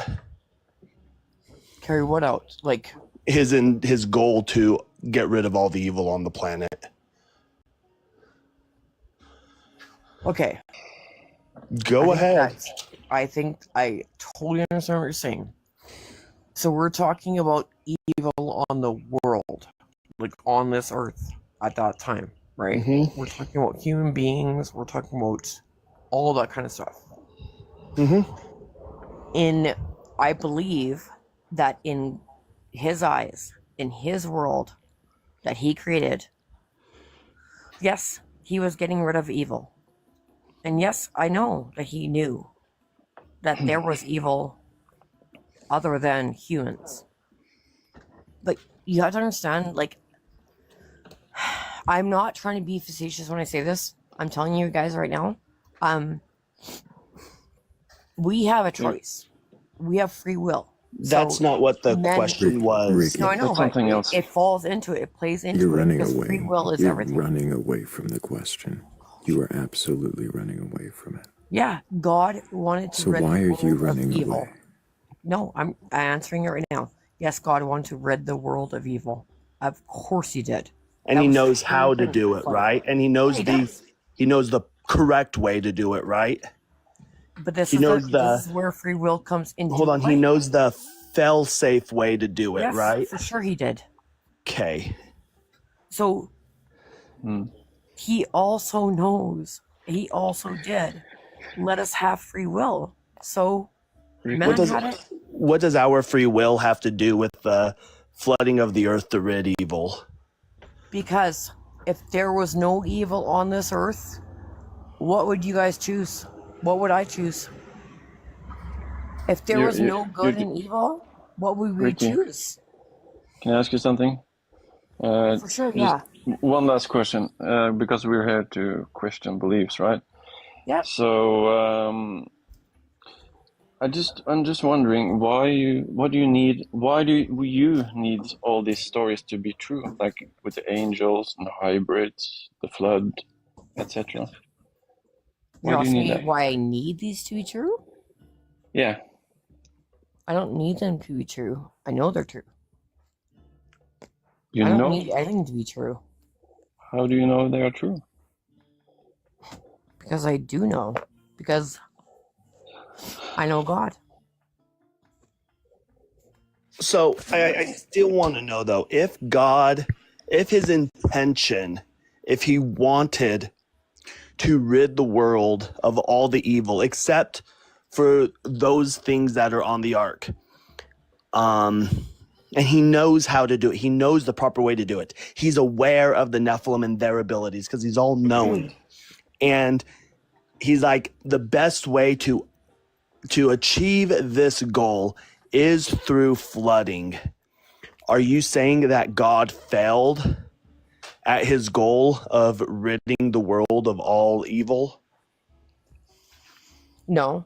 Carry what out? Like his goal to get rid of all the evil on the planet. Okay. Go ahead. I think I totally understand what you're saying. So we're talking about evil on the world, like on this earth at that time, right? Mm-hmm. We're talking about human beings. We're talking about all that kind of stuff. Mm-hmm. I believe that in his eyes, in his world that he created, yes, he was getting rid of evil. And yes, I know that he knew that there was evil other than humans. Like, you have to understand, like, I'm not trying to be facetious when I say this. I'm telling you guys right now. We have a choice. We have free will. That's not what the question was. Ricky, No, I know, but it falls into it. It plays into You're it running because away. free will is You're everything. running away from the question. You are absolutely running away from it. Yeah, God wanted to So rid why the are world you of running evil. away? No, I'm answering it right now. Yes, God wanted to rid the world of evil. Of course he did. And he knows how to do it, flood. right? And he knows Yeah, he he knows the correct way to do it, right? But this He is knows this is where free will comes into hold on, play. he knows the fail-safe way to do it, Yes, right? for sure he did. Okay. So he also knows, he also did let us have free will. So man had it. What does our free will have to do with the flooding of the earth to rid evil? Because if there was no evil on this earth, what would you guys choose? What would I choose? If there was no good and evil, what would we Ricky, choose? can I ask you something? For sure, yeah. One last question, because we're here to question beliefs, right? Yeah. So I'm just wondering why do you need all these stories to be true, like with the angels and the hybrids, the flood, etc. You're Why do you asking need me that? why I need these to be true? Yeah. I don't need them to be true. I know they're true. You I don't know? need anything to be true. How do you know they are true? Because I do know. Because I know God. So I still want to know though, if his intention, if he wanted to rid the world of all the evil except for those things that are on the ark, and he knows how to do it. He knows the proper way to do it. He's aware of the Nephilim and their abilities because he's all knowing. And he's like, the best way to achieve this goal is through flooding. Are you saying that God failed at his goal of ridding the world of all evil? No,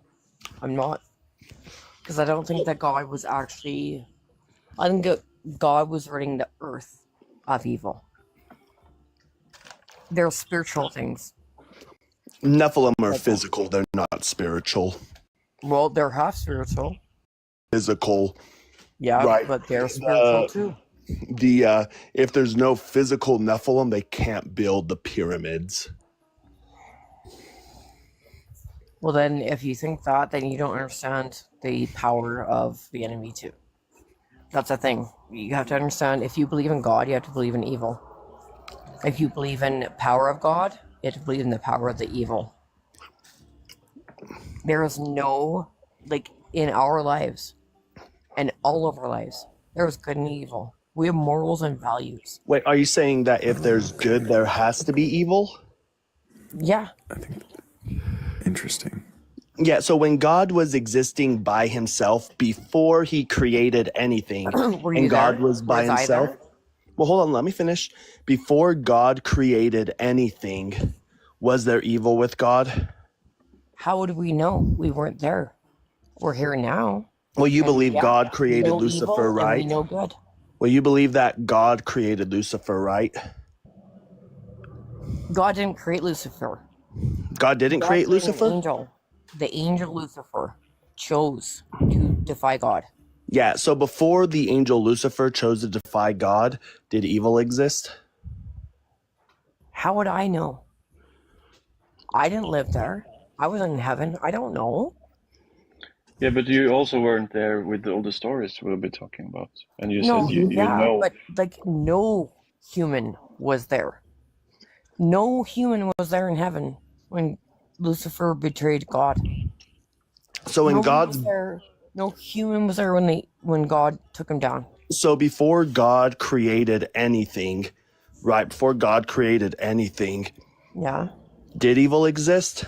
I'm not. Because I don't think that God was actually... I think that God was ridding the earth of evil. They're spiritual things. Nephilim are physical. They're not spiritual. Well, they're half spiritual. Physical. Yeah, right. but they're spiritual too. If there's no physical Nephilim, they can't build the pyramids. Well, then, if you think that, then you don't understand the power of the enemy too. That's the thing. You have to understand, if you believe in God, you have to believe in evil. If you believe in the power of God, you have to believe in the power of the evil. There is no, like, in our lives, and all of our lives, there is good and evil. We have morals and values. Wait, are you saying that if there's good, there has to be evil? Yeah. Interesting. Yeah, so when God was existing by himself before he created anything, and God was by himself. Well, hold on, let me finish. Before God created anything, was there evil with God? How would we know? We weren't there. We're here now. Well, you And believe yeah, God created we know Lucifer, evil right? And we know good. Well, you believe that God created Lucifer, right? God didn't create Lucifer. God didn't create created Lucifer? An angel. The angel Lucifer chose to defy God. Yeah, so before the angel Lucifer chose to defy God, did evil exist? How would I know? I didn't live there. I wasn't in heaven. I don't know. Yeah, but you also weren't there with all the stories we'll be talking about. And you No, said you know. but like no human was there. No human was there in heaven when Lucifer betrayed God. So when God's no human was there when God took him down. So before God created anything, right? Before God created anything, yeah, did evil exist?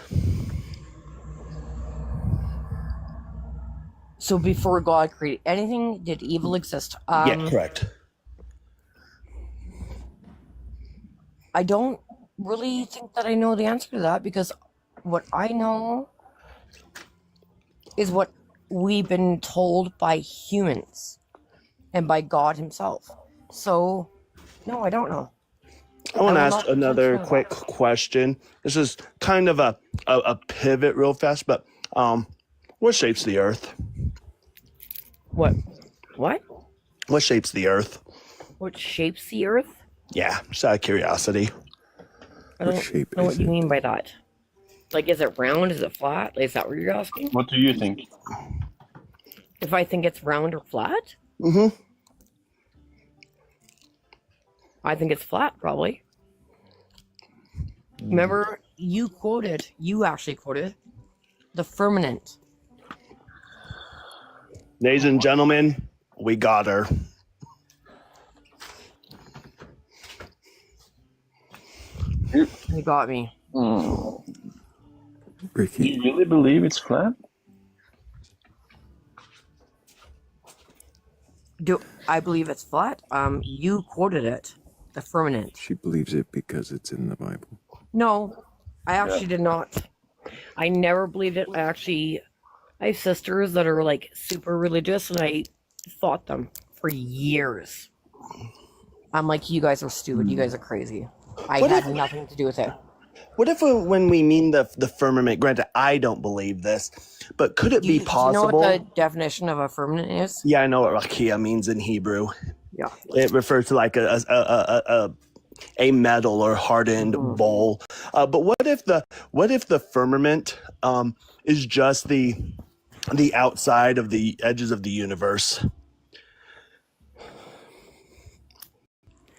So before God created anything, did evil exist? Yeah, correct. I don't really think that I know the answer to that, because what I know is what we've been told by humans and by God himself. So, no, I don't know. I want to will ask not another answer quick question. This is kind of a pivot real fast, but what shapes the earth? What? What? What shapes the earth? What shapes the earth? Yeah, just out of curiosity. I don't know what you mean by that. Like, is it round? Is it flat? Is that what you're asking? What do you think? If I think it's round or flat? Mm-hmm. I think it's flat, probably. Remember, you actually quoted the firmament. Ladies and gentlemen, we got her. You got me. Ricky. Do you really believe it's flat? Do I believe it's flat? You quoted it, the firmament. She believes it because it's in the Bible. No, I actually did not. I never believed it. I have sisters that are like super religious, and I fought them for years. I'm like, you guys are stupid. You guys are crazy. I had nothing to do with it. What if when we mean the firmament, granted, I don't believe this, but could it be possible? Do you know what the definition of a firmament is? Yeah, I know what rakia means in Hebrew. Yeah. It refers to like a metal or hardened bowl. But what if the firmament is just the outside of the edges of the universe?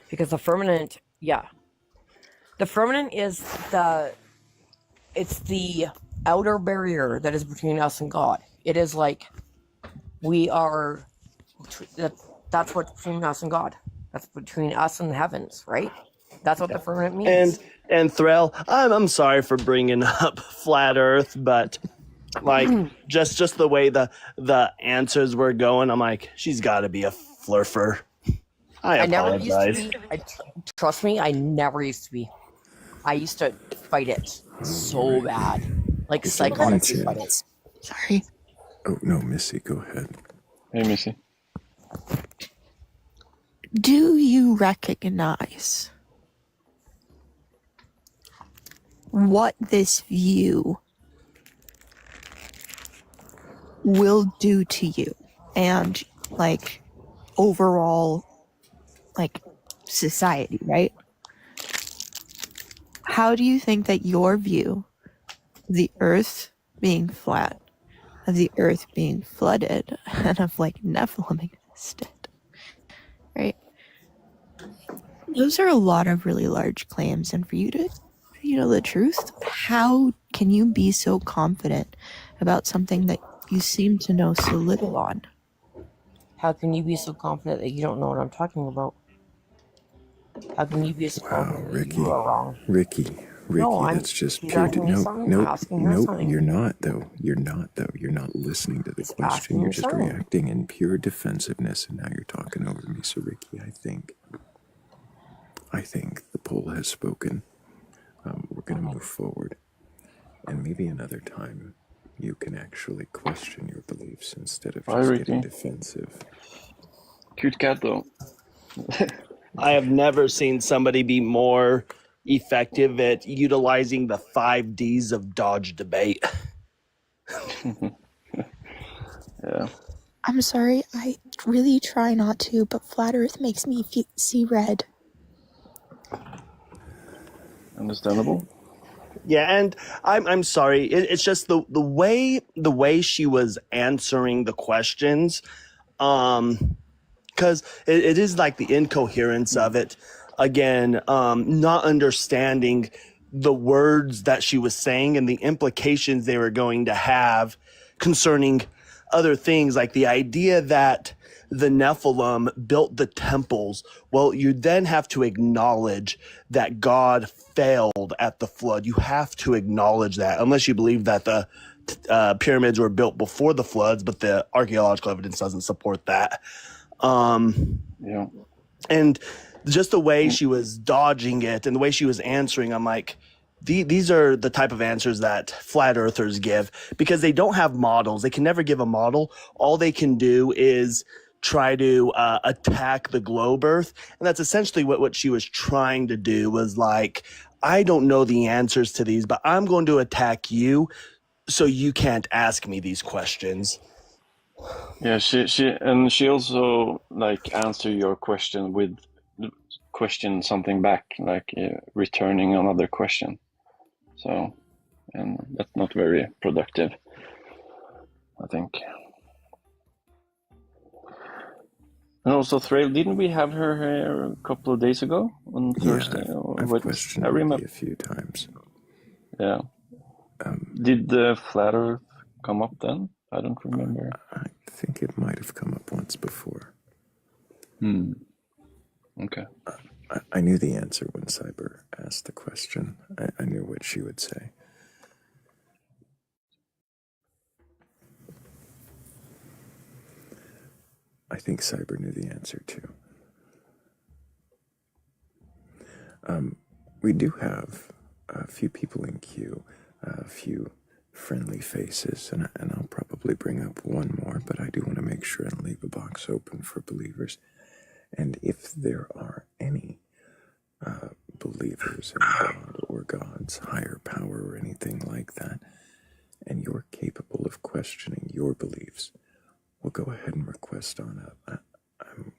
Because the firmament, the firmament is the outer barrier that is between us and God. It is like that's what's between us and God. That's between us and the heavens, right? That's what the firmament means. And Thrayle, I'm sorry for bringing up flat Earth, but like just the way the answers were going, I'm like, she's got to be a flurfer. I apologize. Never used to be. Trust me, I never used to be. I used to fight it so bad, like psychotically fight it. Sorry. Oh no, Missy, go ahead. Hey, Missy. Do you recognize what this view will do to you and like overall like society, right? How do you think that your view of the earth being flat, of the earth being flooded, and of like Nephilim existed, right? Those are a lot of really large claims, and for you to know the truth, how can you be so confident about something that you seem to know so little on? How can you be so confident that you don't know what I'm talking about? How can you be so confident that you are wrong? Ricky, No, that's just he's pure. asking me something, I'm Nope, asking her nope. something. You're not though. You're not listening to the question. asking You're me just something. reacting in pure defensiveness, and now you're talking over me. So Ricky, I think the poll has spoken. We're going to move forward, and maybe another time you can actually question your beliefs instead of just getting defensive. Cute cat, though. I have never seen somebody be more effective at utilizing the 5 Ds of Dodge debate. Yeah. I'm sorry, I really try not to, but flat earth makes me see red. Understandable. Yeah, and I'm sorry. It's just the way she was answering the questions, because it is like the incoherence of it. Again, not understanding the words that she was saying and the implications they were going to have concerning other things, like the idea that the Nephilim built the temples. Well, you then have to acknowledge that God failed at the flood. You have to acknowledge that, unless you believe that the pyramids were built before the floods, but the archaeological evidence doesn't support that. Yeah. And just the way she was dodging it and the way she was answering, I'm like, these are the type of answers that flat earthers give, because they don't have models. They can never give a model. All they can do is try to attack the globe earth. And that's essentially what she was trying to do, was like, I don't know the answers to these, but I'm going to attack you so you can't ask me these questions. Yeah, she also like answer your question with question something back, like returning another question. So and that's not very productive, I think. And also, Thrayle, didn't we have her here a couple of days ago on Thursday? Or I've what? questioned I remember. Ruby a few times. Yeah. Did the flat Earth come up then? I don't remember. I think it might have come up once before. Okay. I knew the answer when Cyber asked the question. I knew what she would say. I think Cyber knew the answer too. We do have a few people in queue, a few friendly faces, and I'll probably bring up one more, but I do want to make sure and leave a box open for believers. And if there are any believers in God or God's higher power or anything like that, and you're capable of questioning your beliefs, well, go ahead and request on up. I'm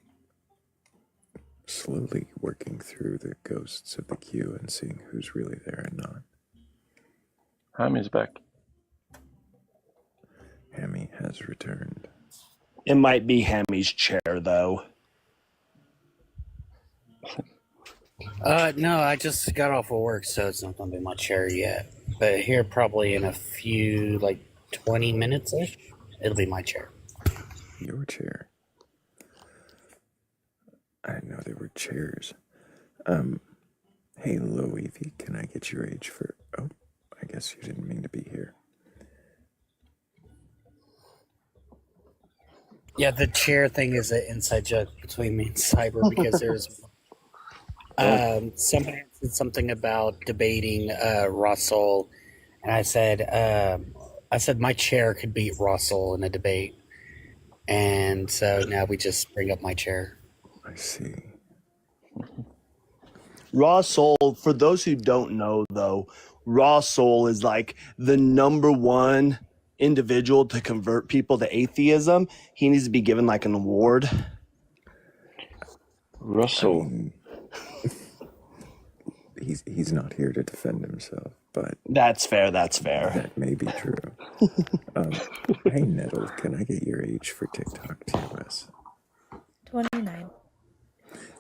slowly working through the ghosts of the queue and seeing who's really there and not. Hammy's back. Hammy has returned. It might be Hammy's chair, though. No, I just got off of work, so it's not going to be my chair yet. But here, probably in a few, 20 minutes-ish, it'll be my chair. Your chair? I didn't know there were chairs. Hey, Low Evie, can I get your age for... Oh, I guess you didn't mean to be here. Yeah, the chair thing is an inside joke between me and Cyber because there's somebody said something about debating Russell, and I said my chair could beat Russell in a debate, and so now we just bring up my chair. I see. Raw Soul, for those who don't know, though, Raw Soul is like the #1 individual to convert people to atheism. He needs to be given like an award. Russell. He's not here to defend himself, but... That's fair, that's fair. That may be true. Hey, Nettle, can I get your age for TikTok TOS? 29.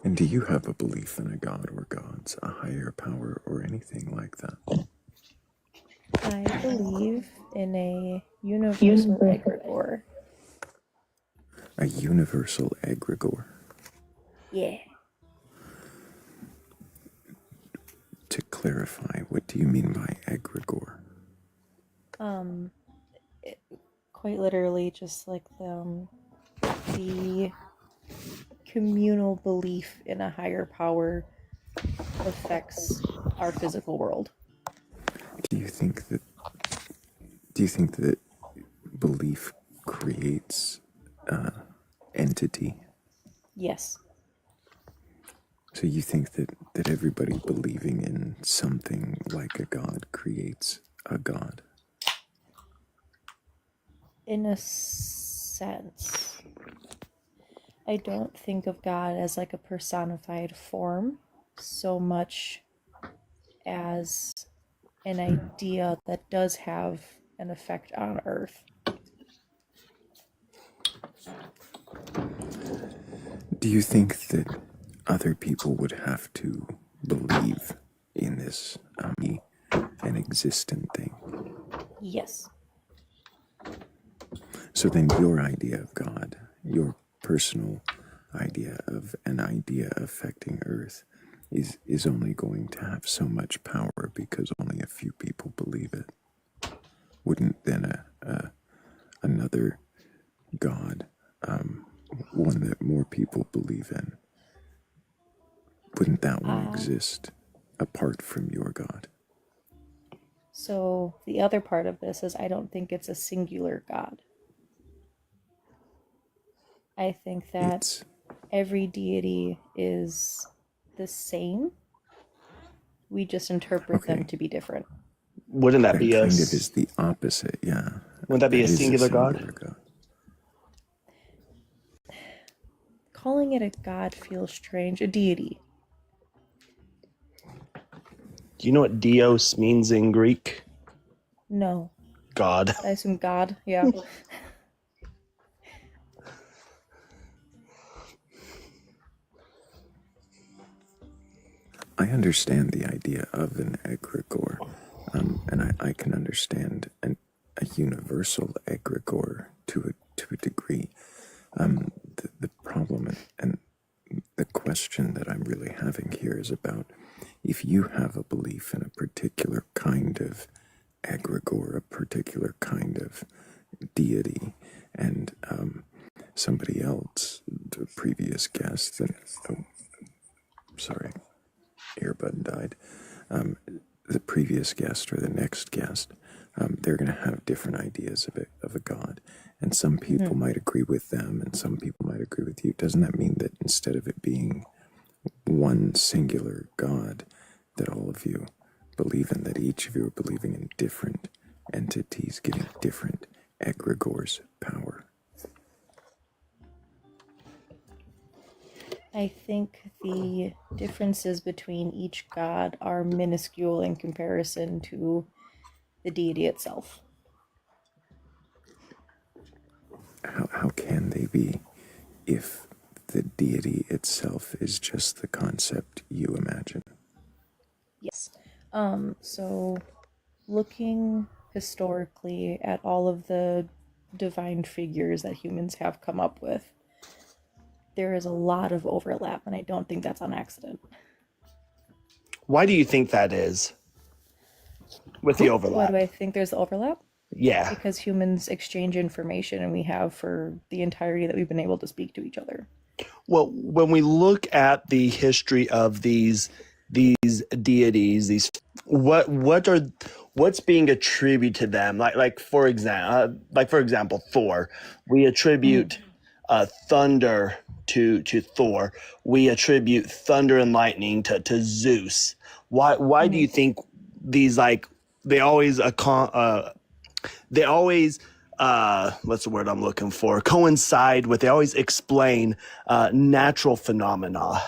And do you have a belief in a god or gods, a higher power, or anything like that? I believe in a universal egregore. A universal egregore? Yeah. To clarify, what do you mean by egregore? Quite literally, just like the communal belief in a higher power affects our physical world. Do you think that belief creates entity? Yes. So you think that everybody believing in something like a god creates a god? In a sense. I don't think of God as like a personified form so much as an idea that does have an effect on Earth. Do you think that other people would have to believe in this an existent thing? Yes. So then your idea of God, your personal idea of an idea affecting Earth is only going to have so much power because only a few people believe it. Wouldn't then another God, one that more people believe in, wouldn't that one exist apart from your God? So the other part of this is I don't think it's a singular God. I think that every deity is the same. We just interpret them to be different. Wouldn't that be kind of is the opposite, yeah. Wouldn't that be a is singular god? Calling it a god feels strange. A deity. Do you know what Dios means in Greek? No. God. I assume God, yeah. I understand the idea of an egregore, and I can understand a universal egregore to a degree. The problem and the question that I'm really having here is about if you have a belief in a particular kind of egregore, a particular kind of deity, and somebody else, the previous guest, sorry, earbud died. The previous guest or the next guest, they're going to have different ideas of a god, and some people might agree with them, and some people might agree with you. Doesn't that mean that instead of it being one singular god, that all of you believe in, that each of you are believing in different entities giving different egregores power? I think the differences between each god are minuscule in comparison to the deity itself. How can they be if the deity itself is just the concept you imagine? Yes. So looking historically at all of the divine figures that humans have come up with, there is a lot of overlap, and I don't think that's on accident. Why do you think that is? With the Why overlap? do I think there's overlap? Yeah. Because humans exchange information, and we have for the entirety that we've been able to speak to each other. Well, when we look at the history of these deities, what's being attributed to them? Like for example, Thor. We attribute thunder to Thor. We attribute thunder and lightning to Zeus. Why do you think these they always what's the word I'm looking for? Coincide with, they always explain natural phenomena.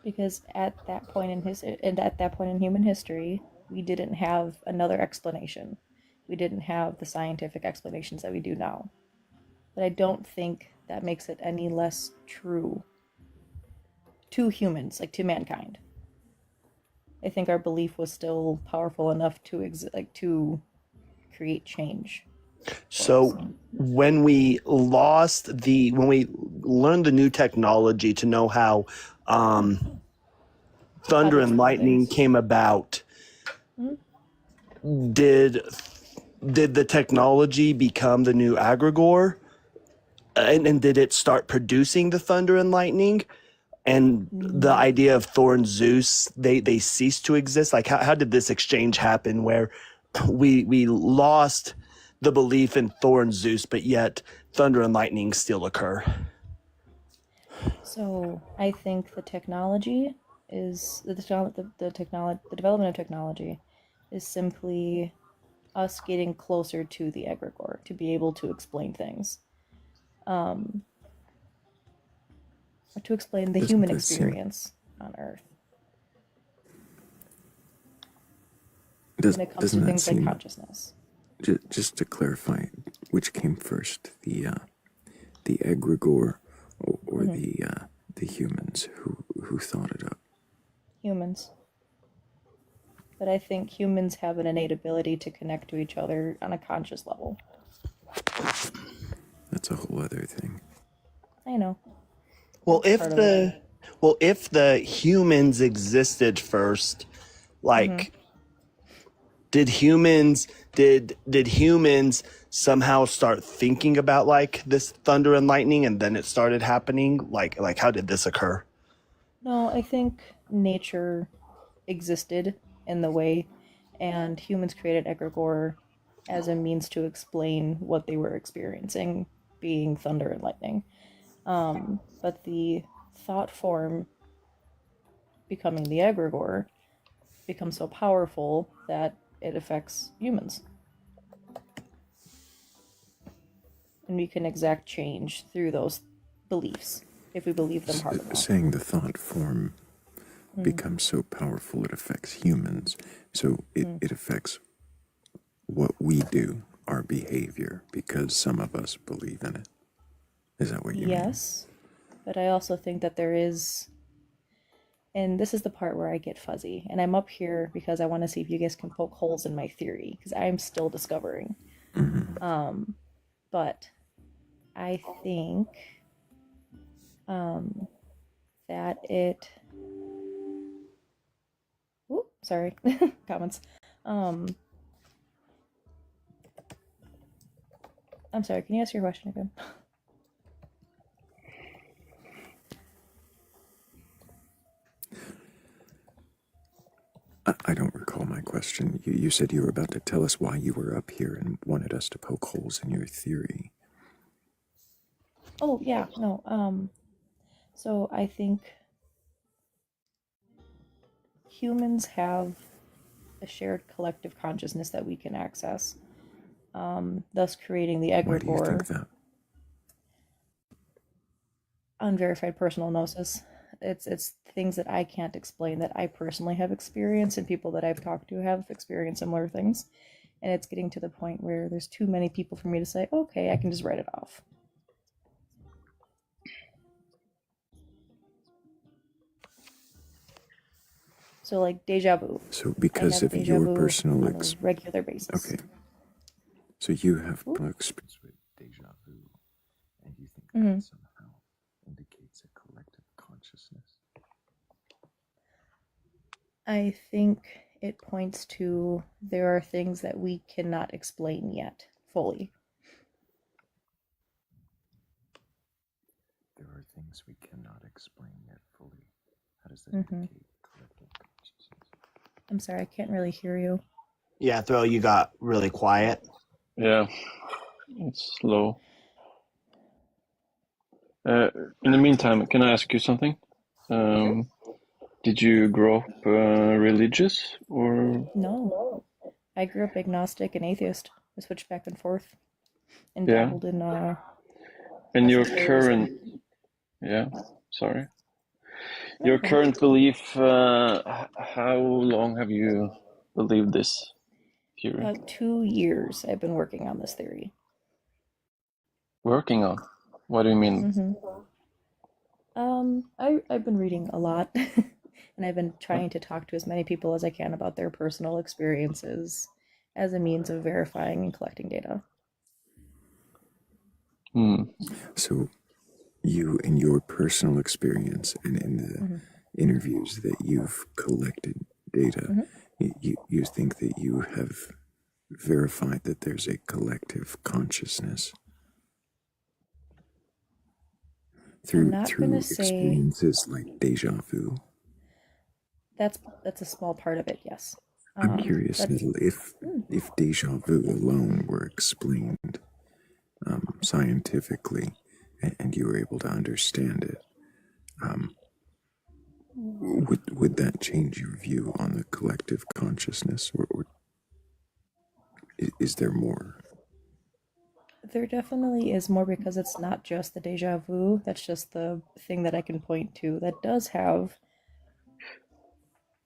Because at that point in human history, we didn't have another explanation. We didn't have the scientific explanations that we do now. But I don't think that makes it any less true to humans, like to mankind. I think our belief was still powerful enough to to create change. So when we learned the new technology to know how thunder and lightning came about, did the technology become the new egregore? And did it start producing the thunder and lightning? And the idea of Thor and Zeus, they ceased to exist? Like, how did this exchange happen where we lost the belief in Thor and Zeus, but yet thunder and lightning still occur? So I think the technology is the development of technology is simply us getting closer to the egregore to be able to explain things, or to explain the human experience on Earth. When it comes to things like consciousness. Just to clarify, which came first, the egregore or the humans who thought it up? Humans. But I think humans have an innate ability to connect to each other on a conscious level. That's a whole other thing. I know. Well, if the humans existed first, did humans somehow start thinking about this thunder and lightning, and then it started happening? Like how did this occur? No, I think nature existed in the way, and humans created egregore as a means to explain what they were experiencing, being thunder and lightning. But the thought form becoming the egregore becomes so powerful that it affects humans. And we can exact change through those beliefs if we believe them hard enough. Saying the thought form becomes so powerful it affects humans. So it affects what we do, our behavior, because some of us believe in it. Is that what you mean? Yes, but I also think that there is, and this is the part where I get fuzzy, and I'm up here because I want to see if you guys can poke holes in my theory, because I'm still discovering. But I think that it. Ooh, sorry, comments. I'm sorry. Can you ask your question again? I don't recall my question. You said you were about to tell us why you were up here and wanted us to poke holes in your theory. Oh yeah, no. So I think humans have a shared collective consciousness that we can access, thus creating the Why do you think egregore, that? unverified personal gnosis. It's things that I can't explain that I personally have experienced, and people that I've talked to have experienced similar things. And it's getting to the point where there's too many people for me to say, okay, I can just write it off. So like deja vu. So I because have of deja your vu personal on a regular basis. Okay. So you have experience with deja vu, and you think that somehow indicates a collective consciousness? I think it points to there are things that we cannot explain yet fully. There are things we cannot explain yet fully. How does that Mhm. indicate collective consciousness? I'm sorry, I can't really hear you. Yeah, Thrayle, you got really quiet. Yeah, it's slow. In the meantime, can I ask you something? Did you grow up religious or? No. I grew up agnostic and atheist. I switched back and forth and Yeah. dabbled in And your esotericism. current, yeah, sorry. No Your problem. current belief, how long have you believed this theory? About 2 years I've been working on this theory. Working on? What do you mean? I've been reading a lot, and I've been trying to talk to as many people as I can about their personal experiences as a means of verifying and collecting data. So you, in your personal experience and in the interviews that you've collected data, you think that you have verified that there's a collective consciousness through say experiences like deja vu. that's a small part of it, yes. I'm curious, But Nettle, if deja vu alone were explained scientifically, and you were able to understand it, would that change your view on the collective consciousness, or is there more? there definitely is more, because it's not just the deja vu. That's just the thing that I can point to that does have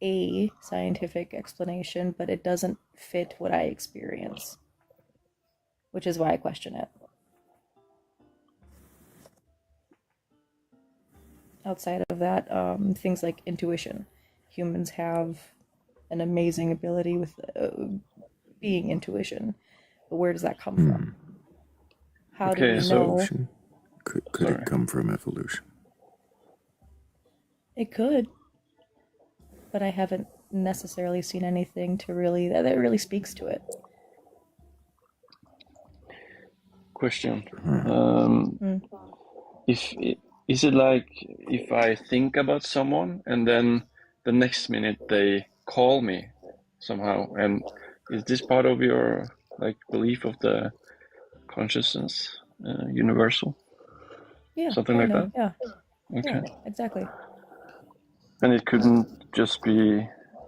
a scientific explanation, but it doesn't fit what I experience, which is why I question it. Outside of that, things like intuition. Humans have an amazing ability with being intuition, but where does that come from? How do we know? Could it come from evolution? It could, but I haven't necessarily seen anything to really that really speaks to it. Question. Is it like if I think about someone and then the next minute they call me somehow, and is this part of your like belief of the consciousness universal? Yeah, Something kind like of. that? Yeah. Okay. Yeah, exactly. And it couldn't just be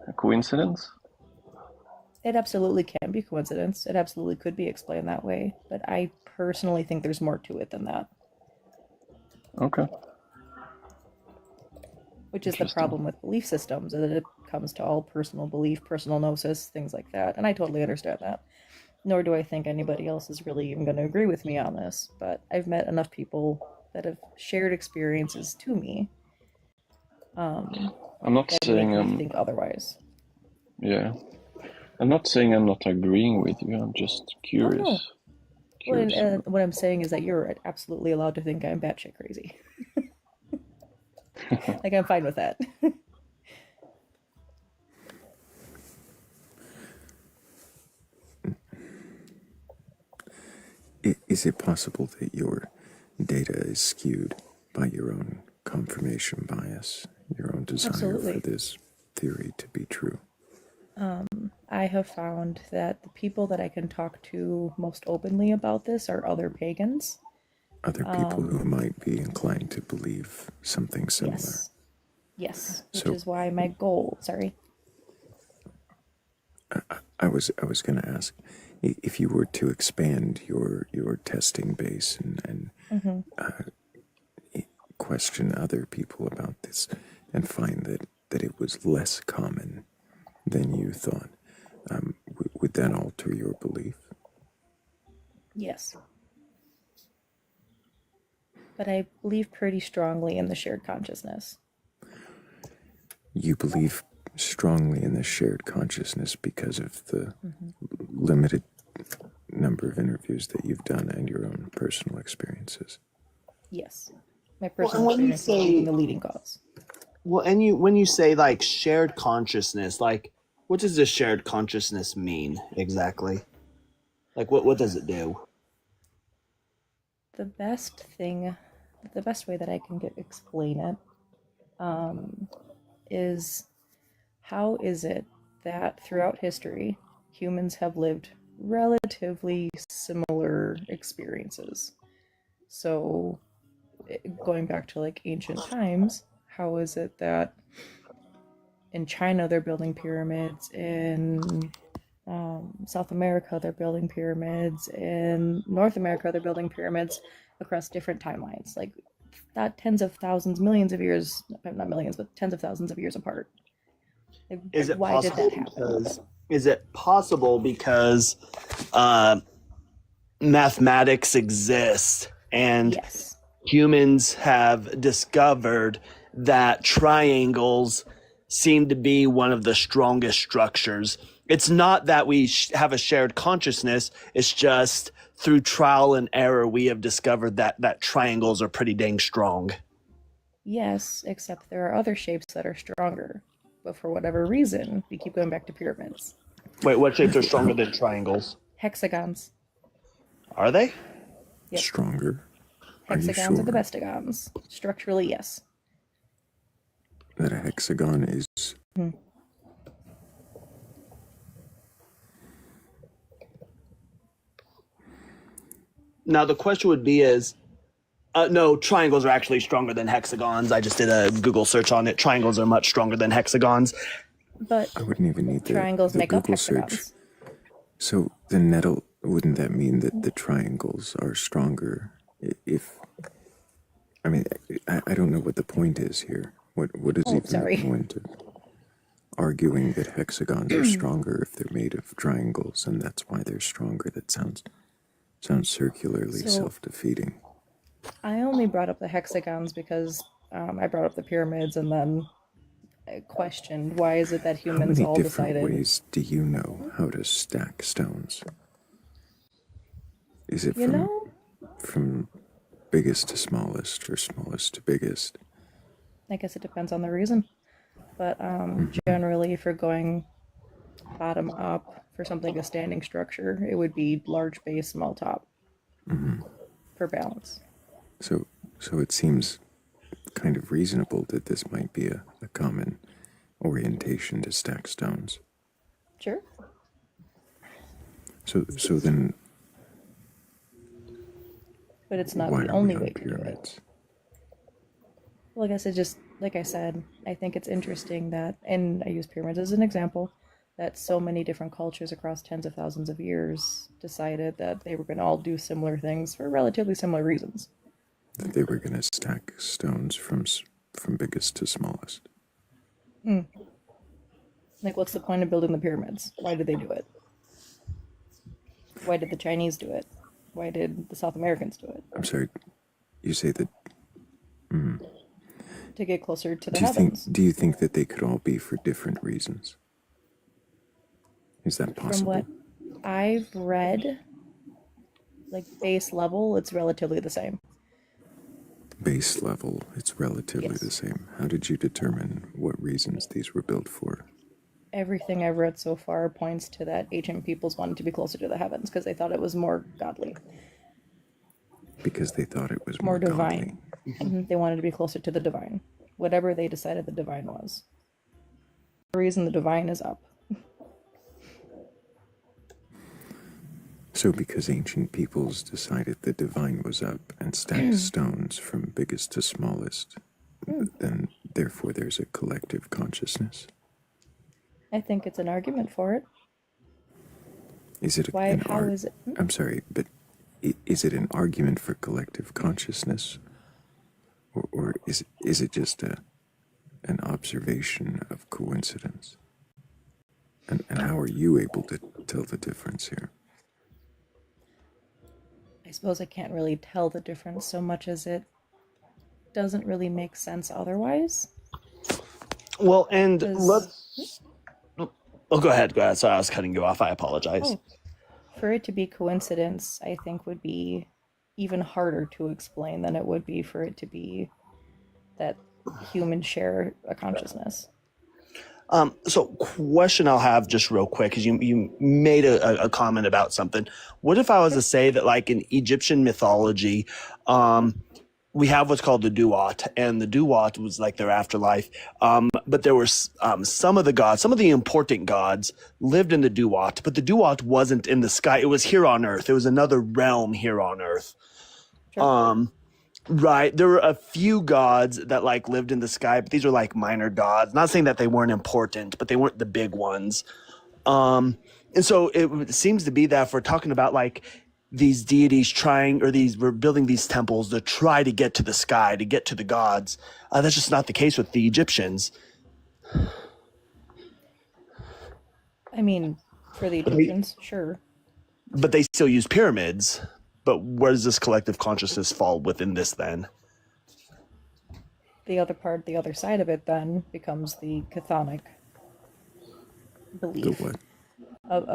a coincidence? It absolutely can be coincidence. It absolutely could be explained that way, but I personally think there's more to it than that. Okay. Which is the problem with belief systems, that it comes to all personal belief, personal gnosis, things like that. And I totally understand that. nor do I think anybody else is really even going to agree with me on this, but I've met enough people that have shared experiences to me I'm not that saying make me I'm. think otherwise. Yeah, I'm not saying I'm not agreeing with you. I'm just Oh curious. no. Well, and, Curious. what I'm saying is that you're absolutely allowed to think I'm batshit crazy. Like, I'm fine with that. Is it possible that your data is skewed by your own confirmation bias, your own desire for Absolutely. this theory to be true? I have found that the people that I can talk to most openly about this are other pagans. Other people who might be inclined to believe something similar. Yes. Yes, which So is why my goal, sorry. I was going to ask, if you were to expand your testing base and Mhm. question other people about this and find that it was less common than you thought, would that alter your belief? Yes. But I believe pretty strongly in the shared consciousness. You believe strongly in the shared consciousness because of the limited number of interviews that you've done and your own personal experiences. Yes. My Well, personal and when you experience is being say the leading cause. well, and when you say like shared consciousness, like what does this shared consciousness mean exactly? Like what does it do? The best way that I can explain it, is how is it that throughout history humans have lived relatively similar experiences? So, going back to like ancient times, how is it that in China they're building pyramids, in South America they're building pyramids, in North America they're building pyramids across different timelines, like not tens of thousands, millions of years, not millions, but tens of thousands of years apart. Like, Is it why did possible that happen? because mathematics exists and Yes. humans have discovered that triangles seem to be one of the strongest structures. It's not that we have a shared consciousness, it's just through trial and error we have discovered that triangles are pretty dang strong. Yes, except there are other shapes that are stronger. But for whatever reason, we keep going back to pyramids. Wait, what shapes are stronger than triangles? Hexagons. Are they? Yep. Stronger? Are you Hexagons sure are the bestagons. Structurally, yes. that a hexagon is? Now the question would be no, triangles are actually stronger than hexagons. I just did a Google search on it. Triangles are much stronger than hexagons. But I wouldn't even need triangles the make up Google search. hexagons. So then wouldn't that mean that the triangles are stronger? If I mean, I don't know what the point is here. What is even the point of arguing that hexagons are stronger if they're made of triangles, and that's why they're stronger? That sounds circularly So- self-defeating. I only brought up the hexagons because I brought up the pyramids and then I questioned why is it that How humans many all different decided. ways do you know how to stack stones? Is it You know? from biggest to smallest or smallest to biggest? I guess it depends on the reason. But generally, if you're going bottom up for something a standing structure, it would be large base, small top for balance. So it seems kind of reasonable that this might be a common orientation to stack stones. Sure. So then, But it's not why the are we only on way to do it. pyramids? Well, I guess it's just, like I said, I think it's interesting that, and I use pyramids as an example, that so many different cultures across tens of thousands of years decided that they were going to all do similar things for relatively similar reasons. That they were going to stack stones from biggest to smallest. Like, what's the point of building the pyramids? Why did they do it? Why did the Chinese do it? Why did the South Americans do it? I'm sorry, you say that. Mm, To get closer to the do you heavens. think? Do you think that they could all be for different reasons? Is that From what possible? I've read, like base level, it's relatively the same. Base level, it's relatively Yes. the same. How did you determine what reasons these were built for? Everything I've read so far points to that ancient peoples wanted to be closer to the heavens because they thought it was more godly, Because they thought it was more more divine. godly. They wanted to be closer to the divine, whatever they decided the divine was. The reason the divine is up. So because ancient peoples decided the divine was up and stacked stones from biggest to smallest, then therefore there's a collective consciousness. I think it's an argument for it. Is it Why? an How art? is it? I'm sorry, but is it an argument for collective consciousness, or is it just an observation of coincidence? And how are you able to tell the difference here? I suppose I can't really tell the difference so much as it doesn't really make sense otherwise. Well, and 'Cause- let's. Oh, go ahead. Go ahead. Sorry, I was cutting you off. I apologize. Oh, for it to be coincidence, I think would be even harder to explain than it would be for it to be that humans share a consciousness. So question I'll have just real quick, because you made a comment about something. What if I was to say that, like, in Egyptian mythology, we have what's called the Duat, and the Duat was like their afterlife. But there were some of the gods, some of the important gods lived in the Duat, but the Duat wasn't in the sky. It was here on Earth. It was another realm here on Earth. Right. There were a few gods that like lived in the sky, but these were like minor gods. Not saying that they weren't important, but they weren't the big ones. And so it seems to be that if we're talking about like these deities we're building these temples to try to get to the sky, to get to the gods. That's just not the case with the Egyptians. I mean, for the Egyptians, sure. But they still use pyramids. But where does this collective consciousness fall within this then? The other side of it then becomes the chthonic belief. The what? Of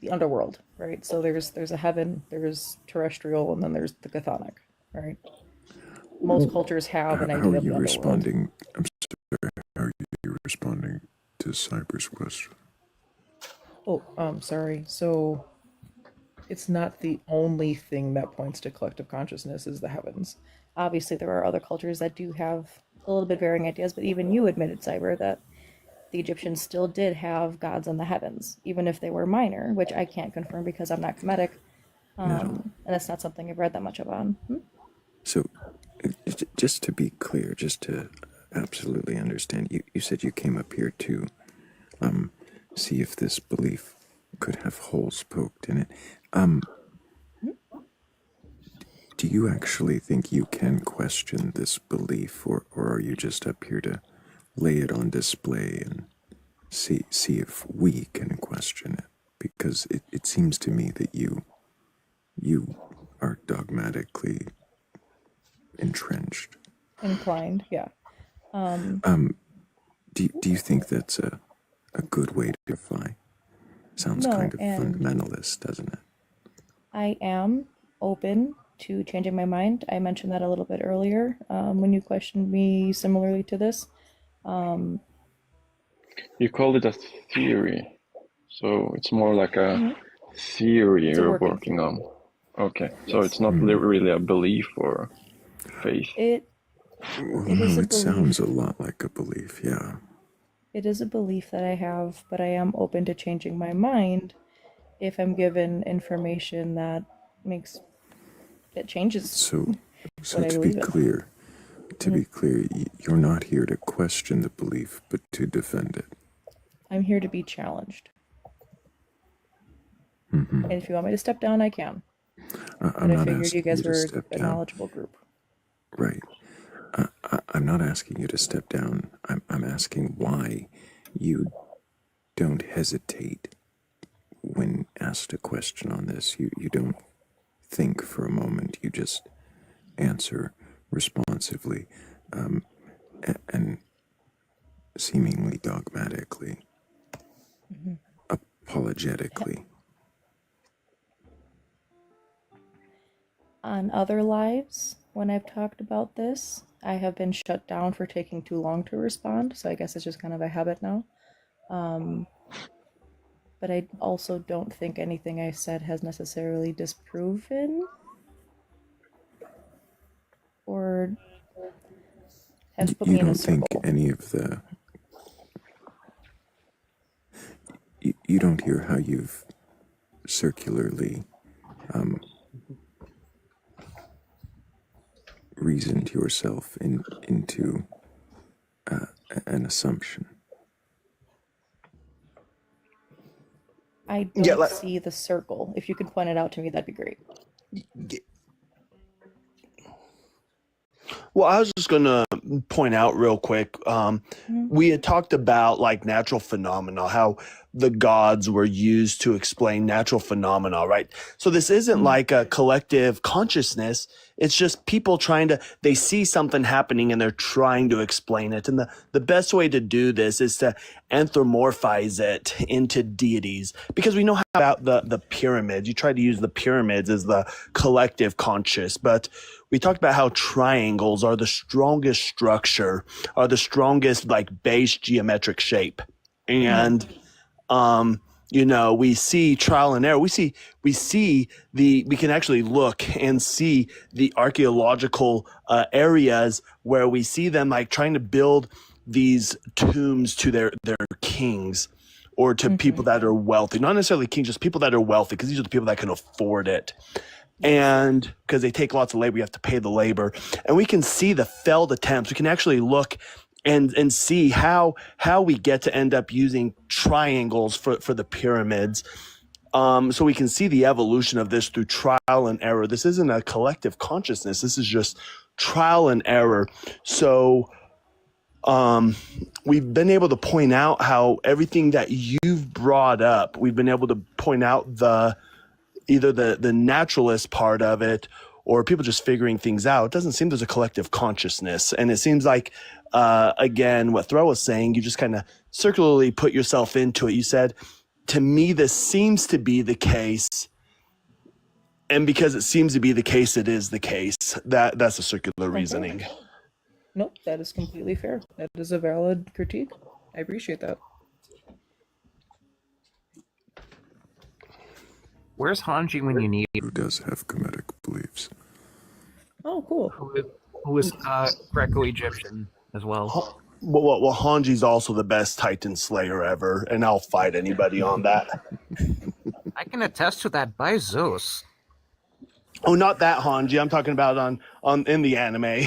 the underworld, right? So there's a heaven, there's terrestrial, and then there's the chthonic, right? Most cultures have an idea of the underworld. Responding? I'm sorry. How are you responding to Cyber's question? Oh, sorry. So it's not the only thing that points to collective consciousness is the heavens. Obviously, there are other cultures that do have a little bit varying ideas, but even you admitted, Cyber, that the Egyptians still did have gods in the heavens, even if they were minor, which I can't confirm because I'm not Kemetic, and that's not something I've read that much about. So, just to be clear, just to absolutely understand, you said you came up here to see if this belief could have holes poked in it. Do you actually think you can question this belief, or are you just up here to lay it on display and see if we can question it? Because it seems to me that you are dogmatically entrenched. Inclined, yeah. Do you think that's a good way to define? Sounds No, kind of and fundamentalist, doesn't it? I am open to changing my mind. I mentioned that a little bit earlier when you questioned me similarly to this. You called it a theory, so it's more like a theory It's a you're working working on. Okay, so Yes. it's not really a belief or faith. It No, is a it belief. sounds a lot like a belief, yeah. It is a belief that I have, but I am open to changing my mind if I'm given information that changes So what I to be believe in. clear, you're not here to question the belief, but to defend it. I'm here to be challenged. Mm-hmm. And if you want me to step down, I can. I'm But I not figured you asking guys you to were step a down. knowledgeable group. Right. I'm not asking you to step down. I'm asking why you don't hesitate when asked a question on this, you don't think for a moment, you just answer responsively, and seemingly dogmatically, apologetically. On other lives, when I've talked about this, I have been shut down for taking too long to respond, so I guess it's just kind of a habit now. But I also don't think anything I said has necessarily disproven or has put You me in a don't think circle. any of the... You don't hear how you've circularly reasoned yourself into an assumption. I don't see the circle. If you could point it out to me, that'd be great. Well, I was just going to point out real quick. We had talked about like natural phenomena, how the gods were used to explain natural phenomena, right? So this isn't like a collective consciousness. It's just people they see something happening and they're trying to explain it. And the best way to do this is to anthropomorphize it into deities, because we know how about the pyramids. You try to use the pyramids as the collective conscious, but we talked about how triangles are the strongest structure, are the strongest like base geometric shape. And we see trial and error. We can actually look and see the archaeological areas where we see them like trying to build these tombs to their kings or to people that are wealthy, not necessarily kings, just people that are wealthy, because these are the people that can afford it. And because they take lots of labor, you have to pay the labor. And we can see the failed attempts. We can actually look and see how we get to end up using triangles for the pyramids. So we can see the evolution of this through trial and error. This isn't a collective consciousness. This is just trial and error. So we've been able to point out how everything that you've brought up, we've been able to point out either the naturalist part of it or people just figuring things out. It doesn't seem there's a collective consciousness. And it seems like, again, what Thrayle was saying, you just kind of circularly put yourself into it. You said, to me, this seems to be the case. And because it seems to be the case, it is the case. That's a circular reasoning. Nope, that is completely fair. That is a valid critique. I appreciate that. Where's Hanji when you need him? Who does have Kemetic beliefs. Oh, cool. Who is Greco-Egyptian as well. Well, Hanji's also the best Titan Slayer ever, and I'll fight anybody on that. I can attest to that by Zeus. Oh, not that Hanji. I'm talking about on in the anime.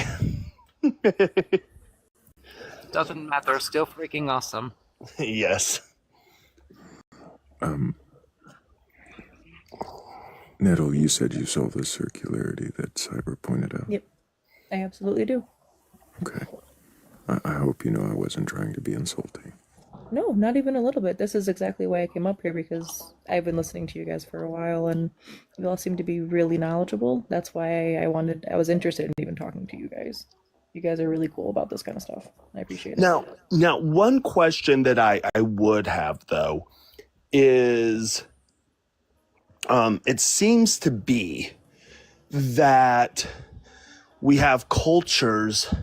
Doesn't matter. Still freaking awesome. Yes. Nettle, you said you saw the circularity that Cyber pointed out. Yep, I absolutely do. Okay. I hope you know I wasn't trying to be insulting. No, not even a little bit. This is exactly why I came up here, because I've been listening to you guys for a while, and you all seem to be really knowledgeable. That's why I was interested in even talking to you guys. You guys are really cool about this kind of stuff. I appreciate it. Now, one question that I would have, though, is it seems to be that we have cultures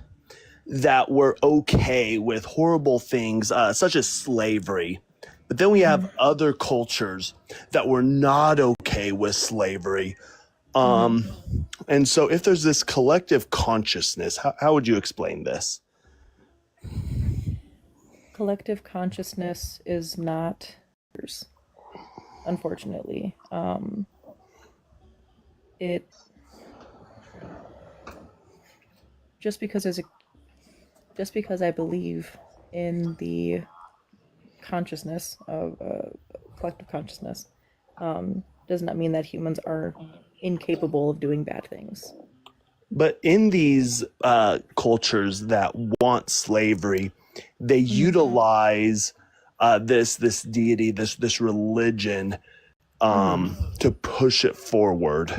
that were okay with horrible things such as slavery. But then we have other cultures that were not okay with slavery. And so if there's this collective consciousness, how would you explain this? Collective consciousness is not, unfortunately. It just because I believe in the consciousness of collective consciousness does not mean that humans are incapable of doing bad things. But in these cultures that want slavery, they utilize this deity, this religion to push it forward.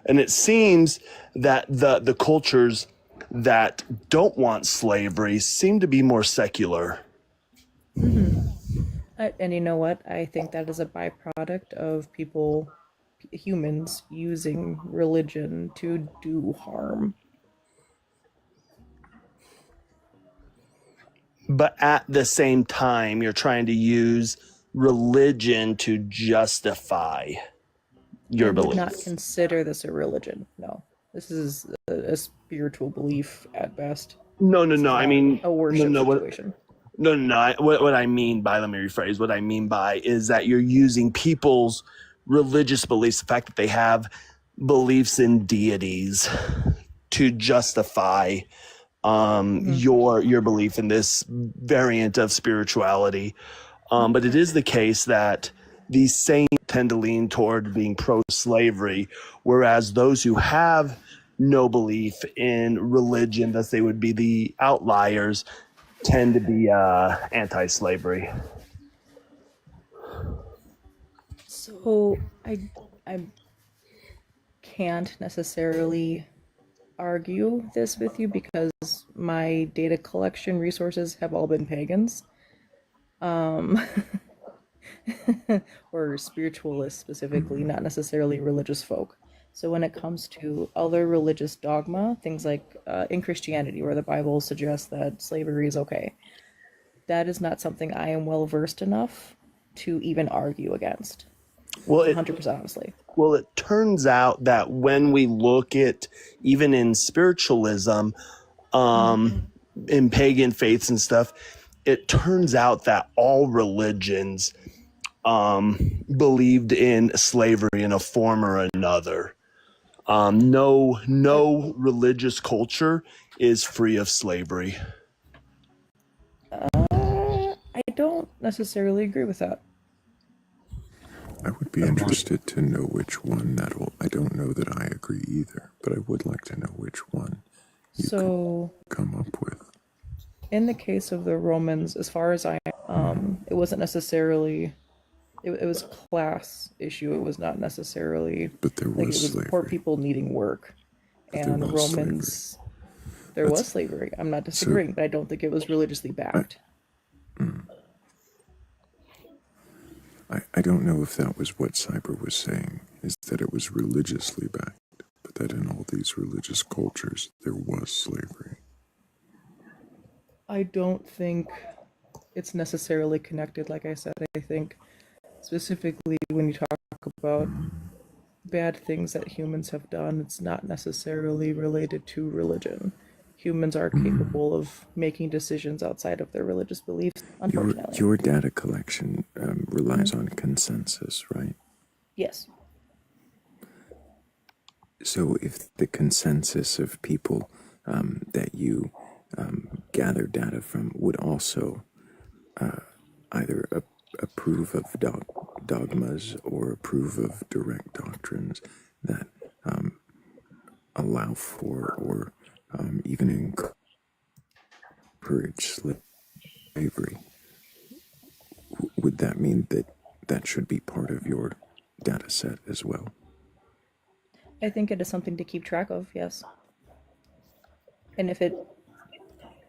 And it seems that the cultures that don't want slavery seem to be more secular. And you know what? I think that is a byproduct of humans, using religion to do harm. But at the same time, you're trying to use religion to justify your I would not beliefs. consider this a religion. No, this is a spiritual belief at best. No. This is I not mean, a worship no. situation. What I mean by, let me rephrase, what I mean by is that you're using people's religious beliefs, the fact that they have beliefs in deities, to justify your belief in this variant of spirituality. But it is the case that these saints tend to lean toward being pro-slavery, whereas those who have no belief in religion, thus they would be the outliers, tend to be anti-slavery. So I can't necessarily argue this with you because my data collection resources have all been pagans. Or spiritualists specifically, not necessarily religious folk. So when it comes to other religious dogma, things like in Christianity, where the Bible suggests that slavery is okay, that is not something I am well versed enough to even argue against. Well, 100% honestly. Well, it turns out that when we look at, even in spiritualism, in pagan faiths and stuff, it turns out that all religions believed in slavery in a form or another. No religious culture is free of slavery. I don't necessarily agree with that. I would be interested to know which one I don't know that I agree either, but I would like to know which one you could come up with. In the case of the Romans, as far as I it wasn't necessarily, it was class issue. It was not necessarily, but there was like, it was slavery. Poor people needing work, and the Romans, there was slavery. I'm not disagreeing, but I don't think it was religiously backed. I don't know if that was what Cyber was saying, is that it was religiously backed, but that in all these religious cultures there was slavery. I don't think it's necessarily connected. Like I said, I think specifically when you talk about bad things that humans have done, it's not necessarily related to religion. Humans are capable of making decisions outside of their religious beliefs, unfortunately. Your data collection relies on consensus, right? Yes. So if the consensus of people that you gather data from would also either approve of dogmas or approve of direct doctrines that allow for or even encourage slavery, would that mean that that should be part of your data set as well? I think it is something to keep track of, yes. And if it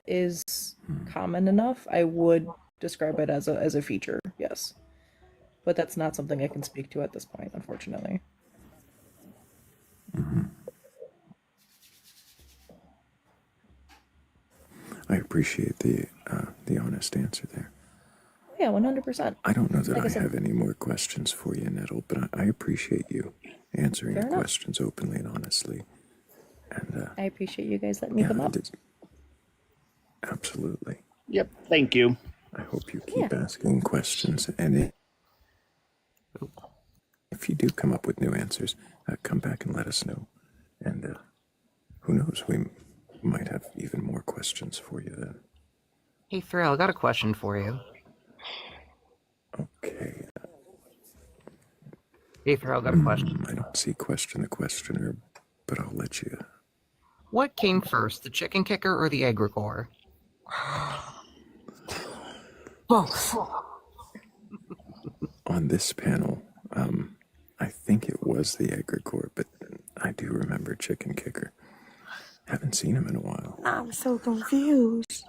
is common enough, I would describe it as a feature, yes. But that's not something I can speak to at this point, unfortunately. I appreciate the honest answer there. Yeah, 100%. I don't know that Like I I said, have any more questions for you, Nettle, but I appreciate you answering Fair the enough. questions openly and honestly. And I appreciate you guys letting me come up. Absolutely. Yep, thank you. I hope you keep asking questions, and if you do come up with new answers, come back and let us know. And who knows, we might have even more questions for you then. Hey, Thrayle, I got a question for you. Okay. Hey, Thrayle, I got a question. I don't see the questioner, but I'll let you. What came first, the chicken kicker or the egregore? Both. On this panel, was the egregore, but I do remember Chicken Kicker. Haven't seen him in a while. I'm so confused.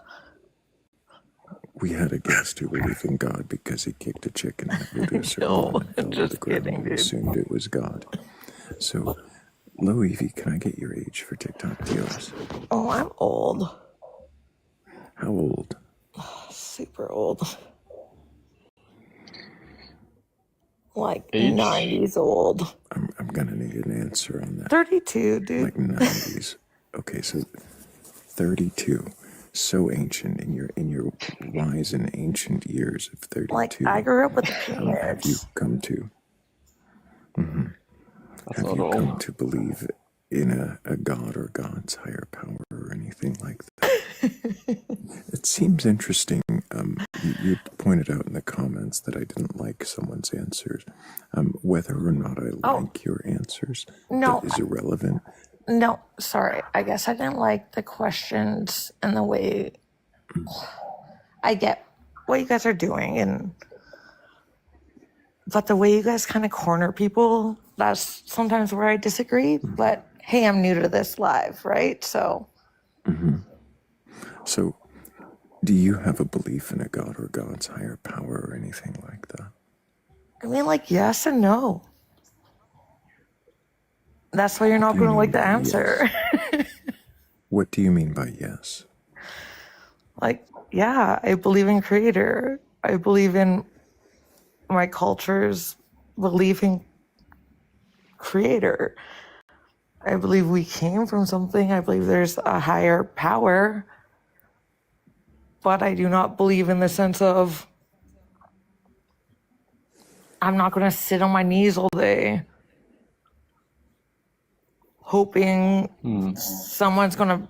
We had a guest who believed in God because he kicked a chicken that flew to a certain one and fell to the ground and assumed it was God. So, Lo Evie, can I get your age for TikTok TOS? Oh, I'm old. How old? Super old. Like Age? 90s old. I'm gonna need an answer on that. 32, dude. Like 90s. Okay, so 32. So ancient in your wise and ancient years of 32. Like, I grew up with the How have you kids. come to? Mhm. Have not you old. come to believe in a god or God's higher power or anything like that? It seems interesting. You pointed out in the comments that I didn't like someone's answers. Whether or not I like your answers, No. that is irrelevant. No, sorry. I guess I didn't like the questions and the way I get what you guys are doing, but the way you guys kind of corner people, that's sometimes where I disagree. But hey, I'm new to this live, right? So So, do you have a belief in a god or God's higher power or anything like that? I mean, like, yes and no. That's why you're not do you going to mean like the by answer. What do you mean by yes? Like, yeah, I believe in creator. I believe in my culture's belief in creator. I believe we came from something. I believe there's a higher power. But I do not believe in the sense of I'm not going to sit on my knees all day hoping someone's going to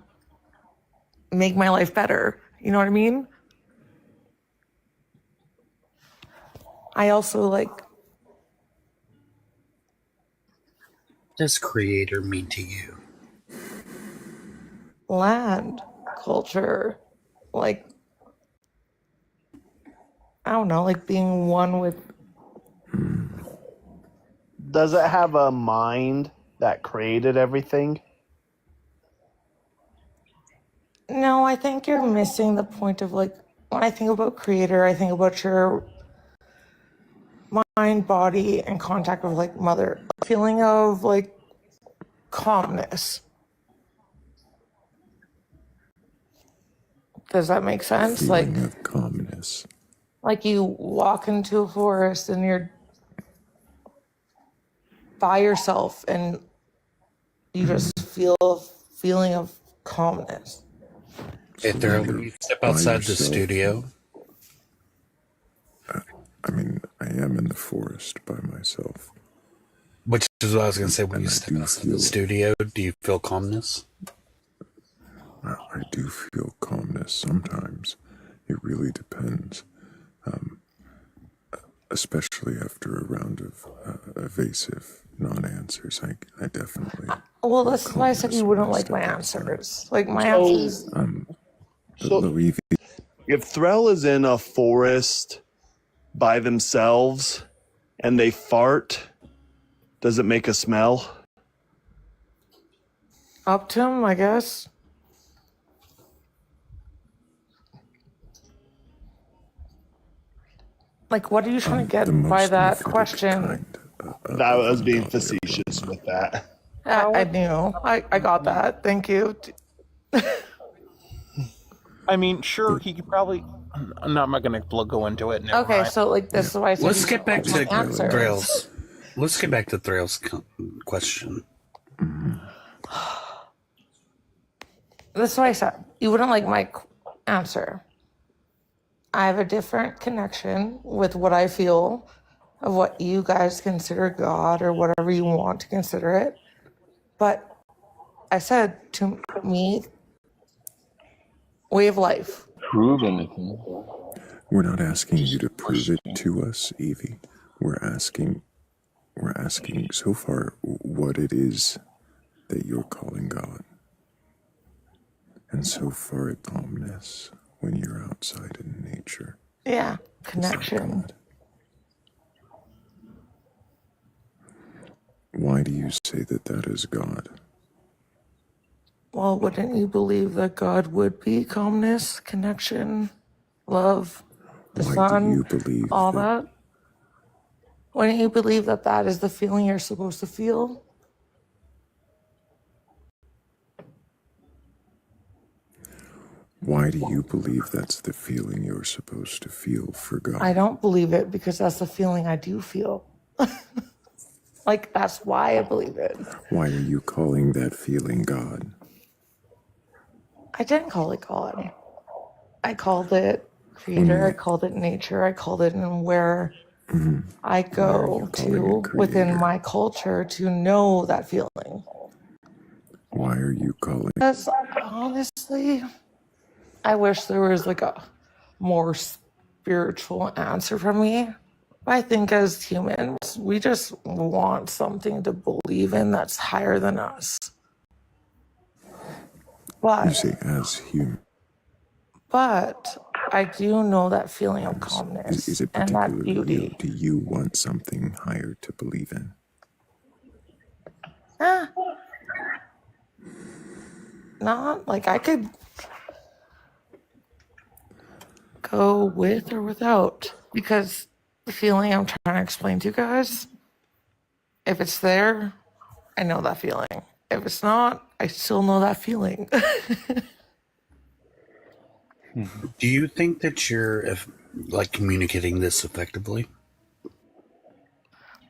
make my life better. You know what I mean? I also like, What does creator mean to you? land, culture, like, I don't know, like being one with. Does it have a mind that created everything? No, I think you're missing the point of like, when I think about creator, I think about your mind, body, and contact with like mother. Feeling of like calmness. Does that make sense? Feeling of calmness. Like you walk into a forest and you're by yourself and you just feel a feeling of calmness. Hey, Thrayle, when you step outside the studio, I mean, I am in the forest by myself. which is what I was going to say, when you step outside the studio, do you feel calmness? I do feel calmness sometimes. It really depends. Especially after a round of evasive non-answers, I definitely. Well, that's why I said you wouldn't like my answers. Like my answers. If Thrayle is in a forest by themselves and they fart, does it make a smell? Up to him, I guess. Like, what are you trying to get by that question? That was being facetious with that. I knew. I got that. Thank you. I mean, sure, he could probably. No, I'm not going to go into it. Never Okay, mind. so like this is why I said Let's you get back don't like to my answers. Thrayle's. Let's get back to Thrayle's question. This is why I said you wouldn't like my answer. I have a different connection with what I feel of what you guys consider God or whatever you want to consider it. But I said to me, way of life. Prove anything. We're not asking you to prove it to us, Evie. We're asking so far what it is that you're calling God. And so far calmness when you're outside in nature. Yeah, connection. Why do you say that that is God? Well, wouldn't you believe that God would be calmness, connection, love, the Why do sun, you believe all that? that? Wouldn't you believe that that is the feeling you're supposed to feel? Why do you believe that's the feeling you're supposed to feel for I God? don't believe it because that's the feeling I do feel. Like, that's why I believe it. Why are you calling that feeling God? I didn't call it God. I called it creator. I called it nature. I called it in where I go to within my culture to know that feeling. Why are you calling? Because honestly, I wish there was like a more spiritual answer from me. I think as humans, we just want something to believe in that's higher than us. You say as human. But I do know that feeling of calmness Is it and that particularly you? beauty. Do you want something higher to believe in? Not like I could go with or without, because the feeling I'm trying to explain to you guys, if it's there, I know that feeling. If it's not, I still know that feeling. Do you think that you're like communicating this effectively?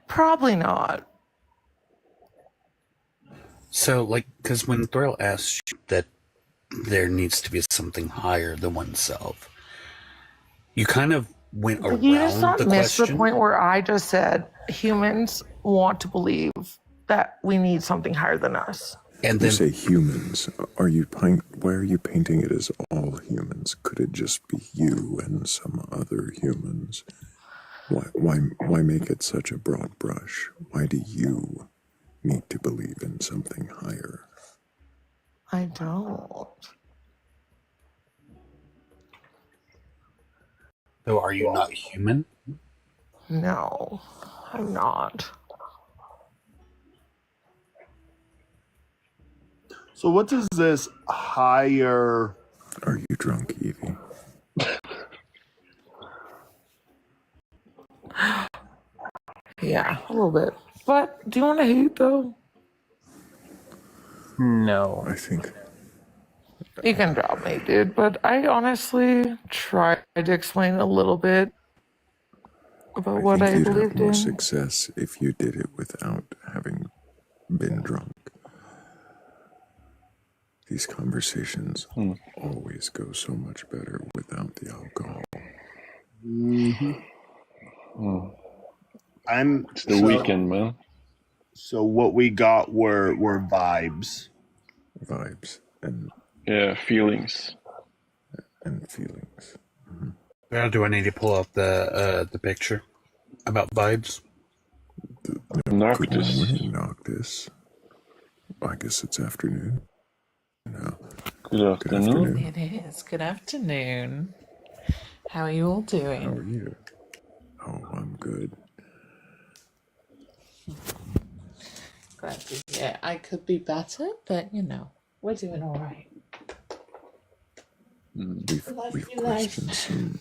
Probably not. So, like, because when Thrayle asked you that there needs to be something higher than oneself, you kind of went Did you just around not the miss the question. point where I just said humans want to believe that we need something higher than us? And you say humans. Why are you painting it as all humans? Could it just be you and some other humans? Why make it such a broad brush? Why do you need to believe in something higher? I don't. So, are you not human? No, I'm not. So what does this higher... Are you drunk, Evie? Yeah, a little bit. But do you want to hate though? No. I think You can drop me, dude. But I honestly tried to explain a little bit about what I you'd have believed more in. success if you did it without having been drunk. These conversations always go so much better without the alcohol. It's the weekend, man. So what we got were vibes. Vibes and feelings. And feelings. Do I need to pull up the picture about vibes? Good morning, Noctis. I guess it's afternoon. No. Good afternoon. It is. Good afternoon. How are you all doing? How are you? Oh, I'm good. Glad to hear. I could be better, but you know, we're doing all right. We've questioned some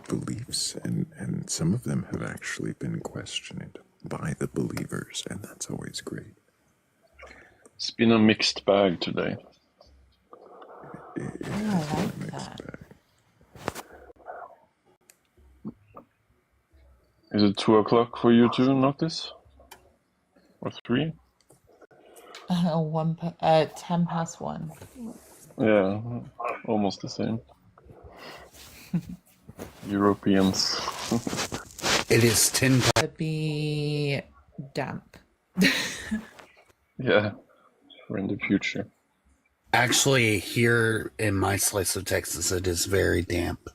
beliefs, and some of them have actually been questioned by the believers, and that's always great. It's been a mixed bag today. I like that. Is it 2:00 for you too, Noctis? Or 3? 10 past 1. Yeah, almost the same. Europeans. It is 10 To be damp. Yeah, we're in the future. Actually, here in my slice of Texas, it is very damp.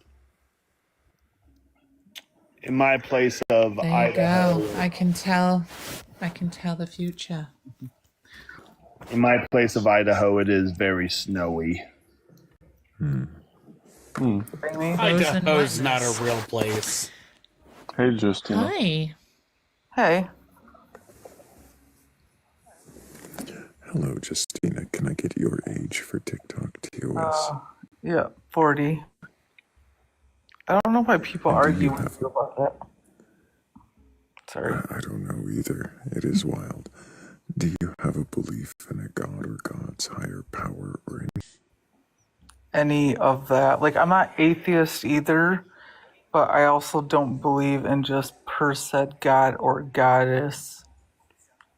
In my place of There you Idaho. go. I can tell the future. In my place of Idaho, it is very snowy. Idaho's not a real place. Hey, Justina. Hi. Hey. Hello, Justina. Can I get your age for TikTok TOS? Yeah, 40. I don't know why people And do you argue with have you about that. Sorry. I don't know either. It is wild. Do you have a belief in a god or gods, higher power, or Any of that. Like, I'm not atheist either, but I also don't believe in just per se god or goddess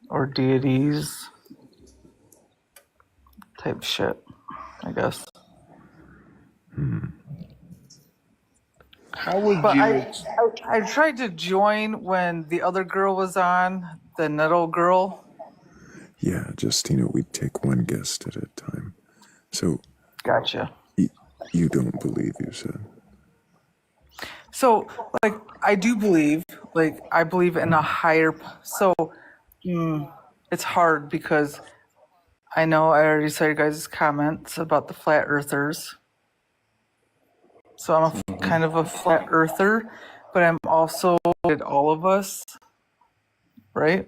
or deities type shit, I guess. How would But you? I tried to join when the other girl was on, the Nettle girl. Yeah, Justina, we take one guest at a time. So, Gotcha. you don't believe, you said. So, like, I do believe, like, I believe in a higher. So, it's hard because I know I already saw your guys' comments about the flat earthers. So I'm kind of a flat earther, but I'm also all of us, right?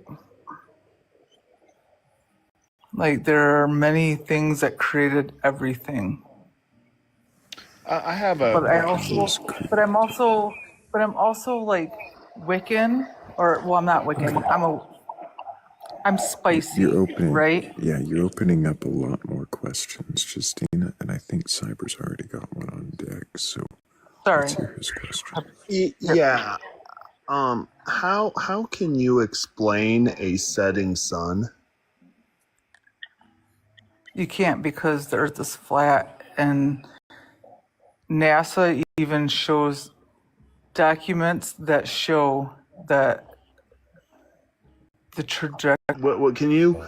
Like there are many things that created everything. I have a. But I'm also like Wiccan, or well, I'm not Wiccan. I'm spicy, You're opening, right? yeah, you're opening up a lot more questions, Justina, and I think Cyber's already got one on deck, so Sorry. let's hear his question. Yeah. How can you explain a setting sun? You can't because the Earth is flat, and NASA even shows documents that show that the trajectory. What can you?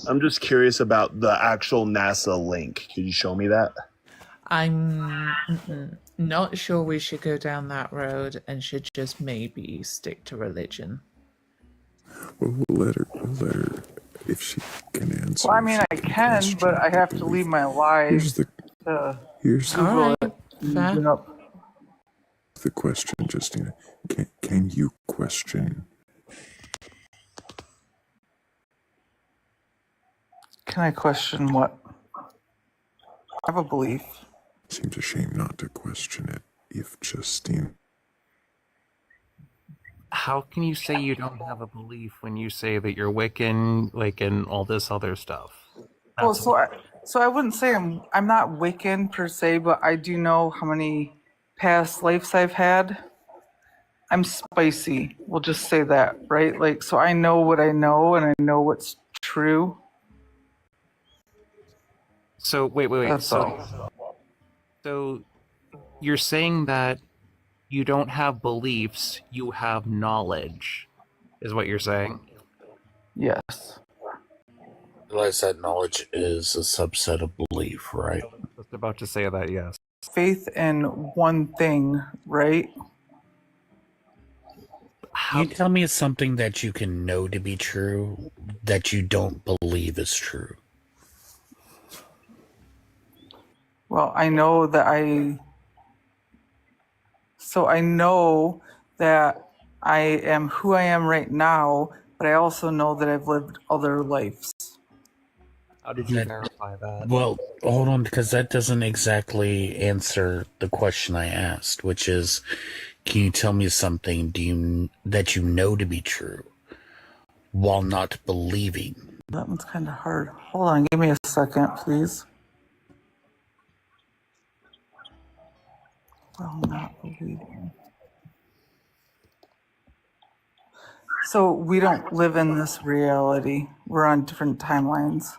I'm just curious about the actual NASA link. Could you show me that? I'm not sure we should go down that road and should just maybe stick to religion. Well, we'll let her, if she can answer. Well, I mean, I can, but I have to leave my live to Google it. Fair. You know, The question, Justina. Can you question? can I question what? I have a belief. Seems a shame not to question it if Justine. How can you say you don't have a belief when you say that you're Wiccan, like, and all this other stuff? Well, so I wouldn't say I'm not Wiccan per se, but I do know how many past lives I've had. I'm spicy. We'll just say that, right? Like, so I know what I know, and I know what's true. So wait. That's all. So you're saying that you don't have beliefs, you have knowledge, is what you're saying? Yes. Realize that knowledge is a subset of belief, right? I was just about to say that, yes. Faith in one thing, right? Can you tell me something that you can know to be true that you don't believe is true? Well, I know that I know that I am who I am right now, but I also know that I've lived other lives. How did you verify that? Well, hold on, because that doesn't exactly answer the question I asked, which is, can you tell me something that you know to be true while not believing? That one's kind of hard. Hold on, give me a second, please. While not believing. So we don't live in this reality. We're on different timelines.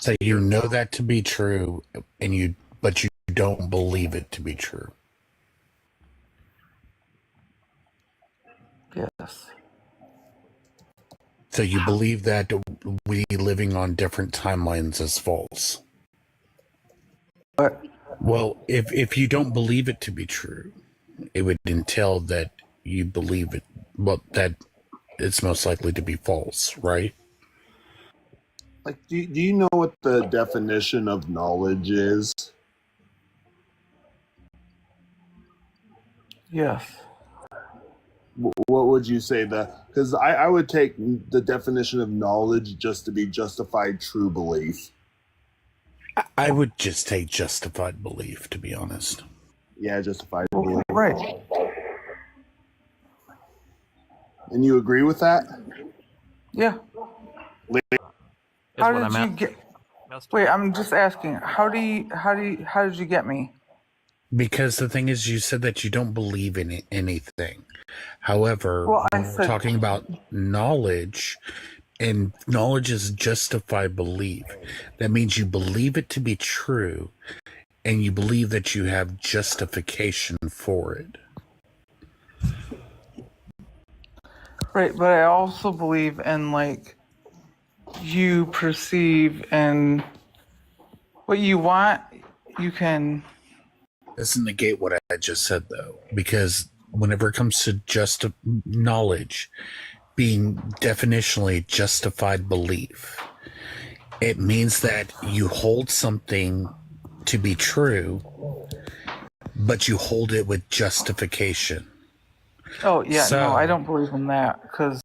So you know that to be true, but you don't believe it to be true. Yes. So you believe that we living on different timelines is false. What? Well, if you don't believe it to be true, it would entail that you believe it, well, that it's most likely to be false, right? Like, do you know what the definition of knowledge is? Yes. What would you say because I would take the definition of knowledge just to be justified true belief. I would just take justified belief, to be honest. Yeah, justified belief. Right. And you agree with that? Yeah. How did you get? Wait, I'm just asking. How did you get me? Because the thing is, you said that you don't believe in anything. However, Well, I when we're said- talking about knowledge, and knowledge is justified belief. That means you believe it to be true, and you believe that you have justification for it. Right, but I also believe in like you perceive and what you want, you can. Doesn't negate what I just said, though, because whenever it comes to knowledge being definitionally justified belief, it means that you hold something to be true, but you hold it with justification. Oh yeah, So- no, I don't believe in that because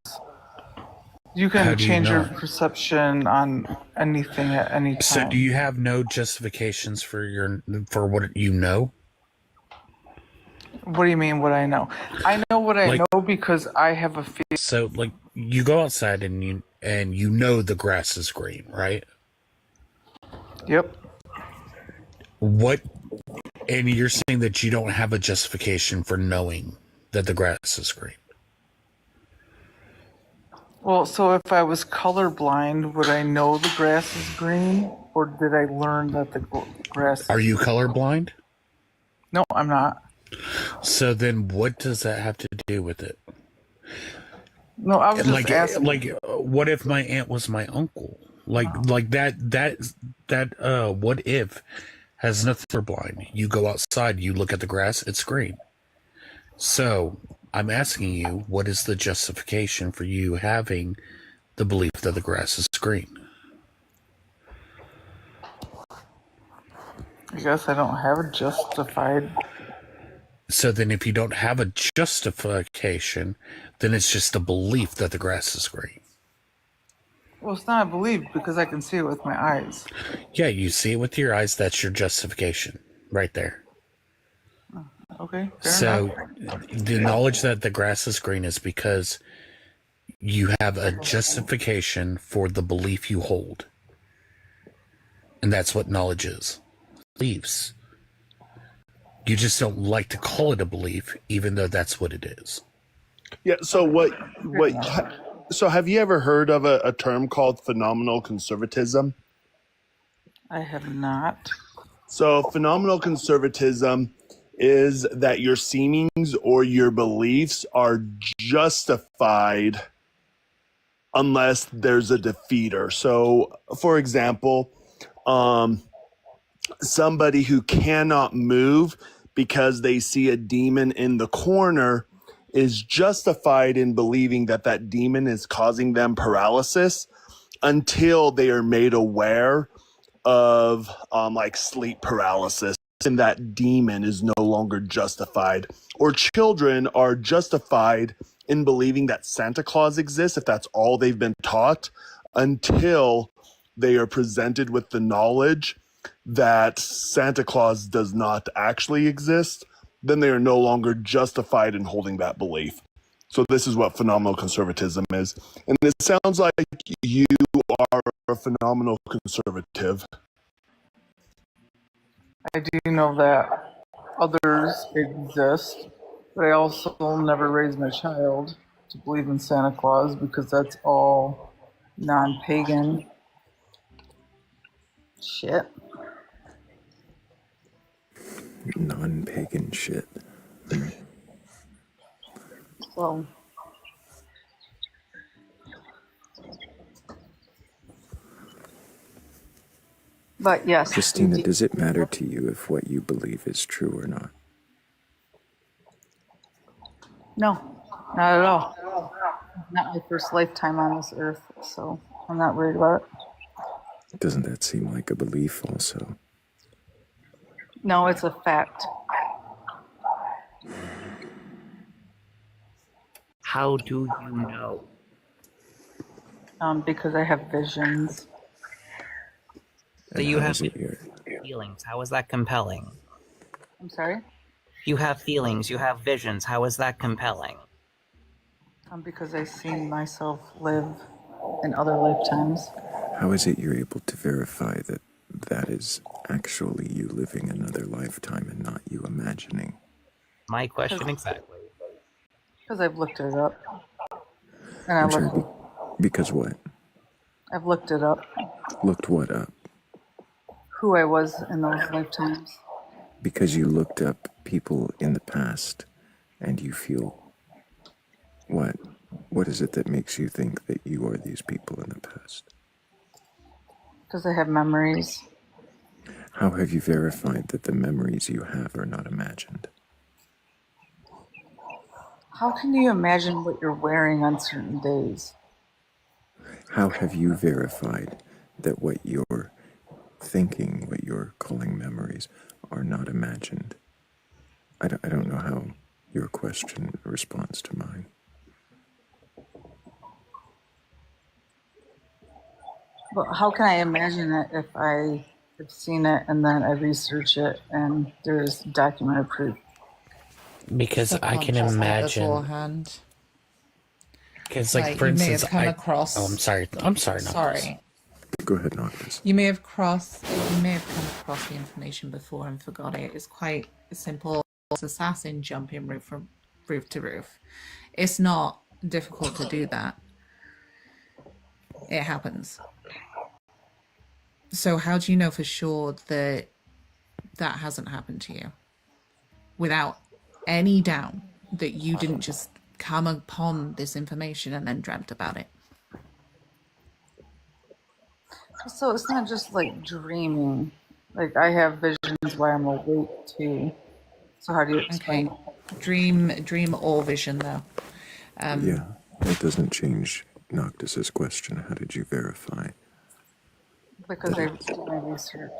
you How can do you change your not? perception on anything at any time. So do you have no justifications for what you know? What do you mean? What I know? I know what I know because I have a feeling. So like you go outside and you know the grass is green, right? Yep. What? And you're saying that you don't have a justification for knowing that the grass is green. Well, so if I was colorblind, would I know the grass is green, or did I learn that the grass? Are you colorblind? No, I'm not. So then, what does that have to do with it? No, I was just Like, asking. What if my aunt was my uncle? Like that. What if has nothing for blind? You go outside, you look at the grass, it's green. So I'm asking you, what is the justification for you having the belief that the grass is green? I guess I don't have a justified. So then if you don't have a justification, then it's just a belief that the grass is green. Well, it's not a belief because I can see it with my eyes. Yeah, you see it with your eyes, that's your justification right there. Okay. Fair So enough. the knowledge that the grass is green is because you have a justification for the belief you hold. And that's what knowledge is. Beliefs. You just don't like to call it a belief, even though that's what it is. Yeah. So so have you ever heard of a term called phenomenal conservatism? I have not. So phenomenal conservatism is that your seemings or your beliefs are justified unless there's a defeater. So, for example, somebody who cannot move because they see a demon in the corner is justified in believing that that demon is causing them paralysis until they are made aware of like sleep paralysis, and that demon is no longer justified. Or children are justified in believing that Santa Claus exists if that's all they've been taught, until they are presented with the knowledge that Santa Claus does not actually exist. Then they are no longer justified in holding that belief. So this is what phenomenal conservatism is. And it sounds like you are a phenomenal conservative. I do know that others exist, but I also will never raise my child to believe in Santa Claus because that's all non-pagan shit. Non-pagan shit. So, but yes. Christina, does it matter to you if what you believe is true or not? No, not at all. Not my first lifetime on this earth, so I'm not worried about it. Doesn't that seem like a belief also? No, it's a fact. How do you know? Because I have visions. So And you how have is it your feelings. How is that compelling? I'm sorry? You have feelings. You have visions. How is that compelling? Because I've seen myself live in other lifetimes. how is it you're able to verify that that is actually you living another lifetime and not you imagining? My question exactly. Because I've looked it up. And I'm sorry, because what? I've looked it up. Looked what up? Who I was in those lifetimes. Because you looked up people in the past and you feel what? What is it that makes you think that you are these people in the past? Because I have memories. How have you verified that the memories you have are not imagined? How can you imagine what you're wearing on certain days? How have you verified that what you're thinking, what you're calling memories, are not imagined? I don't know how your question responds to mine. But how can I imagine it if I have seen it and then I research it and there's documented proof? Because I can Subconsciously imagine. beforehand. Because, Like, for you may instance, have come across. Oh, I'm sorry. I'm sorry. Noctis. Sorry. Go ahead, Noctis. You may have come across the information before and forgot it. It's quite simple. It's assassin jumping roof from roof to roof. It's not difficult to do that. It happens. So how do you know for sure that that hasn't happened to you? Without any doubt that you didn't just come upon this information and then dreamt about it. So it's not just like dreaming. Like I have visions while I'm awake too. So how do you explain? Okay. Dream or vision though. Yeah, that doesn't change Noctis's question. How did you verify? Because I do my research,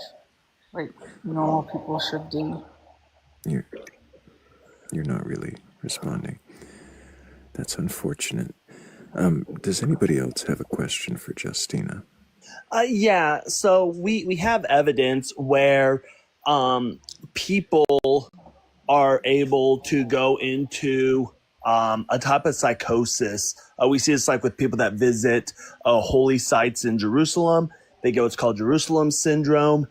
like normal people should do. You're not really responding. That's unfortunate. Does anybody else have a question for Justina? Yeah, so we have evidence where people are able to go into a type of psychosis. We see this like with people that visit holy sites in Jerusalem. They go, it's called Jerusalem syndrome,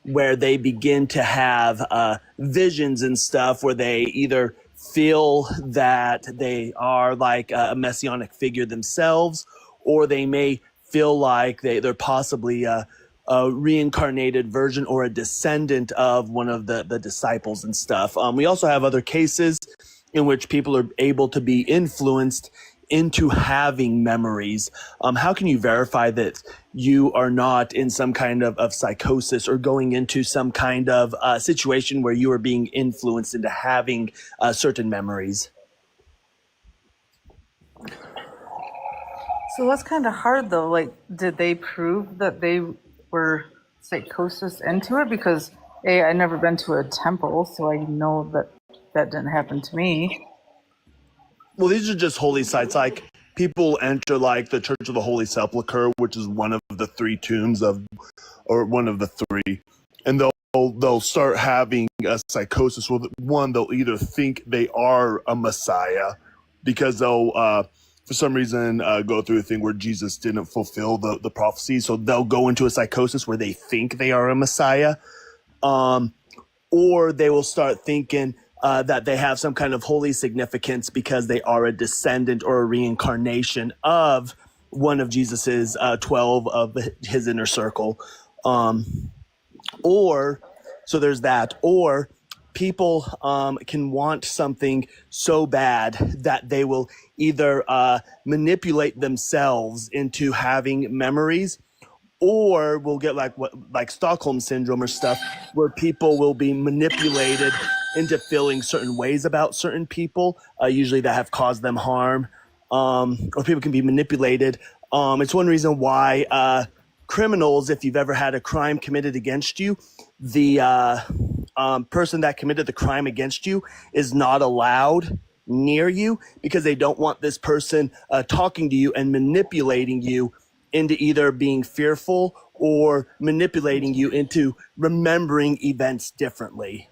where they begin to have visions and stuff where they either feel that they are like a messianic figure themselves, or they may feel like they're possibly a reincarnated version or a descendant of one of the disciples and stuff. We also have other cases in which people are able to be influenced into having memories. How can you verify that you are not in some kind of psychosis or going into some kind of situation where you are being influenced into having certain memories? So that's kind of hard though. Like, did they prove that they were psychosis into it? Because I've never been to a temple, so I know that that didn't happen to me. Well, these are just holy sites. Like people enter like the Church of the Holy Sepulchre, which is one of the three tombs or one of the three, and they'll start having a psychosis. Well, one, they'll either think they are a Messiah because they'll for some reason go through a thing where Jesus didn't fulfill the prophecy, so they'll go into a psychosis where they think they are a Messiah, or they will start thinking that they have some kind of holy significance because they are a descendant or a reincarnation of one of Jesus's 12 of his inner circle. Or, so there's that. Or people can want something so bad that they will either manipulate themselves into having memories, or we'll get like Stockholm syndrome or stuff where people will be manipulated into feeling certain ways about certain people, usually that have caused them harm, or people can be manipulated. It's one reason why criminals, if you've ever had a crime committed against you, the person that committed the crime against you is not allowed near you because they don't want this person talking to you and manipulating you into either being fearful or manipulating you into remembering events differently.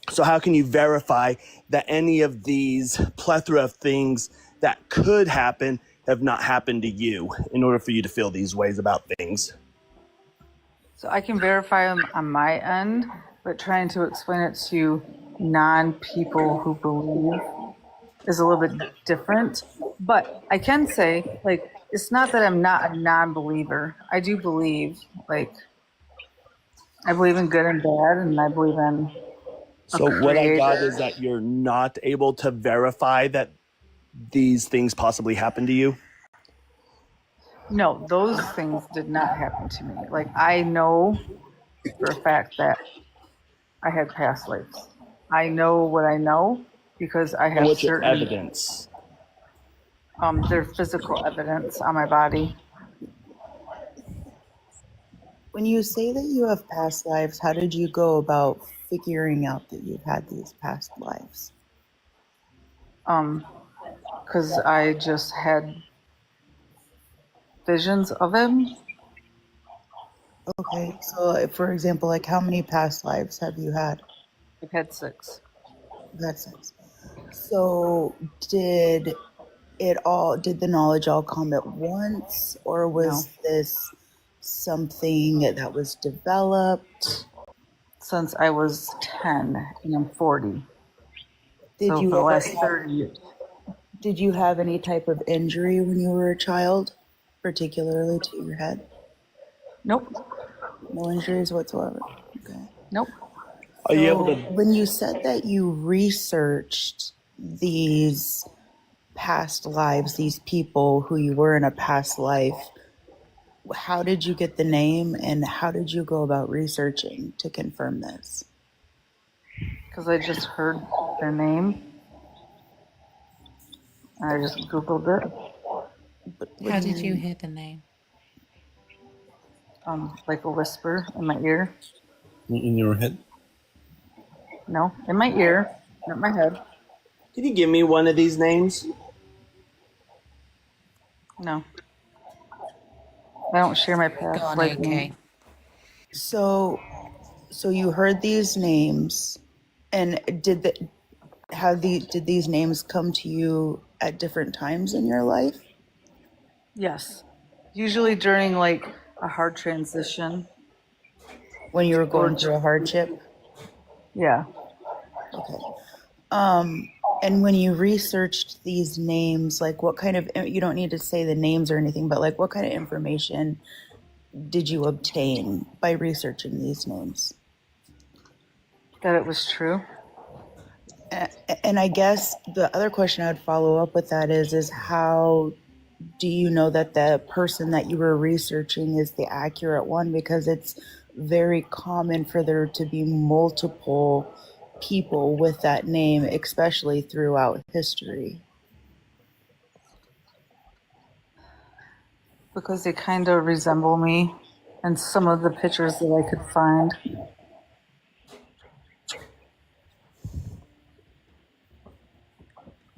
So how can you verify that any of these plethora of things that could happen have not happened to you in order for you to feel these ways about things? So I can verify them on my end, but trying to explain it to non-people who believe is a little bit different. But I can say, like, it's not that I'm not a non-believer. I do believe, like, I believe in good and bad, and I believe in a So what I got creator. is that you're not able to verify that these things possibly happened to you? No, those things did not happen to me. Like, I know for a fact that I had past lives. I know what I know because I And have what's your certain evidence? their physical evidence on my body. When you say that you have past lives, how did you go about figuring out that you've had these past lives? Because I just had visions of him. Okay, so for example, like how many past lives have you had? I've had 6. That's it. So did the knowledge all come at once, or was No. this something that was developed? Since I was 10 and I'm 40. Did So you for the ever last 30 years. Did you have any type of injury when you were a child, particularly to your head? Nope. No injuries whatsoever. Okay. Nope. Are you able So to? when you said that you researched these past lives, these people who you were in a past life, how did you get the name and how did you go about researching to confirm this? Because I just heard their name. And I just Googled it. How did you hear the name? Like a whisper in my ear. In your head? No, in my ear, not my head. Can you give me one of these names? No. I don't share my Go past on, life AK. name. So you heard these names, and did these names come to you at different times in your life? Yes. Usually during like a hard transition. When you were going through a hardship? Yeah. Okay. And when you researched these names, like what kind of, you don't need to say the names or anything, but like what kind of information did you obtain by researching these names? That it was true. And I guess the other question I'd follow up with that is how do you know that the person that you were researching is the accurate one? Because it's very common for there to be multiple people with that name, especially throughout history. Because they kind of resemble me and some of the pictures that I could find.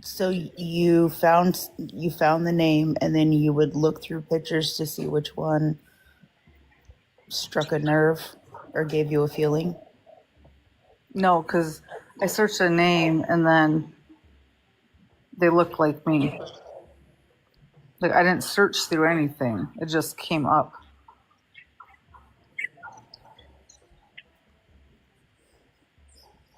So you found the name, and then you would look through pictures to see which one struck a nerve or gave you a feeling? No, because I searched a name and then they look like me. Like I didn't search through anything. It just came up.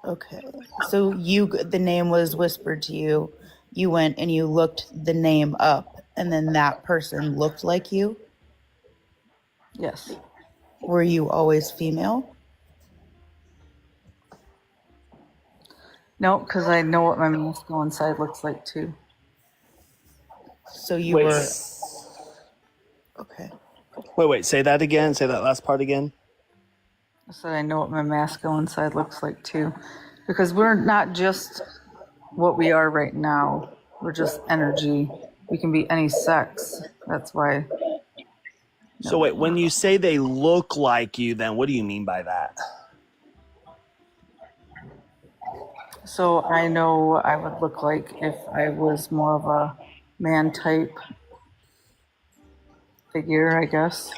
Okay. So the name was whispered to you. You went and you looked the name up, and then that person looked like you? Yes. Were you always female? No, because I know what my masculine side looks like too. So you Wait. were okay. Wait. Say that again. Say that last part again. I said I know what my masculine side looks like too. Because we're not just what we are right now. We're just energy. We can be any sex. That's why. So wait, when you say they look like you, then what do you mean by that? So I know I would look like if I was more of a man type figure, I guess.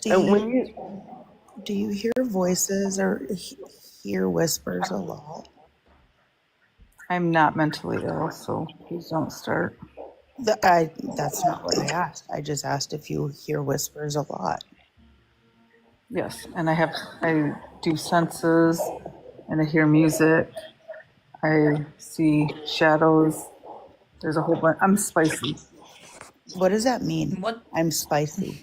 Do you hear voices or hear whispers a lot? I'm not mentally ill, so please don't start. That's not what I asked. I just asked if you hear whispers a lot. Yes, and I do senses, and I hear music. I see shadows. There's a whole bunch. I'm spicy. What does that mean? What? I'm spicy.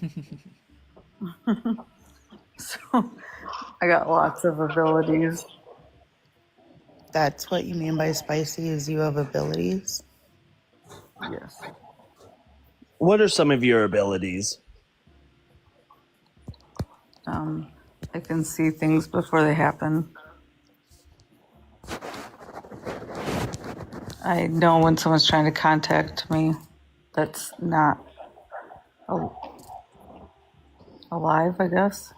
So I got lots of abilities. That's what you mean by spicy, is you have abilities? Yes. What are some of your abilities? I can see things before they happen. I know when someone's trying to contact me that's not alive, I guess.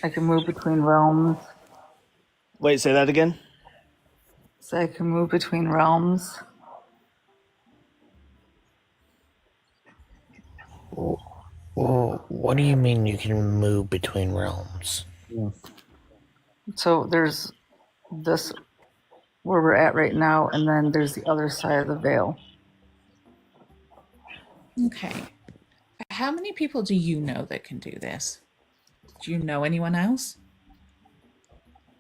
I can move between realms. Wait, say that again? So I can move between realms. Well, what do you mean you can move between realms? So there's this where we're at right now, and then there's the other side of the veil. Okay. How many people do you know that can do this? Do you know anyone else?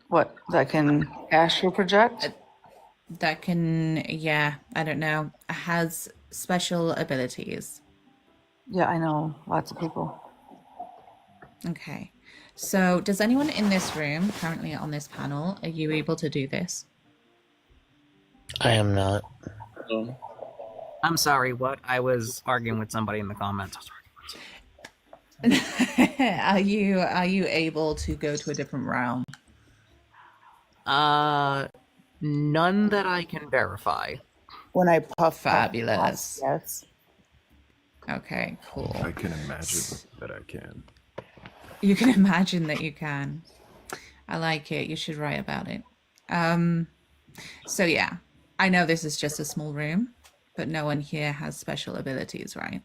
What, that can astral project? That can, yeah, I don't know, has special abilities. Yeah, I know lots of people. Okay. So does anyone in this room, currently on this panel, are you able to do this? I am not. I'm sorry, what? I was arguing with somebody in the comments. Are you able to go to a different realm? None that I can verify. When I puff, Fabulous. Yes. Okay, cool. I can imagine that I can. You can imagine that you can. I like it. You should write about it. So yeah, I know this is just a small room, but no one here has special abilities, right?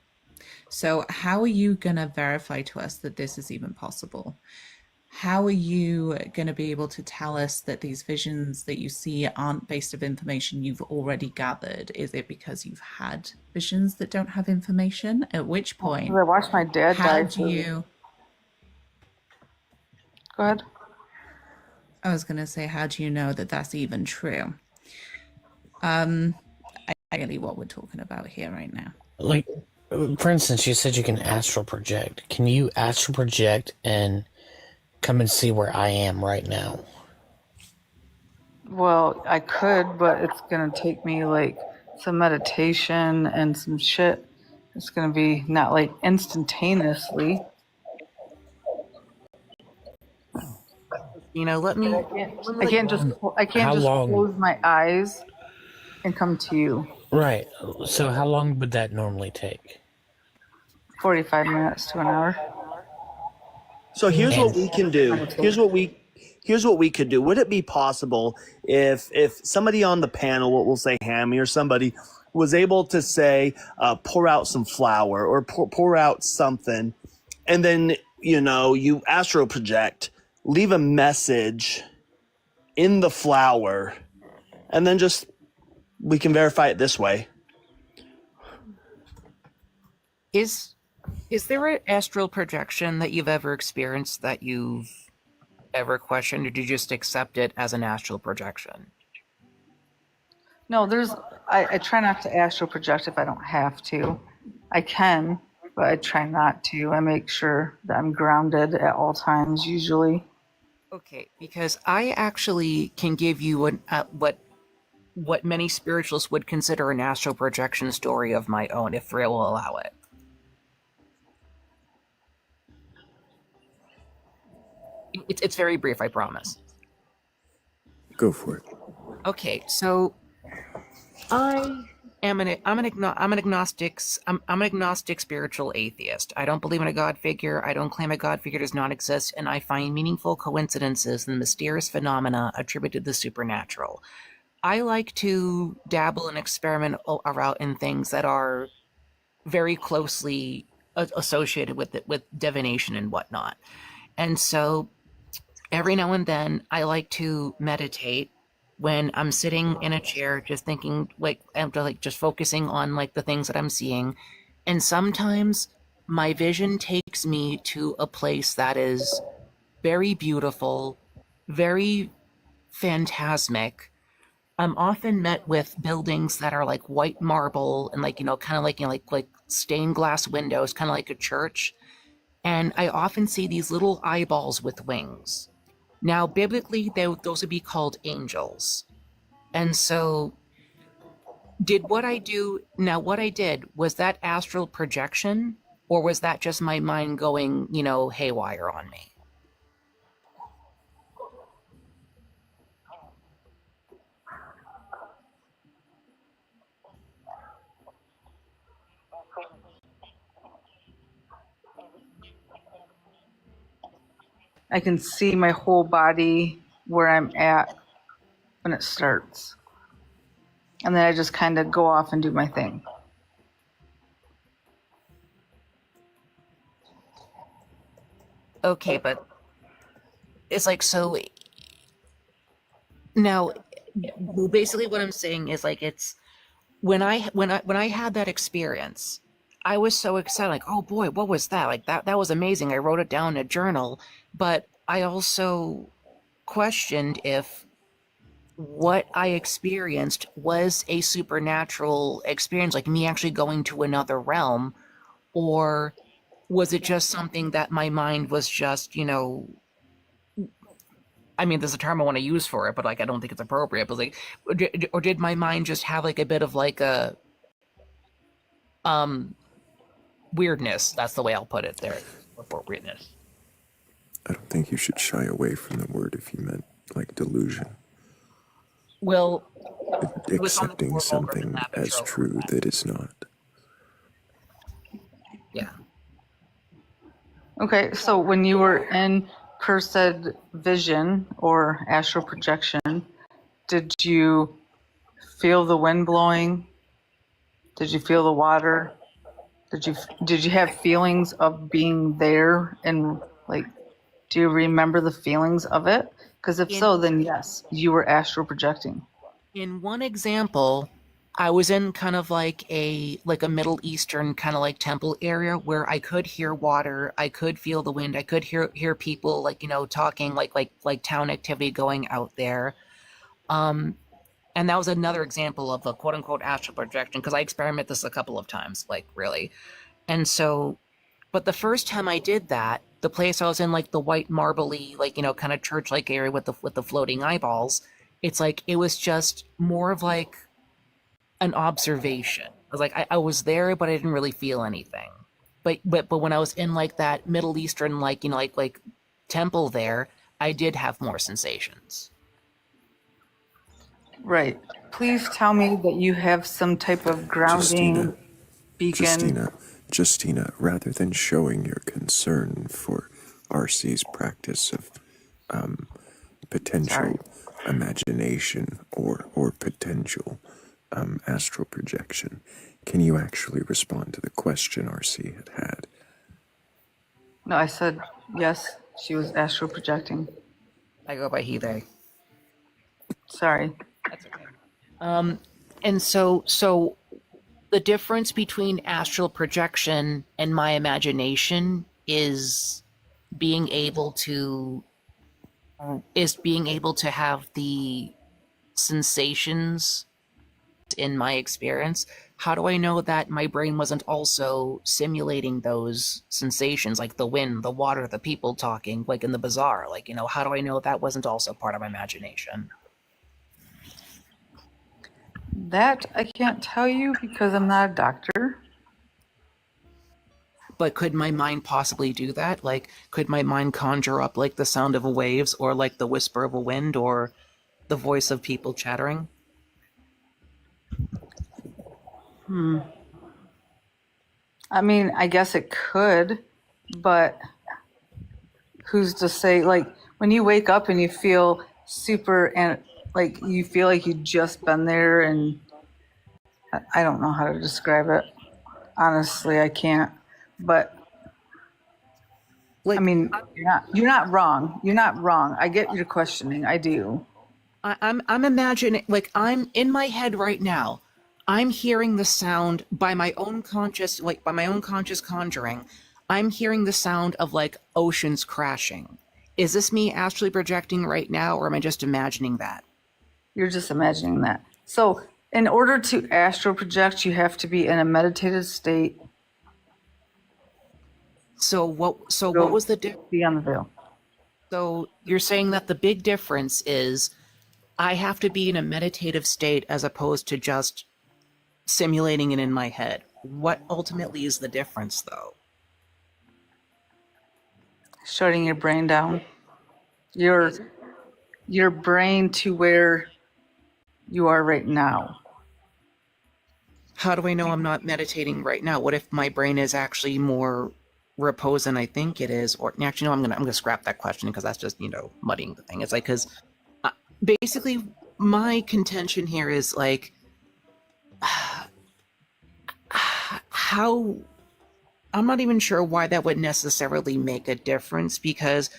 So how are you gonna verify to us that this is even possible? How are you going to be able to tell us that these visions that you see aren't based on information you've already gathered? Is it because you've had visions that don't have information? At which point, I watched my dad how die. do you? Go ahead. I was going to say, how do you know that that's even true? I really what we're talking about here right now. Like, for instance, you said you can astral project. Can you astral project and come and see where I am right now? Well, I could, but it's gonna take me like some meditation and some shit. It's gonna be not like instantaneously. You know, let me. I can't just close my eyes and come to you. Right. So how long would that normally take? 45 minutes to an hour. So here's what we can do. Here's what we could do. Would it be possible if somebody on the panel, we'll say Hammy or somebody, was able to say, pour out some flour or pour out something, and then you astral project, leave a message in the flour, and then we can verify it this way. Is there an astral projection that you've ever experienced that you've ever questioned, or did you just accept it as an astral projection? No, I try not to astral project if I don't have to. I can, but I try not to. I make sure that I'm grounded at all times, usually. Okay, because I actually can give you what many spiritualists would consider an astral projection story of my own, if Thrayle will allow it. It's very brief, I promise. Go for it. Okay, so I I'm an agnostic. I'm an agnostic spiritual atheist. I don't believe in a God figure. I don't claim a God figure does not exist, and I find meaningful coincidences and mysterious phenomena attributed to the supernatural. I like to dabble and experiment around in things that are very closely associated with it, with divination and whatnot. And so every now and then I like to meditate when I'm sitting in a chair just thinking like I'm just focusing on like the things that I'm seeing. And sometimes my vision takes me to a place that is very beautiful, very phantasmic. I'm often met with buildings that are like white marble and like kind of like like stained glass windows, kind of like a church. And I often see these little eyeballs with wings. Now, biblically, those would be called angels. And so, what I did, was that astral projection, or was that just my mind going, haywire on me? I can see my whole body where I'm at when it starts. And then I just kind of go off and do my thing. Okay, but it's like, so now, basically what I'm saying is like, it's when I had that experience, I was so excited, like, oh boy, what was that? Like that was amazing. I wrote it down in a journal, but I also questioned if what I experienced was a supernatural experience, like me actually going to another realm, or was it just something that my mind was just, I mean, there's a term I want to use for it, but like I don't think it's appropriate. But like, or did my mind just have like a bit of like a weirdness? That's the way I'll put it. There, appropriateness. I don't think you should shy away from the word if you meant like delusion. Well, Accepting something as true that is not. Yeah. Okay, so when you were in cursed vision or astral projection, did you feel the wind blowing? Did you feel the water? Did you have feelings of being there, and like, do you remember the feelings of it? Because if so, then yes, you were astral projecting. In one example, I was in kind of like a Middle Eastern kind of like temple area where I could hear water, I could feel the wind, I could hear people like talking like town activity going out there. And that was another example of a quote unquote astral projection, because I experimented this a couple of times, like really. And so, but the first time I did that, the place I was in, like the white marbly, like kind of church like area with the floating eyeballs, it's like it was just more of like an observation. I was like I was there, but I didn't really feel anything. But when I was in like that Middle Eastern like like temple there, I did have more sensations. Right. Please tell me that you have some type of grounding beacon. Justina, rather than showing your concern for RC's practice of potential imagination or potential astral projection, can you actually respond to the question RC had? No, I said yes, she was astral projecting. I go by he, they. Sorry. That's okay. And so the difference between astral projection and my imagination is being able to have the sensations in my experience. How do I know that my brain wasn't also simulating those sensations, like the wind, the water, the people talking, like in the bazaar? Like, how do I know that wasn't also part of my imagination? That I can't tell you because I'm not a doctor. But could my mind possibly do that? Like, could my mind conjure up like the sound of waves, or like the whisper of a wind, or the voice of people chattering? I mean, I guess it could, but who's to say? Like when you wake up and you feel super and like you feel like you've just been there, and I don't know how to describe it. Honestly, I can't. But I mean, you're not wrong. You're not wrong. I get your questioning. I do. I'm imagining, like, I'm in my head right now. I'm hearing the sound by my own conscious, conjuring. I'm hearing the sound of like oceans crashing. Is this me astrally projecting right now, or am I just imagining that? You're just imagining that. So, in order to astral project, you have to be in a meditative state. So what was the difference? Beyond the veil. So you're saying that the big difference is I have to be in a meditative state as opposed to just simulating it in my head. What ultimately is the difference, though? Shutting your brain down. Your brain to where you are right now. How do I know I'm not meditating right now? What if my brain is actually more repose than I think it is? Or actually, no, I'm gonna scrap that question because that's just muddying the thing. It's like because basically my contention here is like how I'm not even sure why that would necessarily make a difference because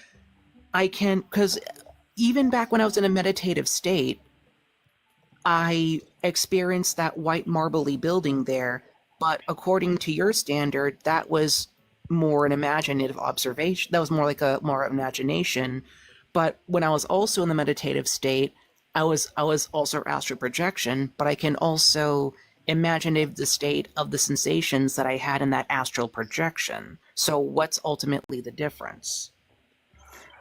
even back when I was in a meditative state, I experienced that white marbly building there, but according to your standard, that was more an imaginative observation. That was more like more imagination. But when I was also in the meditative state, I was also astral projection, but I can also imagine the state of the sensations that I had in that astral projection. So what's ultimately the difference?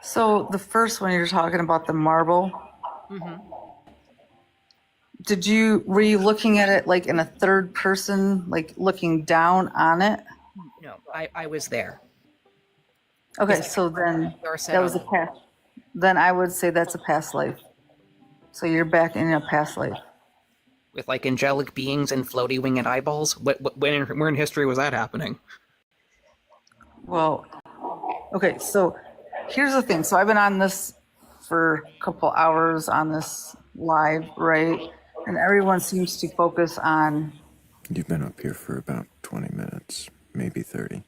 So the first one you're talking about, the marble. Mm-hmm. Were you looking at it like in a third person, like looking down on it? No, I was there. Okay, so then that was a past. Then I would say that's a past life. So you're back in a past life. With like angelic beings and floaty winged eyeballs? Where in history was that happening? Well, okay, so here's the thing. So I've been on this for a couple hours on this live, right? And everyone seems to focus on. You've been up here for about 20 minutes, maybe 30.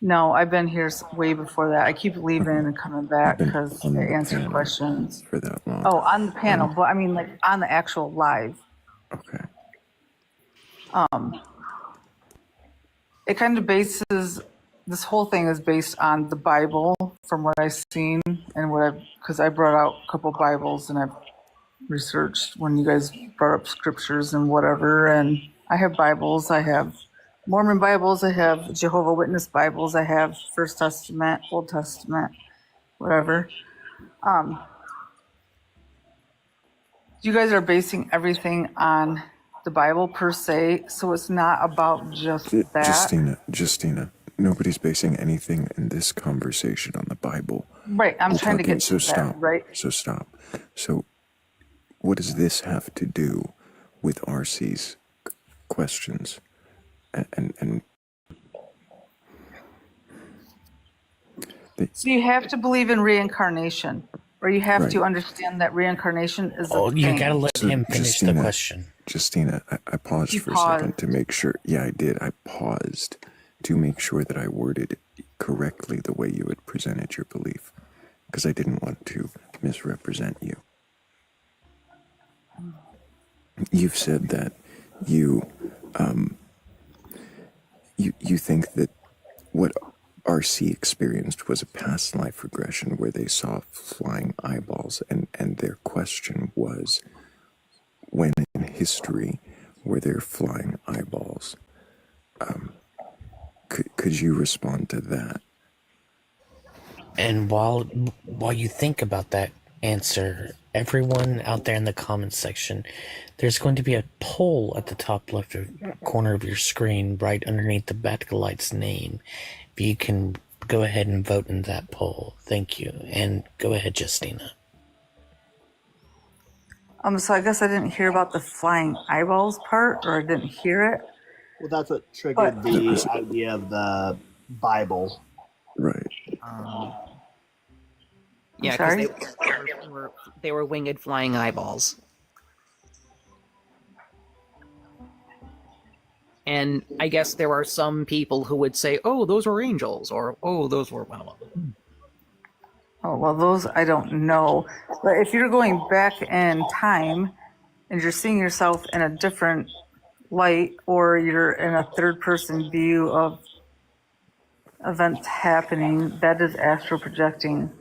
No, I've been here way before that. I keep leaving and coming back because I answer questions. For that long. Oh, on the panel, but I mean like on the actual live. Okay. It kind of bases, this whole thing is based on the Bible from what I've seen and because I brought out a couple Bibles and I've researched when you guys brought up scriptures and whatever. And I have Bibles. I have Mormon Bibles. I have Jehovah Witness Bibles. I have First Testament, Old Testament, whatever. You guys are basing everything on the Bible per se, so it's not about just that. Justina, nobody's basing anything in this conversation on the Bible. Right, I'm trying to get so to stop. that, right? So stop. So what does this have to do with RC's questions? And so you have to believe in reincarnation, or you have to understand that reincarnation is a thing. You gotta let him finish the question. Justina, I paused for a second to make sure. Yeah, I did. I paused to make sure that I worded correctly the way you had presented your belief, because I didn't want to misrepresent you. You've said that you think that what RC experienced was a past life regression where they saw flying eyeballs, and their question was, when in history were there flying eyeballs? Could you respond to that? And while you think about that answer, everyone out there in the comments section, there's going to be a poll at the top left corner of your screen, right underneath the Batcolyte's name. If you can go ahead and vote in that poll, thank you. And go ahead, Justina. So I guess I didn't hear about the flying eyeballs part, or I didn't hear it. Well, that's what But triggered That the was idea of the Bible. right. Um, I'm yeah, because sorry. they were winged flying eyeballs. And I guess there are some people who would say, "Oh, those were angels," or "Oh, those were well." Oh, well, those I don't know. But if you're going back in time and you're seeing yourself in a different light, or you're in a third person view of events happening, that is astral projecting.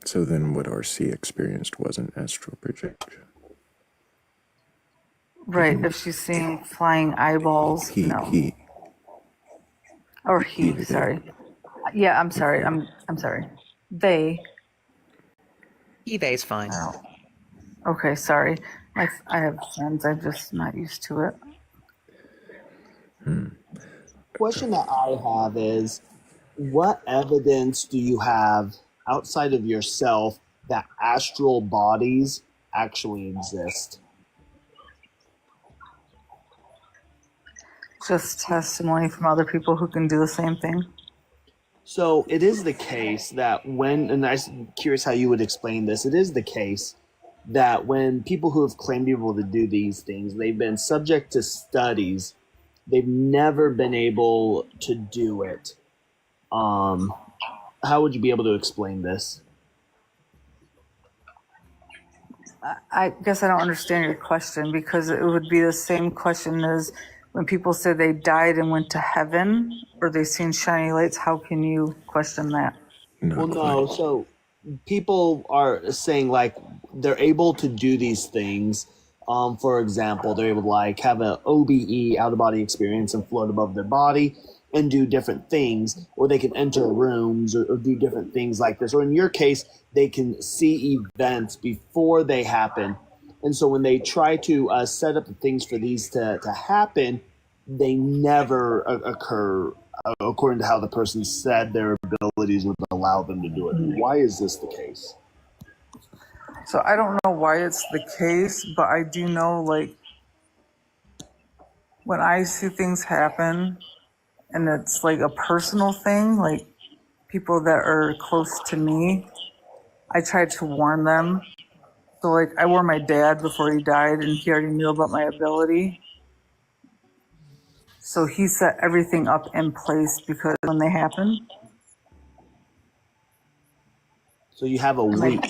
So then what RC experienced wasn't astral projection. Right. If she's seeing flying eyeballs, no. Or he, sorry. Yeah, I'm sorry. I'm sorry. They. They's fine. Oh. Okay, sorry. I have friends. I'm just not used to it. Question that I have is, what evidence do you have outside of yourself that astral bodies actually exist? Just testimony from other people who can do the same thing. So it is the case that and I'm curious how you would explain this, it is the case that when people who have claimed to be able to do these things, they've been subject to studies, they've never been able to do it. How would you be able to explain this? I guess I don't understand your question, because it would be the same question as when people say they died and went to heaven or they seen shiny lights. How can you question that? Well, no. So people are saying like they're able to do these things. For example, they're able to like have an OBE, out of body experience, and float above their body and do different things, or they can enter rooms or do different things like this. Or in your case, they can see events before they happen. And so when they try to set up the things for these to happen, they never occur according to how the person said their abilities would allow them to do it. Why is this the case? So I don't know why it's the case, but I do know, like, when I see things happen and it's like a personal thing, like people that are close to me, I try to warn them. So like I warned my dad before he died, and he already knew about my ability. So he set everything up in place because when they happen. So you have a week.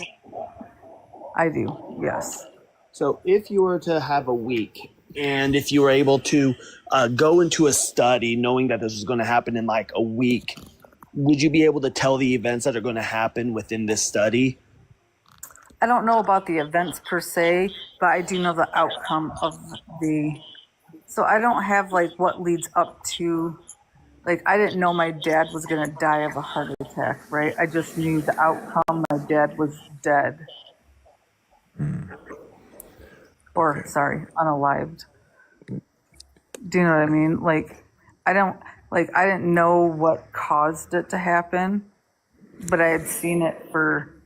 I do, yes. So if you were to have a week, and if you were able to go into a study knowing that this was going to happen in like a week, would you be able to tell the events that are going to happen within this study? I don't know about the events per se, but I do know the outcome of the. So I don't have like what leads up to, like I didn't know my dad was going to die of a heart attack, right? I just knew the outcome. My dad was dead. Or, sorry, unalived. Do you know what I mean? Like, I didn't know what caused it to happen, but I had seen it for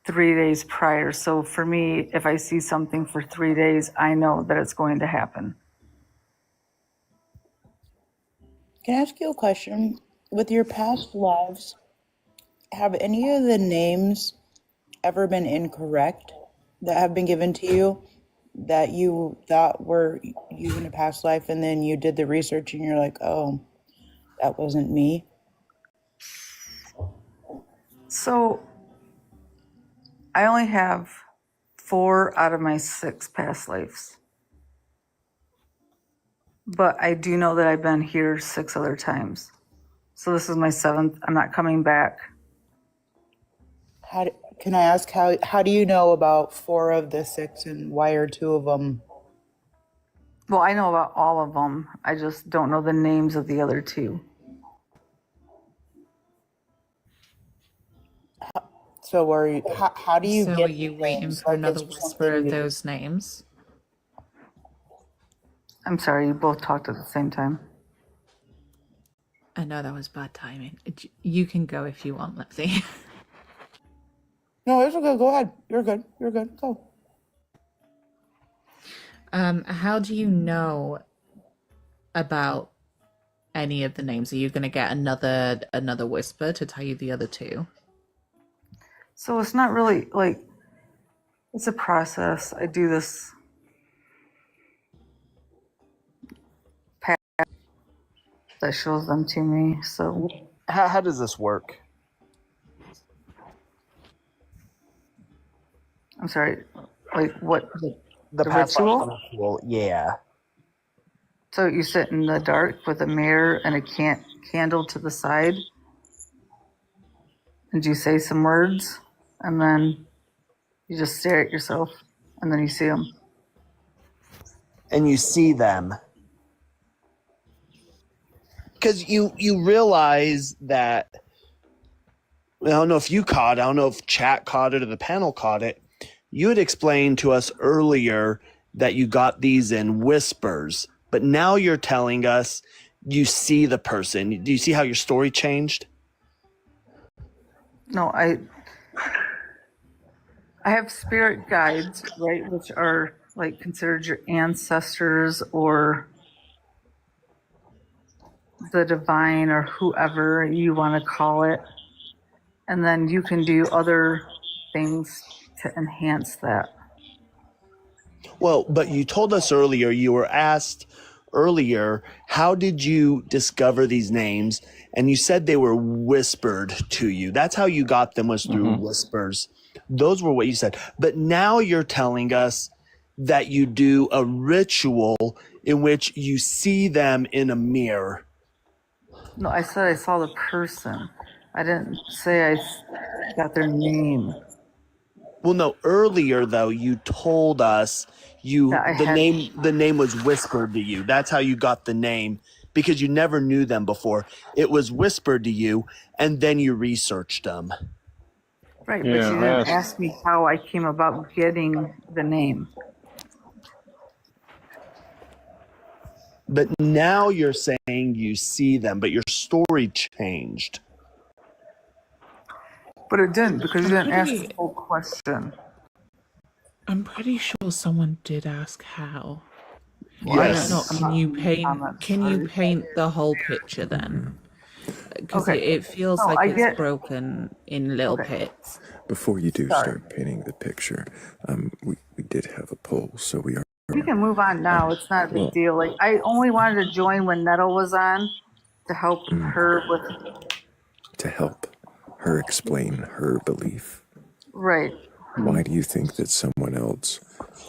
3 days prior. So for me, if I see something for 3 days, I know that it's going to happen. Can I ask you a question? With your past lives, have any of the names ever been incorrect that have been given to you that you thought were you in a past life, and then you did the research and you're like, oh, that wasn't me? So I only have 4 out of my 6 past lives. But I do know that I've been here 6 other times. So this is my 7th. I'm not coming back. Can I ask how do you know about 4 of the 6 and why are 2 of them? Well, I know about all of them. I just don't know the names of the other 2. So how do you So get are you waiting names? for Like, another it's whisper something of you those names? I'm sorry, you both talked at the same time. I know that was bad timing. You can go if you want, Lipsy. No, it's okay. Go ahead. You're good. You're good. Go. How do you know about any of the names? Are you going to get another whisper to tell you the other two? So it's not really like, it's a process. I do this path that shows them to me. So How does this work? I'm sorry, like what The the Pathfinder ritual? ritual, yeah. So you sit in the dark with a mirror and a candle to the side, and you say some words, and then you just stare at yourself, and then you see them. And you see them. Because you realize that, I don't know if you caught it, I don't know if chat caught it or the panel caught it. You had explained to us earlier that you got these in whispers, but now you're telling us you see the person. Do you see how your story changed? No, I have spirit guides, right, which are like considered your ancestors or the divine or whoever you want to call it. And then you can do other things to enhance that. Well, but you told us earlier, you were asked earlier, how did you discover these names? And you said they were whispered to you. That's how you got them, was through whispers. Those were what you said. But now you're telling us that you do a ritual in which you see them in a mirror. No, I said I saw the person. I didn't say I got their name. Well, no, earlier though, you told us the name was whispered to you. That's how you got the name, because you never knew them before. It was whispered to you, and then you researched them. Right, but you didn't ask me how I came about getting the name. But now you're saying you see them, but your story changed. But it didn't, because you didn't ask pretty- the whole question. I'm pretty sure someone did ask how. Well, I Yes. didn't- I'm Can not you reading paint? comments, Can you sorry. paint the whole picture then? Because Okay. it feels So like I it's get- broken in little pits. Before you do Sorry. start painting the picture, we did have a poll, so we are. We can move on now. It's not a big deal. Like, I only wanted to join when Nettle was on to help her with. To help her explain her belief. Right. Why do you think that someone else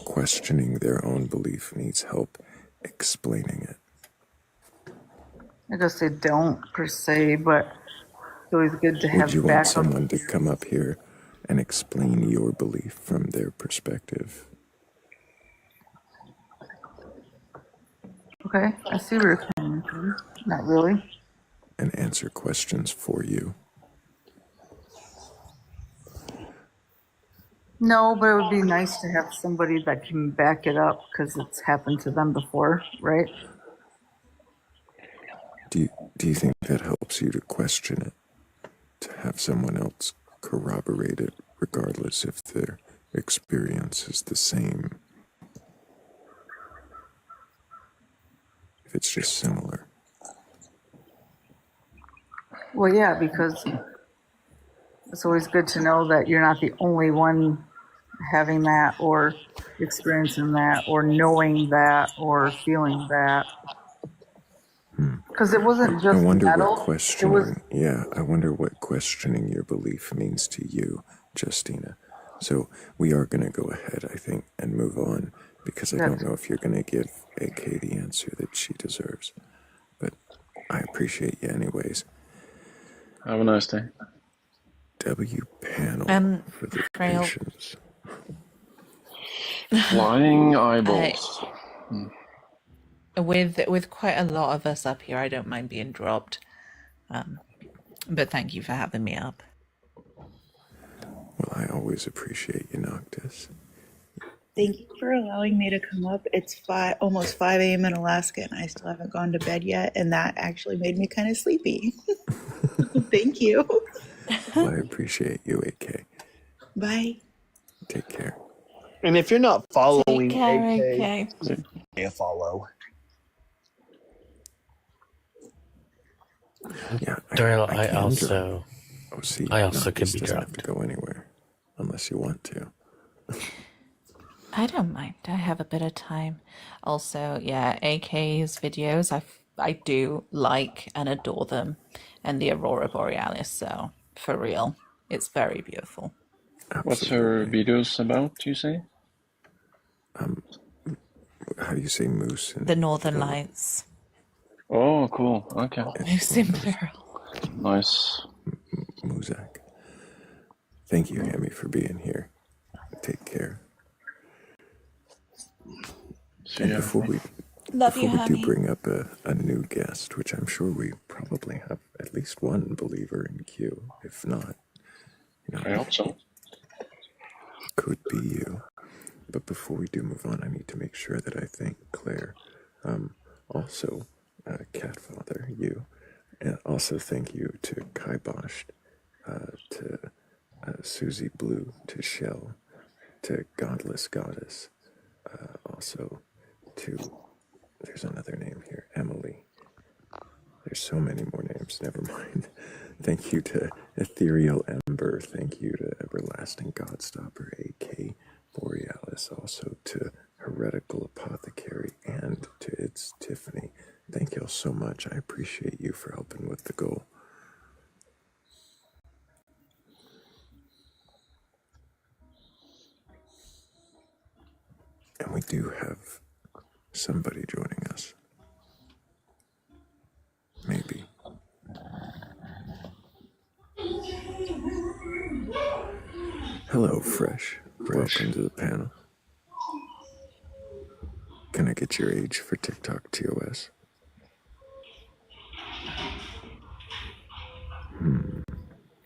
questioning their own belief needs help explaining it? I guess they don't per se, but it's always good to have Would you want backup. someone to come up here and explain your belief from their perspective? Okay, I see where you're coming from. Not really. And answer questions for you? No, but it would be nice to have somebody that can back it up because it's happened to them before, right? Do you think that helps you to question it? To have someone else corroborate it, regardless if their experience is the same? If it's just similar? Well, yeah, because it's always good to know that you're not the only one having that or experiencing that or knowing that or feeling that. Because it wasn't I just wonder metal. what questioning, I wonder what questioning your belief means to you, Justina. So we are going to go ahead, I think, and move on, because I don't know if you're going to give AK the answer that she deserves. But I appreciate you anyways. Have a nice day. W panel for the Thrayle. patience. Flying eyeballs. With quite a lot of us up here, I don't mind being dropped. But thank you for having me up. Well, I always appreciate you, Noctis. Thank you for allowing me to come up. It's almost 5 a.m. in Alaska, and I still haven't gone to bed yet, and that actually made me kind of sleepy. Thank you. Well, I appreciate you, AK. Bye. Take care. And if you're not following Take care, AK, a follow. Yeah, Thrayle, I I can join. also, Oh, see, I no, also could this be doesn't have to dropped. go anywhere unless you want to. I don't mind. I have a bit of time. Also, yeah, AK's videos, I do like and adore them, and the Aurora Borealis. So for real, it's very beautiful. What's her Absolutely. videos about, you say? How do you say moose The in Northern plural? Lights. Oh, cool. Okay. Moose in plural. Nice. Muzak. Thank you, Hammy, for being here. Take care. See And ya. Love you, before we do Hammy. bring up a new guest, which I'm sure we probably have at least one believer in queue, if not, I hope so. could be you. But before we do move on, I need to make sure that I thank Claire. Also, Catfather, you. And also thank you to Kibosh, to Susie Blue, to Shell, to Godless Goddess, also to, there's another name here, Emily. There's so many more names, never mind. Thank you to Ethereal Ember, thank you to Everlasting Godstopper, AK Borealis, also to Heretical Apothecary, and to It's Tiffany. Thank y'all so much. I appreciate you for helping with the goal. And we do have somebody joining us. Maybe. Hello, Fresh. Welcome to the panel. Can I get your age for TikTok TOS?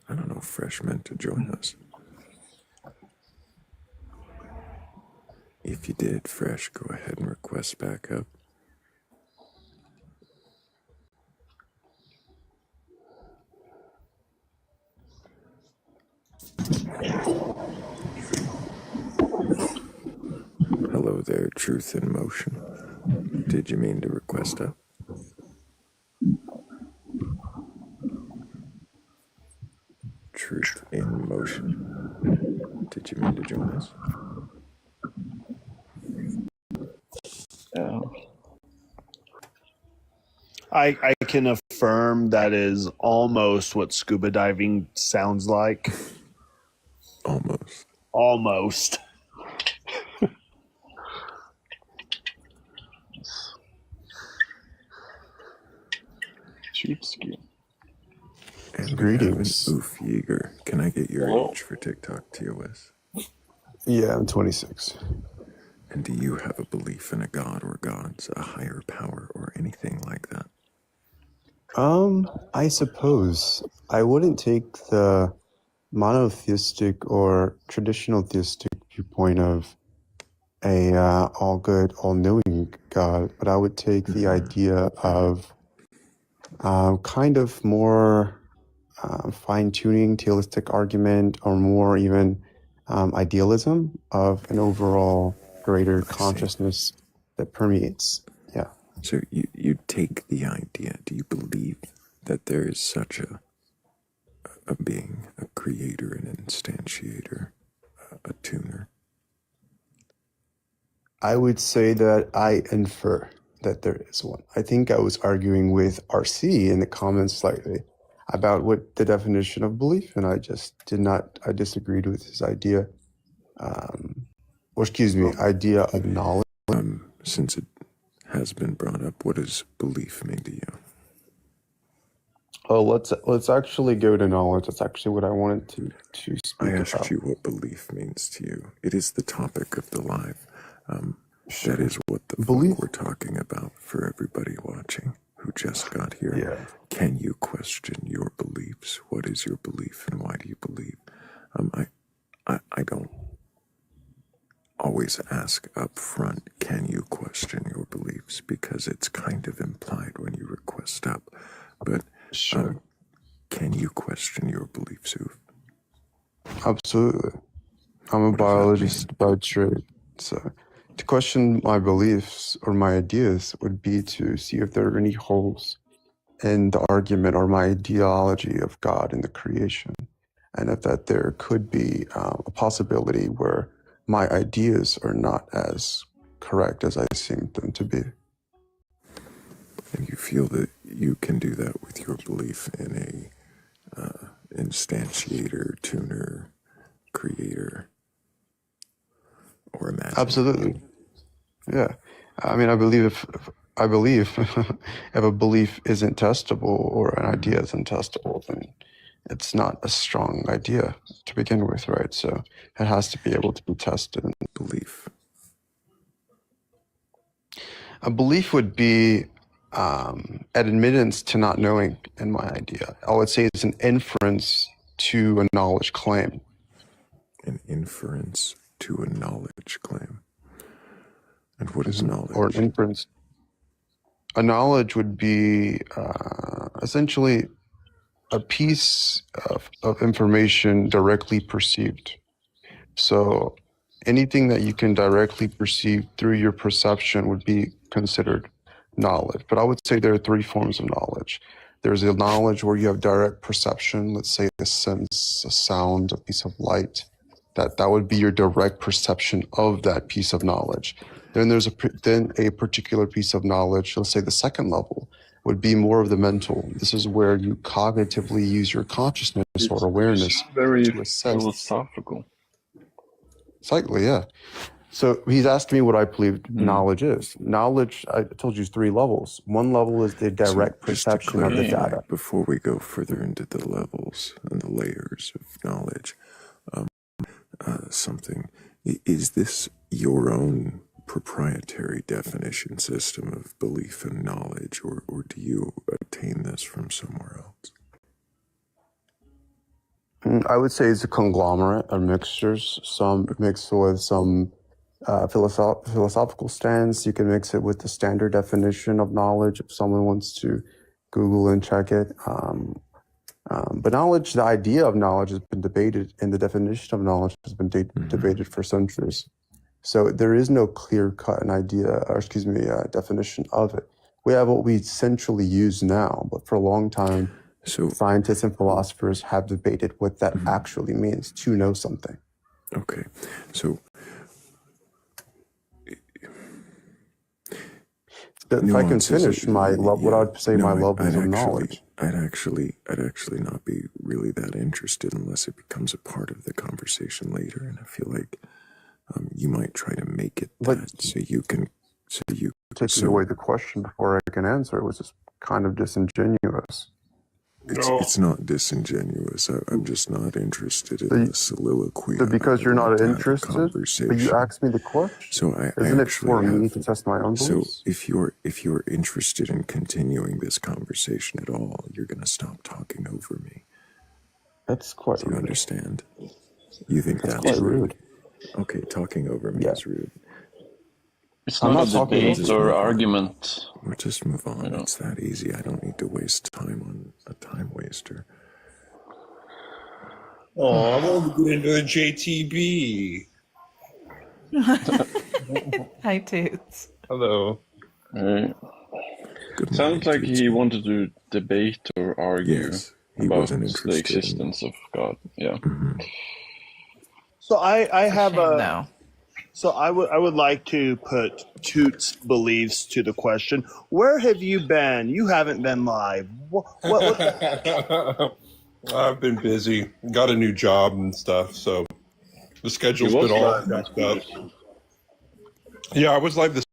I don't know if Fresh meant to join us. If you did, Fresh, go ahead and request back up. Hello there, Truth in Motion. Did you mean to request up? Truth in Motion. Did you mean to join us? I can affirm that is almost what scuba diving sounds like. Almost. Almost. Cheapskate. And Greetings. we have an Oof Yeager. Can I get your Hello. age for TikTok TOS? Yeah, I'm 26. And do you have a belief in a god or gods, a higher power, or anything like that? I suppose I wouldn't take the monotheistic or traditional theistic viewpoint of a all good, all knowing God, but I would take the idea of kind of more fine tuning, theistic argument, or more even idealism of an overall greater consciousness that permeates. Yeah. So you take the idea. Do you believe that there is such a being, a creator, an instantiator, a tuner? I would say that I infer that there is one. I think I was arguing with RC in the comments slightly about what the definition of belief, and I just did not, I disagreed with his idea, or excuse me, idea of knowledge. Since it has been brought up, what does belief mean to you? Oh, let's actually go to knowledge. That's actually what I wanted to speak I asked about. you what belief means to you. It is the topic of the live. That is what the belief we're talking about for everybody watching who just got here. Yeah. Can you question your beliefs? What is your belief and why do you believe? I don't always ask up front, can you question your beliefs? Because it's kind of implied when you request up. But can you question your beliefs, Uf? Absolutely. I'm a biologist by trade. So to question my beliefs or my ideas would be to see if there are any holes in the argument or my ideology of God and the creation, and that there could be a possibility where my ideas are not as correct as I seem them to be. And you feel that you can do that with your belief in a instantiator, tuner, creator, or imaginer? Absolutely. Yeah. I mean, I believe if if a belief isn't testable or an idea isn't testable, then it's not a strong idea to begin with, right? So it has to be able to be tested. And belief. A belief would be an admittance to not knowing in my idea. I would say it's an inference to a knowledge claim. An inference to a knowledge claim. And what is knowledge? Or an inference. A knowledge would be essentially a piece of information directly perceived. So anything that you can directly perceive through your perception would be considered knowledge. But I would say there are three forms of knowledge. There's a knowledge where you have direct perception, let's say a sense, a sound, a piece of light. That would be your direct perception of that piece of knowledge. Then there's a particular piece of knowledge, let's say the second level, would be more of the mental. This is where you cognitively use your consciousness or awareness Very to assess. philosophical. Slightly, yeah. So he's asked me what I believe knowledge is. Knowledge, I told you, is three levels. One level is the direct perception of the data. Before we go further into the levels and the layers of knowledge, is this your own proprietary definition system of belief and knowledge, or do you obtain this from somewhere else? I would say it's a conglomerate of mixtures, some mixed with some philosophical stance. You can mix it with the standard definition of knowledge if someone wants to Google and check it. But knowledge, the idea of knowledge has been debated, and the definition of knowledge has been debated for centuries. So there is no clear-cut definition of it. We have what we centrally use now, but for a long time, scientists and philosophers have debated what that actually means to know something. Okay, so if I can finish what I would say my levels of knowledge. I'd actually not be really that interested unless it becomes a part of the conversation later, and I feel like you might try to make it that so you taking away the question before I can answer it was just kind of disingenuous. It's not disingenuous. I'm just not interested in the soliloquy. So because you're not interested, but you asked me the question. So isn't it for me to test my own beliefs? So if you're interested in continuing this conversation at all, you're going to stop talking over me. That's quite rude. Do you understand? You think that's quite rude? Okay, talking over me is rude. It's not a debate or argument. We'll just move on. It's that easy. I don't need to waste time on a time waster. Oh, I want to get into a JTB. Hi, Toots. Hello. Sounds like he wanted to debate or argue about the existence of God. Yeah. So I have a. No. So I would like to put Toot's beliefs to the question. Where have you been? You haven't been live. What I've been busy. Got a new job and stuff, so the schedule's been all messed up. Yeah, I was live this.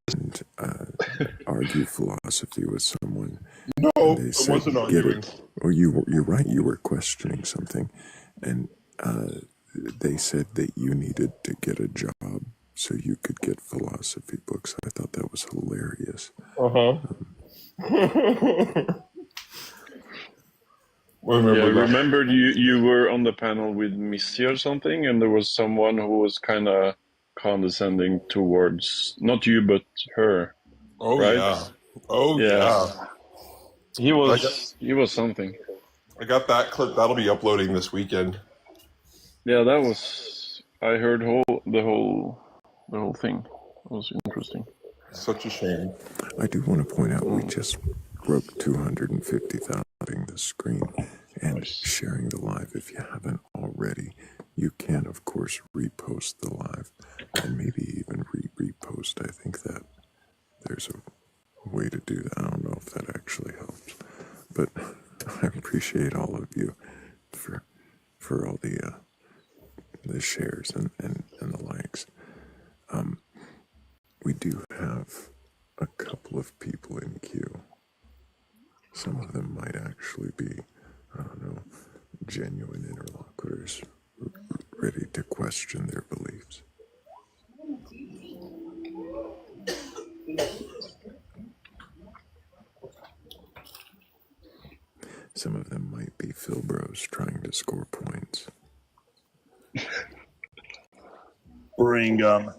Argue philosophy with someone. No, and they I said, wasn't arguing. Or you're right. You were questioning something, and they said that you needed to get a job so you could get philosophy books. I thought that was hilarious. Remember you were on the panel with Missy or something, and there was someone who was kind of condescending towards not you but her. Oh right? yeah. Oh yeah. He was something. I got that clip. That'll be uploading this weekend. Yeah, that was. I heard the whole thing. It was interesting. Such a shame. I do want to point out we just broke 250,000 the screen and sharing the live. If you haven't already, you can, of course, repost the live and maybe even repost. I think that there's a way to do that. I don't know if that actually helps, but I appreciate all of you for all the shares and the likes. We do have a couple of people in queue. Some of them might actually be, I don't know, genuine interlocutors ready to question their beliefs. Some of them might be Philbros trying to score points. Bring them.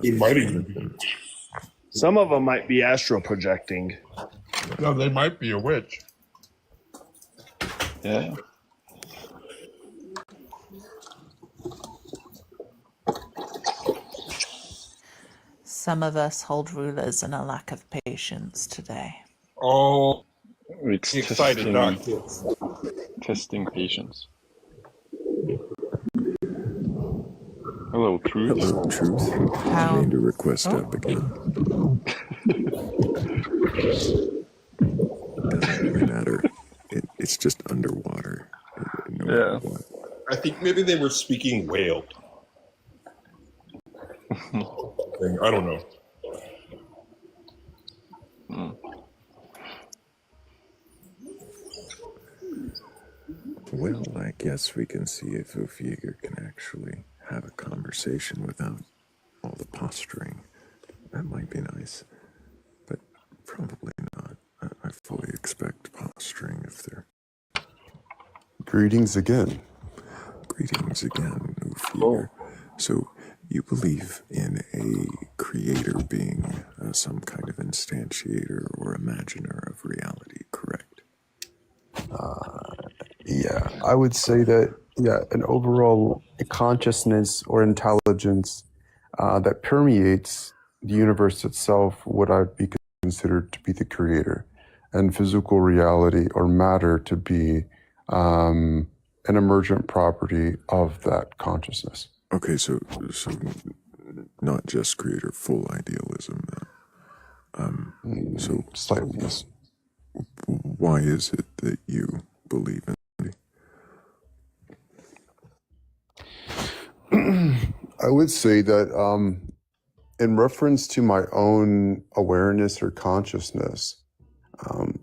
They might even be. Some of them might be astral projecting. No, they might be a witch. Yeah. Some of us hold rulers in a lack of patience today. Oh, It's excited, not kids. testing patience. Hello, Truth. Hello, Truth. How? Made a request up again. Doesn't really matter. It's just underwater. No matter what. I think maybe they were speaking whale. I don't know. Well, I guess we can see if Ufieger can actually have a conversation without all the posturing. That might be nice, but probably not. I fully expect posturing if they're... Greetings again. Greetings again, Ufieger. So, you believe in a creator being some kind of instantiator or imaginer of reality, correct? Yeah, I would say that, an overall consciousness or intelligence that permeates the universe itself, what I'd be considered to be the creator, and physical reality or matter to be an emergent property of that consciousness. Okay, so not just creator, full idealism. So slightly, yes. Why is it that you believe in it? I would say that in reference to my own awareness or consciousness,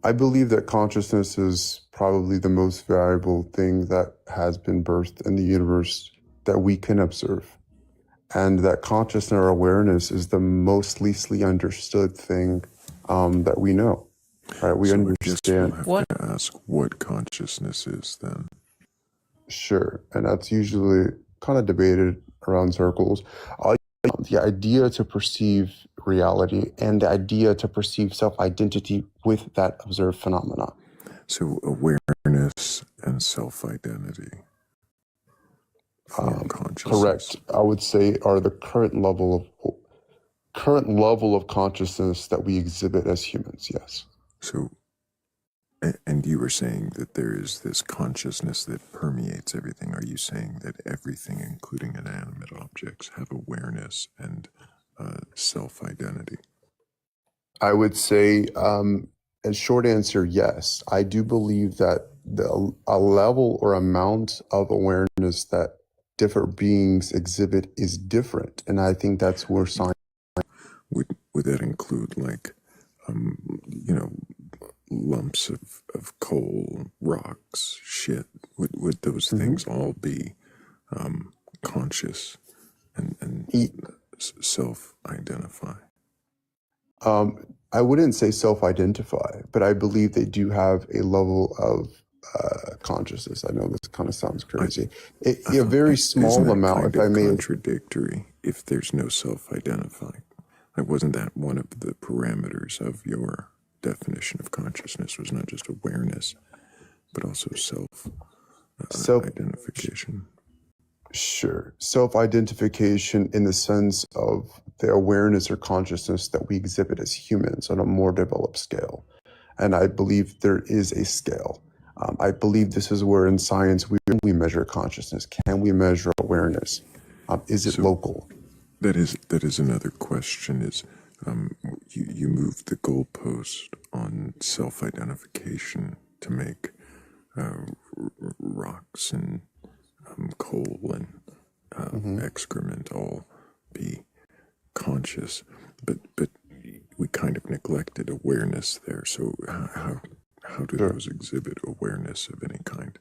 I believe that consciousness is probably the most valuable thing that has been birthed in the universe that we can observe. And that consciousness or awareness is the most leastly understood thing that we know. Right? We understand. I have to ask what consciousness is then. Sure. And that's usually kind of debated around circles. The idea to perceive reality and the idea to perceive self-identity with that observed phenomena. So awareness and self-identity. Correct. I would say are the current level of consciousness that we exhibit as humans. Yes. So, and you were saying that there is this consciousness that permeates everything. Are you saying that everything, including inanimate objects, have awareness and self-identity? I would say, a short answer, yes. I do believe that a level or amount of awareness that different beings exhibit is different, and I think that's where science. Would that include like, lumps of coal, rocks, shit? Would those things all be conscious and self-identify? I wouldn't say self-identify, but I believe they do have a level of consciousness. I know this kind of sounds crazy. A very small amount, if I may. Contradictory if there's no self-identifying. Like, wasn't that one of the parameters of your definition of consciousness? Was not just awareness, but also self-identification. Sure. Self-identification in the sense of the awareness or consciousness that we exhibit as humans on a more developed scale. And I believe there is a scale. I believe this is where in science we measure consciousness. Can we measure awareness? Is it local? That is another question. Is you moved the goalpost on self-identification to make rocks and coal and excrement all be conscious, but we kind of neglected awareness there. So how do those exhibit awareness of any kind?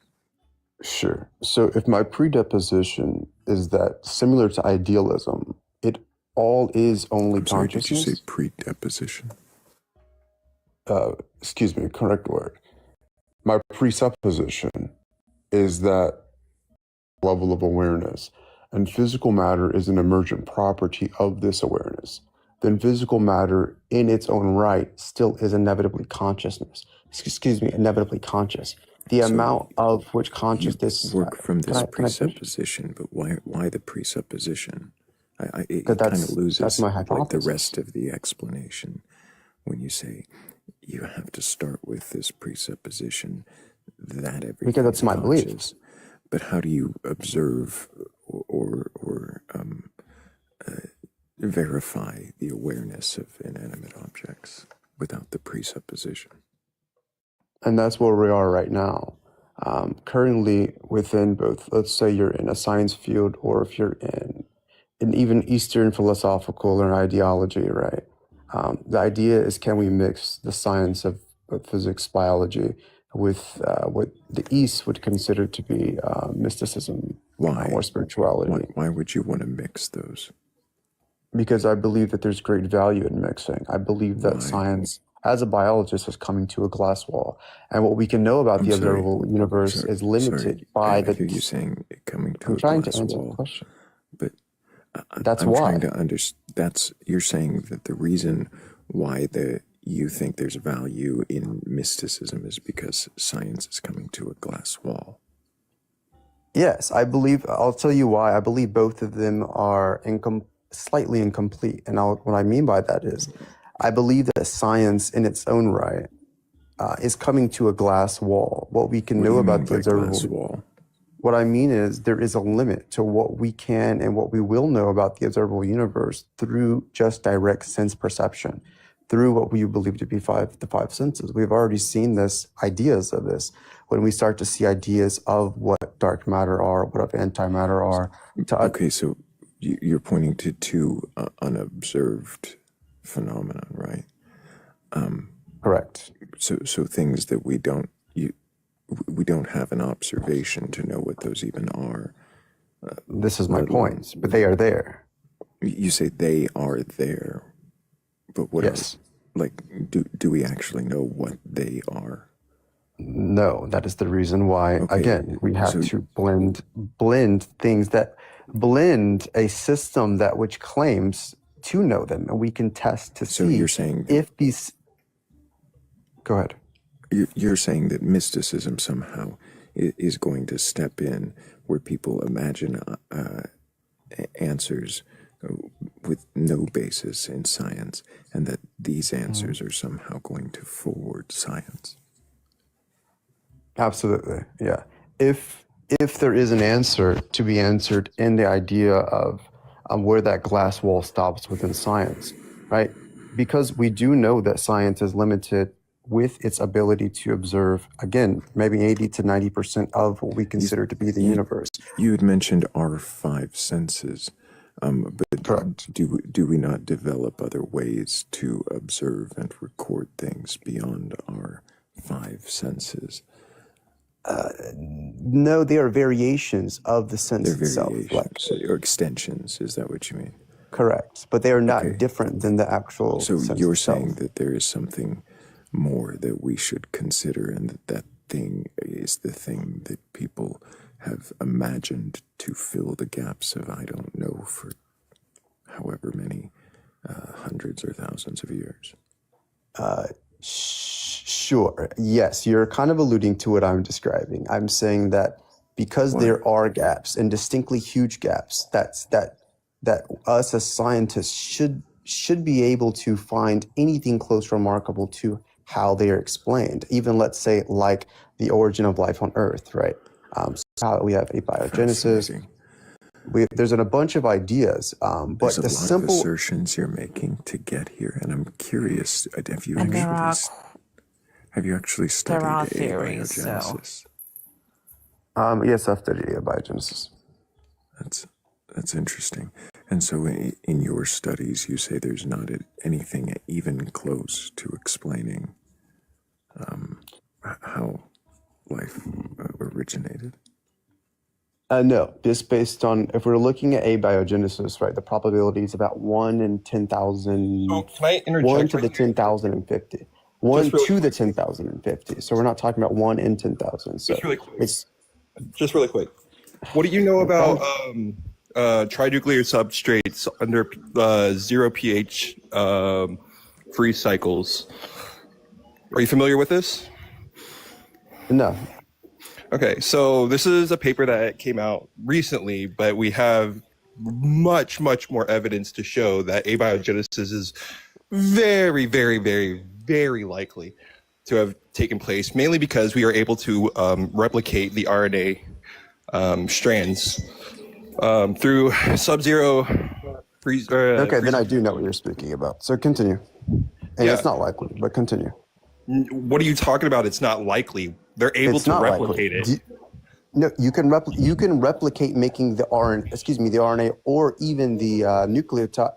Sure. So if my predisposition is that similar to idealism, it all is only I'm sorry, did consciousness. you say predeposition? Excuse me, correct word. My presupposition is that level of awareness, and physical matter is an emergent property of this awareness, then physical matter in its own right still is inevitably consciousness. Excuse me, inevitably conscious. The amount of which consciousness work from this can I finish? presupposition, but why the presupposition? It That kind of that's loses my like the hypothesis. rest of the explanation when you say you have to start with this presupposition that everything Because that's is my belief. conscious. But how do you observe or verify the awareness of inanimate objects without the presupposition? And that's where we are right now. Currently, within both, let's say you're in a science field or if you're in even Eastern philosophical or ideology, right? The idea is, can we mix the science of physics, biology with what the East would consider to be mysticism or spirituality? Why would you want to mix those? Because I believe that there's great value in mixing. I believe that science, as a biologist, is coming to a glass wall. And what we can know about the observable universe is limited by I the... hear you saying coming to I'm a trying to glass answer wall, the question. but That's I'm why. trying to understand. You're saying that the reason why you think there's value in mysticism is because science is coming to a glass wall. Yes, I believe, I'll tell you why. I believe both of them are slightly incomplete. And what I mean by that is, I believe that science in its own right is coming to a glass wall. What we can know about the observable wall? What I mean is there is a limit to what we can and what we will know about the observable universe through just direct sense perception, through what we believe to be the five senses. We've already seen ideas of this when we start to see ideas of what dark matter are, what antimatter are. Okay, so you're pointing to two unobserved phenomenon, right? Correct. So things that we don't have an observation to know what those even are. This is my point, but they are there. You say they are there, but what Yes. Do we actually know what they are? No, that is the reason why, again, we have to blend things that blend a system that which claims to know them, and we can test to see you're saying if these... Go ahead. You're saying that mysticism somehow is going to step in where people imagine answers with no basis in science, and that these answers are somehow going to forward science. Absolutely, yeah. If there is an answer to be answered in the idea of where that glass wall stops within science, right? Because we do know that science is limited with its ability to observe, again, maybe 80 to 90% of what we consider to be the universe. You had mentioned our five senses, but correct. Do we not develop other ways to observe and record things beyond our five senses? No, they are variations of the sense itself. Or extensions, is that what you mean? Correct, but they are not different than the actual sense So you're itself. saying that there is something more that we should consider, and that thing is the thing that people have imagined to fill the gaps of I don't know for however many hundreds or thousands of years. Sure. Yes, you're kind of alluding to what I'm describing. I'm saying that because Why? there are gaps and distinctly huge gaps. That us as scientists should be able to find anything close remarkable to how they are explained. Even let's say like the origin of life on Earth, right? So how we have abiogenesis. There's a bunch of ideas, but There's a the lot simple of assertions you're making to get here, and I'm curious. Have you And actually there are studied theories, so abiogenesis? yes, I've studied abiogenesis. That's interesting. And so, in your studies, you say there's not anything even close to explaining how life originated. No, just based on, if we're looking at abiogenesis, right, the probability is about 1 in 10,000, So can I 1 interject to the right here? 10,050, 1 Just really to the quick. 10,050. So we're not talking about 1 in 10,000. So Just really quick. it's Just really quick. What do you know no about problem. trinuclear substrates under 0 pH freeze cycles? Are you familiar with this? No. Okay, so this is a paper that came out recently, but we have much more evidence to show that abiogenesis is very, very, very, very likely to have taken place, mainly because we are able to replicate the RNA strands through sub-zero freeze. Okay, then I do know what you're speaking about. So continue. And Yeah. it's not likely, but continue. What are you talking about? It's not likely. They're able It's to not replicate likely. it. No, you can replicate making the RNA or even the nucleotide,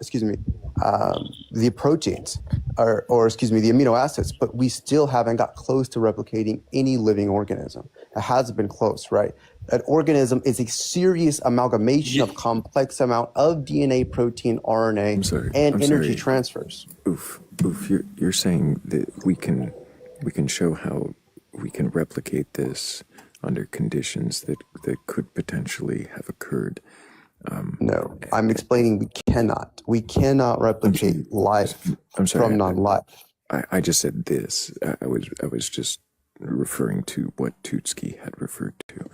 the proteins, or the amino acids, but we still haven't got close to replicating any living organism. It hasn't been close, right? An organism is a serious amalgamation of complex amount of DNA, protein, RNA, and energy transfers. Oof. You're saying that we can show how we can replicate this under conditions that could potentially have occurred. No, I'm explaining we cannot. We cannot replicate life from non-life. I just said this. I was just referring to what Tutski had referred to.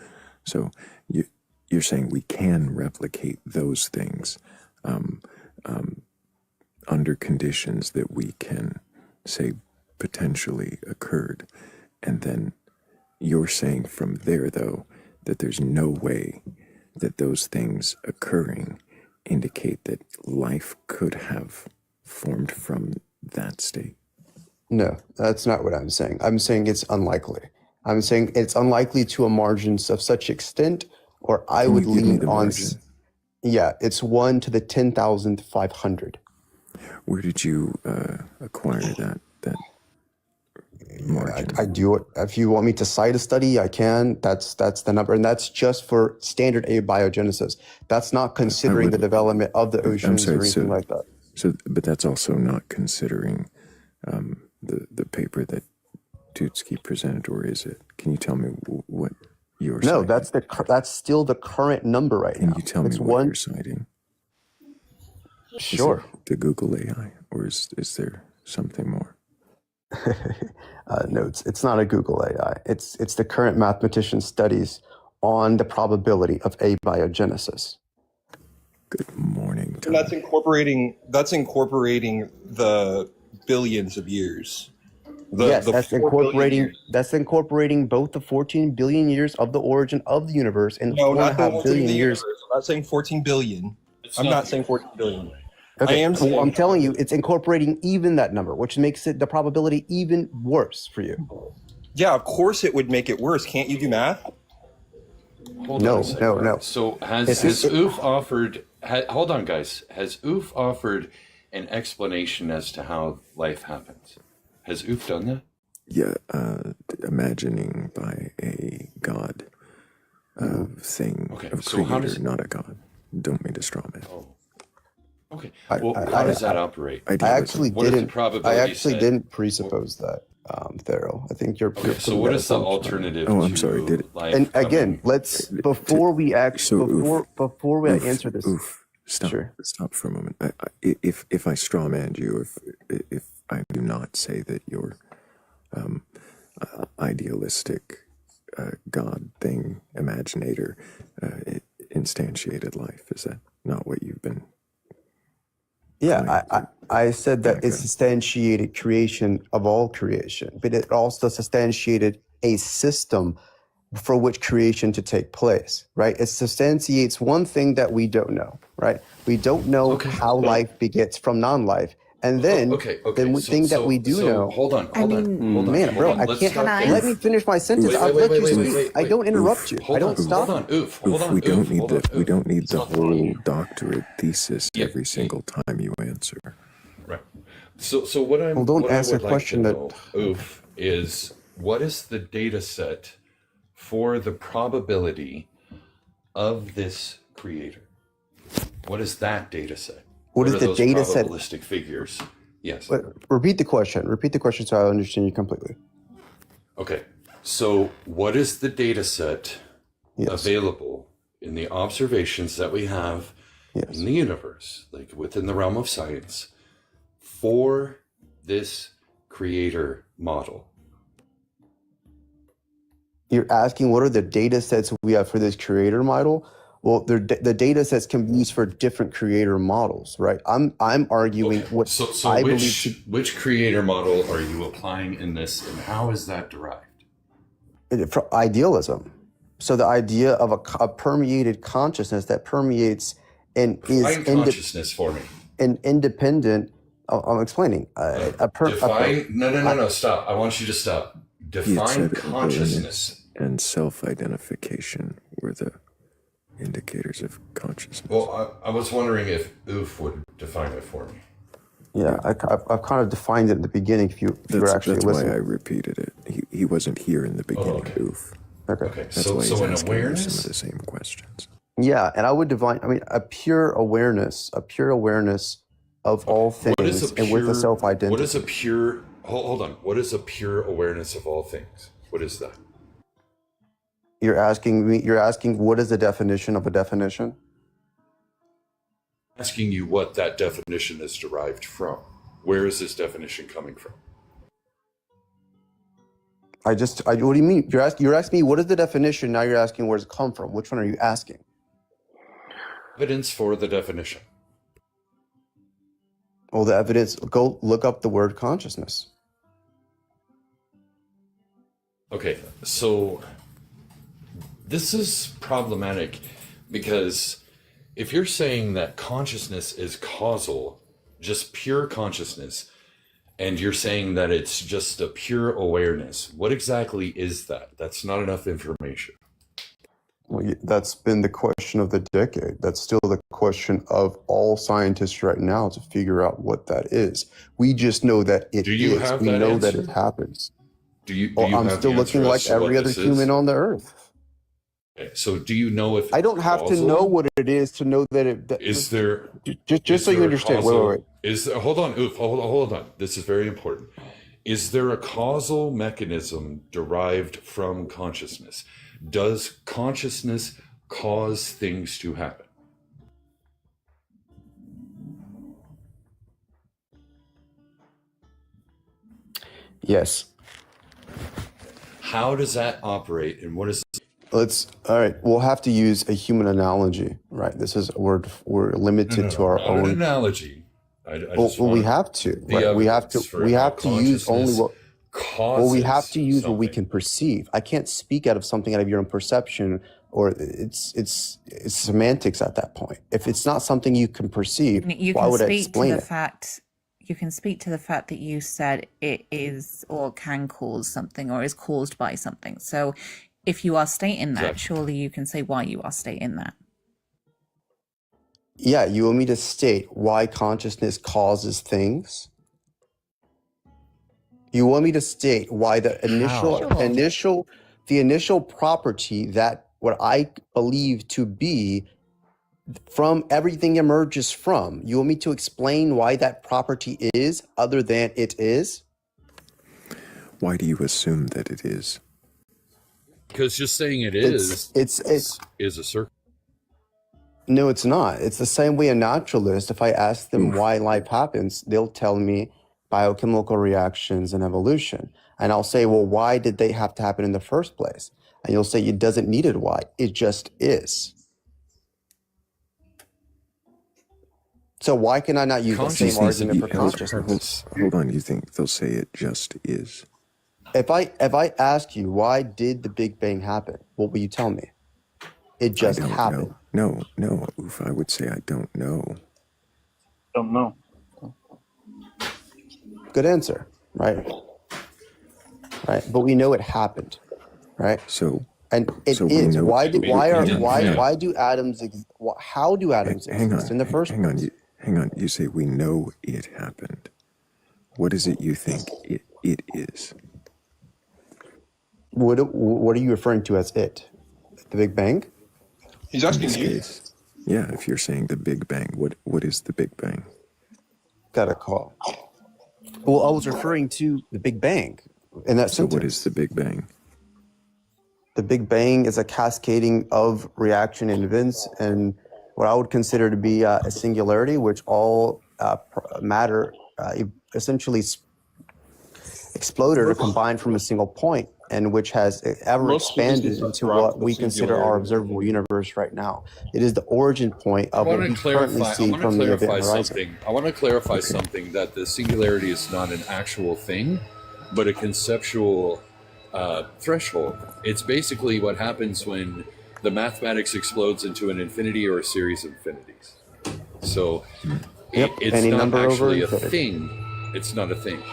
So you're saying we can replicate those things under conditions that we can say potentially occurred, and then you're saying from there though that there's no way that those things occurring indicate that life could have formed from that state. No, that's not what I'm saying. I'm saying it's unlikely. I'm saying it's unlikely to a margin of such extent, or I Can would you give me lean the on. margin? Yeah, it's 1 to the 10,500. Where did you acquire that margin? I do it. If you want me to cite a study, I can. That's the number, and that's just for standard abiogenesis. That's not considering the development of the oceans or anything like that. So, but that's also not considering the paper that Tutski presented, or is it? Can you tell me what you're No, citing? that's still the current number right now. Can you tell me what you're citing? Sure. Is it the Google AI, or is there something more? No, it's not a Google AI. It's the current mathematician studies on the probability of abiogenesis. Good morning, And that's incorporating the billions of years. Yes, The that's 4 billion years. incorporating both the 14 billion years of the origin of the universe and No, four and a not the half origin of billion the years. universe. I'm not saying 14 billion. I'm not saying 14 billion. Okay, I am well, saying I'm telling you, it's incorporating even that number, which makes it the probability even worse for you. yeah, of course it would make it worse. Can't you do math? Hold No, on a second. no, no. So It's- has OOF offered? Hold on, guys. Has OOF offered an explanation as to how life happens? Has OOF done that? Yeah, imagining by a god thing Okay, of so creator, how does- not a god. Don't mean to straw man. Okay. Well, how does that operate? I actually What if the didn't. I probability actually said- didn't presuppose that, Thrayle. I think you're. Okay, you're so putting what that is the assumption on. alternative Oh, I'm to sorry, did it- life And again, coming? let's before we before we Oof, answer this. oof. Stop for a moment. If I strawmanned you, if I do not say that your idealistic God thing, imaginator, instantiated life. Is that not what you've been? Yeah, I said that it substantiated creation of all creation, but it also substantiated a system for which creation to take place, right? It substantiates one thing that we don't know, right? We don't know how life begets from non-life. And then the thing that we do know. Hold on. Man, bro, I can't. Let me finish my sentence. I've let you speak. I don't interrupt you. I don't stop. We don't need the whole doctorate thesis every single time you answer. Right. So what I'm don't what ask I a would question like to know, Oof, is what is the data set for the probability of this creator? What is that data set? What is are the those data set? probabilistic figures? Yes. Repeat the question. Repeat the question so I understand you completely. Okay. So what is the data set available in the observations that we have in the universe, like within the realm of science, for this creator model? You're asking what are the data sets we have for this creator model? Well, the data sets can be used for different creator models, right? I'm arguing what So I which creator model are you applying in this, and how is that derived? for idealism. So the idea of a permeated consciousness that permeates and Define consciousness for me. an independent. I'm explaining. No, stop. I want you to stop. He had Define said consciousness. awareness and self-identification were the indicators of consciousness. Well, I was wondering if Oof would define it for me. Yeah, I've kind of defined it in the beginning. If you were actually that's listening. why I repeated it. He wasn't here in the beginning. Oof. Okay. That's why he's an asking awareness? you some of the same questions. Yeah, and I would define. I mean, a pure awareness of all things, What is a pure, and with a self-identity. What is a pure? Hold on. What is a pure awareness of all things? What is that? You're asking me. You're asking what is the definition of a definition? Asking you what that definition is derived from. Where is this definition coming from? What do you mean? You're asking me what is the definition. Now you're asking where does it come from? Which one are you asking? Evidence for the definition. Well, the evidence. Go look up the word consciousness. Okay, so this is problematic because if you're saying that consciousness is causal, just pure consciousness, and you're saying that it's just a pure awareness, what exactly is that? That's not enough information. Well, that's been the question of the decade. That's still the question of all scientists right now to figure out what that is. We just know that it is. Do you have we that know answer? that it happens. Do you I'm have still the looking answer like as to what every other this is? human on the earth. Okay, so do you know if I don't have to know what it is to know that it. Is there just so you understand? Wait. Is there, hold on, Oof, hold on. This is very important. Is there a causal mechanism derived from consciousness? Does consciousness cause things to happen? Yes. How does that operate, and what is? All right. We'll have to use a human analogy, right? This is we're limited to our not own an analogy. Well, we have to. Right? We have to use only what. Well, we have to use what we can perceive. I can't speak out of your own perception, or it's semantics at that point. If it's not something you can perceive, why would I explain it? You can speak to the fact that you said it is or can cause something or is caused by something. So if you are stating that, surely you can say why you are stating that. Yeah, you want me to state why consciousness causes things? You want me to state why the initial property that what I believe to be from everything emerges from. You want me to explain why that property is other than it is? Why do you assume that it is? Because just saying it is a circle. No, it's not. It's the same way a naturalist, if I ask them why life happens, they'll tell me biochemical reactions and evolution. And I'll say, well, why did they have to happen in the first place? And you'll say it doesn't need a why. It just is. So why can I not use the same argument for consciousness? Hold on, you think they'll say it just is? If I ask you why did the Big Bang happen, what will you tell me? It just happened. No, Oof, I would say I don't know. Don't know. Good answer, right? Right, but we know it happened, right? So, and it so we is. know- Why do Hang on. why do atoms? How do atoms exist in the first place? Hang on. You say we know it happened. What is it you think it is? What are you referring to as it? The Big Bang? He's In this case, yeah, if you're saying the Big Bang, what is the Big Bang? Got a call. Well, I was referring to the Big Bang in that So sentence. what is the Big Bang? The Big Bang is a cascading of reaction and events, and what I would consider to be a singularity, which all matter essentially exploded or combined from a single point, and which has ever Most expanded physicists into drop what the we consider our singularity. observable universe right now. It is the origin point I of what want we to currently clarify. I see want to from the event clarify horizon. something. I want to clarify something that the singularity is not an actual thing, but a conceptual threshold. It's basically what happens when the mathematics explodes into an infinity or a series of infinities. So Yep, it's any not number over actually a infinity. thing. It's not a thing.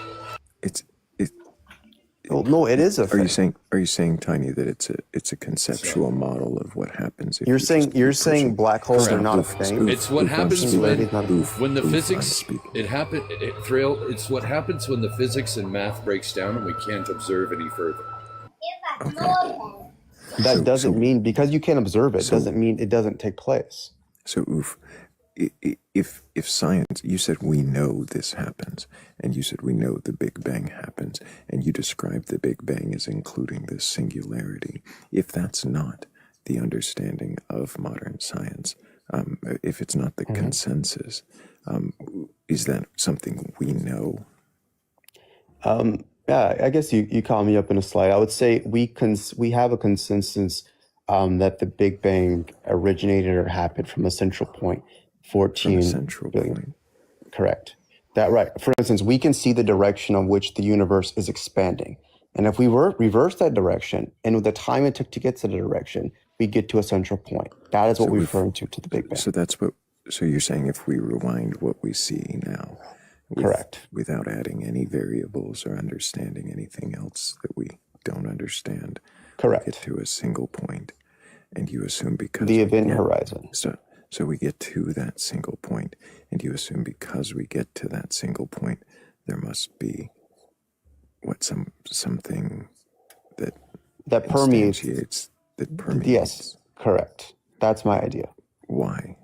Well, no, it is a Are thing. you saying, Tiny, that it's a conceptual model of what happens? If You're you saying black holes are not a Correct. thing. It's what happens Singularity when is not a thing. when the physics Thrayle. It's what happens when the physics and math breaks down and we can't observe any further. That doesn't mean because you can't observe it doesn't mean it doesn't take place. So, Oof, if science, you said we know this happens, and you said we know the Big Bang happens, and you described the Big Bang as including this singularity. If that's not the understanding of modern science, if it's not the consensus, is that something we know? Yeah, I guess you call me up in a slide. I would say we have a consensus that the Big Bang originated or happened from a central point, 14 billion. Correct. That right. For instance, we can see the direction of which the universe is expanding. And if we reverse that direction, and with the time it took to get to the direction, we get to a central point. That is what we're referring to the Big Bang. So you're saying if we rewind what we see now, correct, without adding any variables or understanding anything else that we don't understand, correct, we get to a single point, and you assume because the event horizon. So we get to that single point, and you assume because we get to that single point, there must be something that permeates. Instantiates, that permeates. Yes, correct. That's my idea. Why?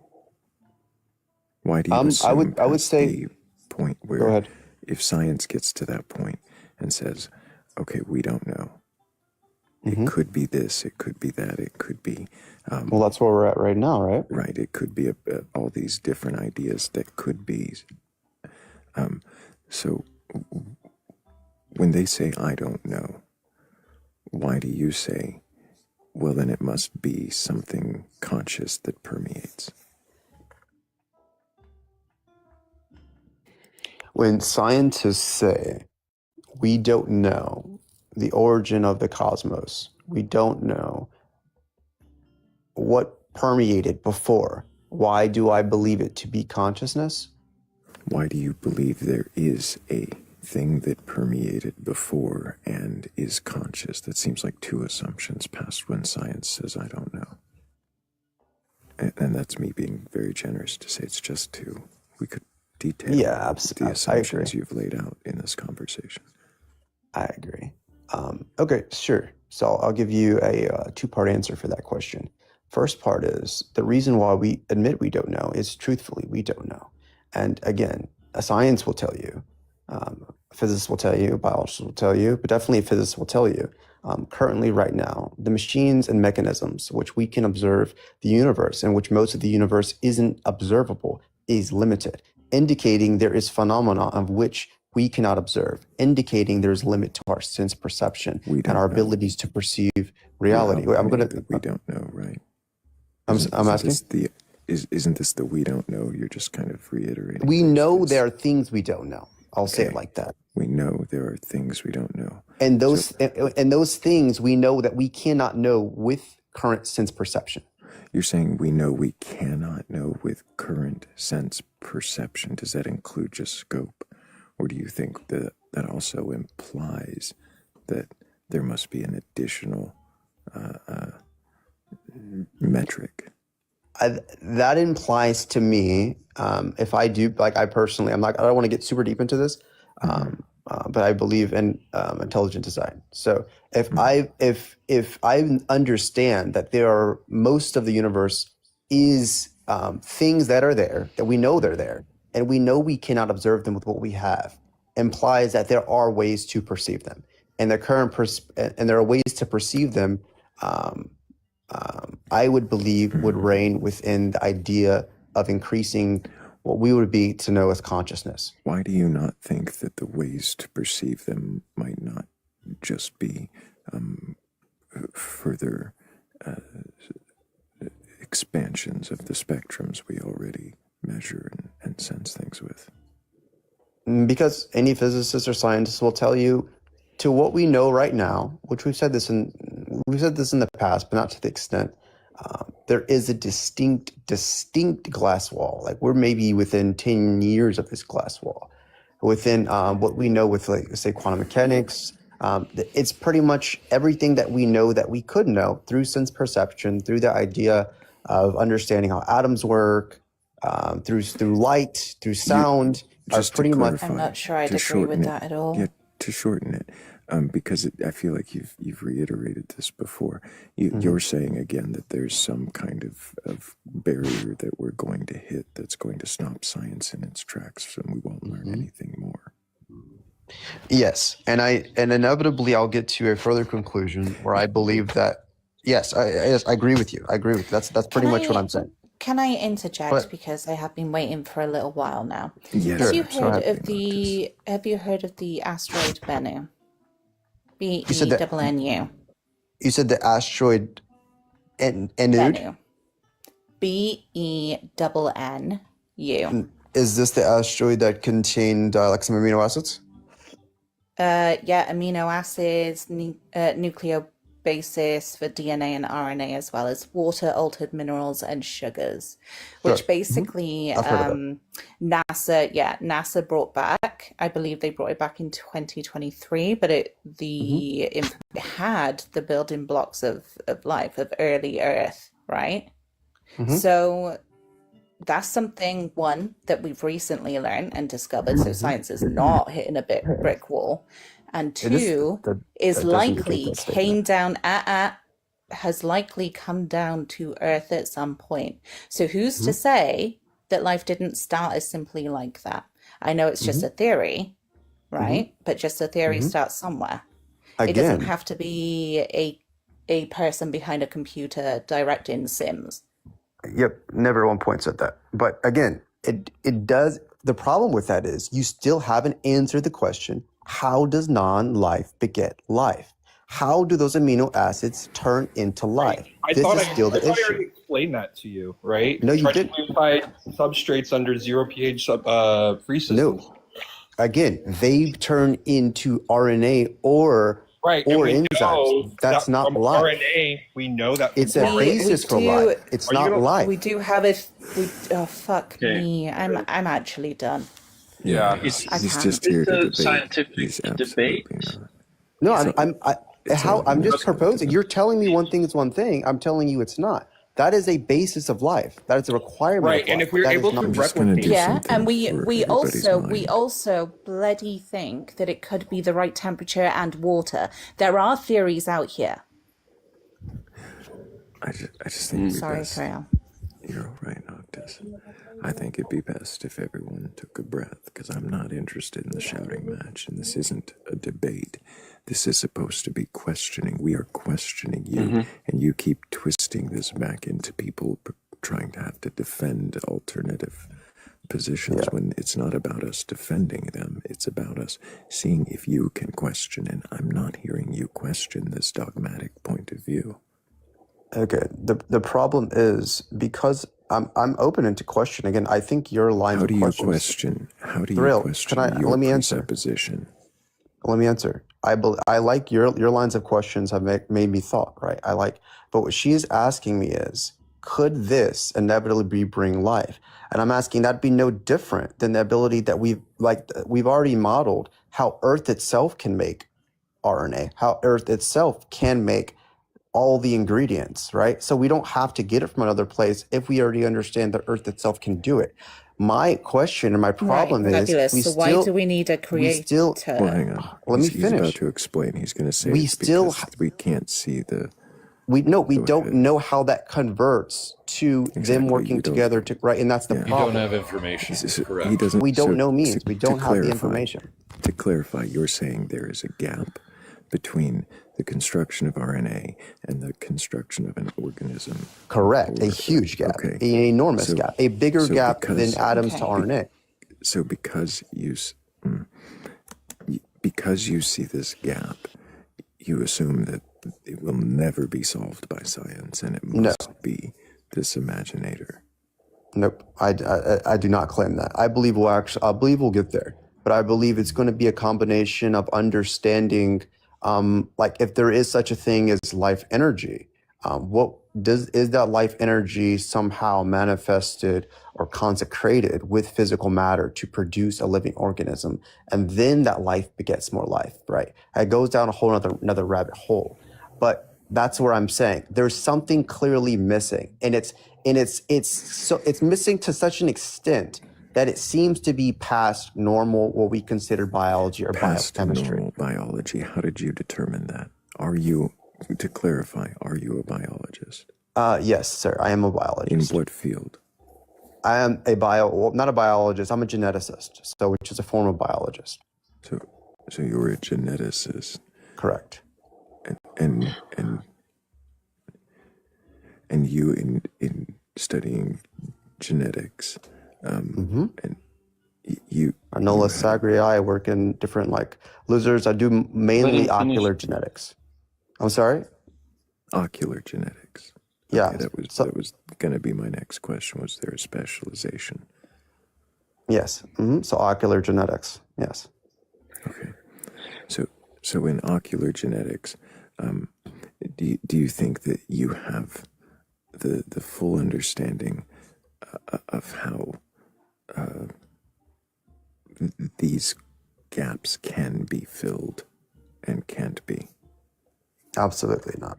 Why do you assume I would say the point where go ahead. If science gets to that point and says, okay, we don't know. It could be this, it could be that, it could be... well, that's where we're at right now, right? Right, it could be all these different ideas that could be. So when they say, I don't know, why do you say, well, then it must be something conscious that permeates? When scientists say we don't know the origin of the cosmos, we don't know what permeated before, why do I believe it to be consciousness? Why do you believe there is a thing that permeated before and is conscious? That seems like two assumptions past when science says, I don't know. And that's me being very generous to say it's just two. We could detail the assumptions you've laid out in this conversation. I agree. Okay, sure. So I'll give you a two-part answer for that question. First part is the reason why we admit we don't know is truthfully we don't know. And again, a science will tell you, physicists will tell you, biologists will tell you, but definitely a physicist will tell you, currently right now, the machines and mechanisms which we can observe the universe and which most of the universe isn't observable is limited, indicating there is phenomena of which we cannot observe, indicating there's a limit to our sense perception and our abilities to perceive reality. Well, I'm going we don't know, right? I'm asking? Isn't this the we don't know? You're just kind of reiterating. We know there are things we don't know. I'll say it like that. We know there are things we don't know. And those things we know that we cannot know with current sense perception. You're saying we know we cannot know with current sense perception. Does that include just scope? Or do you think that that also implies that there must be an additional metric? That implies to me, if I do, like I personally, I don't want to get super deep into this, but I believe in intelligent design. So if I understand that there are most of the universe is things that are there, that we know they're there, and we know we cannot observe them with what we have, implies that there are ways to perceive them, and there are ways to perceive them. I would believe would reign within the idea of increasing what we would be to know as consciousness. Why do you not think that the ways to perceive them might not just be further expansions of the spectrums we already measure and sense things with? Because any physicist or scientist will tell you, to what we know right now, which we've said this in the past, but not to the extent, there is a distinct glass wall. Like we're maybe within 10 years of this glass wall. Within what we know with, like, say, quantum mechanics, it's pretty much everything that we know that we could know through sense perception, through the idea of understanding how atoms work, through light, through sound, are pretty much. I'm not sure I'd agree with that at all. Yeah, to shorten it, because I feel like you've reiterated this before. You're saying again that there's some kind of barrier that we're going to hit that's going to stop science in its tracks, and we won't learn anything more. Yes, and inevitably I'll get to a further conclusion where I believe that yes, I agree with you. That's pretty much what I'm saying. Can I interject, But- because I have been waiting for a little while now? Yes, Have you sure. heard of the asteroid Bennu? said that- Bennu. You said the asteroid Enud? Bennu. Bennu. Is this the asteroid that contained like some amino acids? Yeah, amino acids, nucleobasis for DNA and RNA, as well as water-altered minerals and sugars, which Sure. basically I've heard of NASA brought back. I believe they brought it back in 2023, but it had the building blocks of life, of early Earth, right? So that's something, one, that we've recently learned and discovered. So science is not hitting a brick wall. And two, is likely has likely come down to Earth at some point. So who's to say that life didn't start as simply like that? I know it's just a theory, right? But just a theory starts somewhere. It doesn't Again, have to be a person behind a computer directing Sims. yep, never at one point said that. But again, it does. The problem with that is you still haven't answered the question: how does non-life beget life? How do those amino acids turn into life? I This thought is still the I issue. already explained that to you, right? No, you didn't. Purified substrates under 0 pH free systems. No. Again, they turn into RNA or Right, and we know enzymes. That's that not from life. RNA, we know that It's a basis for life. It's not life. We do have a. Oh fuck me! I'm actually done. Yeah, He's just here to debate. Scientific debate. No, I'm just proposing. You're telling me one thing is one thing. I'm telling you it's not. That is a basis of life. That is a requirement. Right, of and life. if we're That able is to not- replicate, Yeah, and we also bloody think that it could be the right temperature and water. There are theories out here. I just think it'd be Sorry, best. Thrayle. You're all right, Noctis. I think it'd be best if everyone took a breath, because I'm not interested in the shouting match, and this isn't a debate. This is supposed to be questioning. We are questioning you, and you keep twisting this back into people trying to have to defend alternative positions when it's not about us defending them. It's about us seeing if you can question, and I'm not hearing you question this dogmatic point of view. Okay. The problem is because I'm open into question again. I think your lines How of do you questions. question? How do you Thrayle, question let your me answer. presupposition? Let me answer. I like your lines of questions have made me thought, right? But what she's asking me is, could this inevitably bring life? And I'm asking that be no different than the ability that we've already modeled how Earth itself can make RNA, how Earth itself can make all the ingredients, right? So we don't have to get it from another place if we already understand that Earth itself can do it. My question and my problem is Fabulous. we So why still do we need a creator? Well, hang on. let me He's about finish. to explain. He's going to say We it's still because we can't see the. We Go don't ahead. know how that converts to them Exactly. working You don't. together to right, and that's the Yeah. You don't problem. have information. He Correct. doesn't. We don't So know means we to don't have the clarify, information. To clarify, you're saying there is a gap between the construction of RNA and the construction of an organism. Correct. A huge gap. Okay. An enormous So- gap. A bigger so gap because- than atoms to RNA. So because you see this gap, you assume that it will never be solved by science, and it must be this imaginator. Nope. I do not claim that. I believe we'll get there, but I believe it's going to be a combination of understanding, like if there is such a thing as life energy, is that life energy somehow manifested or consecrated with physical matter to produce a living organism, and then that life begets more life, right? It goes down a whole another rabbit hole, but that's where I'm saying there's something clearly missing, and it's missing to such an extent that it seems to be past normal, what we consider biology or Past biochemistry. normal biology. How did you determine that? Are you, to clarify, are you a biologist? Yes, sir. I am a biologist. In what field? I am not a biologist. I'm a geneticist, which is a form of biologist. So you're a geneticist. Correct. And you in studying genetics, and you Anola sagri, I work in different lizards. I do mainly ocular genetics. I'm sorry? Ocular genetics. Yeah. Okay, that was going to be my next question. Was there a specialization? Yes. So ocular genetics. Yes. Okay. So in ocular genetics, do you think that you have the full understanding of how these gaps can be filled and can't be? Absolutely not.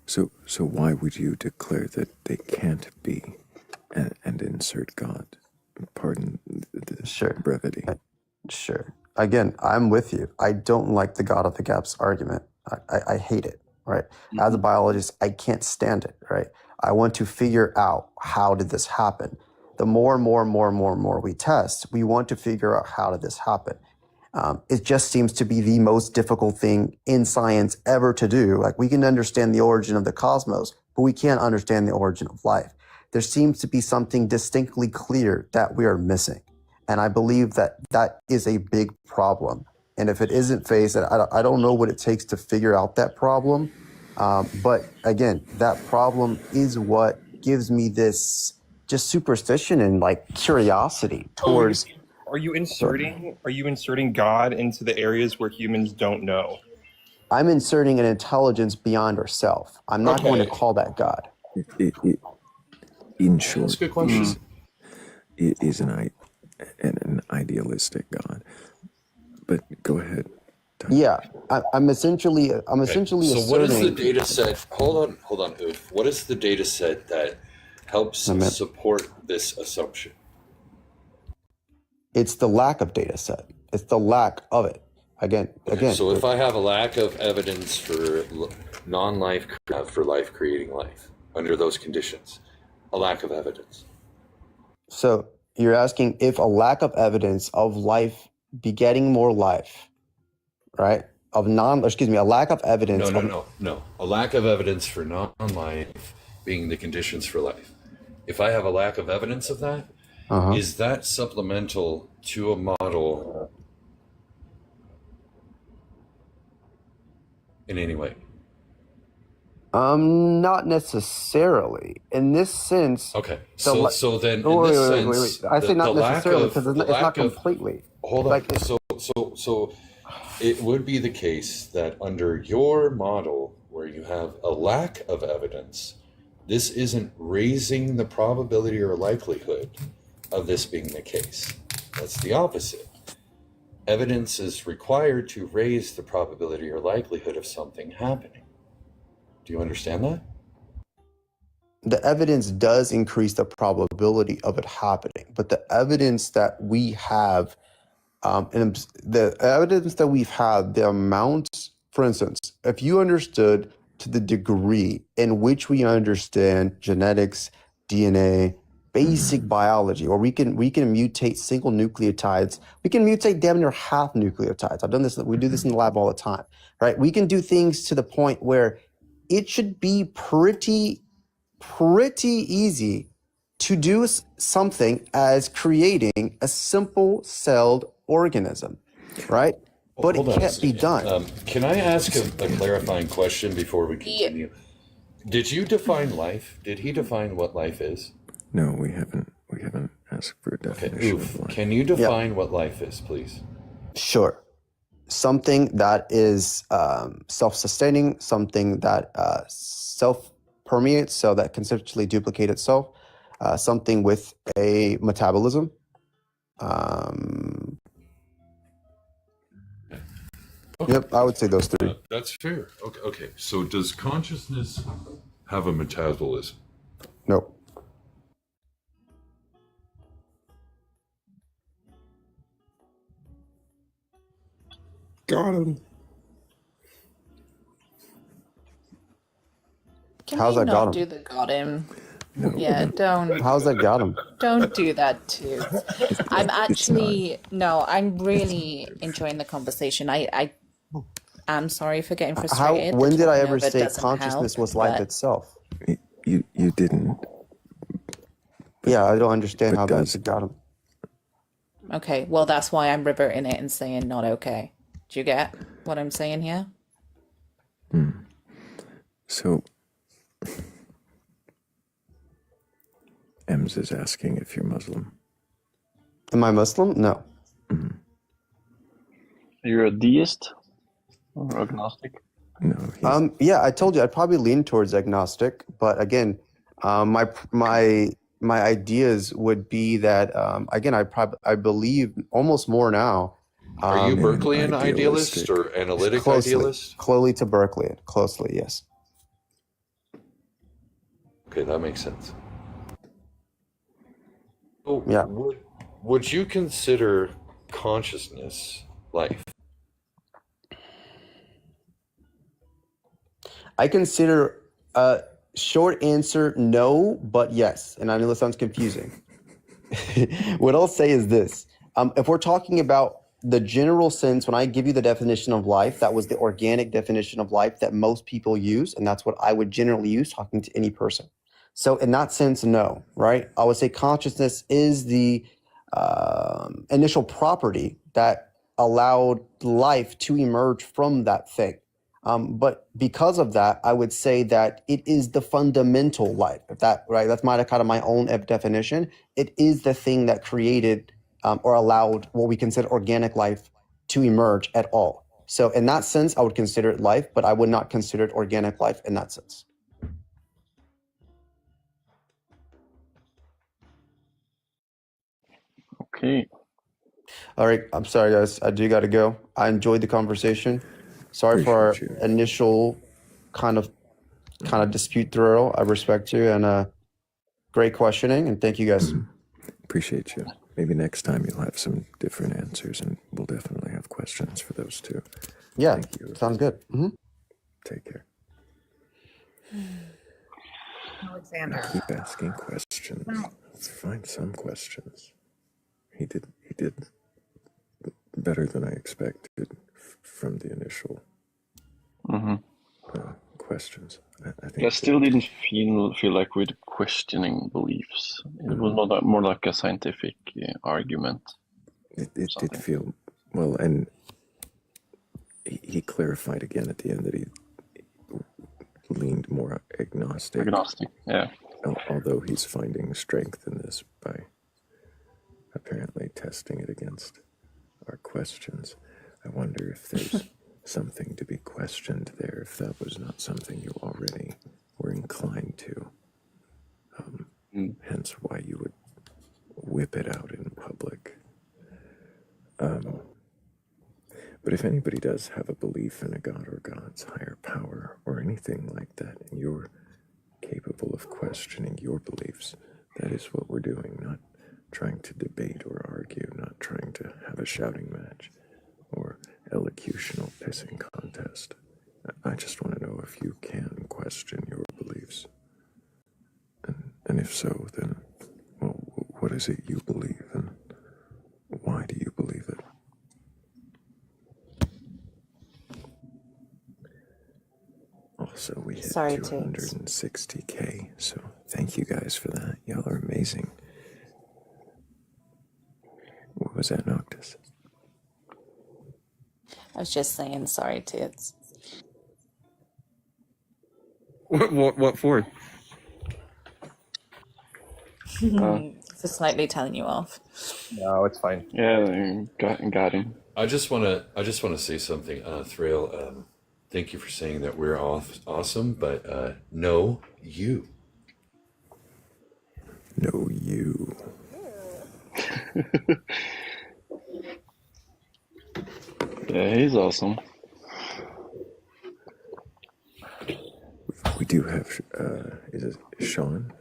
So why would you declare that they can't be and insert God? Pardon the brevity. Sure. Again, I'm with you. I don't like the God of the gaps argument. I hate it, right? As a biologist, I can't stand it, right? I want to figure out how did this happen. The more and more we test, we want to figure out how did this happen. It just seems to be the most difficult thing in science ever to do. Like we can understand the origin of the cosmos, but we can't understand the origin of life. There seems to be something distinctly clear that we are missing. And I believe that is a big problem. And if it isn't faced, I don't know what it takes to figure out that problem. But again, that problem is what gives me this just superstition and curiosity towards. Are you inserting God into the areas where humans don't know? I'm inserting an intelligence beyond ourselves. I'm not going to call that God. In short, That's a good question. It is an idealistic God. But go ahead. Yeah, I'm essentially So asserting. what is the data set? Hold on, Oof. What is the data set that helps support this assumption? It's the lack of data set. It's the lack of it. Again. So if I have a lack of evidence for non-life, for life creating life under those conditions, a lack of evidence. So you're asking if a lack of evidence of life begetting more life, right? A lack of evidence. No. A lack of evidence for non-life being the conditions for life. if I have a lack of evidence of that, Uh-huh. is that supplemental to a model in any way? Not necessarily. In this sense. Okay, The la- so then oh, in this wait. sense, I say the not lack necessarily of because the it's not lack of completely. hold on. Like So it would be the case that under your model, where you have a lack of evidence, this isn't raising the probability or likelihood of this being the case. That's the opposite. Evidence is required to raise the probability or likelihood of something happening. Do you understand that? the evidence does increase the probability of it happening, but the evidence that we have, and the evidence that we've had, the amount, for instance, if you understood to the degree in which we understand genetics, DNA, basic biology, or we can mutate single nucleotides, we can mutate damn near half nucleotides. I've done this. We do this in the lab all the time, right? We can do things to the point where it should be pretty easy to do something as creating a simple celled organism, right? But Hold it on a can't be second. done. Can I ask a clarifying question before we continue? Did you define life? Did he define what life is? No, we haven't asked for a definition Okay, of life. can you define what life is, please? Sure. Something that is self-sustaining, something that self-permeates, so that can essentially duplicate itself, something with a metabolism. Yep, I would say those three. That's fair. Okay. So does consciousness have a metabolism? Nope. Got him. Can How's we that got not him? do the got him? Yeah, don't. How's that got him? Don't do that too. I'm actually no. I'm really enjoying the conversation. I'm sorry for getting frustrated. When The did I talking ever over say doesn't consciousness help, was life but itself? You didn't. Yeah, I don't understand But how does- that got him. okay. Well, that's why I'm reverting it and saying not okay. Do you get what I'm saying here? So, Ems is asking if you're Muslim. Am I Muslim? No. You're a deist or agnostic? No. Yeah, I told you I'd probably lean towards agnostic, but again, my ideas would be that again, I believe almost more now. Are you Berkeleyan idealist or analytic idealist? Closely to Berkeley, closely, yes. Okay, that makes sense. So Yeah. Would you consider consciousness life? I consider short answer no, but yes. And I know that sounds confusing. What I'll say is this. If we're talking about the general sense, when I give you the definition of life, that was the organic definition of life that most people use. And that's what I would generally use talking to any person. So in that sense, no, right? I would say consciousness is the initial property that allowed life to emerge from that thing. But because of that, I would say that it is the fundamental life. If that, right, that's my kind of my own definition. It is the thing that created or allowed what we consider organic life to emerge at all. So in that sense, I would consider it life, but I would not consider it organic life in that sense. Okay. All right. I'm sorry, guys. I do got to go. I enjoyed the conversation. Sorry for our initial kind of dispute, Thrayle. I respect you and great questioning, and thank you guys. Appreciate you. Maybe next time you'll have some different answers, and we'll definitely have questions for those too. Yeah, Thank you. sounds good. Take care. Alexander. Keep asking questions. Let's find some questions. He did better than I expected from the initial question. questions. I But I think still didn't feel like we're questioning beliefs. It was more like a scientific argument. it did feel well, and he clarified again at the end that he leaned more agnostic. Agnostic, yeah. Although he's finding strength in this by apparently testing it against our questions. I wonder if there's something to be questioned there, if that was not something you already were inclined to. Hence why you would whip it out in public. But if anybody does have a belief in a god or God's higher power or anything like that, and you're capable of questioning your beliefs, that is what we're doing, not trying to debate or argue, not trying to have a shouting match or elocutional pissing contest. I just want to know if you can question your beliefs. And if so, then, well, what is it you believe, and why do you believe it? Also, we hit 260K, so thank you guys for that. Y'all are amazing. What was that, Noctis? I was just saying sorry, Tits. What for? For slightly telling you off. No, it's fine. Yeah, got him. I just want to say something, Thrayle. Thank you for saying that we're awesome, but no, you. No, you. Yeah, he's awesome. We do have, is it Sean?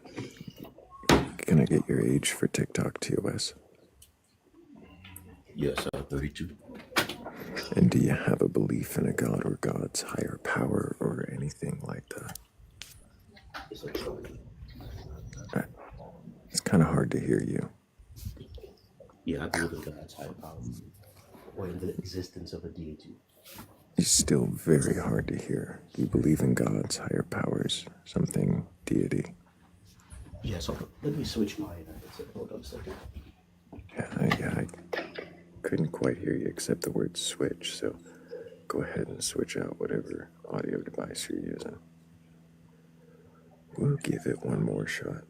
Can I get your age for TikTok TOS? Yes, 32. And do you have a belief in a god or God's higher power or anything like that? It's kind of hard to hear you. Yeah, I believe in God's higher power or in the existence of a deity. It's still very hard to hear. You believe in God's higher powers, something deity. Yes, let me switch my hold on a second. I couldn't quite hear you except the word switch, so go ahead and switch out whatever audio device you're using. We'll give it one more shot.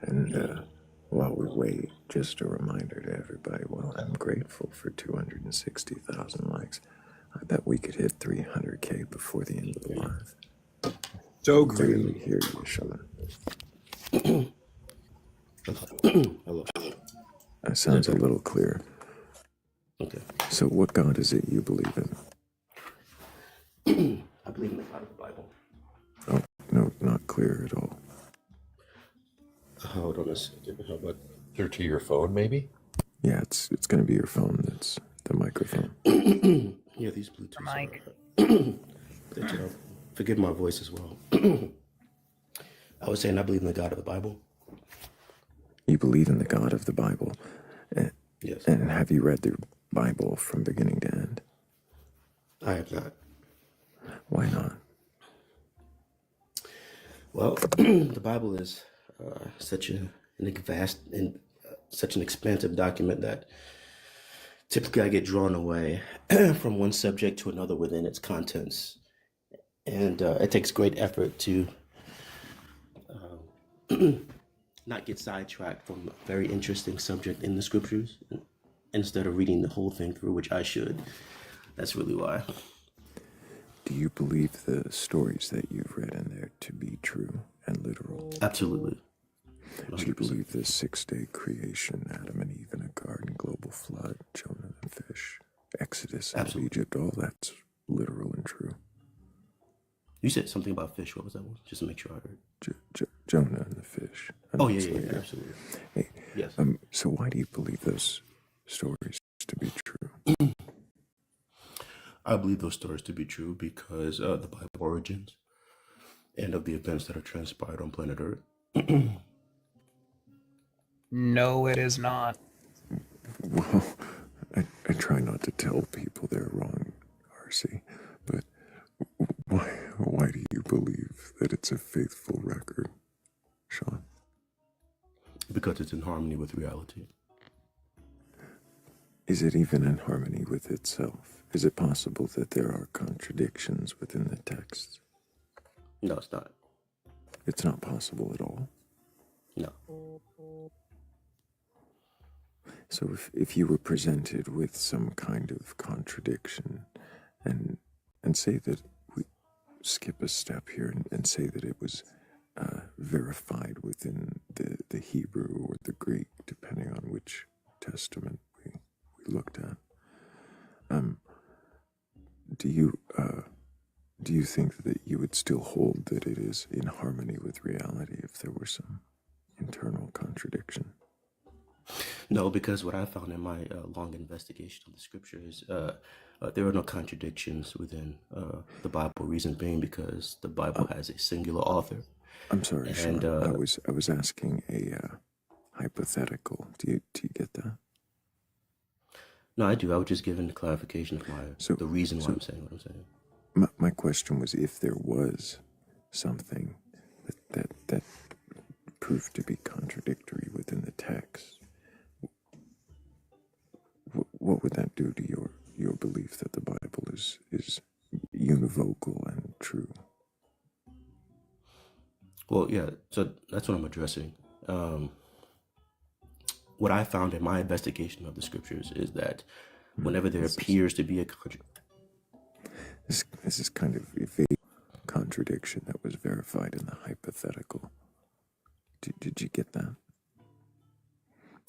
And while we wait, just a reminder to everybody, well, I'm grateful for 260,000 likes. I bet we could hit 300K before the end of the live. So clearly hear you, Sean. Hello. That sounds a little clearer. Okay. So what God is it you believe in? I believe in the God of the Bible. Oh, no, not clear at all. Hold on a second. How about they're to your phone, maybe? Yeah, it's going to be your phone. That's the microphone. Yeah, these Bluetooths Mike. Forgive my voice as well. I was saying I believe in the God of the Bible. You believe in the God of the Bible? Yes. And have you read the Bible from beginning to end? I have not. Why not? Well, the Bible is such an vast and such an expansive document that typically I get drawn away from one subject to another within its contents. And it takes great effort to not get sidetracked from a very interesting subject in the scriptures instead of reading the whole thing through, which I should. That's really why. Do you believe the stories that you've read in there to be true and literal? Absolutely. 100%. Do you believe the 6-day creation, Adam and Eve in a garden, global flood, Jonah and fish, Exodus out of Egypt, all that's literal and true? You said something about fish. What was that one? Just to make sure I heard. Jonah and the fish. Yeah, absolutely. Hey, yes. So why do you believe those stories to be true? I believe those stories to be true because the Bible origins and of the events that are transpired on planet Earth. No, it is not. Well, I try not to tell people they're wrong, RC, but why do you believe that it's a faithful record, Sean? Because it's in harmony with reality. Is it even in harmony with itself? Is it possible that there are contradictions within the text? No, it's not. It's not possible at all? No. So if you were presented with some kind of contradiction and say that we skip a step here and say that it was verified within the Hebrew or the Greek, depending on which testament we looked at, do you think that you would still hold that it is in harmony with reality if there were some internal contradiction? No, because what I found in my long investigation of the scriptures, there are no contradictions within the Bible. Reason being, because the Bible has a singular author. I'm sorry, and Sean. I was asking a hypothetical. Do you get that? No, I do. I was just giving the clarification of the reason why I'm saying what I'm saying. My question was, if there was something that proved to be contradictory within the text, what would that do to your belief that the Bible is univocal and true? Well, yeah, so that's what I'm addressing. What I found in my investigation of the scriptures is that whenever there appears to be a this is kind of a vague contradiction that was verified in the hypothetical. Did you get that?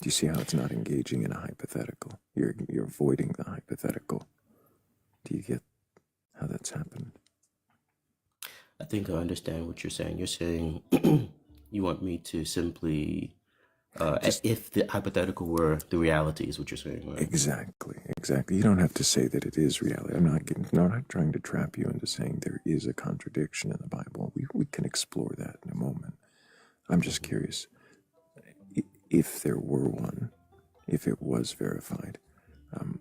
Do you see how it's not engaging in a hypothetical? You're avoiding the hypothetical. Do you get how that's happened? I think I understand what you're saying. You're saying you want me to simply, if the hypothetical were the reality, is what you're saying, right? Exactly. You don't have to say that it is reality. I'm not trying to trap you into saying there is a contradiction in the Bible. We can explore that in a moment. I'm just curious, if there were one, if it was verified,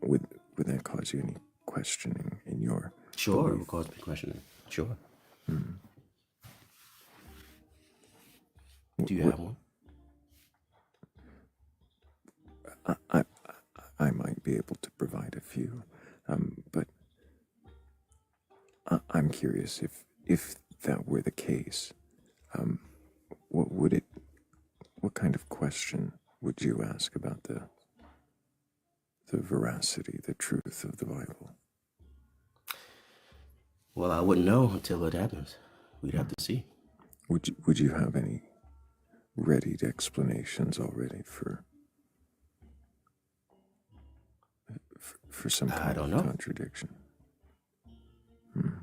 would that cause you any questioning in your Sure, belief? it would cause me questioning. Sure. Do you have one? I might be able to provide a few, but I'm curious if that were the case, what kind of question would you ask about the veracity, the truth of the Bible? Well, I wouldn't know until it happens. We'd have to see. Would you have any readied explanations already for some kind of contradiction?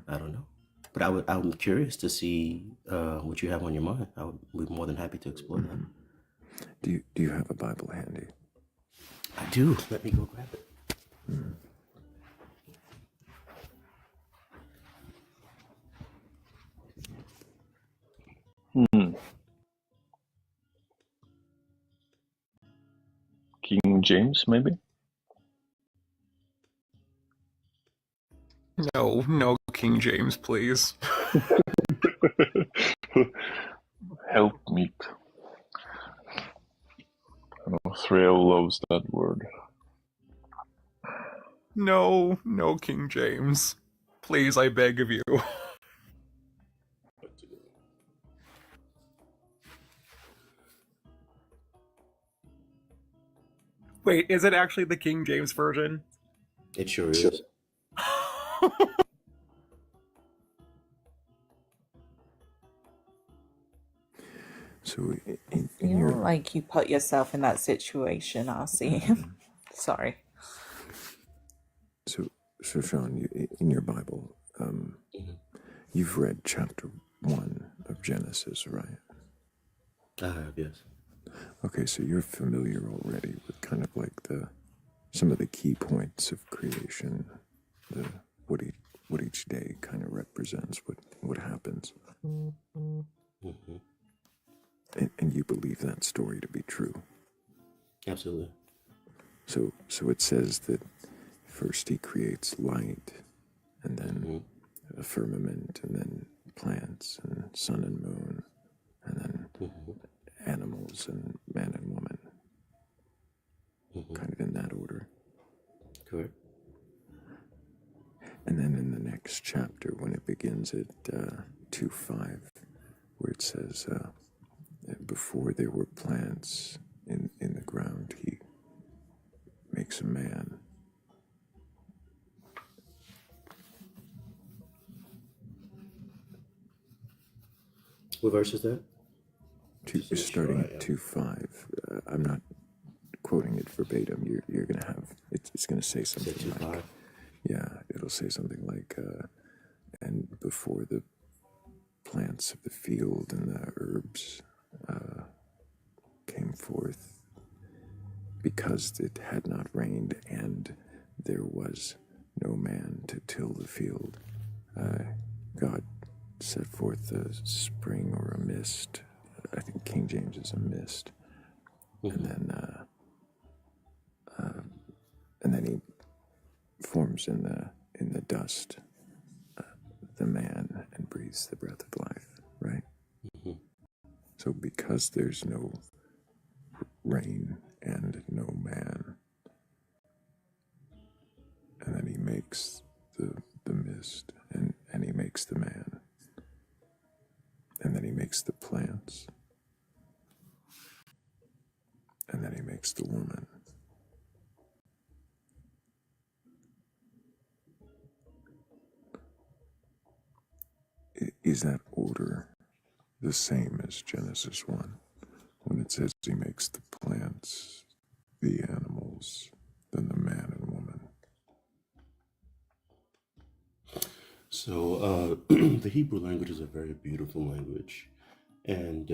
I don't know. But I'm curious to see what you have on your mind. I would be more than happy to explore that. Do you have a Bible handy? I do. Let me go grab it. King James, maybe? No, King James, please. Help meet. I know Thrayle loves that word. No, King James. Please, I beg of you. Wait, is it actually the King James version? It sure is. So Feel like you put yourself in that situation, RC. Sorry. So Sean, in your Bible, you've read chapter 1 of Genesis, right? I have, yes. Okay, so you're familiar already with kind of like some of the key points of creation, what each day kind of represents, what happens. And you believe that story to be true? Absolutely. So it says that first he creates light, and then a firmament, and then plants, and sun and moon, and then animals, and man and woman. Kind of in that order. Correct. And then in the next chapter, when it begins at 2:5, where it says, that before there were plants in the ground, he makes a man. What verse is that? Starting at 2:5. I'm not quoting it verbatim. You're going to have, it's going to say something like, yeah, it'll say something like, and before the plants of the field and the herbs came forth, because it had not rained and there was no man to till the field, God set forth a spring or a mist. I think King James is a mist. And then he forms in the dust the man and breathes the breath of life, right? So because there's no rain and no man, and then he makes the mist, and he makes the man, and then he makes the plants, and then he makes the woman. Is that order the same as Genesis 1, when it says he makes the plants, the animals, then the man and woman? So the Hebrew language is a very beautiful language, and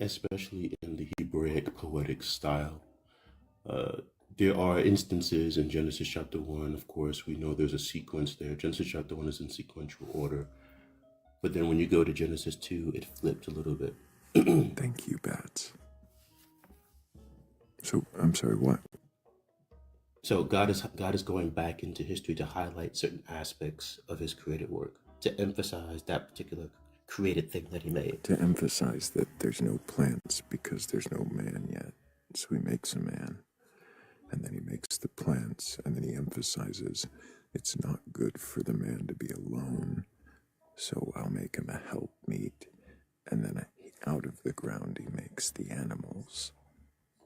especially in the Hebraic poetic style. There are instances in Genesis chapter 1, of course, we know there's a sequence there. Genesis chapter 1 is in sequential order. But then when you go to Genesis 2, it flipped a little bit. Thank you, Bats. So, I'm sorry, what? So God is going back into history to highlight certain aspects of his created work, to emphasize that particular created thing that he made. To emphasize that there's no plants because there's no man yet. So he makes a man, and then he makes the plants, and then he emphasizes it's not good for the man to be alone, so I'll make him a helpmeet, and then out of the ground he makes the animals.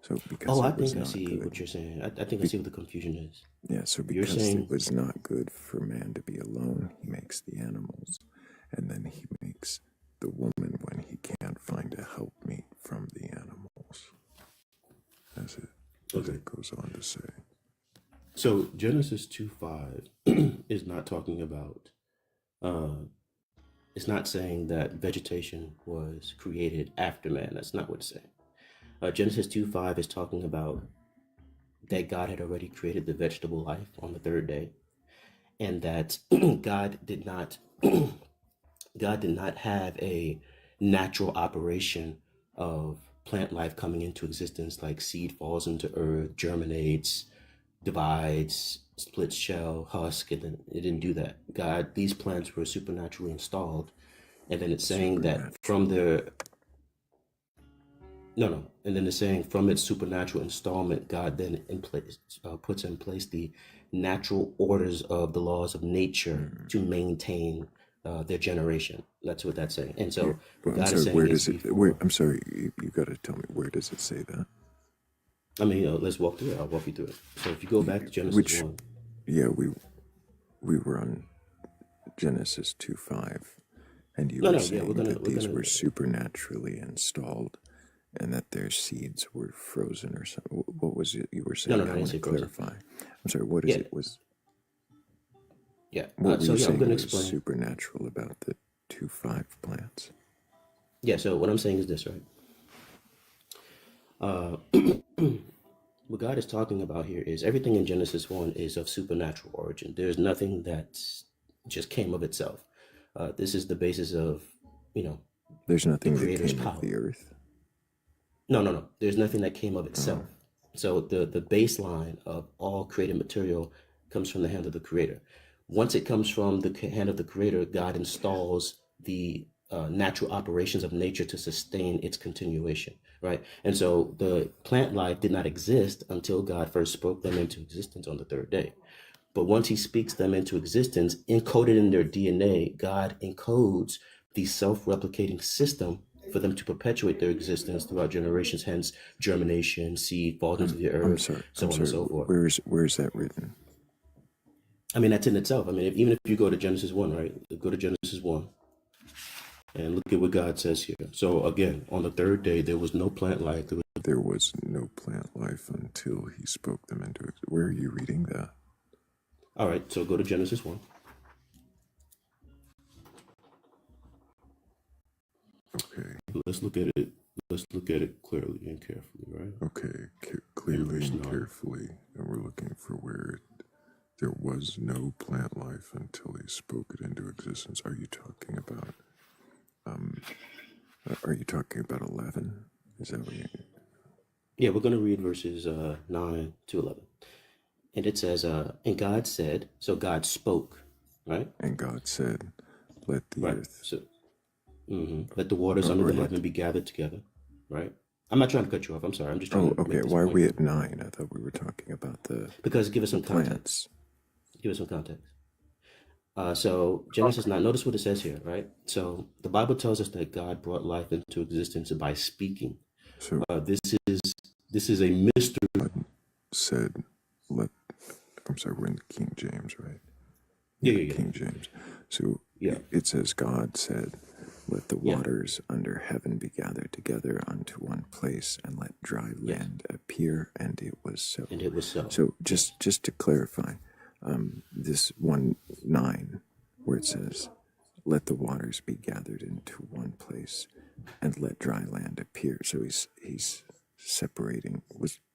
So because I it was think I not see good, what you're saying. I think I see what the confusion is. yeah, so You're because saying, it was not good for man to be alone, he makes the animals, and then he makes the woman when he can't find a helpmeet from the animals, as it goes on to say. so Genesis 2:5 is not talking about, it's not saying that vegetation was created after man. That's not what it's saying. Genesis 2:5 is talking about that God had already created the vegetable life on the third day, and that God did not have a natural operation of plant life coming into existence, like seed falls into earth, germinates, divides, splits shell, husk, and then it didn't do that. These plants were supernaturally installed, and then it's saying that from the no, and then it's saying from its supernatural installment, God then puts in place the natural orders of the laws of nature to maintain their generation. That's what that's saying. And so Well, God I'm is sorry, saying where is does it? before. I'm sorry, you got to tell me, where does it say that? I mean, let's walk through it. I'll walk you through it. So if you go back to Genesis 1. Yeah, we were on Genesis 2:5, and you were saying that these were supernaturally installed, and that their seeds were frozen or something. What was it you were saying? I didn't say frozen. Clarify. I'm sorry. What is it? Yeah. What were you saying I'm going to was explain. supernatural about the 2:5 plants? Yeah. So what I'm saying is this, right? What God is talking about here is everything in Genesis 1 is of supernatural origin. There's nothing that just came of itself. This is the basis of, There's nothing the that Creator's came power. of the earth. No. There's nothing that came of itself. So the baseline of all created material comes from the hand of the creator. Once it comes from the hand of the creator, God installs the natural operations of nature to sustain its continuation, right? And so the plant life did not exist until God first spoke them into existence on the third day. But once he speaks them into existence, encoded in their DNA, God encodes the self-replicating system for them to perpetuate their existence throughout generations, hence germination, seed falls into the I'm earth, sorry. so I'm on and sorry. so forth. Where's that written? I mean, that's in itself. I mean, even if you go to Genesis 1, right? Go to Genesis 1 and look at what God says here. So again, on the third day, there was no plant life. There was no plant life until he spoke them into it. Where are you reading that? All right, so go to Genesis 1. Okay. Let's look at it. Let's look at it clearly and carefully, right? Okay, clearly and carefully, and we're looking for where there was no plant life until he spoke it into existence. Are you talking about? Are you talking about 11? Is that what you? Yeah, we're going to read verses 9 to 11. And it says, and God said, so God spoke, right? And God said, let the earth. So, let the waters under the heaven be gathered together, right? I'm not trying to cut you off. I'm sorry. I'm just trying to okay. make this Why are point. we at 9? I thought we were talking about because give us some plants. context. Give us some context. So Genesis 9, notice what it says here, right? So the Bible tells us that God brought life into existence by speaking. So this is a mystery. God said, I'm sorry, we're in King James, right? Yeah. King James. So it says, God said, let the waters under heaven be gathered together unto one place, and let dry land appear, and it was so. And it was so. So just to clarify, this 1:9, where it says, let the waters be gathered into one place, and let dry land appear. So he's separating.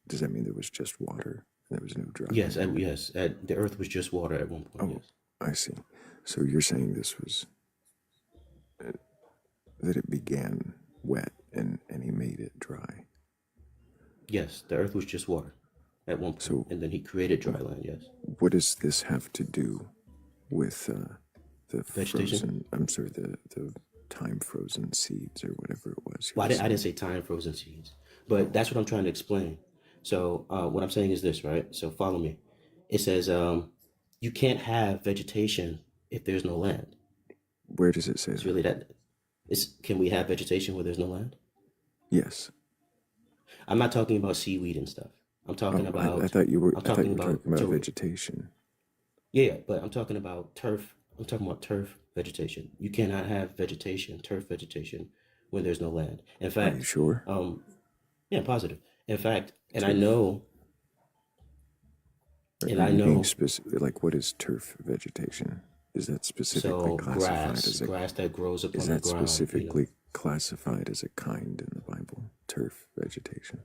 Does that mean there was just water? There was no dry land? Yes. The earth was just water at one point. Yes. I see. So you're saying this was that it began wet and he made it dry. Yes, the earth was just water at one point, and then he created dry land. Yes. What does this have to do with the vegetation? The time frozen seeds or whatever it was? Well, I didn't say time frozen seeds, but that's what I'm trying to explain. So what I'm saying is this, right? So follow me. It says you can't have vegetation if there's no land. Where does it say it's really that? Can we have vegetation where there's no land? Yes. I'm not talking about seaweed and stuff. I'm talking about. I thought you were talking about vegetation. Yeah, but I'm talking about turf. I'm talking about turf vegetation. You cannot have vegetation, turf vegetation, when there's no land. In fact, are you sure? Yeah, I'm positive. In fact, and I know. And I know. Being specific, like, what is turf vegetation? Is that specifically classified as a grass that grows upon is the that ground? Specifically classified as a kind in the Bible? Turf vegetation.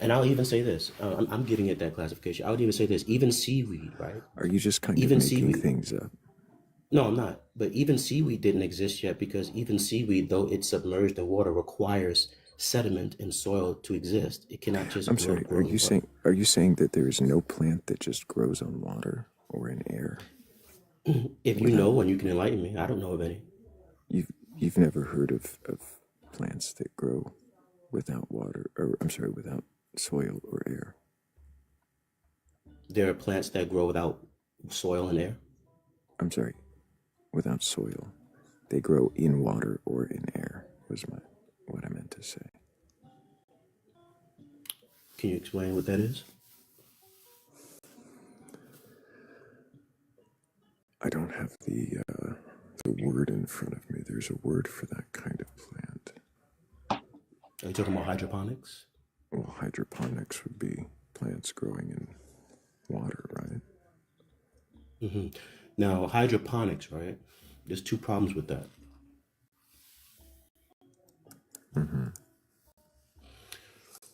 And I'll even say this. I'm giving it that classification. I would even say this. Even seaweed, right? Are you just kind of making things up? No, I'm not. But even seaweed didn't exist yet, because even seaweed, though it's submerged in water, requires sediment and soil to exist. It cannot just. I'm sorry. Are you saying that there is no plant that just grows on water or in air? If you know one, you can enlighten me. I don't know of any. You've never heard of plants that grow without water, or I'm sorry, without soil or air? There are plants that grow without soil and air? I'm sorry, without soil. They grow in water or in air, was what I meant to say. Can you explain what that is? I don't have the word in front of me. There's a word for that kind of plant. Are you talking about hydroponics? Well, hydroponics would be plants growing in water, right? Mm-hmm. Now, hydroponics, right? There's two problems with that. Mm-hmm.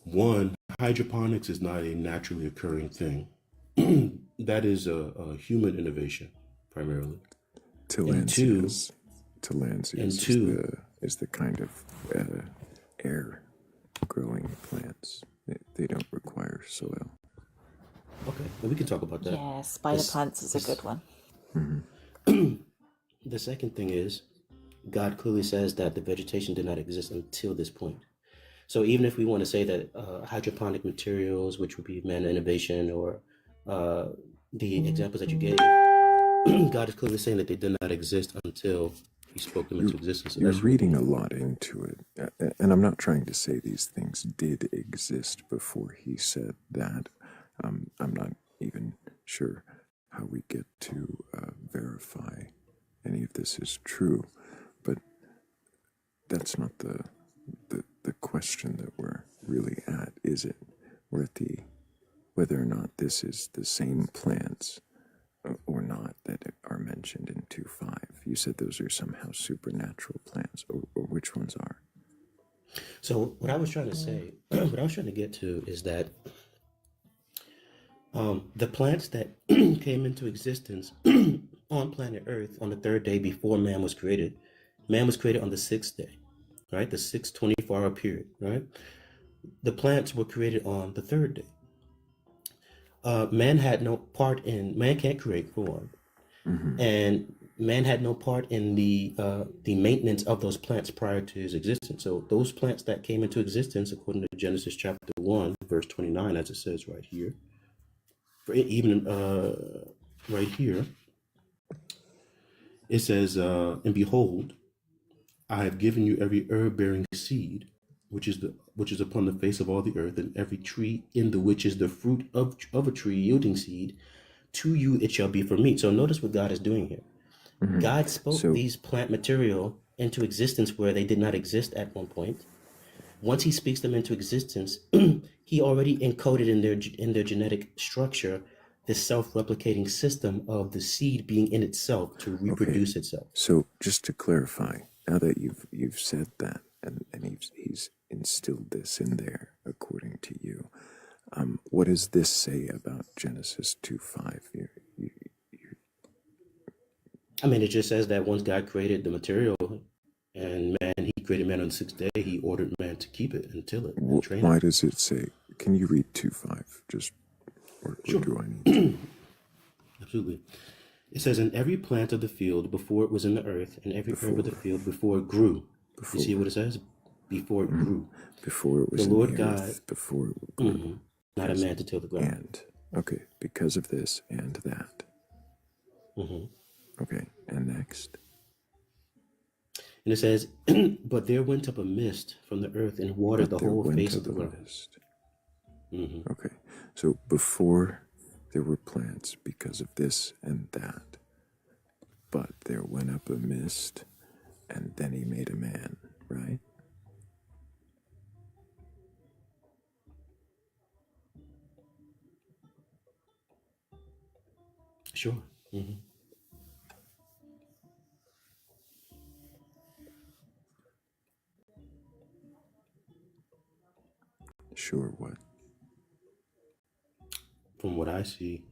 One, hydroponics is not a naturally occurring thing. That is a human innovation, primarily. Tillandsias is the kind of air growing plants. They don't require soil. Okay, well, we can talk about that. Yeah, spider plants is a good one. The second thing is, God clearly says that the vegetation did not exist until this point. So even if we want to say that hydroponic materials, which would be man innovation, or the examples that you gave, God is clearly saying that they did not exist until he spoke them into existence. So You're that's reading a lot into it, and I'm not trying to say these things did exist before he said that. I'm not even sure how we get to verify any of this is true, but that's not the question that we're really at, is it? We're at the whether or not this is the same plants or not that are mentioned in 2.5. You said those are somehow supernatural plants, or which ones are? So what I was trying to say, what I was trying to get to is that the plants that came into existence on planet Earth on the third day before man was created on the sixth day, right? The sixth 24-hour period, right? The plants were created on the third day. Man had no part in, man can't create for one. And man had no part in the maintenance of those plants prior to his existence. So those plants that came into existence, according to Genesis chapter 1, verse 29, as it says right here, for even right here, it says, and behold, I have given you every herb bearing seed, which is upon the face of all the earth, and every tree in the which is the fruit of a tree yielding seed, to you it shall be for meat. So notice what God is doing here. God spoke these plant material into existence where they did not exist at one point. Once he speaks them into existence, he already encoded in their genetic structure this self-replicating system of the seed being in itself to reproduce itself. So just to clarify, now that you've said that, and he's instilled this in there according to you, what does this say about Genesis 2.5? I mean, it just says that once God created the material and man, he created man on the sixth day, he ordered man to keep it and till it and train Why it. does it say? Can you read 2.5? Just or Sure. do I need to? Absolutely. It says, "In every plant of the field before it was in the earth, and every herb of the field before it grew." You see what it says? Before it grew. Before it was The in Lord the God, earth, before it grew. not a man to till the ground. Okay, because of this and that. Okay, and next. And it says, "But there went up a mist from the earth and watered the whole face of the ground." Okay, so before there were plants because of this and that, but there went up a mist, and then he made a man, right? Sure. Sure, what? From what I see,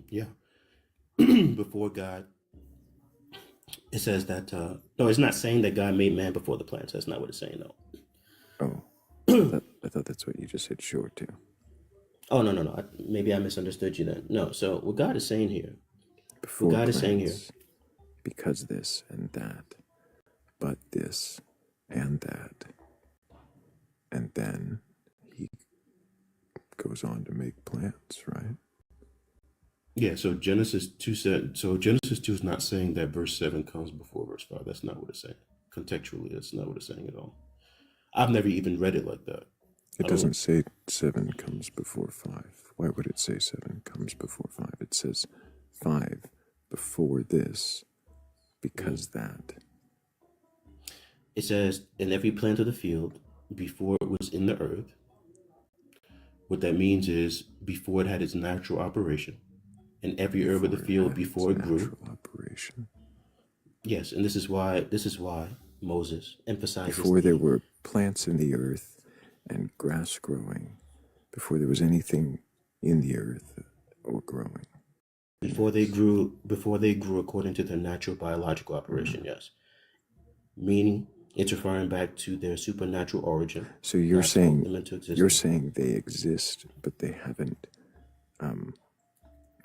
yeah. Before God, it says that, no, it's not saying that God made man before the plants. That's not what it's saying, though. I thought that's what you just said, sure, too. Oh, no. Maybe I misunderstood you then. No, so what God is saying here, Before what God plants, is saying here, because this and that, but this and that, and then he goes on to make plants, right? yeah, so Genesis 2 said, so Genesis 2 is not saying that verse 7 comes before verse 5. That's not what it's saying. Contextually, that's not what it's saying at all. I've never even read it like that. It doesn't say 7 comes before 5. Why would it say 7 comes before 5? It says 5 before this, because that. It says, "In every plant of the field, before it was in the earth." What that means is before it had its natural operation, and every herb of the field before it grew. Operation. Yes, and this is why Moses emphasizes Before there were plants in the earth and grass growing, before there was anything in the earth or growing. before they grew according to their natural biological operation. Yes, meaning It's referring back to their supernatural origin. So you're God spoke them saying into existence. you're saying they exist, but they haven't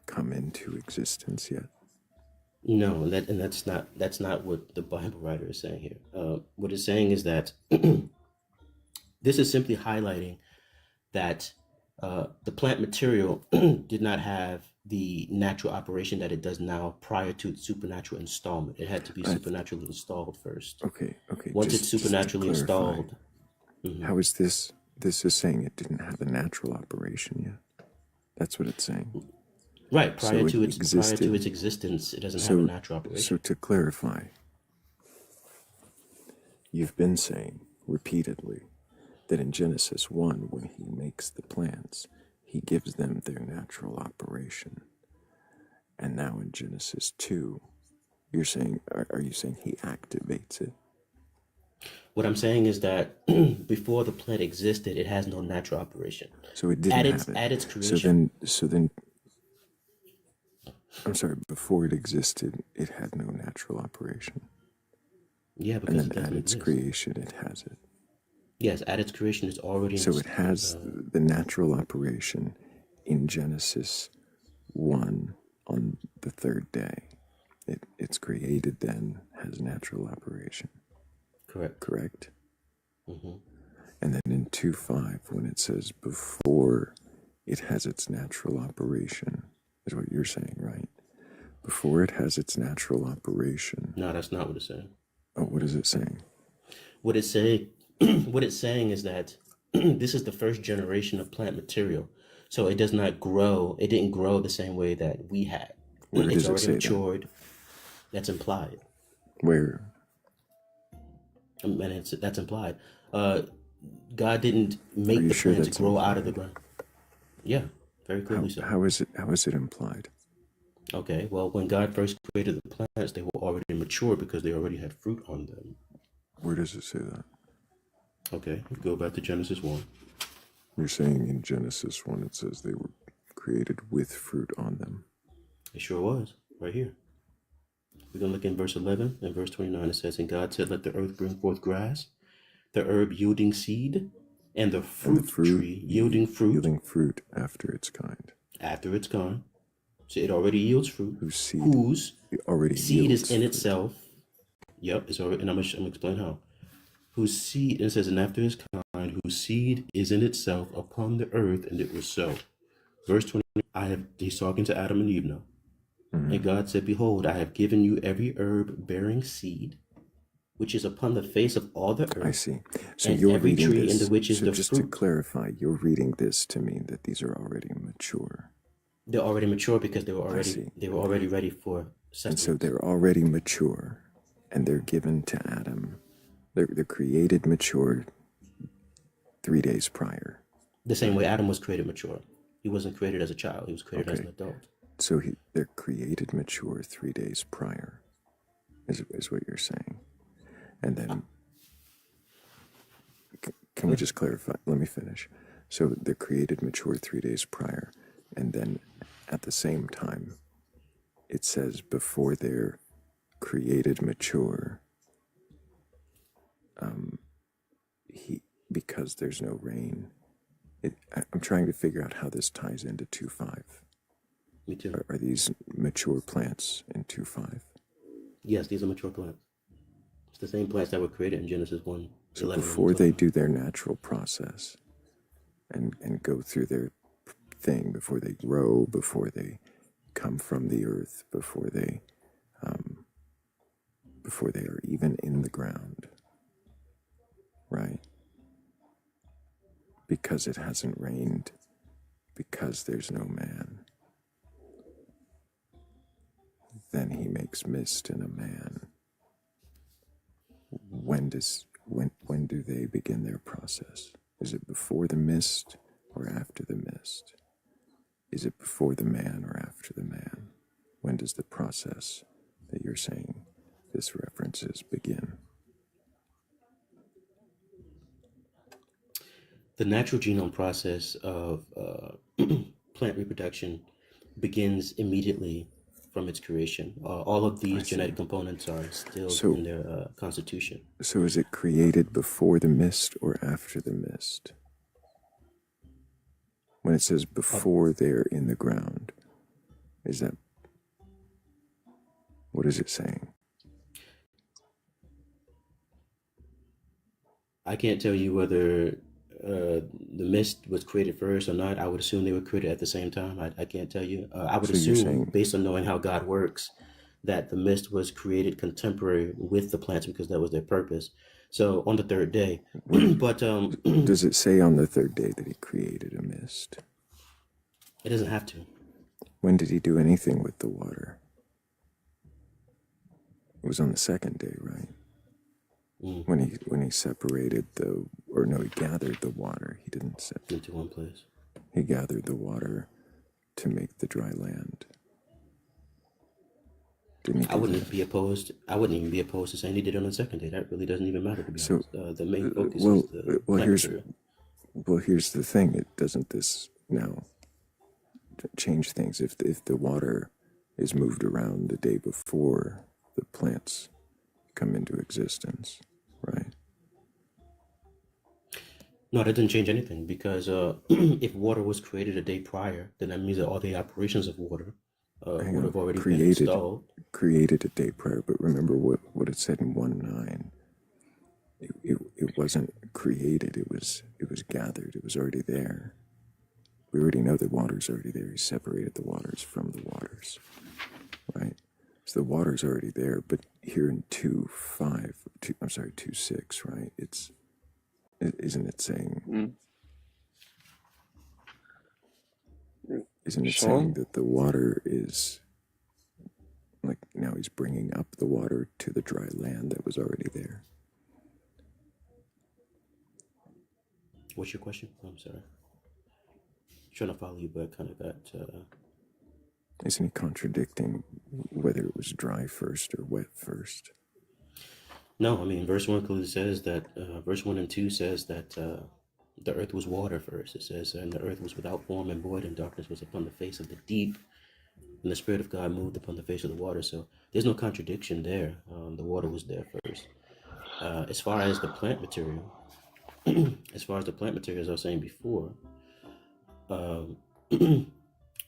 come into existence yet. No, and that's not what the Bible writer is saying here. What it's saying is that this is simply highlighting that the plant material did not have the natural operation that it does now prior to its supernatural installment. It had to be supernaturally installed first. Okay. Once Just it's to supernaturally clarify, installed, mhm. how is this? This is saying it didn't have a natural operation yet. That's what it's saying. Right, So prior it to its existed. existence, it doesn't have a natural operation. So to clarify, you've been saying repeatedly that in Genesis 1, when he makes the plants, he gives them their natural operation. And now in Genesis 2, you're saying, are you saying he activates it? What I'm saying is that before the plant existed, it has no natural operation. So it didn't have it. At its creation. So then, I'm sorry, before it existed, it had no natural operation. Yeah, because And it then at doesn't its exist. creation, it has it. Yes, at its creation, it's already. So it has the natural operation in Genesis 1 on the third day. It's created then, has natural operation. Correct? Mm-hmm. And then in 2:5, when it says before it has its natural operation, is what you're saying, right? Before it has its natural operation. No, that's not what it's saying. Oh, what is it saying? What it's saying, what it's saying is that this is the first generation of plant material. So it does not grow. It didn't grow the same way that we had. Where It's does it already say matured. That's implied. Where? And that's implied. God didn't make the sure plants that's grow out of the ground. Yeah, very clearly so. How is it implied? Okay, well, when God first created the plants, they were already mature because they already had fruit on them. Where does it say that? Okay, go back to Genesis 1. You're saying in Genesis 1 it says they were created with fruit on them. It sure was, right here. We're going to look in verse 11 and verse 29. It says, And God said, Let the earth bring forth grass, the herb yielding seed, and the fruit tree yielding fruit after its kind. After its kind. So it already yields fruit. Whose seed seed yields is in fruit. itself. Yep, it's already, and I'm going to explain how. Whose seed, it says, and after his kind, whose seed is in itself upon the earth, and it was so. Verse 20, he's talking to Adam and Eve now. Mm-hmm. And God said, Behold, I have given you every herb bearing seed, which is upon the face of all the earth. I see. So and you're every reading tree this. in which is so the just fruit. to clarify, you're reading this to mean that these are already mature. They're already mature because they were already ready for sustenance. And so they're already mature, and they're given to Adam. They're created mature 3 days prior. The same way Adam was created mature. He wasn't created as a child. He was created as an adult. So they're created mature 3 days prior, is what you're saying. And then, can we just clarify? Let me finish. So they're created mature 3 days prior, and then at the same time, it says before they're created mature, because there's no rain. I'm trying to figure out how this ties into 2:5. Me too. Are these mature plants in 2:5? Yes, these are mature plants. It's the same plants that were created in Genesis 1. So before they do their natural process and go through their thing, before they grow, before they come from the earth, before they are even in the ground, right? Because it hasn't rained, because there's no man, then he makes mist and a man. When do they begin their process? Is it before the mist or after the mist? Is it before the man or after the man? When does the process that you're saying this references begin? The natural genome process of plant reproduction begins immediately from its creation. All of these genetic components are still So, in their constitution. so is it created before the mist or after the mist? When it says before they're in the ground, is that, what is it saying? I can't tell you whether the mist was created first or not. I would assume they were created at the same time. I can't tell you. I would So you're assume, saying, based on knowing how God works, that the mist was created contemporary with the plants because that was their purpose. So on the third day, but does it say on the third day that he created a mist? it doesn't have to. When did he do anything with the water? It was on the second day, right? When he separated he gathered the water. He didn't separate into one place. He gathered the water to make the dry land. Didn't he? I wouldn't even be opposed to saying he did it on the second day. That really doesn't even matter, to be honest. The main focus is the plant material. Here's the thing. Doesn't this now change things if the water is moved around the day before the plants come into existence, right? No, that didn't change anything because if water was created a day prior, then that means that all the operations of water would have already been installed. Created a day prior, but remember what it said in 1:9. It wasn't created. It was gathered. It was already there. We already know the water's already there. He separated the waters from the waters, right? So the water's already there. But here in 2:6, right? Isn't it saying? Isn't it saying that the water is like now he's bringing up the water to the dry land that was already there? What's your question? I'm sorry. Trying to follow you, but kind of got. Isn't he contradicting whether it was dry first or wet first? No, I mean, verse 1 clearly says that, verse 1 and 2 says that the earth was water first. It says, and the earth was without form and void, and darkness was upon the face of the deep, and the Spirit of God moved upon the face of the water. So there's no contradiction there. The water was there first. As far as the plant material, as I was saying before,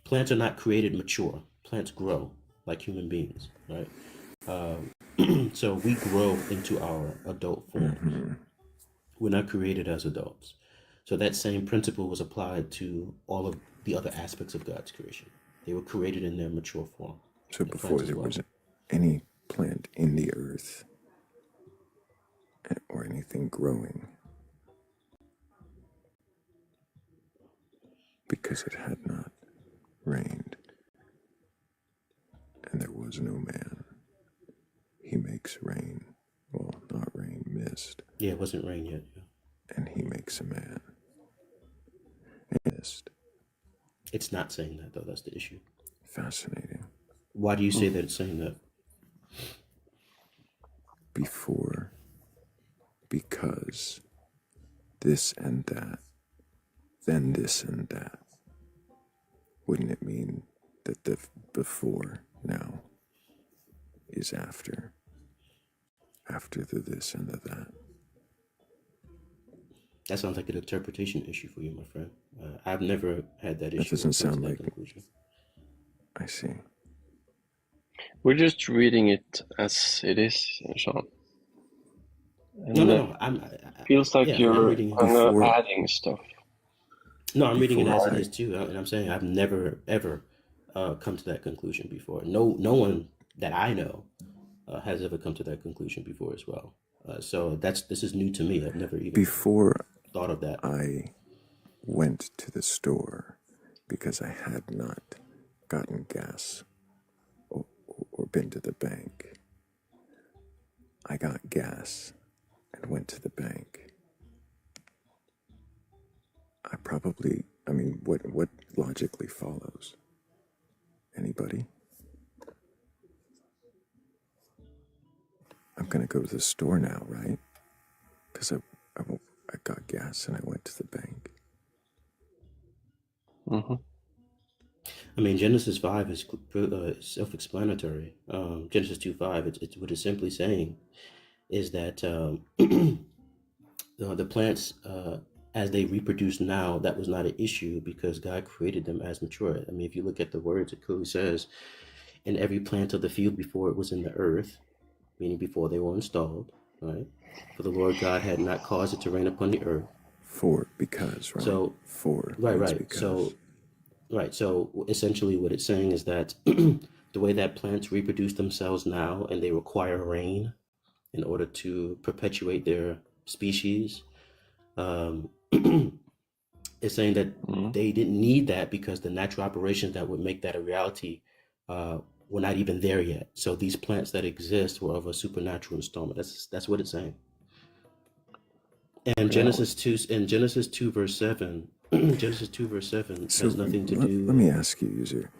plants are not created mature. Plants grow like human beings, right? So we grow into our adult forms. We're not created as adults. So that same principle was applied to all of the other aspects of God's creation. They were created in their mature form. So before there wasn't any plant in the earth or anything growing, because it had not rained, and there was no man. He makes rain. Well, not rain, mist. Yeah, it wasn't rain yet. Yeah. And he makes a man. Mist. It's not saying that, though. That's the issue. Fascinating. Why do you say that it's saying that? Because this and that, then this and that. Wouldn't it mean that the before now is after the this and the that? That sounds like an interpretation issue for you, my friend. I've never had that issue. That doesn't sound like conclusion. I see. We're just reading it as it is, Sean. And No. Feels like you're adding stuff. No, I'm reading it as it is too, and I'm saying I've never ever come to that conclusion before. No one that I know has ever come to that conclusion before as well. So this is new to me. I've never even thought of that. I went to the store because I had not gotten gas or been to the bank. I got gas and went to the bank. What logically follows? Anybody? I'm going to go to the store now, right? Because I got gas and I went to the bank. I I mean, Genesis 5 is self-explanatory. Genesis 2:5, it's what it's simply saying is that the plants, as they reproduce now, that was not an issue because God created them as mature. I mean, if you look at the words, it clearly says, "In every plant of the field before it was in the earth," meaning before they were installed, right? For the Lord God had not caused it to rain upon the earth. Because, right? So, right. Because. So essentially what it's saying is that the way that plants reproduce themselves now and they require rain in order to perpetuate their species, it's saying that they didn't need that because the natural operations that would make that a reality were not even there yet. So these plants that exist were of a supernatural installment. That's what it's saying. And Genesis 2 verse 7, Genesis 2 verse 7 has nothing to do. Let me ask you, user,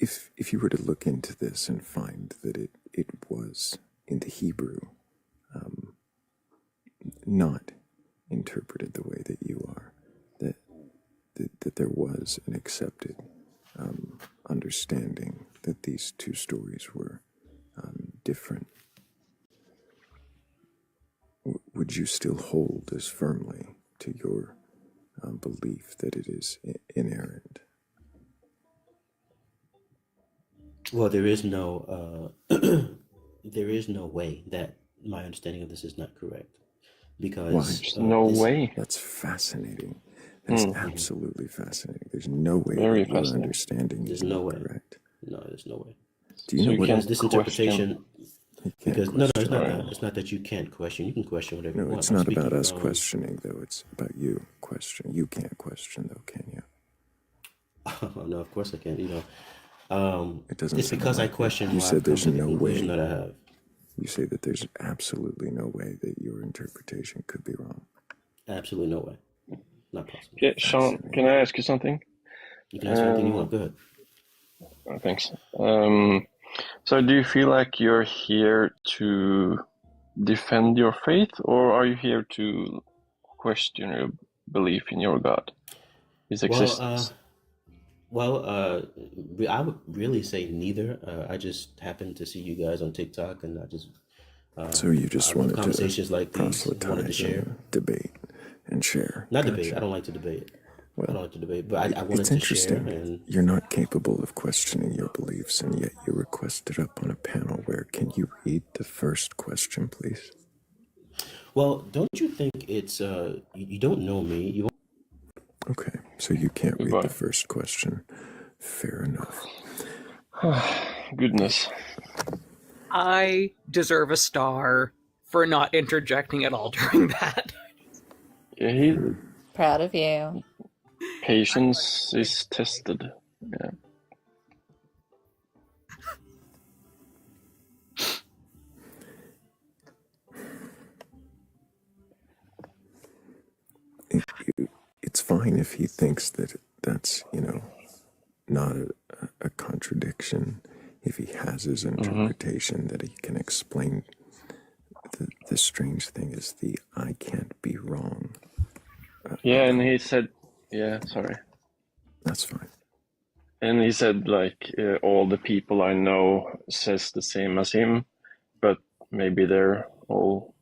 if you were to look into this and find that it was in the Hebrew not interpreted the way that you are, that there was an accepted understanding that these two stories were different, would you still hold as firmly to your belief that it is inerrant? Well, there is no way that my understanding of this is not correct. Because Why? That's fascinating. That's absolutely fascinating. There's no way that your understanding is not correct. No, there's no way. Do you know what this interpretation? Because no, it's not question. that. It's not that you can't question. You can question whatever you No, want. it's not about us questioning, though. It's about you questioning. You can't question, though, can you? No, of course I can. It doesn't. It's because I question. You said there's no way that I have. You say that there's absolutely no way that your interpretation could be wrong. Absolutely no way. Not possible. Okay, Sean, can I ask you something? You can ask anything you want. Go ahead. Thanks. So do you feel like you're here to defend your faith, or are you here to question your belief in your God, his existence? I would really say neither. I just happened to see you guys on TikTok, and I just so you just wanted conversations to like these. Wanted to share, debate, and share. Not debate. I don't like to debate. Well, I don't like to debate, but I wanted it's to interesting. share. And you're not capable of questioning your beliefs, and yet you're requested up on a panel where can you read the first question, please? Well, don't you think it's you don't know me? You won't... Okay, so you can't read the first question. Fair enough. Goodness. I deserve a star for not interjecting at all during that. Yeah, Proud of you. Patience is tested. Yeah. It's fine if he thinks that that's, not a contradiction. If he has his interpretation that he can explain. The strange thing is I can't be wrong. And he said, sorry. That's fine. And he said, all the people I know says the same as him, but maybe they're all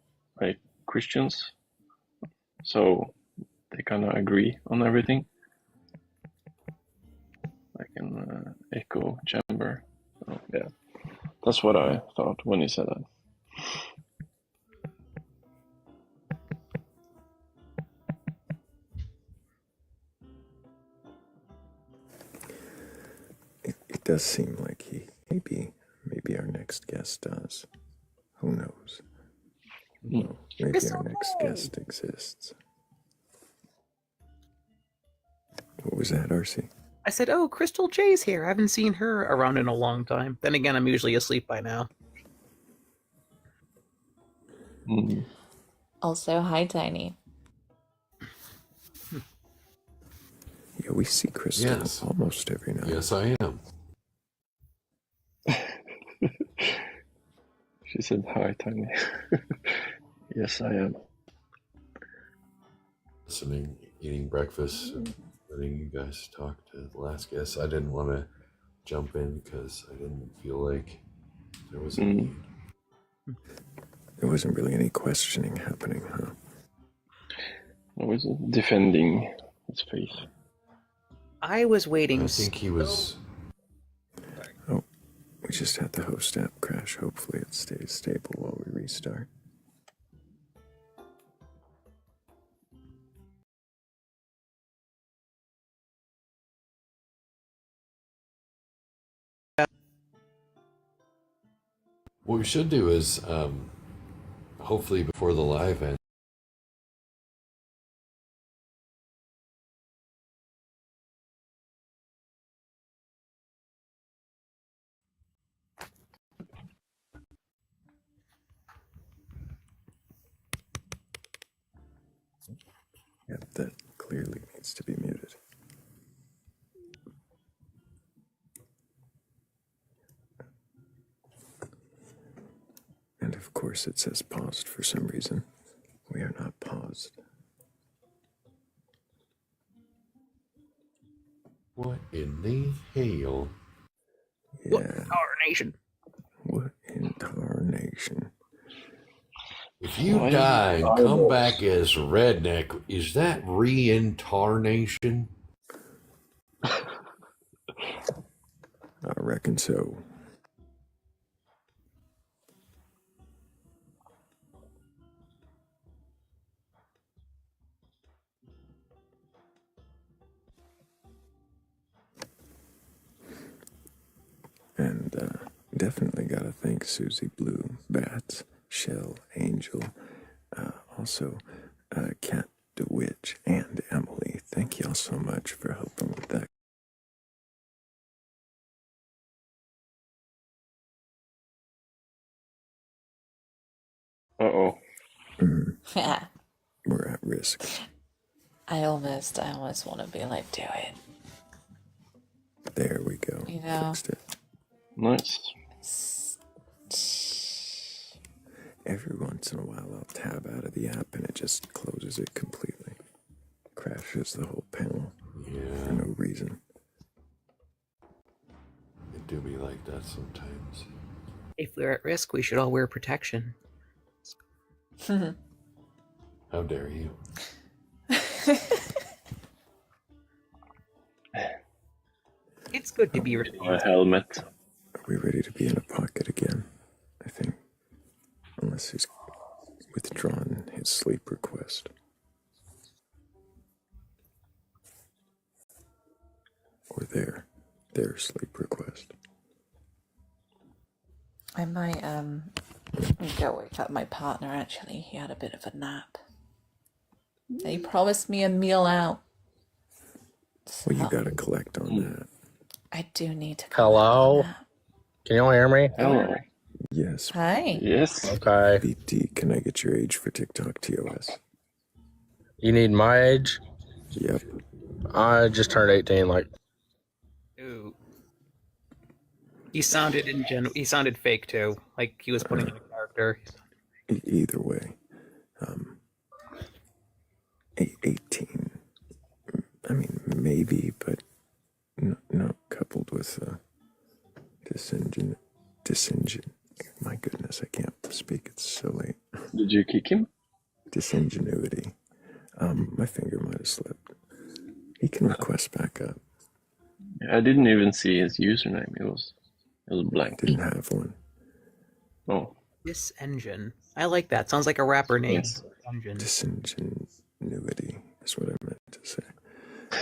Christians, so they kind of agree on everything, like an echo chamber. So, yeah, that's what I thought when he said that. It does seem like he maybe our next guest does. Who knows? Well, maybe Crystal our next J. guest exists. What was that, RC? I said, "Oh, Crystal J's here. I haven't seen her around in a long time." Then again, I'm usually asleep by now. Also, hi, Tiny. Yeah, we see Crystal almost every night. Yes, I am. She said, hi, Tiny. Yes, I am. Listening, eating breakfast, and letting you guys talk to the last guest. I didn't want to jump in because I didn't feel like there was a need. There wasn't really any questioning happening, huh? I was defending his faith. I was waiting. I think he was. Oh, we just had the host app crash. Hopefully it stays stable while we restart. What we should do is, hopefully before the live ends, Yep, that clearly needs to be muted. And of course it says paused for some reason. We are not paused. what in the hell? Yeah. Tarnation. What in tarnation? If you die and come back as redneck, is that reincarnation? I reckon so. And definitely gotta thank Susie Blue, Bats, Shell, Angel, also Cat DeWitch, and Emily. Thank y'all so much for helping with that. Uh-oh. Yeah. We're at risk. I almost want to be like, do it. There we go. You know? Fixed it. Nice. Every once in a while I'll tab out of the app and it just closes it completely. Crashes the whole panel for no reason. It do be like that sometimes. If we're at risk, we should all wear protection. How dare you? It's good to be A helmet. Are we ready to be in a pocket again? I think. Unless he's withdrawn his sleep request. Or their sleep request. I might go wake up my partner. Actually, he had a bit of a nap. He promised me a meal out. So Well, you gotta collect on that. I do need to. Hello? Can you all hear me? Hello. Yes. Hi. Yes. Okay. BT, can I get your age for TikTok TOS? You need my age? Yep. I just turned 18, like. Ooh. He sounded he sounded fake too, like he was putting in a character. Either way. 18. I mean, maybe, but not coupled with my goodness, I can't speak. It's so late. Did you kick him? Disingenuity. My finger might have slipped. He can request back up. I didn't even see his username. It was blank. Didn't have one. Oh. This engine. I like that. Sounds like a rapper name. Yes. Engine. Disingenuity is what I meant to say.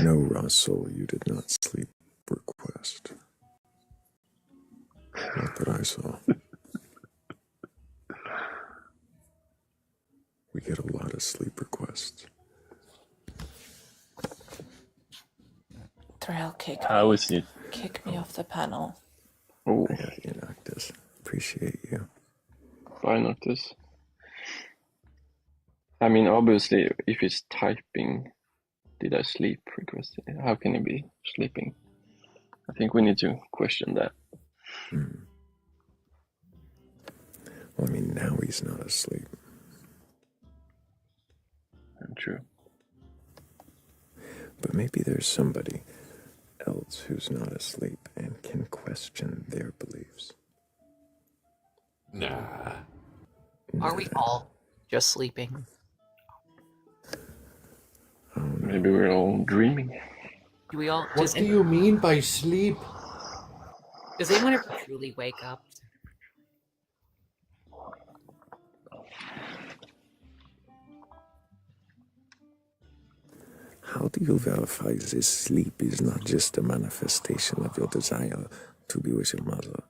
No, Russell, you did not sleep request. Not that I saw. We get a lot of sleep requests. Thrayle, How is it? kick me off the panel. Oh. I got you, Noctis. Appreciate you. Bye, Noctis. I mean, obviously, if he's typing, did I sleep request? How can he be sleeping? I think we need to question that. Well, I mean, now he's not asleep. True. But maybe there's somebody else who's not asleep and can question their beliefs. Nah. Are we all just sleeping? Maybe we're all dreaming. Do we all? What do you mean by sleep? Does anyone ever truly wake up? How do you verify this sleep is not just a manifestation of your desire to be with your mother?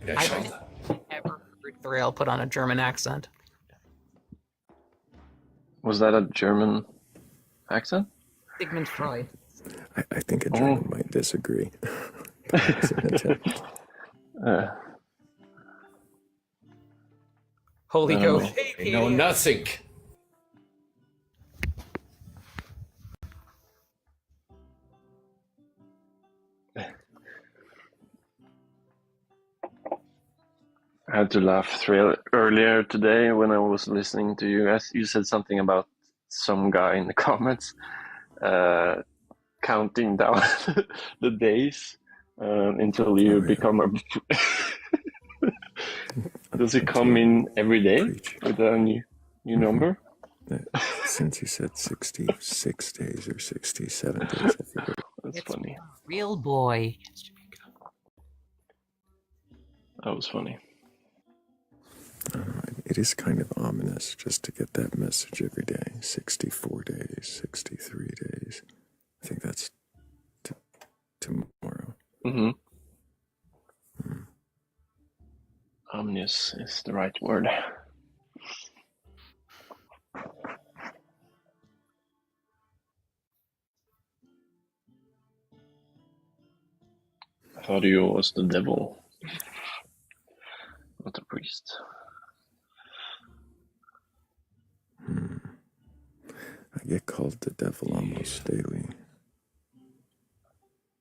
I've never heard Thrayle put on a German accent. Was that a German accent? Sigmund Freud. I think a German might disagree. Holy Ghost. I know nothing. I had to laugh Thrayle earlier today when I was listening to you guys. You said something about some guy in the comments counting down the days until you become a... Does it come in every day with a new number? Since he said 66 days or 67 days, I figured. That's It's funny. Real boy. That was funny. It is kind of ominous just to get that message every day. 64 days, 63 days. I think that's tomorrow. Mm-hmm. Ominous is the right word. I thought you was the devil, not a priest. I get called the devil almost daily.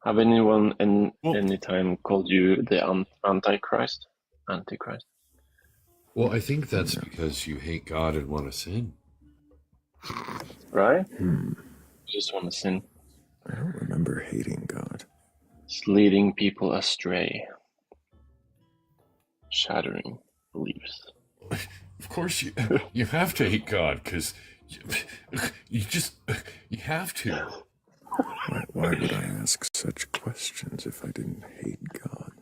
Have anyone any time called you the Antichrist? Antichrist? Well, I think that's because you hate God and want to sin. Right? You just want to sin. I don't remember hating God. It's leading people astray. Shattering beliefs. Of course you have to hate God, because you have to. Why would I ask such questions if I didn't hate God?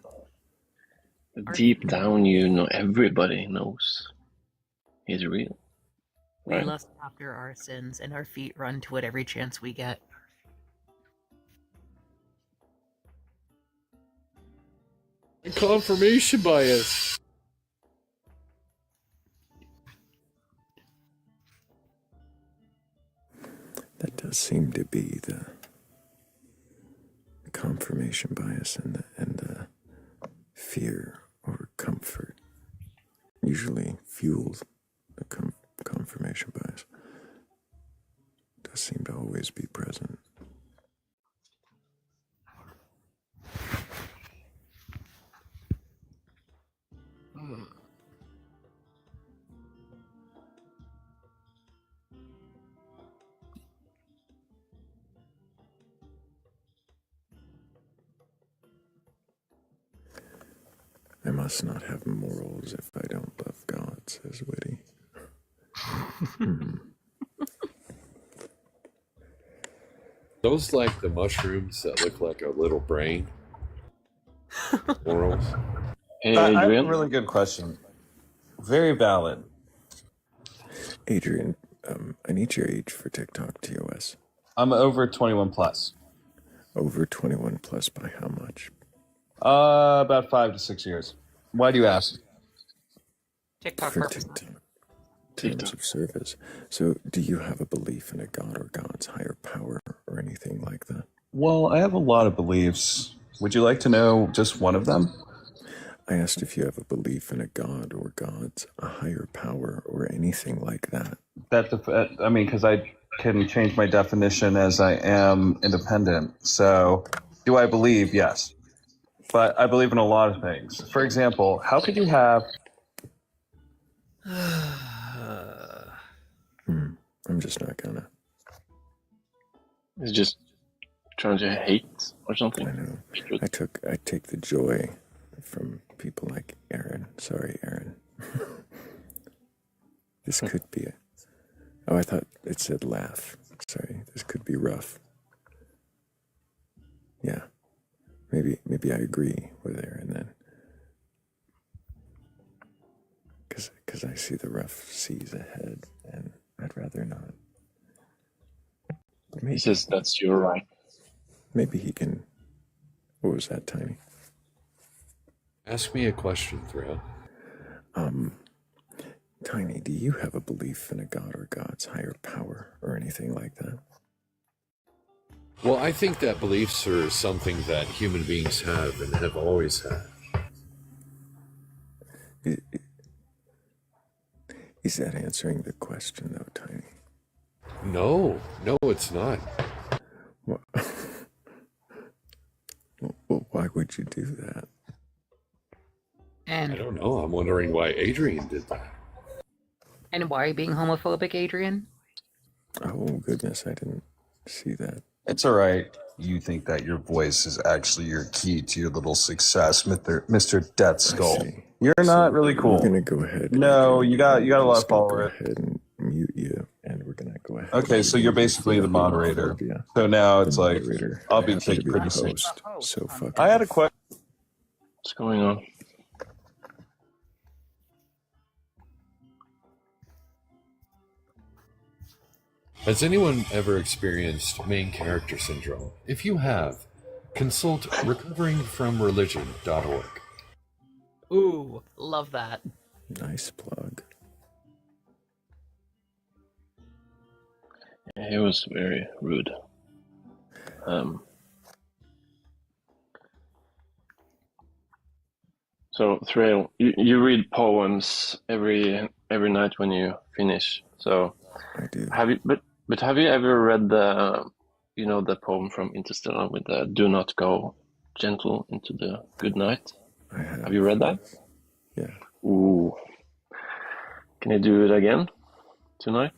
Deep down, you know, everybody knows He's real. We Right? lust after our sins, and our feet run to it every chance we get. Confirmation bias. That does seem to be the confirmation bias and the fear or comfort usually fuels the confirmation bias. Does seem to always be present. I must not have morals if I don't love God, says Witty. Those like the mushrooms that look like a little brain. Morals. Hey, I have Adrian. a really good question. Very valid. Adrian, I need your age for TikTok TOS. I'm over 21 plus. Over 21 plus by how much? About 5 to 6 years. Why do you ask? TikTok For purpose. terms of service. So do you have a belief in a God or God's higher power or anything like that? Well, I have a lot of beliefs. Would you like to know just one of them? I asked if you have a belief in a God or gods, a higher power or anything like that. I mean, because I can change my definition as I am independent. So do I believe? Yes. But I believe in a lot of things. For example, how could you have... I'm I'm just not gonna. It's just trying to hate or something. I know. I take the joy from people like Aaron. Sorry, Aaron. This could be oh, I thought it said laugh. Sorry, this could be rough. Yeah. Maybe I agree with Aaron then. Because I see the rough seas ahead, and I'd rather not. Maybe, he says that's your right. Maybe he can. What was that, Tiny? Ask me a question, Thrayle. Tiny, do you have a belief in a god or God's higher power or anything like that? Well, I think that beliefs are something that human beings have and have always had. Is that answering the question, though, Tiny? No, it's not. Well, why would you do that? And I don't know. I'm wondering why Adrian did that. And why are you being homophobic, Adrian? Oh, goodness, I didn't see that. It's all right. You think that your voice is actually your key to your little success, Mr. Death Skull. You're not really cool. We're gonna go ahead. No, you got a lot of Go followers. ahead and mute you, and we're gonna go ahead. Okay, so you're basically the moderator. So now it's like I'll be kicked pretty soon. So fuck. I had a question. What's going on? Has anyone ever experienced main character syndrome? If you have, consult recoveringfromreligion.org. Ooh, love that. Nice plug. He was very rude. So Thrayle, you read poems every night when you finish. So I do. Have you? But have you ever read the poem from Interstellar with the "Do not go gentle into the good night"? I have. Have you read that? Yeah. Ooh. Can you do it again tonight?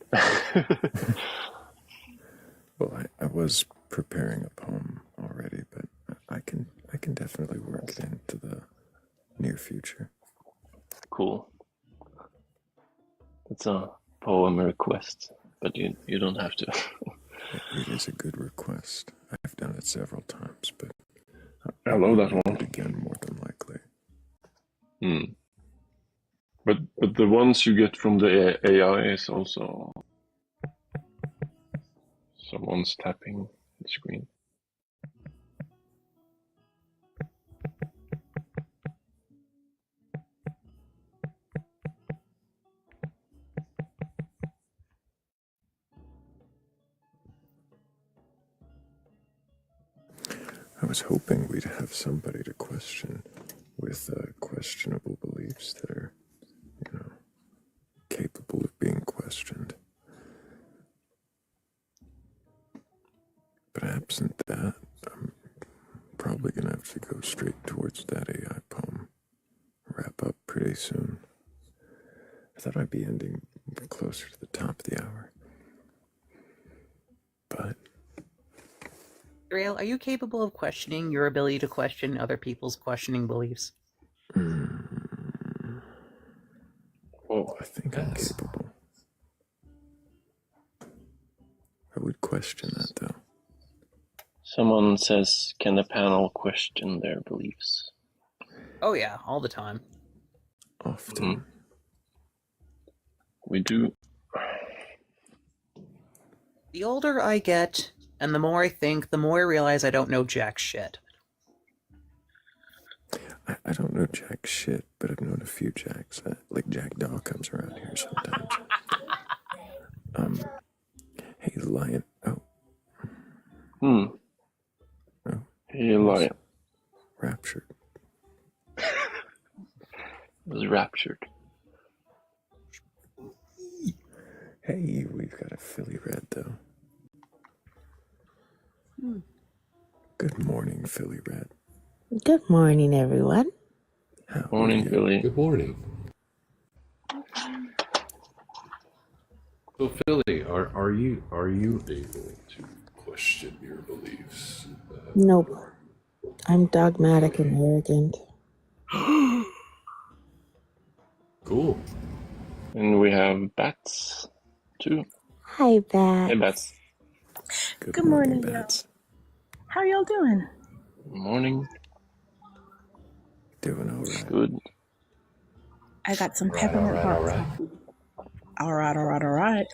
Well, I was preparing a poem already, but I can definitely work it into the near future. Cool. It's a poem request, but you don't have to. It is a good request. I've done it several times, but I love that one. Again, more than likely. But the ones you get from the AI is also someone's tapping the screen. I was hoping we'd have somebody to question with questionable beliefs that are, capable of being questioned. But absent that, I'm probably going to have to go straight towards that AI poem. Wrap up pretty soon. I thought I'd be ending closer to the top of the hour. But Thrayle, are you capable of questioning your ability to question other people's questioning beliefs? Oh, I think I'm capable. I would question that, though. Someone says, "Can the panel question their beliefs?" Oh yeah, all the time. Often. We do. The older I get, and the more I think, the more I realize I don't know jack shit. I don't know jack shit, but I've known a few jacks. Like Jack Daw comes around here sometimes. Hey, Lion. Oh. Oh. Hey, Lion. Raptured. It was raptured. Hey, we've got a Philly Red, though. Good morning, Philly Red. Good morning, everyone. Morning, Philly. Good morning. So, Philly, Are you able to question your beliefs? Nope. I'm dogmatic and arrogant. Cool. And we have Bats too. Hi, Bat. Hey, Bats. Good morning, y'all. How y'all doing? Morning. Doing all right. Good. I got some All peppermint right. bark coffee. All right.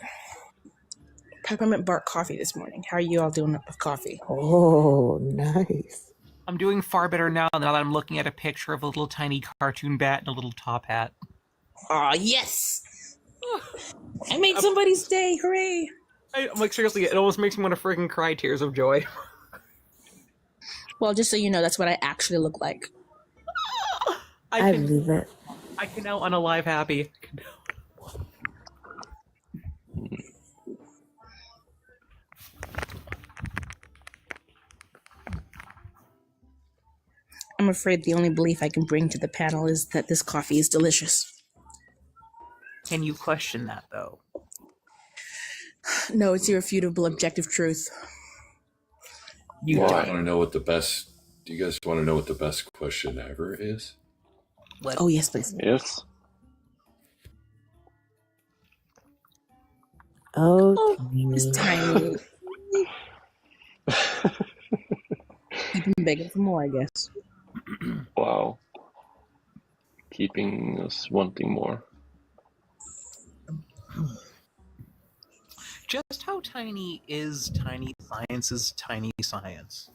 Peppermint bark coffee this morning. How are you all doing with coffee? Oh, nice. I'm doing far better now that I'm looking at a picture of a little tiny cartoon bat in a little top hat. Aw, yes! I made somebody's day. Hooray! I'm like, seriously, it almost makes me want to freaking cry tears of joy. Well, just so you know, that's what I actually look like. I believe it. I can now unalive happy. I'm afraid the only belief I can bring to the panel is that this coffee is delicious. Can you question that, though? No, it's irrefutable objective truth. Do you guys want to know what the best? Do you guys want to know what the best question ever is? Oh, yes, please. Yes. Oh, it's tiny. Keep him begging for more, I guess. Wow. Keeping us wanting more. Just how tiny is tiny science's tiny science?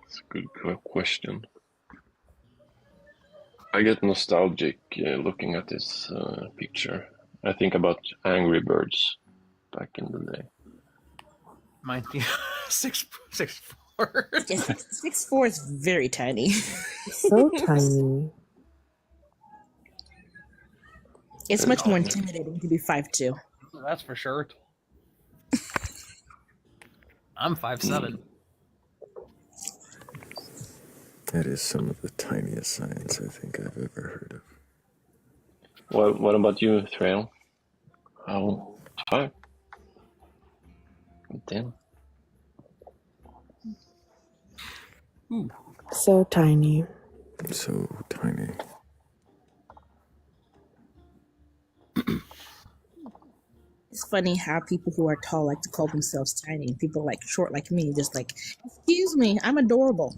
It's a good question. I get nostalgic looking at this picture. I think about Angry Birds back in the day. Might be 6'4". Yes, 6'4" is very tiny. So tiny. It's much more intimidating to be 5'2". That's for sure. I'm 5'7". That is some of the tiniest science I think I've ever heard of. What about you, Thrayle? How? 5? Damn. So tiny. So tiny. It's funny how people who are tall like to call themselves tiny, and people like short like me just like, excuse me, I'm adorable.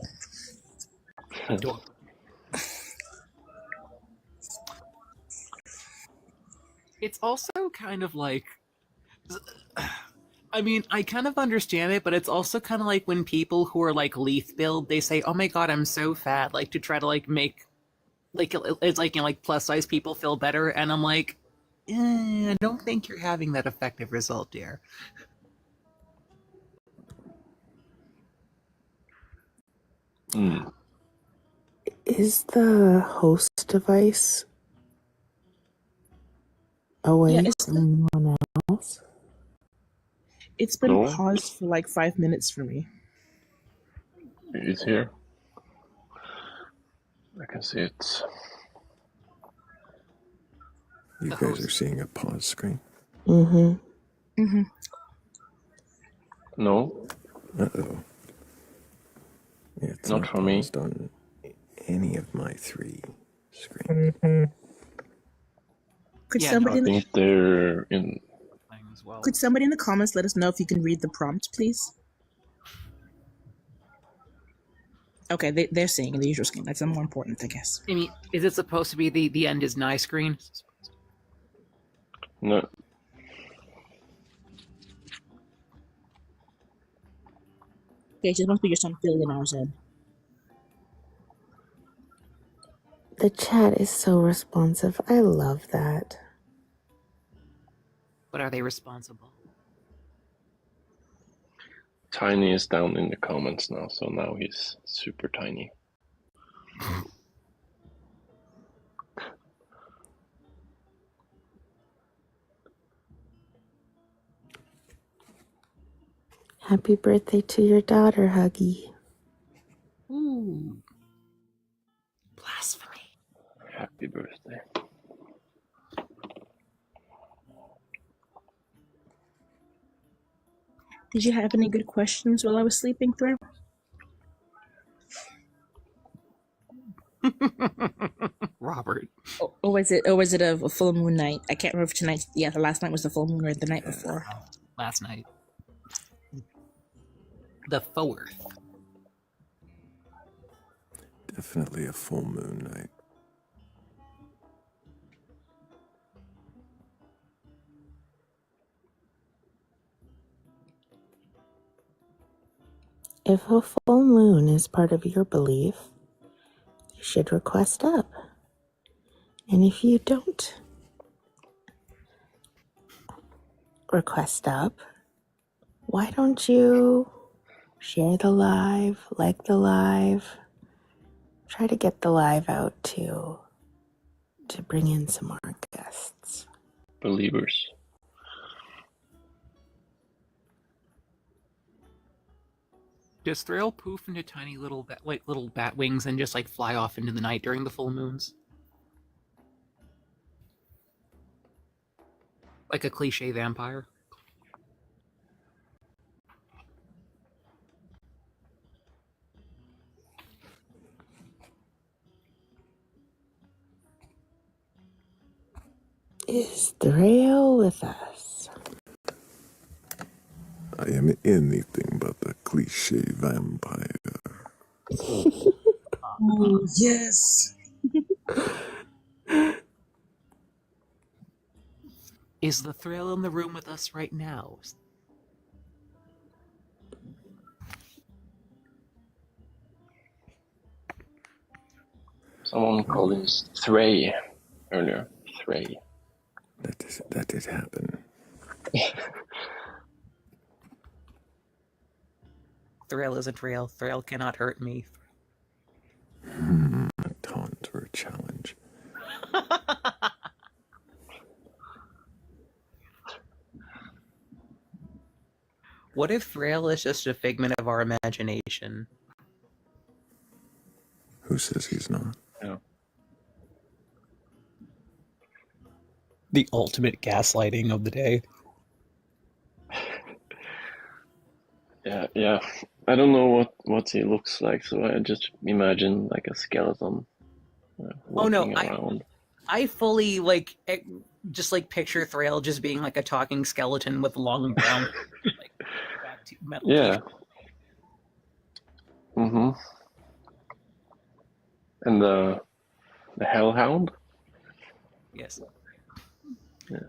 It's also kind of like, I mean, I kind of understand it, but it's also kind of like when people who are like Leaf build, they say, "Oh my god, I'm so fat," like to try to like make, like it's like, you know, like plus size people feel better, and I'm like, I don't think you're having that effective result, dear. Is the host device away from anyone else? It's been No. paused for like 5 minutes for me. It's here. I can see it. You guys are seeing a pause screen? Mm-hmm. No. Uh-oh. Yeah, it's Not for me. paused on any of my 3 screens. Could I somebody think they're in. could somebody in the comments let us know if you can read the prompt, please? Okay, they're seeing the usual screen. That's more important, I guess. I mean, is it supposed to be the end is nigh screen? No. Okay, just must be your son Philly in ours head. The chat is so responsive. I love that. But are they responsible? Tiny is down in the comments now, so now he's super tiny. Happy birthday to your daughter, Huggy. Ooh. Blasphemy. Happy birthday. Did you have any good questions while I was sleeping through? Robert. Or was it a full moon night? I can't remember if tonight. Yeah, the last night was the full moon or the night before. Last night. The 4th. Definitely a full moon night. If a full moon is part of your belief, you should request up. And if you don't request up, why don't you share the live, like the live, try to get the live out to bring in some more guests. Believers. Does Thrayle poof into tiny little little bat wings and just like fly off into the night during the full moons? Like a cliche vampire? Is Thrayle with us? I am anything but a cliche vampire. Oh, yes. Is the Thrayle in the room with us right now? Someone called him Thrayle earlier. Thrayle. That did happen. Thrayle isn't real. Thrayle cannot hurt me. A taunt or a challenge. What if Thrayle is just a figment of our imagination? Who says he's not? Yeah. The ultimate gaslighting of the day. Yeah. I don't know what he looks like, so I just imagine like a skeleton walking around. I fully just picture Thrayle just being like a talking skeleton with long brown metal Yeah. Mm-hmm. And the Hellhound? Yes. Yeah.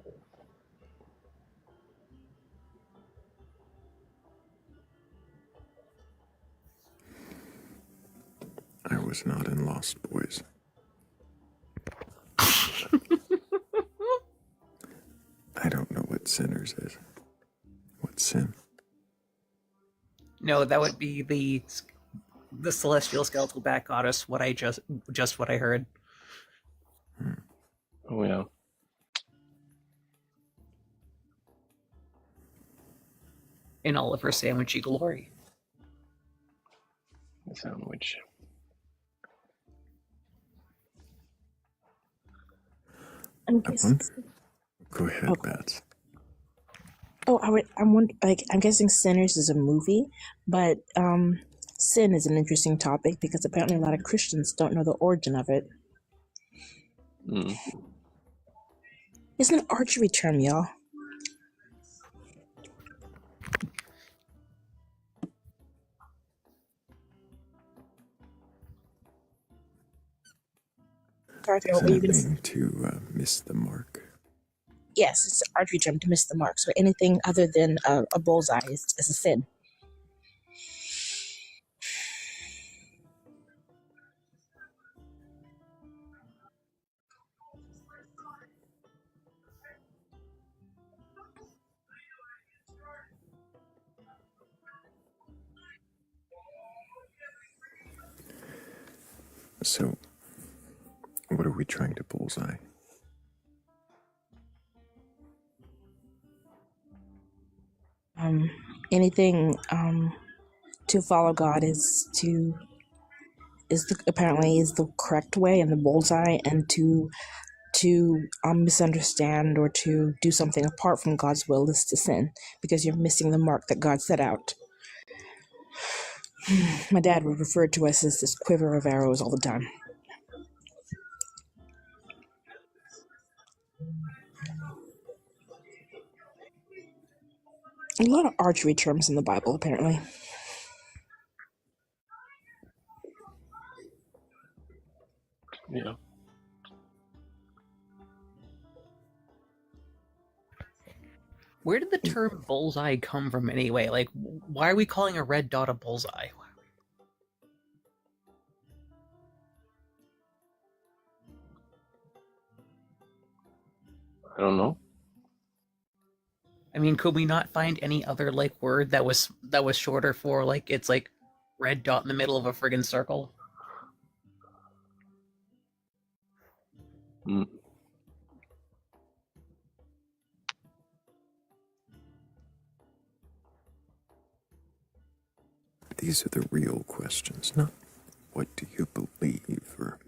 I was not in Lost Boys. I don't know what sinners is. What sin? No, that would be the celestial skeletal bat goddess. What I just what I heard. Oh yeah. In all of her sandwichy glory. The sandwich. Go ahead, Bats. Oh, I'm guessing Sinners is a movie, but sin is an interesting topic because apparently a lot of Christians don't know the origin of it. Mm. It's an archery term, y'all. Darth, what were you going to say? To miss the mark. Yes, it's an archery term to miss the mark. So anything other than a bullseye is a sin. So, what are we trying to bullseye? Anything to follow God apparently is the correct way and the bullseye, and to to misunderstand or to do something apart from God's will is to sin, because you're missing the mark that God set out. My dad would refer to us as this quiver of arrows all the time. A lot of archery terms in the Bible, apparently. Yeah. Where did the term bullseye come from anyway? Like, why are we calling a red dot a bullseye? I don't know. I mean, could we not find any other like word that was shorter for like it's like red dot in the middle of a friggin' circle? Mm. These are the real questions, not what do you believe or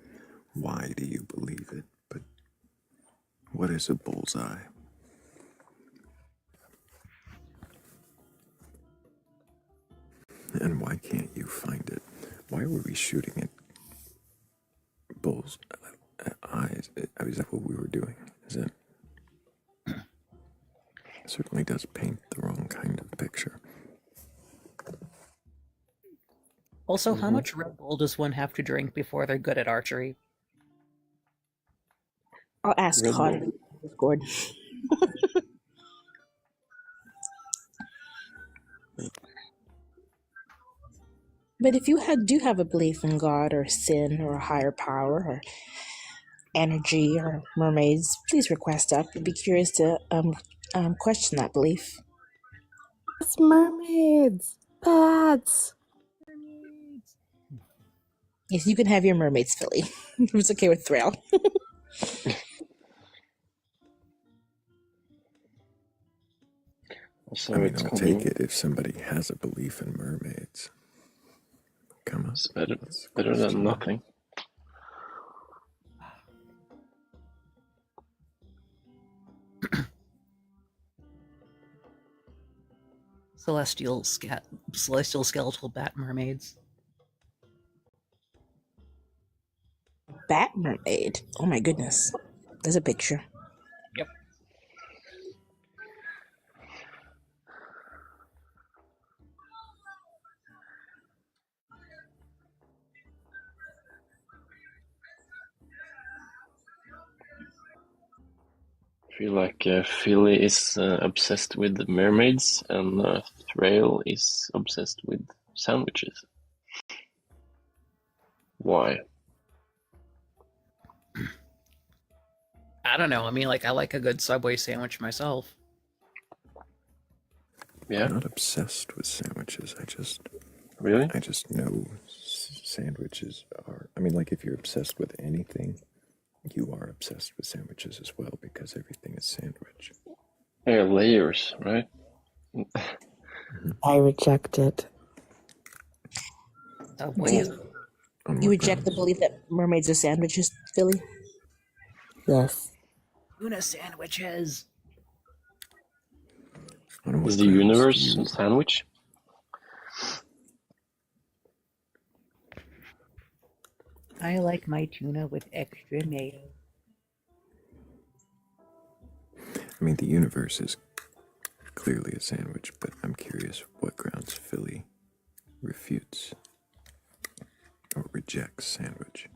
why do you believe it, but what is a bullseye? And why can't you find it? Why were we shooting at bulls' eyes? Is that what we were doing? Is it? It certainly does paint the wrong kind of picture. Also, how much Red Bull does one have to drink before they're good at archery? I'll ask Red Han Bull. in Discord. But if you do have a belief in God or sin or a higher power or energy or mermaids, please request up. I'd be curious to question that belief. It's mermaids. Bats. Yes, you can have your mermaids, Philly. It's okay with Thrayle. Also, I mean, it's I'll coming. take it if somebody has a belief in mermaids. Come on. It's better than nothing. Celestial skeletal bat mermaids. Bat mermaid. Oh my goodness. There's a picture. Yep. I feel like Philly is obsessed with the mermaids and Thrayle is obsessed with sandwiches. Why? I don't know. I mean, like, I like a good Subway sandwich myself. Yeah. I'm not obsessed with sandwiches. I just know sandwiches are. I mean, like if you're obsessed with anything, you are obsessed with sandwiches as well because everything is sandwich. Yeah, layers, right? I reject it. You reject the belief that mermaids are sandwiches, Philly? Yes. Tuna sandwiches. Is the universe a sandwich? I like my tuna with extra mayo. I mean, the universe is clearly a sandwich, but I'm curious what grounds Philly refutes or rejects sandwich.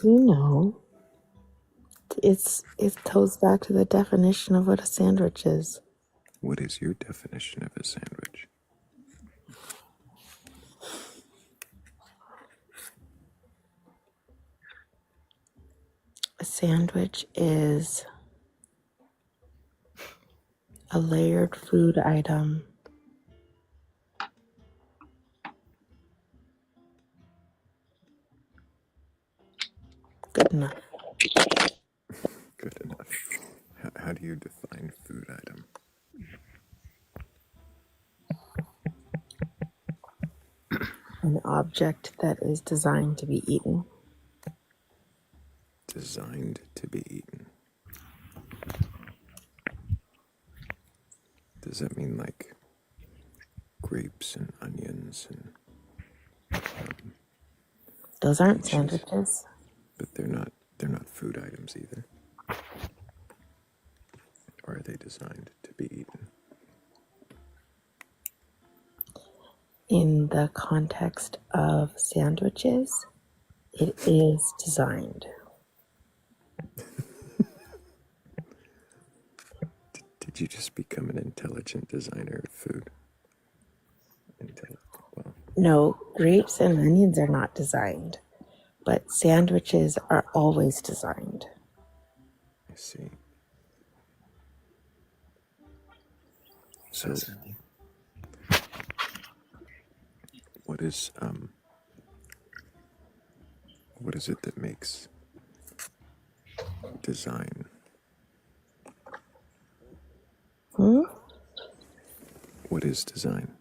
You know, it goes back to the definition of what a sandwich is. What is your definition of a sandwich? A sandwich is a layered food item good enough. Good enough. How do you define food item? An object that is designed to be eaten. designed to be eaten. Does that mean like grapes and onions and Those aren't peaches? sandwiches. But they're not food items either. Or are they designed to be eaten? In the context of sandwiches, it is designed. Did you just become an intelligent designer of food? Well, No, grapes and onions are not designed, but sandwiches are always designed. I see. So, what is it that makes design? What is design?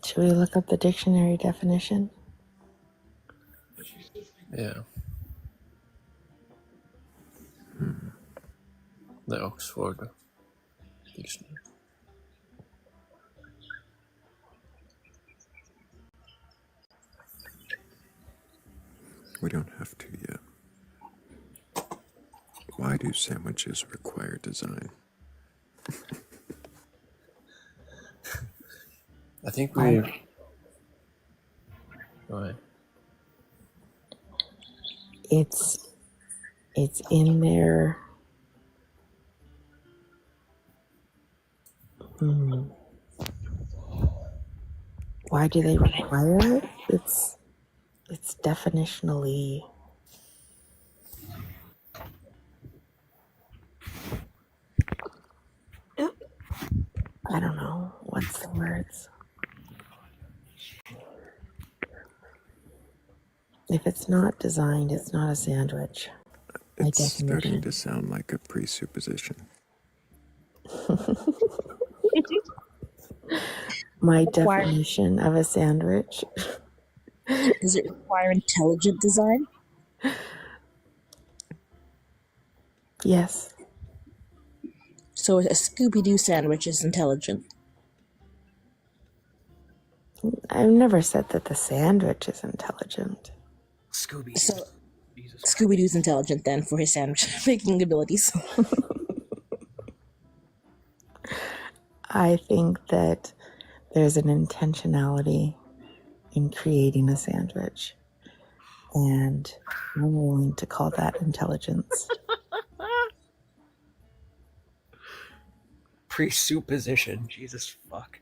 Should we look up the dictionary definition? Yeah. The Oxford Dictionary. We don't have to yet. Why do sandwiches require design? I think we. Go ahead. It's in there. Why do they require it? It's definitionally. I don't know. What's the words? If it's not designed, it's not a sandwich. It's starting to sound like a presupposition. My definition of a sandwich. Does it require intelligent design? Yes. So a Scooby-Doo sandwich is intelligent. I've never said that the sandwich is intelligent. Scooby. So Scooby-Doo's intelligent then for his sandwich making abilities. I think that there's an intentionality in creating a sandwich, and I'm willing to call that intelligence. Presupposition. Jesus fuck.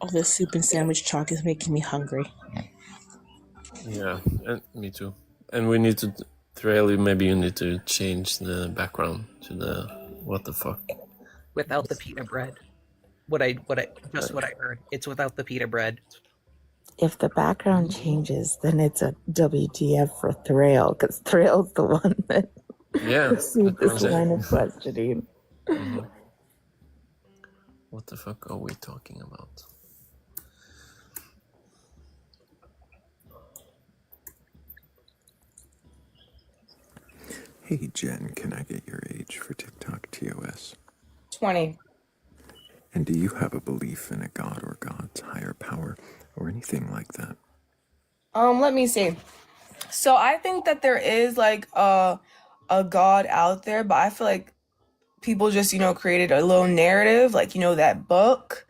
All this soup and sandwich talk is making me hungry. Yeah, and me too. And we need to, Thrayle, maybe you need to change the background to the what the fuck. Without the pita bread. What I heard. It's without the pita bread. If the background changes, then it's a WTF for Thrayle, because Thrayle's the one that pursued this line of questioning. Mm-hmm. What the fuck are we talking about? Hey Jen, can I get your age for TikTok TOS? 20. And do you have a belief in a god or gods, higher power, or anything like that? Let me see. So I think that there is like a god out there, but I feel like people just, created a little narrative, like, that book.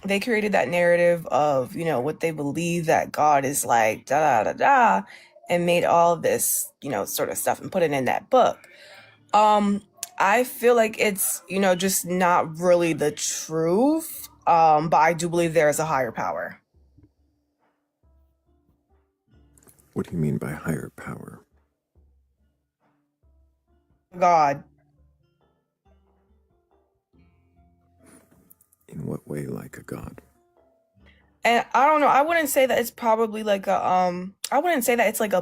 They created that narrative of, what they believe that God is like, da da da da, and made all this, sort of stuff and put it in that book. I feel like it's, just not really the truth. But I do believe there is a higher power. What do you mean by higher power? God. In what way like a god? And I don't know, I wouldn't say that it's probably like I wouldn't say that it's like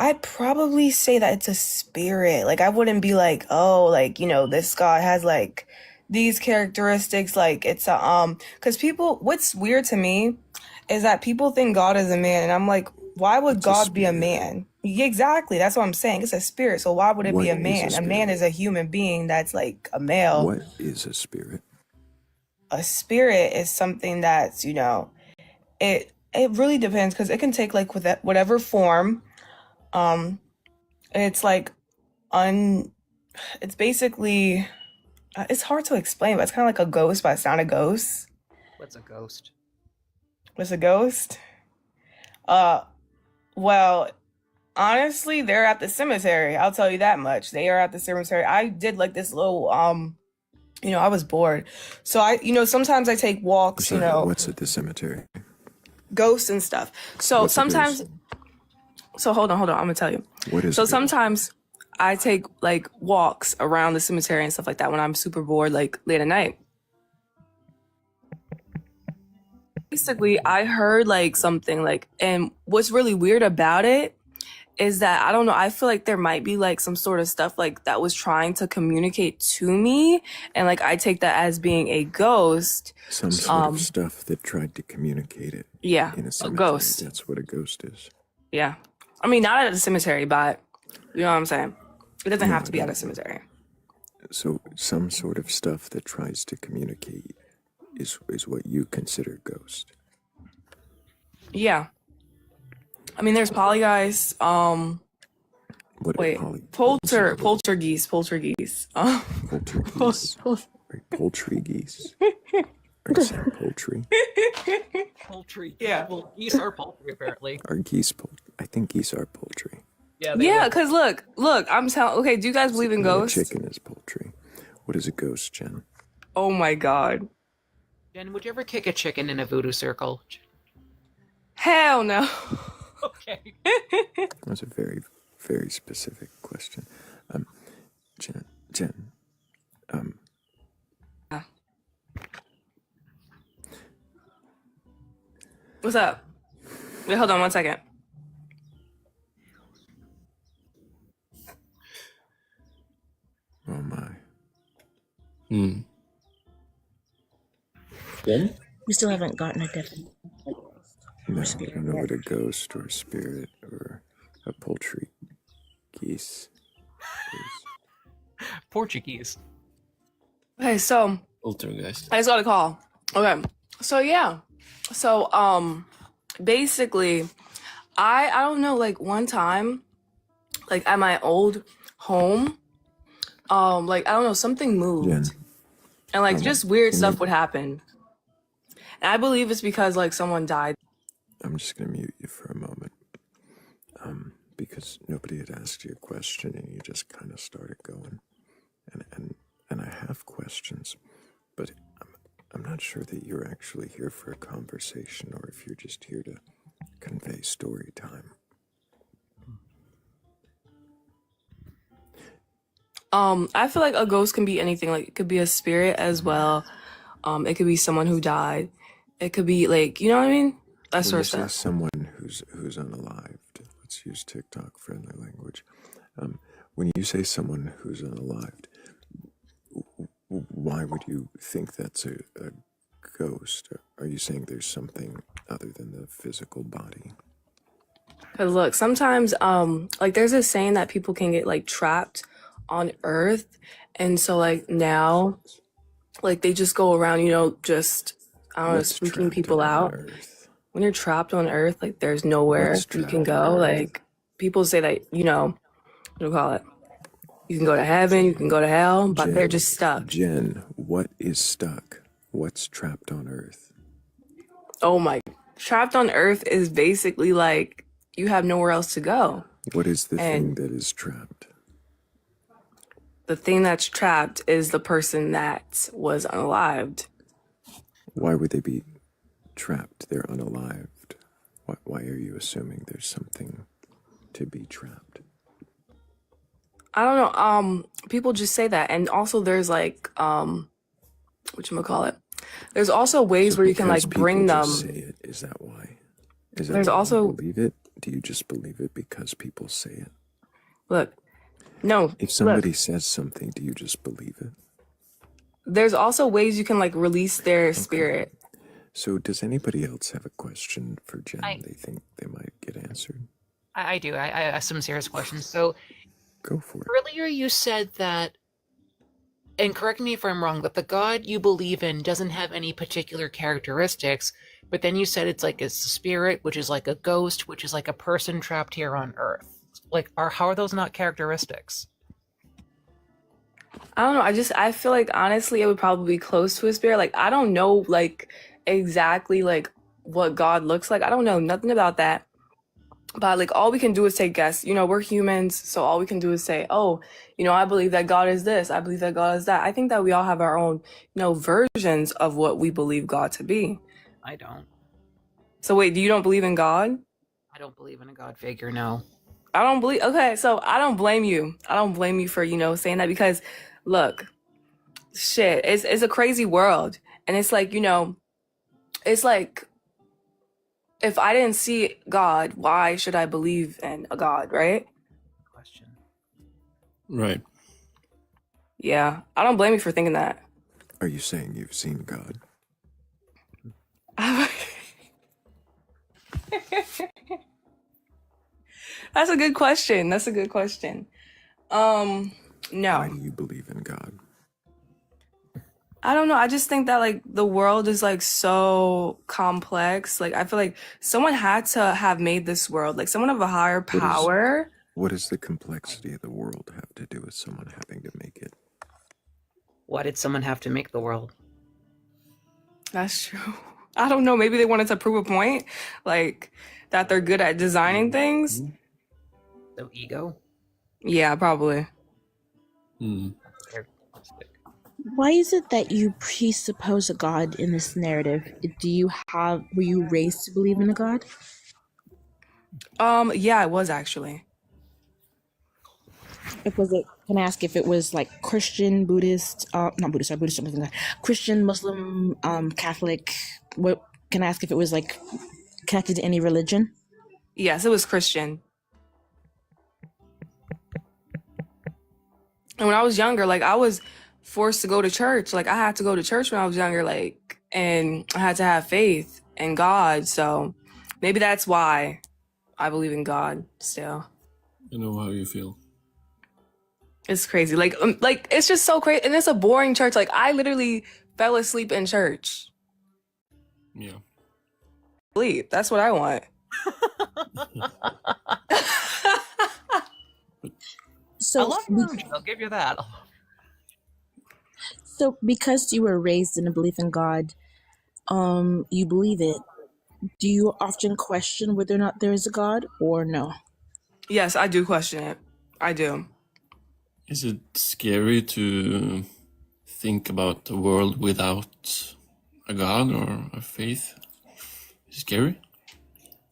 I'd probably say that it's a spirit. Like, I wouldn't be like, oh, like, this God has like these characteristics. Like, it's because what's weird to me is that people think God is a man, and I'm like, why would God be a man? Yeah, exactly. That's what I'm saying. It's a spirit. So why would it be a man? A man is a human being that's like a male. What is a spirit? A spirit is something that's, it really depends, because it can take like whatever form. It's like it's basically it's hard to explain, but it's kind of like a ghost, but it's not a ghost. What's a ghost? What's a ghost? Well, honestly, they're at the cemetery. I'll tell you that much. They are at the cemetery. I did like this little I was bored. So sometimes I take walks, What's at the cemetery? Ghosts and stuff. So What's a sometimes ghost? so hold on, I'm gonna tell you. What is So a ghost? sometimes I take like walks around the cemetery and stuff like that when I'm super bored, like late at night. Basically, I heard like something like, and what's really weird about it is that I don't know, I feel like there might be like some sort of stuff like that was trying to communicate to me, and like I take that as being a ghost. Some sort of stuff that tried to communicate it. Yeah, In a a cemetery. ghost. That's what a ghost is. Yeah. I mean, not at the cemetery, but you know what I'm saying? It doesn't have to be at a cemetery. So some sort of stuff that tries to communicate is what you consider ghost. Yeah. I mean, there's poltergeist. Wait, poltergeist. Poltergeese. Right, poultry geese. Are you saying poultry? Poultry. Yeah. Well, geese are poultry, apparently. Are geese I think geese are poultry. Yeah, because look, I'm telling. Okay, do you guys believe in ghosts? Chicken is poultry. What is a ghost, Jen? Oh my God. Jen, would you ever kick a chicken in a voodoo circle? Hell no. Okay. That's a very, very specific question. Jen, What's up? Wait, hold on one second. oh my. Jen? We still haven't gotten a definition. No, I don't know what a ghost or a spirit or a poultry geese is. Portuguese. Okay, so Poltergeist. I just got a call. Okay, so yeah, so basically, I don't know, like one time, like at my old home, like I don't know, something moved, Jen, and like just weird stuff would happen, and I believe it's because like someone died. I'm just going to mute you for a moment. Because nobody had asked you a question and you just kind of started going. And I have questions, but I'm not sure that you're actually here for a conversation or if you're just here to convey story time. I feel like a ghost can be anything. Like it could be a spirit as well. It could be someone who died. It could be like, you know what I mean? That sort of stuff. Someone who's unalived. Let's use TikTok friendly language. When you say someone who's unalived, why would you think that's a ghost? Are you saying there's something other than the physical body? Cause look, sometimes like there's a saying that people can get like trapped on Earth, and so like now, like they just go around, just I don't know, spooking people out. When you're trapped on Earth, like there's nowhere you can go. Like people say that what do you call it? You can go to heaven, you can go to hell, but they're just stuck. Jen, what is stuck? What's trapped on Earth? Oh my! Trapped on Earth is basically like you have nowhere else to go. What is the thing that is trapped? The thing that's trapped is the person that was unalived. Why would they be trapped? They're unalived. Why are you assuming there's something to be trapped? I don't know. People just say that, and also there's like whatchamacallit? There's also ways where you can like bring them. Say it. Is that why? Is that There's why also you believe it? Do you just believe it because people say it? Look, no, If look, somebody says something, do you just believe it? there's also ways you can like release their spirit. So does anybody else have a question for Jen I- they think they might get answered? I do. I have some serious questions. So Go for it. earlier you said that, and correct me if I'm wrong, that the God you believe in doesn't have any particular characteristics, but then you said it's like a spirit, which is like a ghost, which is like a person trapped here on Earth. Like, how are those not characteristics? I don't know. I feel like honestly it would probably be close to a spirit. Like I don't know like exactly like what God looks like. I don't know nothing about that. But like all we can do is take guess. You know, we're humans, so all we can do is say, "Oh, you know, I believe that God is this. I believe that God is that." I think that we all have our own, you know, versions of what we believe God to be. I don't. So wait, you don't believe in God? I don't believe in a God figure, no. I don't believe. Okay, so I don't blame you. I don't blame you for, you know, saying that because look, shit, it's a crazy world. And it's like, you know, it's like if I didn't see God, why should I believe in a God, right? Question. Right. Yeah, I don't blame you for thinking that. Are you saying you've seen God? That's a good question. That's a good question. No. Why do you believe in God? I don't know. I just think that like the world is like so complex. Like I feel like someone had to have made this world. Like someone of a higher power. What does the complexity of the world have to do with someone having to make it? Why did someone have to make the world? That's true. I don't know. Maybe they wanted to prove a point, like that they're good at designing things. So ego? Yeah, probably. Why is it that you presuppose a God in this narrative? Were you raised to believe in a God? Yeah, I was actually. Can I ask if it was like Christian, Buddhist, not Buddhist, sorry, Buddhist, something like that. Christian, Muslim, Catholic? What can I ask if it was like connected to any religion? Yes, it was Christian. And when I was younger, like I was forced to go to church. Like I had to go to church when I was younger, like, and I had to have faith in God. So maybe that's why I believe in God still. I know how you feel. It's crazy. Like it's just so crazy. And it's a boring church. Like I literally fell asleep in church. Yeah. Sleep. That's what I want. So I love you. I'll give you that. So because you were raised in a belief in God, you believe it. Do you often question whether or not there is a God or no? Yes, I do question it. I do. Is it scary to think about the world without a God or a faith? Is it scary?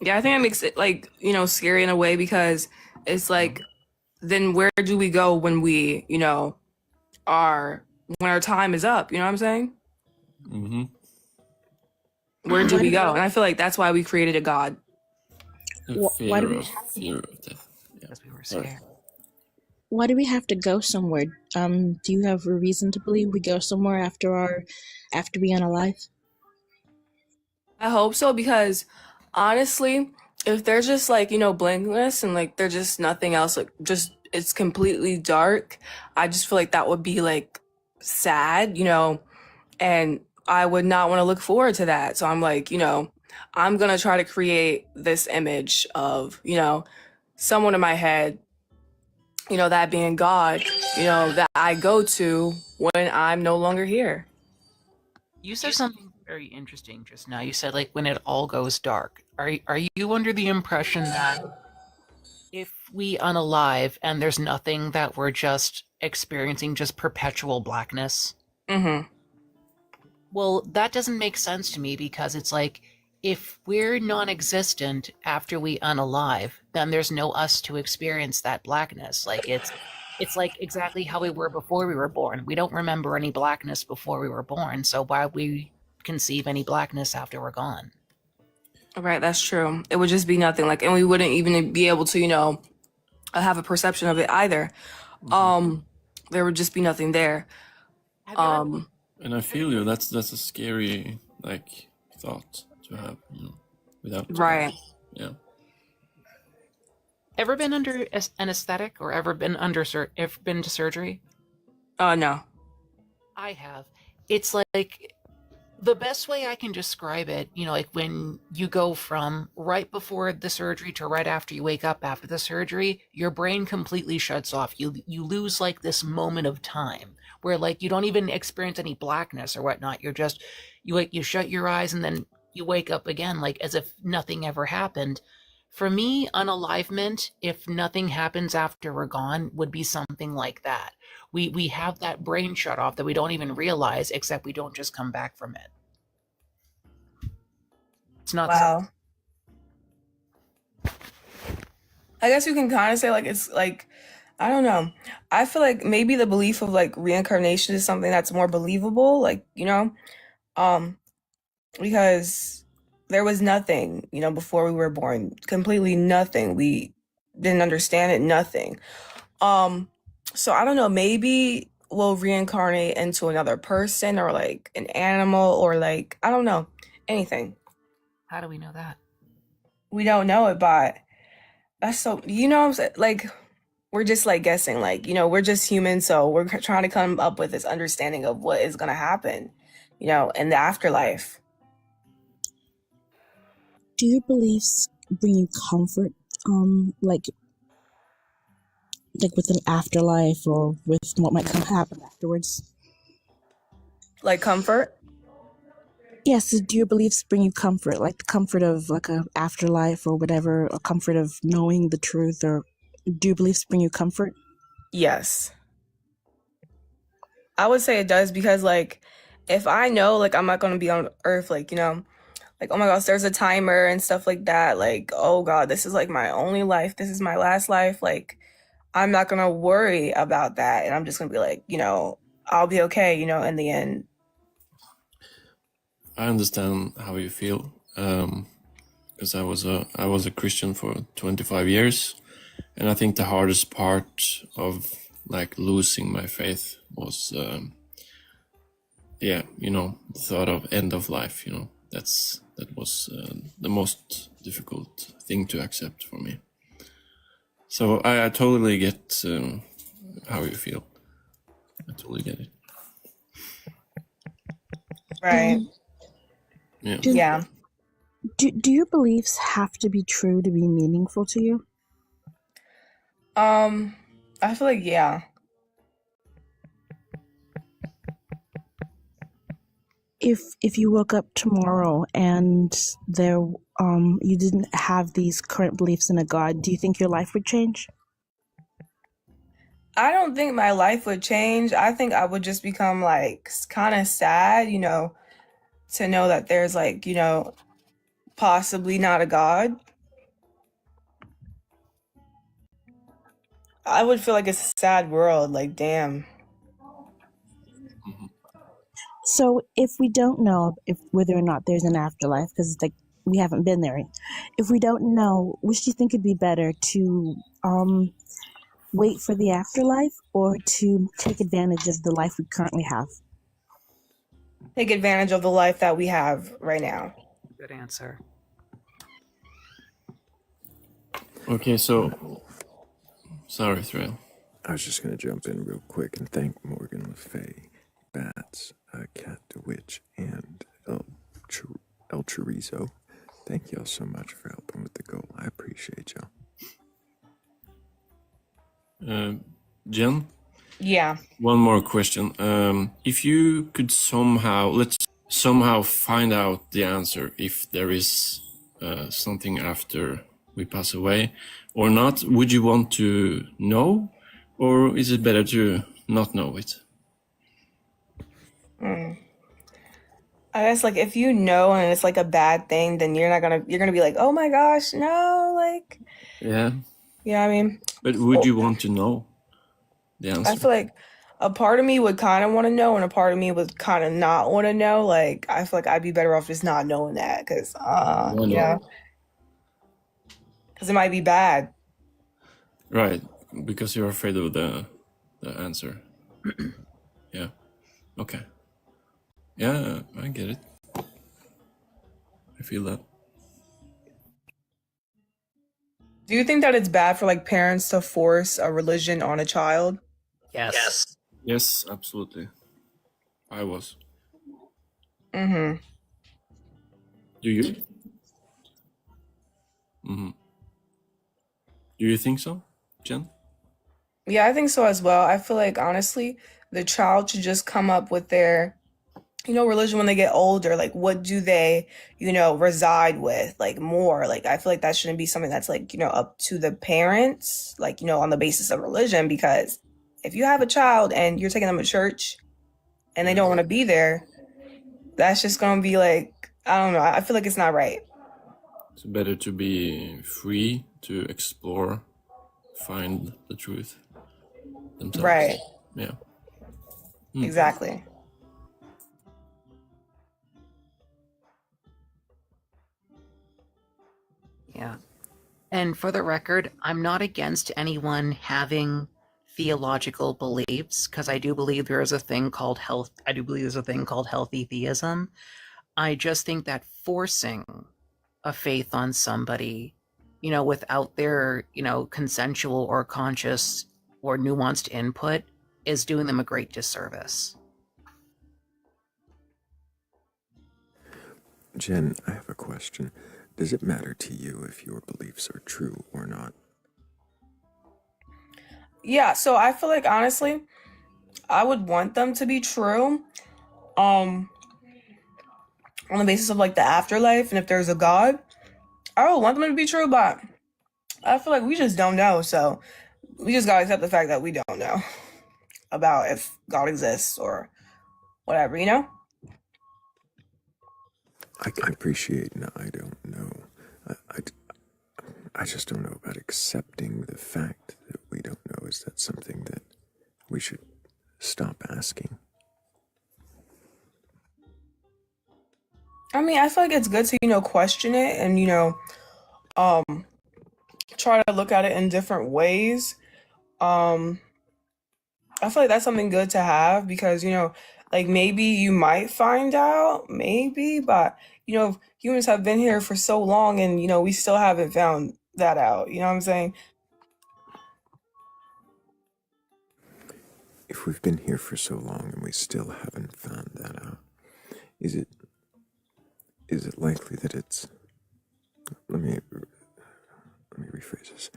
Yeah, I think it makes it like, you know, scary in a way because it's like, then where do we go when we, you know, when our time is up? You know what I'm saying? Mm-hmm. Where do we go? And I feel like that's why we created a God. Why do we Fear of death. Because we were scared. Why do we have to go somewhere? Do you have a reason to believe we go somewhere after being alive? I hope so because honestly, if there's just like, you know, blankness and like there's just nothing else, like just it's completely dark, I just feel like that would be like sad, you know, and I would not want to look forward to that. So I'm like, you know, I'm gonna try to create this image of, you know, someone in my head, you know, that being God, you know, that I go to when I'm no longer here. You said something very interesting just now. You said like when it all goes dark. Are you under the impression that if we unalive and there's nothing, that we're just experiencing just perpetual blackness? Mm-hmm. Well, that doesn't make sense to me because it's like if we're non-existent after we unalive, then there's no us to experience that blackness. Like it's like exactly how we were before we were born. We don't remember any blackness before we were born, so why would we conceive any blackness after we're gone? Right, that's true. It would just be nothing. Like, and we wouldn't even be able to, have a perception of it either. There would just be nothing there. Have And I feel you. That's a scary thought to have, without Right. yeah. Ever been under anesthetic or ever been been to surgery? No. I have. It's like the best way I can describe it, like when you go from right before the surgery to right after you wake up after the surgery, your brain completely shuts off. You lose like this moment of time where like you don't even experience any blackness or whatnot. You're just you shut your eyes and then you wake up again like as if nothing ever happened. For me, unalivement, if nothing happens after we're gone, would be something like that. We have that brain shut off that we don't even realize, except we don't just come back from it. It's not. Wow. I guess you can kind of say like it's like, I don't know. I feel like maybe the belief of like reincarnation is something that's more believable, because there was nothing, before we were born, completely nothing. We didn't understand it, nothing. So I don't know, maybe we'll reincarnate into another person or like an animal or like, I don't know, anything. How do we know that? We don't know it, but that's so, what I'm saying? Like, we're just like guessing, like, we're just humans, so we're trying to come up with this understanding of what is going to happen, in the afterlife. Do your beliefs bring you comfort, like with an afterlife or with what might happen afterwards? Like comfort? Yes. Do your beliefs bring you comfort, like the comfort of like a afterlife or whatever, a comfort of knowing the truth, or do your beliefs bring you comfort? Yes. I would say it does because like, if I know like I'm not going to be on Earth, like, like, oh my gosh, there's a timer and stuff like that. Like, oh God, this is like my only life. This is my last life. Like, I'm not going to worry about that. And I'm just going to be like, I'll be okay, in the end. I understand how you feel, because I was a Christian for 25 years, and I think the hardest part of like losing my faith was, the thought of end of life. That was the most difficult thing to accept for me. So I totally get how you feel. I totally get it. Right. Yeah. Yeah. Do your beliefs have to be true to be meaningful to you? I feel like, yeah. If you woke up tomorrow and there you didn't have these current beliefs in a God, do you think your life would change? I don't think my life would change. I think I would just become like kind of sad, to know that there's like, possibly not a God. I would feel like it's a sad world, like damn. So if we don't know whether or not there's an afterlife, because it's like we haven't been there, if we don't know, which do you think it'd be better to wait for the afterlife or to take advantage of the life we currently have? Take advantage of the life that we have right now. Good answer. Okay, so sorry, Thrayle. I was just going to jump in real quick and thank Morgan Le Fay, Bats, Cat DeWitch, and El Chorizo. Thank y'all so much for helping with the goal. I appreciate y'all. Jen? Yeah. One more question. If you could somehow find out the answer, if there is something after we pass away or not, would you want to know, or is it better to not know it? I guess like if you know and it's like a bad thing, then you're gonna be like, oh my gosh, no, like, Yeah. you know what I mean? But would you want to know the answer? I feel like a part of me would kind of want to know, and a part of me would kind of not want to know. Like, I feel like I'd be better off just not knowing that, because, Why you not? know, because it might be bad. Right, because you're afraid of the answer. Yeah. Okay. Yeah, I get it. I feel that. Do you think that it's bad for like parents to force a religion on a child? Yes. Yes, absolutely. I was. Mm-hmm. Do you? Mm-hmm. Do you think so, Jen? Yeah, I think so as well. I feel like honestly, the child should just come up with their, religion when they get older. Like, what do they, reside with? Like, more. Like, I feel like that shouldn't be something that's like, up to the parents, like, on the basis of religion. Because if you have a child and you're taking them to church and they don't want to be there, that's just gonna be like, I don't know. I feel like it's not right. It's better to be free to explore, find the truth themselves. Right. Yeah. Exactly. Yeah. And for the record, I'm not against anyone having theological beliefs, because I do believe there is a thing called health. I do believe there's a thing called healthy theism. I just think that forcing a faith on somebody, without their, consensual or conscious or nuanced input is doing them a great disservice. Jen, I have a question. Does it matter to you if your beliefs are true or not? Yeah, so I feel like honestly, I would want them to be true, on the basis of like the afterlife and if there's a God. I would want them to be true, but I feel like we just don't know, so we just gotta accept the fact that we don't know about if God exists or whatever, I can appreciate and I don't know. I just don't know about accepting the fact that we don't know. Is that something that we should stop asking? I mean, I feel like it's good to, question it and, try to look at it in different ways. I feel like that's something good to have because, like maybe you might find out, maybe, but, humans have been here for so long and, we still haven't found that out. You know what I'm saying? If we've been here for so long and we still haven't found that out, is it likely that it's... Let me rephrase this.